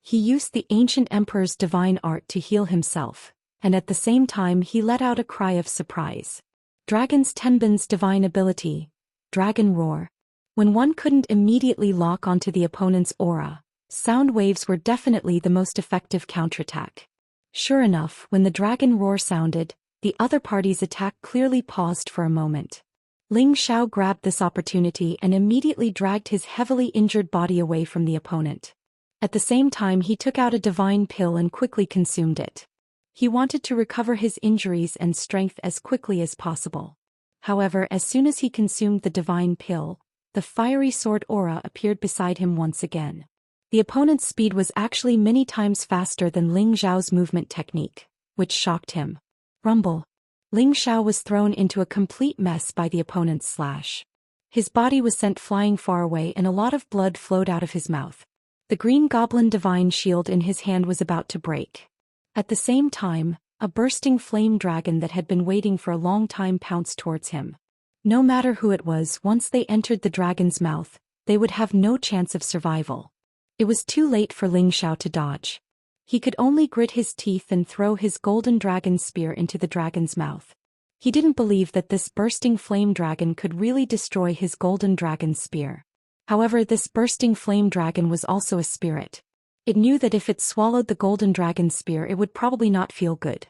He used the ancient emperor's divine art to heal himself, and at the same time he let out a cry of surprise. Dragon's Tenbin's divine ability, Dragon Roar. When one couldn't immediately lock onto the opponent's aura, sound waves were definitely the most effective counterattack. Sure enough, when the Dragon Roar sounded, the other party's attack clearly paused for a moment. Ling Xiao grabbed this opportunity and immediately dragged his heavily injured body away from the opponent. At the same time he took out a divine pill and quickly consumed it. He wanted to recover his injuries and strength as quickly as possible. However, as soon as he consumed the divine pill, the fiery sword aura appeared beside him once again. The opponent's speed was actually many times faster than Ling Xiao's movement technique, which shocked him. Rumble. Ling Xiao was thrown into a complete mess by the opponent's slash. His body was sent flying far away and a lot of blood flowed out of his mouth. The Green Goblin Divine Shield in his hand was about to break. At the same time, a bursting flame dragon that had been waiting for a long time pounced towards him. No matter who it was, once they entered the dragon's mouth, they would have no chance of survival. It was too late for Ling Xiao to dodge. He could only grit his teeth and throw his golden dragon spear into the dragon's mouth. He didn't believe that this bursting flame dragon could really destroy his golden dragon spear. However, this bursting flame dragon was also a spirit. It knew that if it swallowed the golden dragon spear it would probably not feel good.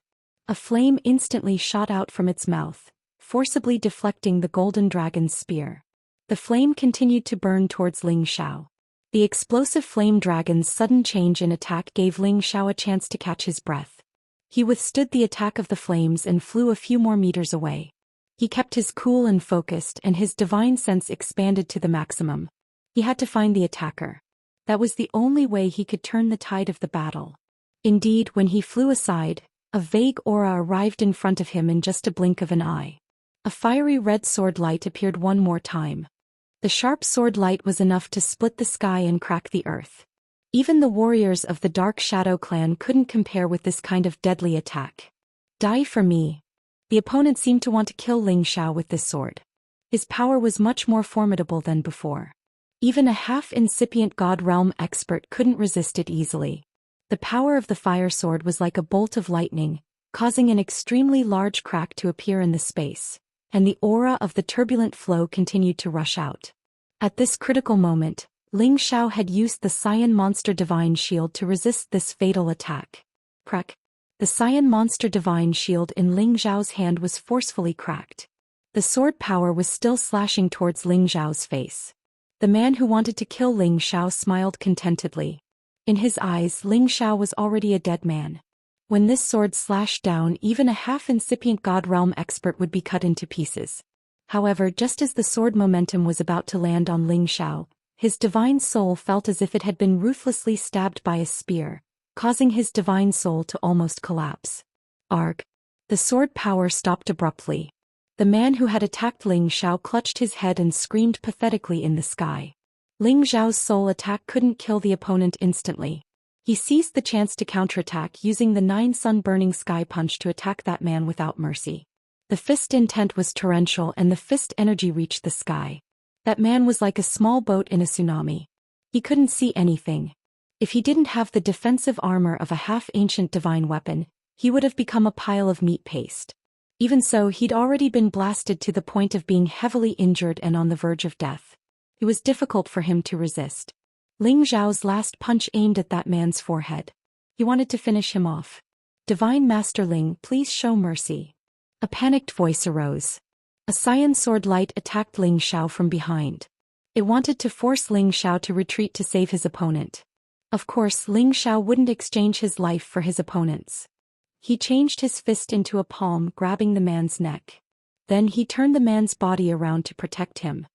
A flame instantly shot out from its mouth, forcibly deflecting the golden dragon's spear. The flame continued to burn towards Ling Xiao. The explosive flame dragon's sudden change in attack gave Ling Xiao a chance to catch his breath. He withstood the attack of the flames and flew a few more meters away. He kept his cool and focused, and his divine sense expanded to the maximum. He had to find the attacker. That was the only way he could turn the tide of the battle. Indeed, when he flew aside, a vague aura arrived in front of him in just a blink of an eye. A fiery red sword light appeared one more time. The sharp sword light was enough to split the sky and crack the earth. Even the warriors of the Dark Shadow clan couldn't compare with this kind of deadly attack. Die for me. The opponent seemed to want to kill Ling Xiao with this sword. His power was much more formidable than before. Even a half-incipient God Realm expert couldn't resist it easily. The power of the fire sword was like a bolt of lightning, causing an extremely large crack to appear in the space, and the aura of the turbulent flow continued to rush out. At this critical moment, Ling Xiao had used the Cyan Monster Divine Shield to resist this fatal attack. Crack. The Cyan Monster Divine Shield in Ling Xiao's hand was forcefully cracked. The sword power was still slashing towards Ling Xiao's face. The man who wanted to kill Ling Xiao smiled contentedly. In his eyes, Ling Xiao was already a dead man. When this sword slashed down, even a half-incipient God Realm expert would be cut into pieces. However, just as the sword momentum was about to land on Ling Xiao, his divine soul felt as if it had been ruthlessly stabbed by a spear, causing his divine soul to almost collapse. Arg! The sword power stopped abruptly. The man who had attacked Ling Xiao clutched his head and screamed pathetically in the sky. Ling Xiao's soul attack couldn't kill the opponent instantly. He seized the chance to counterattack using the 9 sun-burning sky punch to attack that man without mercy. The fist intent was torrential and the fist energy reached the sky. That man was like a small boat in a tsunami. He couldn't see anything. If he didn't have the defensive armor of a half-ancient divine weapon, he would have become a pile of meat paste. Even so, he'd already been blasted to the point of being heavily injured and on the verge of death. It was difficult for him to resist. Ling Xiao's last punch aimed at that man's forehead. He wanted to finish him off. Divine Master Ling, please show mercy. A panicked voice arose. A cyan sword light attacked Ling Xiao from behind. It wanted to force Ling Xiao to retreat to save his opponent. Of course, Ling Xiao wouldn't exchange his life for his opponent's. He changed his fist into a palm, grabbing the man's neck. Then he turned the man's body around to protect him.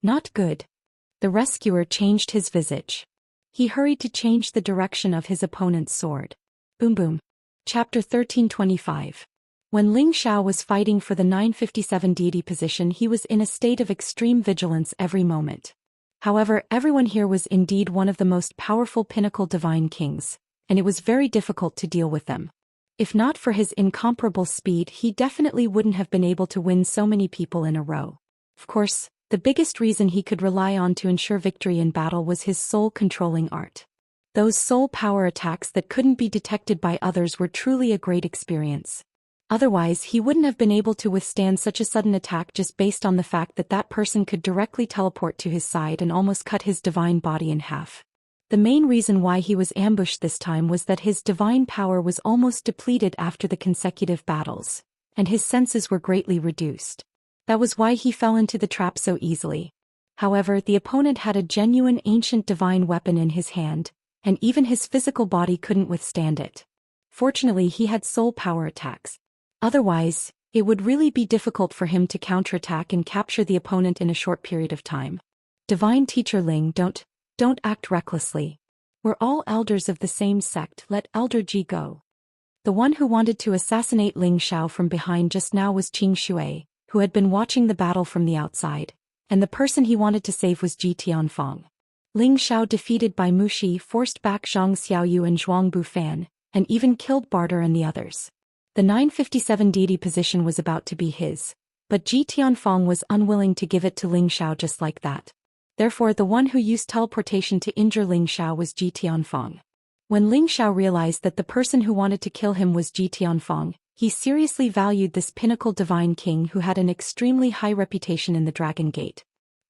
Not good. The rescuer changed his visage. He hurried to change the direction of his opponent's sword. Boom boom. Chapter 1325. When Ling Xiao was fighting for the 957 deity position, he was in a state of extreme vigilance every moment. However, everyone here was indeed one of the most powerful pinnacle divine kings, and it was very difficult to deal with them. If not for his incomparable speed, he definitely wouldn't have been able to win so many people in a row. Of course, the biggest reason he could rely on to ensure victory in battle was his soul-controlling art. Those soul power attacks that couldn't be detected by others were truly a great experience. Otherwise, he wouldn't have been able to withstand such a sudden attack just based on the fact that that person could directly teleport to his side and almost cut his divine body in half. The main reason why he was ambushed this time was that his divine power was almost depleted after the consecutive battles, and his senses were greatly reduced. That was why he fell into the trap so easily. However, the opponent had a genuine ancient divine weapon in his hand, and even his physical body couldn't withstand it. Fortunately, he had soul power attacks. Otherwise, it would really be difficult for him to counterattack and capture the opponent in a short period of time. Divine Teacher Ling, don't act recklessly. We're all elders of the same sect, let Elder Ji go. The one who wanted to assassinate Ling Xiao from behind just now was Xianxia, who had been watching the battle from the outside, and the person he wanted to save was Ji Tianfeng. Ling Xiao, defeated by Mushi, forced back Zhang Xiaoyu and Zhuang Bufan, and even killed Barter and the others. The 957 deity position was about to be his, but Ji Tianfeng was unwilling to give it to Ling Xiao just like that. Therefore, the one who used teleportation to injure Ling Xiao was Ji Tianfeng. When Ling Xiao realized that the person who wanted to kill him was Ji Tianfeng, he seriously valued this pinnacle divine king who had an extremely high reputation in the Dragon Gate.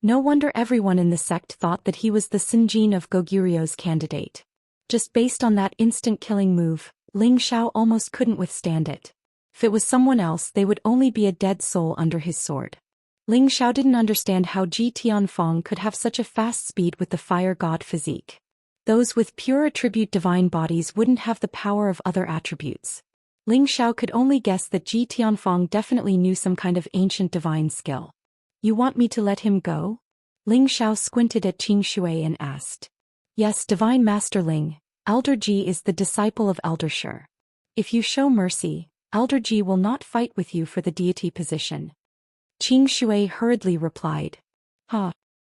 No wonder everyone in the sect thought that he was the Sinjin of Goguryu's candidate. Just based on that instant killing move, Ling Xiao almost couldn't withstand it. If it was someone else, they would only be a dead soul under his sword. Ling Xiao didn't understand how Ji Tianfeng could have such a fast speed with the fire god physique. Those with pure attribute divine bodies wouldn't have the power of other attributes. Ling Xiao could only guess that Ji Tianfeng definitely knew some kind of ancient divine skill. You want me to let him go? Ling Xiao squinted at Xianxia and asked. Yes, Divine Master Ling, Elder Ji is the disciple of Elder Shi. If you show mercy, Elder Ji will not fight with you for the deity position. Xianxia hurriedly replied.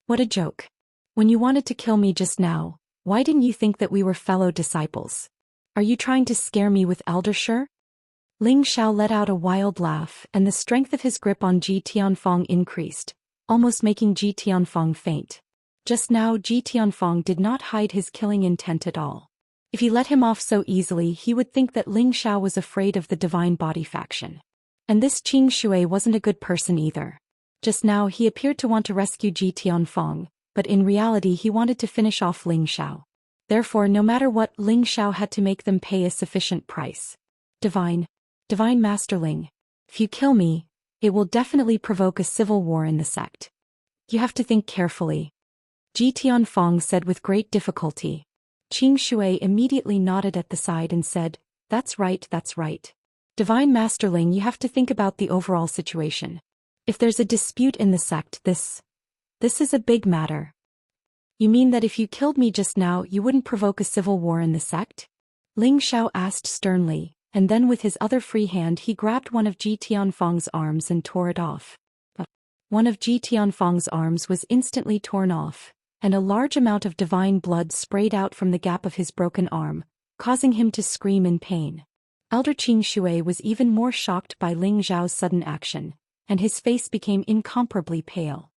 What a joke. When you wanted to kill me just now, why didn't you think that we were fellow disciples? Are you trying to scare me with Elder Shi? Ling Xiao let out a wild laugh, and the strength of his grip on Ji Tianfeng increased, almost making Ji Tianfeng faint. Just now, Ji Tianfeng did not hide his killing intent at all. If he let him off so easily, he would think that Ling Xiao was afraid of the divine body faction. And this Xianxia wasn't a good person either. Just now he appeared to want to rescue Ji Tianfeng, but in reality he wanted to finish off Ling Xiao. Therefore, no matter what, Ling Xiao had to make them pay a sufficient price. Divine Master Ling, if you kill me, it will definitely provoke a civil war in the sect. You have to think carefully. Ji Tianfeng said with great difficulty. Xianxia immediately nodded at the side and said, That's right. Divine Master Ling, you have to think about the overall situation. If there's a dispute in the sect, this is a big matter. You mean that if you killed me just now, you wouldn't provoke a civil war in the sect? Ling Xiao asked sternly, and then with his other free hand he grabbed one of Ji Tianfeng's arms and tore it off. One of Ji Tianfeng's arms was instantly torn off, and a large amount of divine blood sprayed out from the gap of his broken arm, causing him to scream in pain. Elder Xianxia was even more shocked by Ling Xiao's sudden action, and his face became incomparably pale.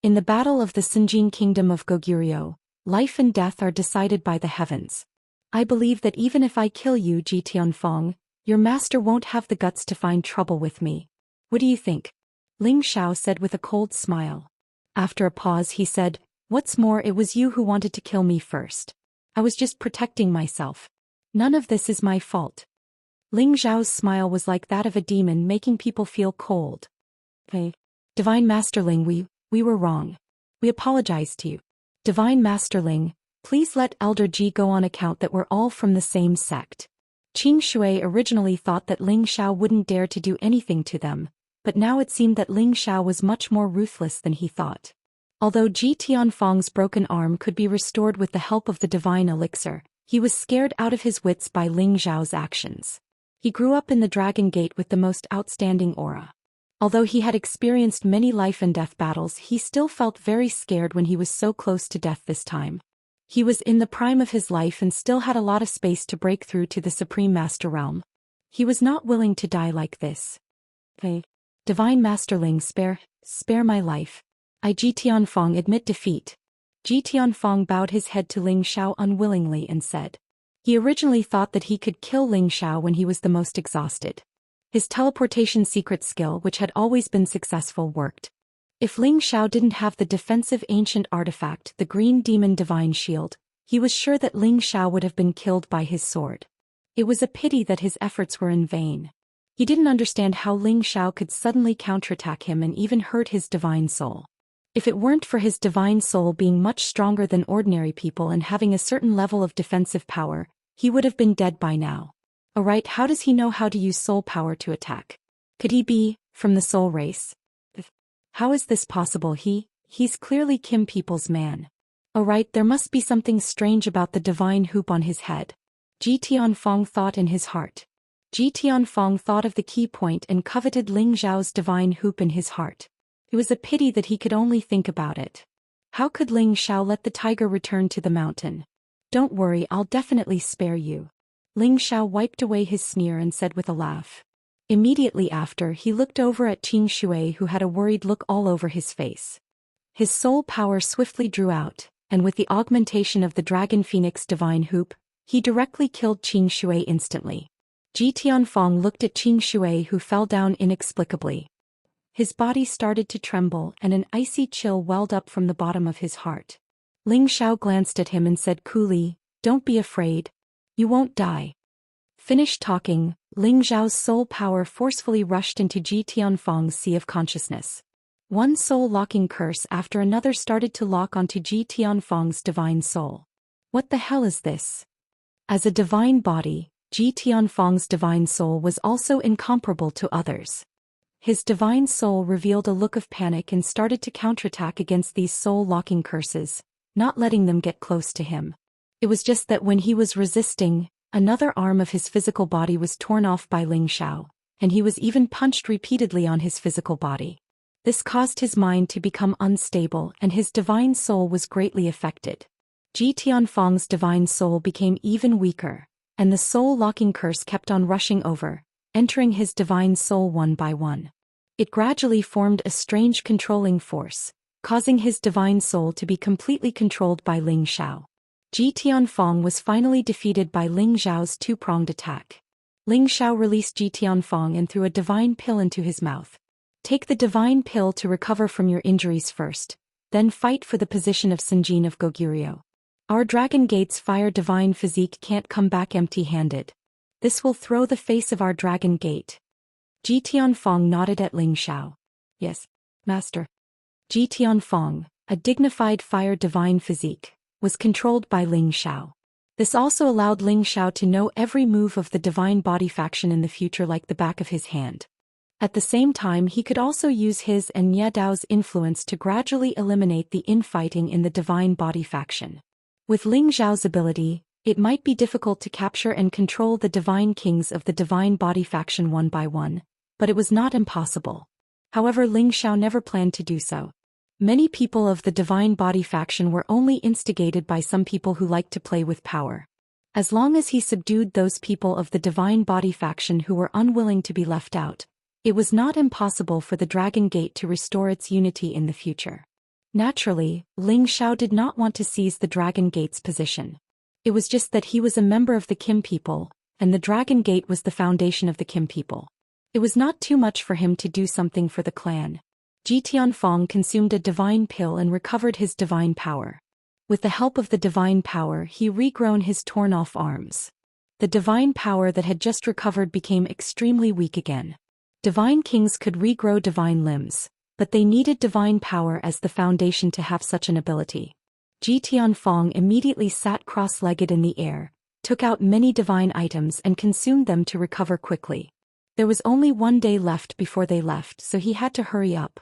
In the battle of the Sinjin kingdom of Goguryeo, life and death are decided by the heavens. I believe that even if I kill you, Ji Tianfeng, your master won't have the guts to find trouble with me. What do you think? Ling Xiao said with a cold smile. After a pause he said, What's more, it was you who wanted to kill me first. I was just protecting myself. None of this is my fault. Ling Xiao's smile was like that of a demon, making people feel cold. Divine Master Ling, we were wrong. We apologize to you. Divine Master Ling, please let Elder Ji go on account that we're all from the same sect. Xianxia originally thought that Ling Xiao wouldn't dare to do anything to them, but now it seemed that Ling Xiao was much more ruthless than he thought. Although Ji Tianfeng's broken arm could be restored with the help of the divine elixir, he was scared out of his wits by Ling Zhao's actions. He grew up in the Dragon Gate with the most outstanding aura. Although he had experienced many life and death battles, he still felt very scared when he was so close to death this time. He was in the prime of his life and still had a lot of space to break through to the Supreme Master Realm. He was not willing to die like this. Hey, Divine Master Ling, spare my life. I Ji Tianfeng admit defeat. Ji Tianfeng bowed his head to Ling Xiao unwillingly and said. He originally thought that he could kill Ling Xiao when he was the most exhausted. His teleportation secret skill, which had always been successful, worked. If Ling Xiao didn't have the defensive ancient artifact, the Green Demon Divine Shield, he was sure that Ling Xiao would have been killed by his sword. It was a pity that his efforts were in vain. He didn't understand how Ling Xiao could suddenly counterattack him and even hurt his divine soul. If it weren't for his divine soul being much stronger than ordinary people and having a certain level of defensive power, he would have been dead by now. Alright, how does he know how to use soul power to attack? Could he be from the soul race? How is this possible? He's clearly Kim people's man. Alright, there must be something strange about the divine hoop on his head. Ji Tianfeng thought in his heart. Ji Tianfeng thought of the key point and coveted Ling Zhao's divine hoop in his heart. It was a pity that he could only think about it. How could Ling Xiao let the tiger return to the mountain? Don't worry, I'll definitely spare you. Ling Xiao wiped away his sneer and said with a laugh. Immediately after, he looked over at Qing Shui, who had a worried look all over his face. His soul power swiftly drew out, and with the augmentation of the Dragon Phoenix divine hoop, he directly killed Qing Shui instantly. Ji Tianfeng looked at Qing Shui, who fell down inexplicably. His body started to tremble and an icy chill welled up from the bottom of his heart. Ling Xiao glanced at him and said coolly, "Don't be afraid. You won't die." Finished talking, Ling Zhao's soul power forcefully rushed into Ji Tianfeng's sea of consciousness. One soul-locking curse after another started to lock onto Ji Tianfeng's divine soul. What the hell is this? As a divine body, Ji Tianfeng's divine soul was also incomparable to others. His divine soul revealed a look of panic and started to counterattack against these soul-locking curses, not letting them get close to him. It was just that when he was resisting, another arm of his physical body was torn off by Ling Xiao, and he was even punched repeatedly on his physical body. This caused his mind to become unstable and his divine soul was greatly affected. Ji Tianfeng's divine soul became even weaker, and the soul-locking curse kept on rushing over, entering his divine soul one by one. It gradually formed a strange controlling force, causing his divine soul to be completely controlled by Ling Xiao. Ji Tianfeng was finally defeated by Ling Zhao's two-pronged attack. Ling Xiao released Ji Tianfeng and threw a divine pill into his mouth. Take the divine pill to recover from your injuries first, then fight for the position of Sanjin of Goguryeo. Our Dragon Gate's fire divine physique can't come back empty-handed. This will throw the face of our Dragon Gate. Ji Tianfeng nodded at Ling Xiao. Yes, Master. Ji Tianfeng, a dignified fire divine physique, was controlled by Ling Xiao. This also allowed Ling Xiao to know every move of the divine body faction in the future like the back of his hand. At the same time, he could also use his and Nye Dao's influence to gradually eliminate the infighting in the divine body faction. With Ling Xiao's ability, it might be difficult to capture and control the divine kings of the divine body faction one by one, but it was not impossible. However, Ling Xiao never planned to do so. Many people of the divine body faction were only instigated by some people who liked to play with power. As long as he subdued those people of the divine body faction who were unwilling to be left out, it was not impossible for the Dragon Gate to restore its unity in the future. Naturally, Ling Xiao did not want to seize the Dragon Gate's position. It was just that he was a member of the Kim people, and the Dragon Gate was the foundation of the Kim people. It was not too much for him to do something for the clan. Ji Tianfeng consumed a divine pill and recovered his divine power. With the help of the divine power, he regrown his torn-off arms. The divine power that had just recovered became extremely weak again. Divine kings could regrow divine limbs, but they needed divine power as the foundation to have such an ability. Ji Tianfeng immediately sat cross-legged in the air, took out many divine items and consumed them to recover quickly. There was only one day left before they left, so he had to hurry up.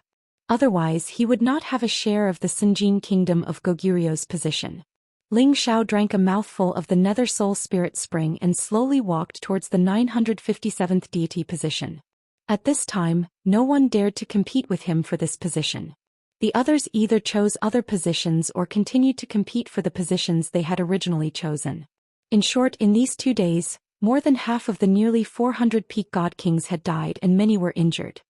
Otherwise, he would not have a share of the Sinjin kingdom of Goguryu's position. Ling Xiao drank a mouthful of the Nether Soul Spirit Spring and slowly walked towards the 957th deity position. At this time, no one dared to compete with him for this position. The others either chose other positions or continued to compete for the positions they had originally chosen. In short, in these 2 days, more than half of the nearly 400 peak god kings had died and many were injured.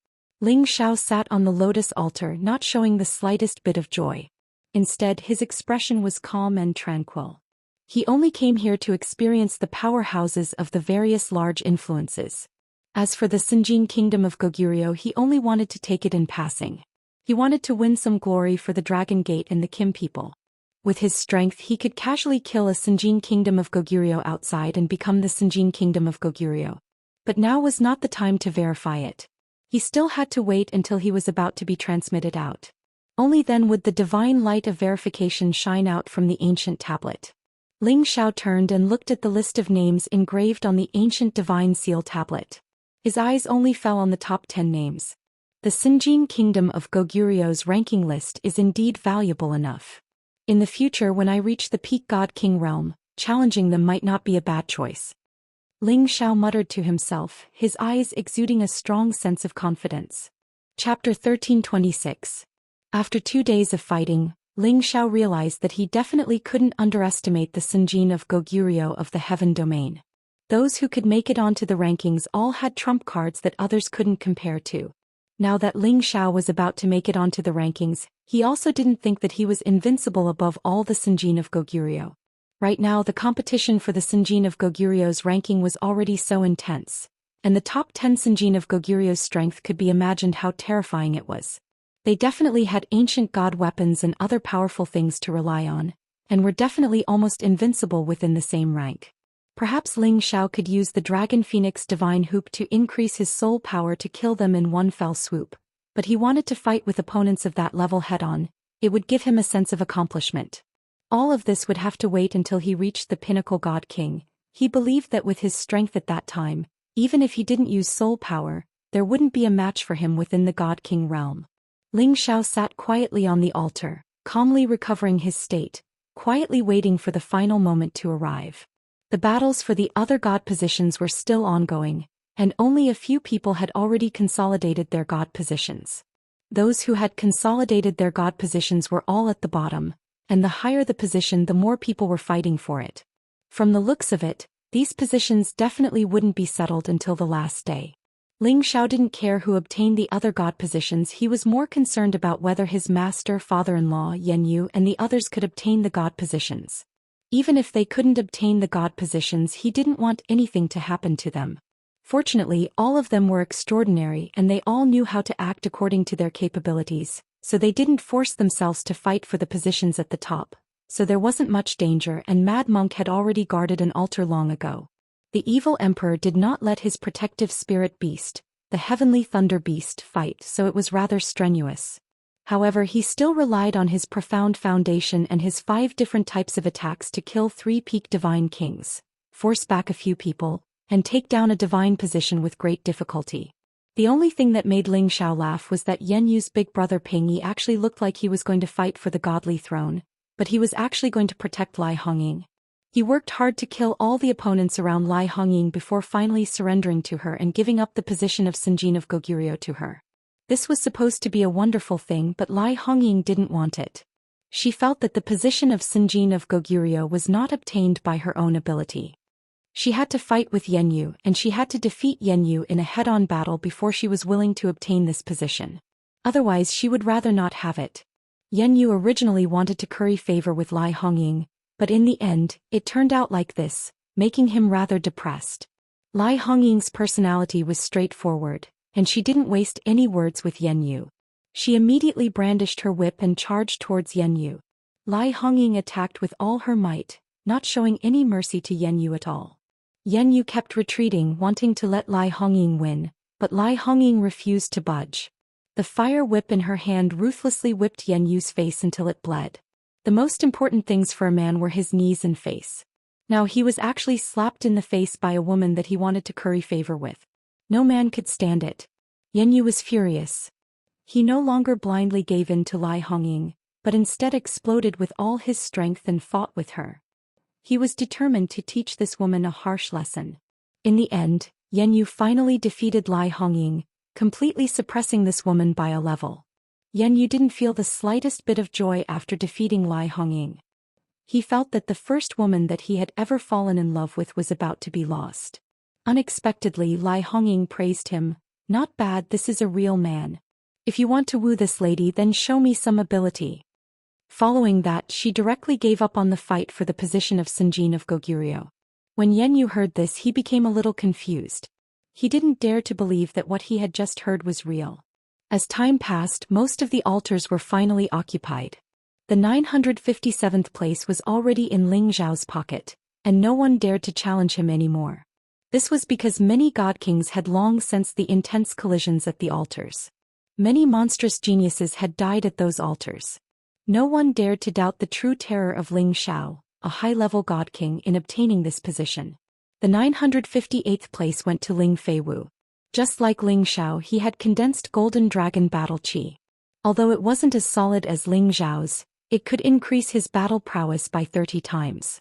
Ling Xiao sat on the lotus altar, not showing the slightest bit of joy. Instead, his expression was calm and tranquil. He only came here to experience the powerhouses of the various large influences. As for the Sinjin kingdom of Goguryeo, he only wanted to take it in passing. He wanted to win some glory for the Dragon Gate and the Kim people. With his strength, he could casually kill a Sinjin kingdom of Goguryeo outside and become the Sinjin kingdom of Goguryeo. But now was not the time to verify it. He still had to wait until he was about to be transmitted out. Only then would the divine light of verification shine out from the ancient tablet. Ling Xiao turned and looked at the list of names engraved on the ancient divine seal tablet. His eyes only fell on the top 10 names. The Sinjin kingdom of Goguryeo's ranking list is indeed valuable enough. In the future, when I reach the peak god king realm, challenging them might not be a bad choice. Ling Xiao muttered to himself, his eyes exuding a strong sense of confidence. Chapter 1326. After 2 days of fighting, Ling Xiao realized that he definitely couldn't underestimate the Sinjin of Goguryeo of the Heaven Domain. Those who could make it onto the rankings all had trump cards that others couldn't compare to. Now that Ling Xiao was about to make it onto the rankings, he also didn't think that he was invincible above all the Sinjin of Goguryeo. Right now, the competition for the Sinjin of Goguryeo's ranking was already so intense, and the top 10 Sinjin of Goguryeo's strength could be imagined how terrifying it was. They definitely had ancient god weapons and other powerful things to rely on, and were definitely almost invincible within the same rank. Perhaps Ling Xiao could use the Dragon Phoenix Divine Hoop to increase his soul power to kill them in one fell swoop, but he wanted to fight with opponents of that level head-on. It would give him a sense of accomplishment. All of this would have to wait until he reached the pinnacle God King. He believed that with his strength at that time, even if he didn't use soul power, there wouldn't be a match for him within the God King realm. Ling Xiao sat quietly on the altar, calmly recovering his state, quietly waiting for the final moment to arrive. The battles for the other god positions were still ongoing, and only a few people had already consolidated their god positions. Those who had consolidated their god positions were all at the bottom, and the higher the position, the more people were fighting for it. From the looks of it, these positions definitely wouldn't be settled until the last day. Ling Xiao didn't care who obtained the other god positions. He was more concerned about whether his master, father-in-law, Yan Yu, and the others could obtain the god positions. Even if they couldn't obtain the god positions, he didn't want anything to happen to them. Fortunately, all of them were extraordinary and they all knew how to act according to their capabilities, so they didn't force themselves to fight for the positions at the top, so there wasn't much danger, and Mad Monk had already guarded an altar long ago. The evil emperor did not let his protective spirit beast, the heavenly thunder beast, fight, so it was rather strenuous. However, he still relied on his profound foundation and his 5 different types of attacks to kill 3 peak divine kings, force back a few people, and take down a divine position with great difficulty. The only thing that made Ling Xiao laugh was that Yan Yu's big brother Ping Yi actually looked like he was going to fight for the godly throne, but he was actually going to protect Lai Hongying. He worked hard to kill all the opponents around Lai Hongying before finally surrendering to her and giving up the position of Sinjin of Goguryeo to her. This was supposed to be a wonderful thing, but Lai Hongying didn't want it. She felt that the position of Sinjin of Goguryeo was not obtained by her own ability. She had to fight with Yan Yu, and she had to defeat Yan Yu in a head-on battle before she was willing to obtain this position. Otherwise, she would rather not have it. Yan Yu originally wanted to curry favor with Lai Hongying, but in the end, it turned out like this, making him rather depressed. Lai Hongying's personality was straightforward, and she didn't waste any words with Yan Yu. She immediately brandished her whip and charged towards Yan Yu. Lai Hongying attacked with all her might, not showing any mercy to Yan Yu at all. Yan Yu kept retreating, wanting to let Lai Hongying win, but Lai Hongying refused to budge. The fire whip in her hand ruthlessly whipped Yan Yu's face until it bled. The most important things for a man were his knees and face. Now he was actually slapped in the face by a woman that he wanted to curry favor with. No man could stand it. Yan Yu was furious. He no longer blindly gave in to Lai Hongying, but instead exploded with all his strength and fought with her. He was determined to teach this woman a harsh lesson. In the end, Yan Yu finally defeated Lai Hongying, completely suppressing this woman by a level. Yan Yu didn't feel the slightest bit of joy after defeating Lai Hongying. He felt that the first woman that he had ever fallen in love with was about to be lost. Unexpectedly, Lai Hongying praised him. "Not bad, this is a real man. If you want to woo this lady, then show me some ability." Following that, she directly gave up on the fight for the position of Sanjin of Goguryeo. When Yan Yu heard this, he became a little confused. He didn't dare to believe that what he had just heard was real. As time passed, most of the altars were finally occupied. The 957th place was already in Ling Zhao's pocket, and no one dared to challenge him anymore. This was because many god kings had long sensed the intense collisions at the altars. Many monstrous geniuses had died at those altars. No one dared to doubt the true terror of Ling Xiao, a high-level god king, in obtaining this position. The 958th place went to Ling Feiwu. Just like Ling Xiao, he had condensed golden dragon battle chi. Although it wasn't as solid as Ling Zhao's, it could increase his battle prowess by 30 times.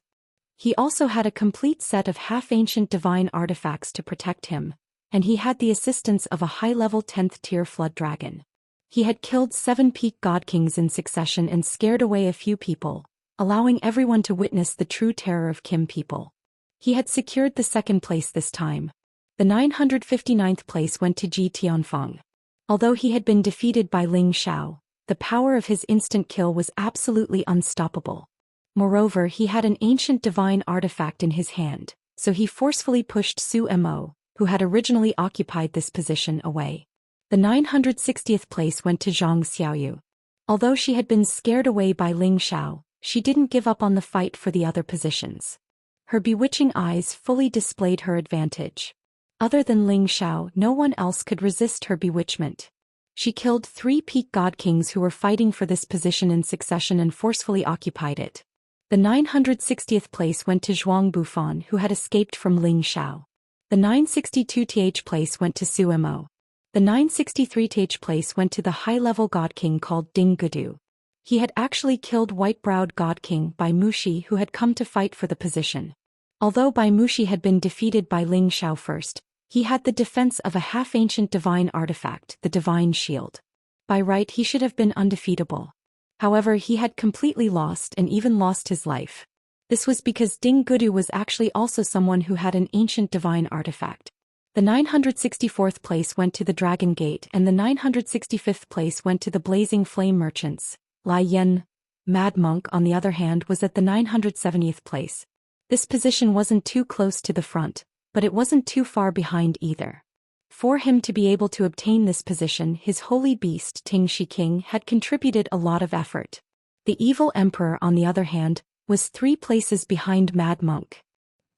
He also had a complete set of half-ancient divine artifacts to protect him, and he had the assistance of a high-level 10th-tier flood dragon. He had killed 7 peak god kings in succession and scared away a few people, allowing everyone to witness the true terror of Kim people. He had secured the second place this time. The 959th place went to Ji Tianfeng. Although he had been defeated by Ling Xiao, the power of his instant kill was absolutely unstoppable. Moreover, he had an ancient divine artifact in his hand, so he forcefully pushed Su Mo, who had originally occupied this position, away. The 960th place went to Zhang Xiaoyu. Although she had been scared away by Ling Xiao, she didn't give up on the fight for the other positions. Her bewitching eyes fully displayed her advantage. Other than Ling Xiao, no one else could resist her bewitchment. She killed 3 peak god kings who were fighting for this position in succession and forcefully occupied it. The 960th place went to Zhuang Bufan, who had escaped from Ling Xiao. The 962th place went to Su Mo. The 963th place went to the high-level god king called Ding Gudu. He had actually killed white-browed god king Bai Mushi, who had come to fight for the position. Although Bai Mushi had been defeated by Ling Xiao first, he had the defense of a half-ancient divine artifact, the divine shield. By right, he should have been undefeatable. However, he had completely lost and even lost his life. This was because Ding Gudu was actually also someone who had an ancient divine artifact. The 964th place went to the Dragon Gate and the 965th place went to the Blazing Flame Merchants. Lai Yan, Mad Monk, on the other hand, was at the 970th place. This position wasn't too close to the front, but it wasn't too far behind either. For him to be able to obtain this position, his holy beast Ting Shi King had contributed a lot of effort. The evil emperor, on the other hand, was 3 places behind Mad Monk.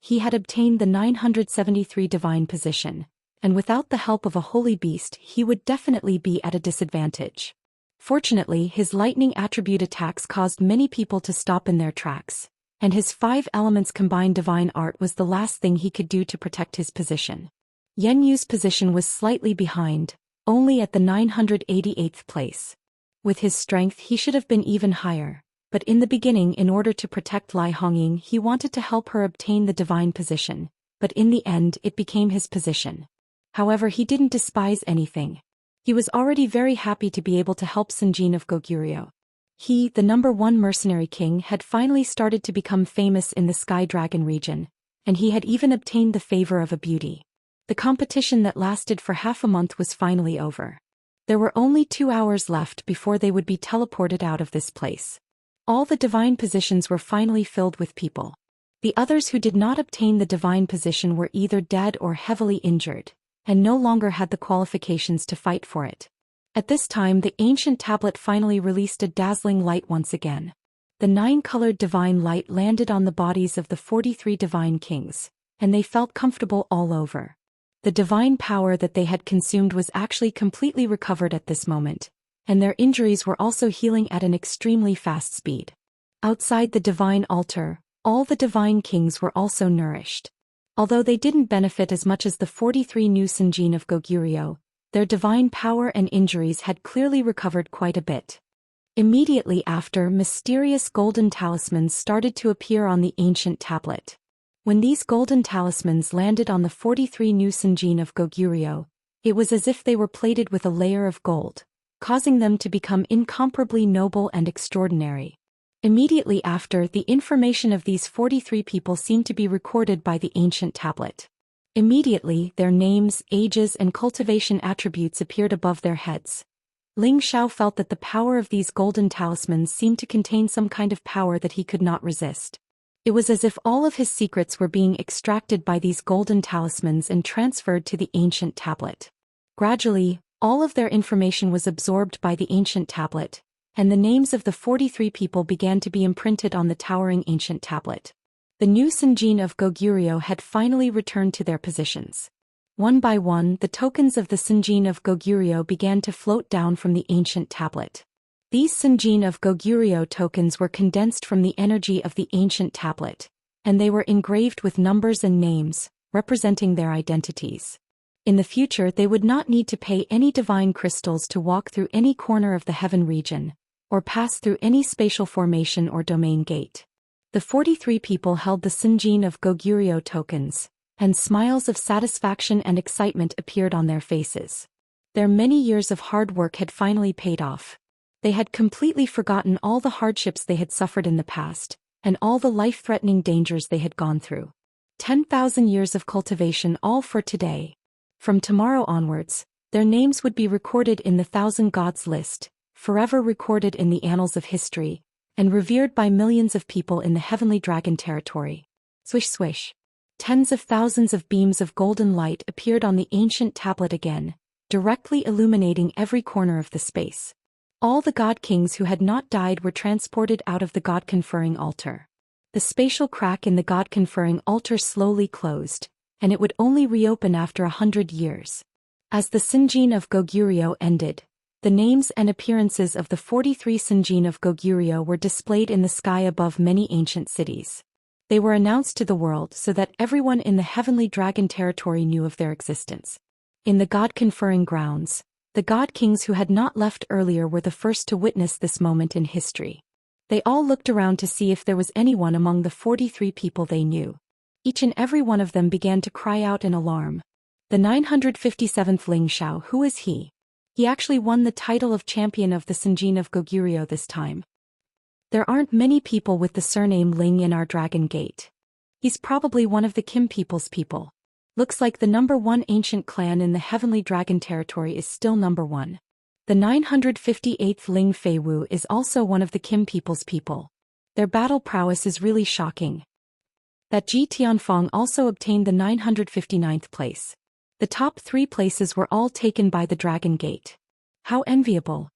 He had obtained the 973 divine position, and without the help of a holy beast he would definitely be at a disadvantage. Fortunately, his lightning attribute attacks caused many people to stop in their tracks, and his 5 elements combined divine art was the last thing he could do to protect his position. Yan Yu's position was slightly behind, only at the 988th place. With his strength he should have been even higher, but in the beginning, in order to protect Lai Hongying, he wanted to help her obtain the divine position, but in the end it became his position. However, he didn't despise anything. He was already very happy to be able to help Sanjin of Goguryeo. He, the #1 mercenary king, had finally started to become famous in the Sky Dragon region, and he had even obtained the favor of a beauty. The competition that lasted for half a month was finally over. There were only 2 hours left before they would be teleported out of this place. All the divine positions were finally filled with people. The others who did not obtain the divine position were either dead or heavily injured, and no longer had the qualifications to fight for it. At this time, the ancient tablet finally released a dazzling light once again. The 9-colored divine light landed on the bodies of the 43 divine kings, and they felt comfortable all over. The divine power that they had consumed was actually completely recovered at this moment, and their injuries were also healing at an extremely fast speed. Outside the divine altar, all the divine kings were also nourished. Although they didn't benefit as much as the 43 new Sanjin of Goguryeo, Their divine power and injuries had clearly recovered quite a bit. Immediately after, mysterious golden talismans started to appear on the ancient tablet. When these golden talismans landed on the 43 new Sinjin of Goguryeo, it was as if they were plated with a layer of gold, causing them to become incomparably noble and extraordinary. Immediately after, the information of these 43 people seemed to be recorded by the ancient tablet. Immediately, their names, ages, and cultivation attributes appeared above their heads. Ling Xiao felt that the power of these golden talismans seemed to contain some kind of power that he could not resist. It was as if all of his secrets were being extracted by these golden talismans and transferred to the ancient tablet. Gradually, all of their information was absorbed by the ancient tablet, and the names of the 43 people began to be imprinted on the towering ancient tablet. The new Sinjin of Goguryeo had finally returned to their positions. One by one, the tokens of the Sinjin of Goguryeo began to float down from the ancient tablet. These Sinjin of Goguryeo tokens were condensed from the energy of the ancient tablet, and they were engraved with numbers and names, representing their identities. In the future, they would not need to pay any divine crystals to walk through any corner of the heaven region, or pass through any spatial formation or domain gate. The 43 people held the Sinjin of Goguryeo tokens, and smiles of satisfaction and excitement appeared on their faces. Their many years of hard work had finally paid off. They had completely forgotten all the hardships they had suffered in the past, and all the life-threatening dangers they had gone through. 10,000 years of cultivation, all for today. From tomorrow onwards, their names would be recorded in the Thousand Gods list, forever recorded in the annals of history, and revered by millions of people in the heavenly dragon territory. Swish swish. Tens of thousands of beams of golden light appeared on the ancient tablet again, directly illuminating every corner of the space. All the god kings who had not died were transported out of the god-conferring altar. The spatial crack in the god-conferring altar slowly closed, and it would only reopen after 100 years. As the Sinjin of Goguryeo ended, the names and appearances of the 43 Sinjin of Goguryeo were displayed in the sky above many ancient cities. They were announced to the world so that everyone in the heavenly dragon territory knew of their existence. In the god-conferring grounds, the god kings who had not left earlier were the first to witness this moment in history. They all looked around to see if there was anyone among the 43 people they knew. Each and every one of them began to cry out in alarm. The 957th Ling Xiao, who is he? He actually won the title of champion of the Sinjin of Goguryeo this time. There aren't many people with the surname Ling in our Dragon Gate. He's probably one of the Kim people's people. Looks like the number one ancient clan in the heavenly dragon territory is still number one. The 958th Ling Feiwu is also one of the Kim people's people. Their battle prowess is really shocking. That Ji Tianfeng also obtained the 959th place. The top 3 places were all taken by the Dragon Gate. How enviable.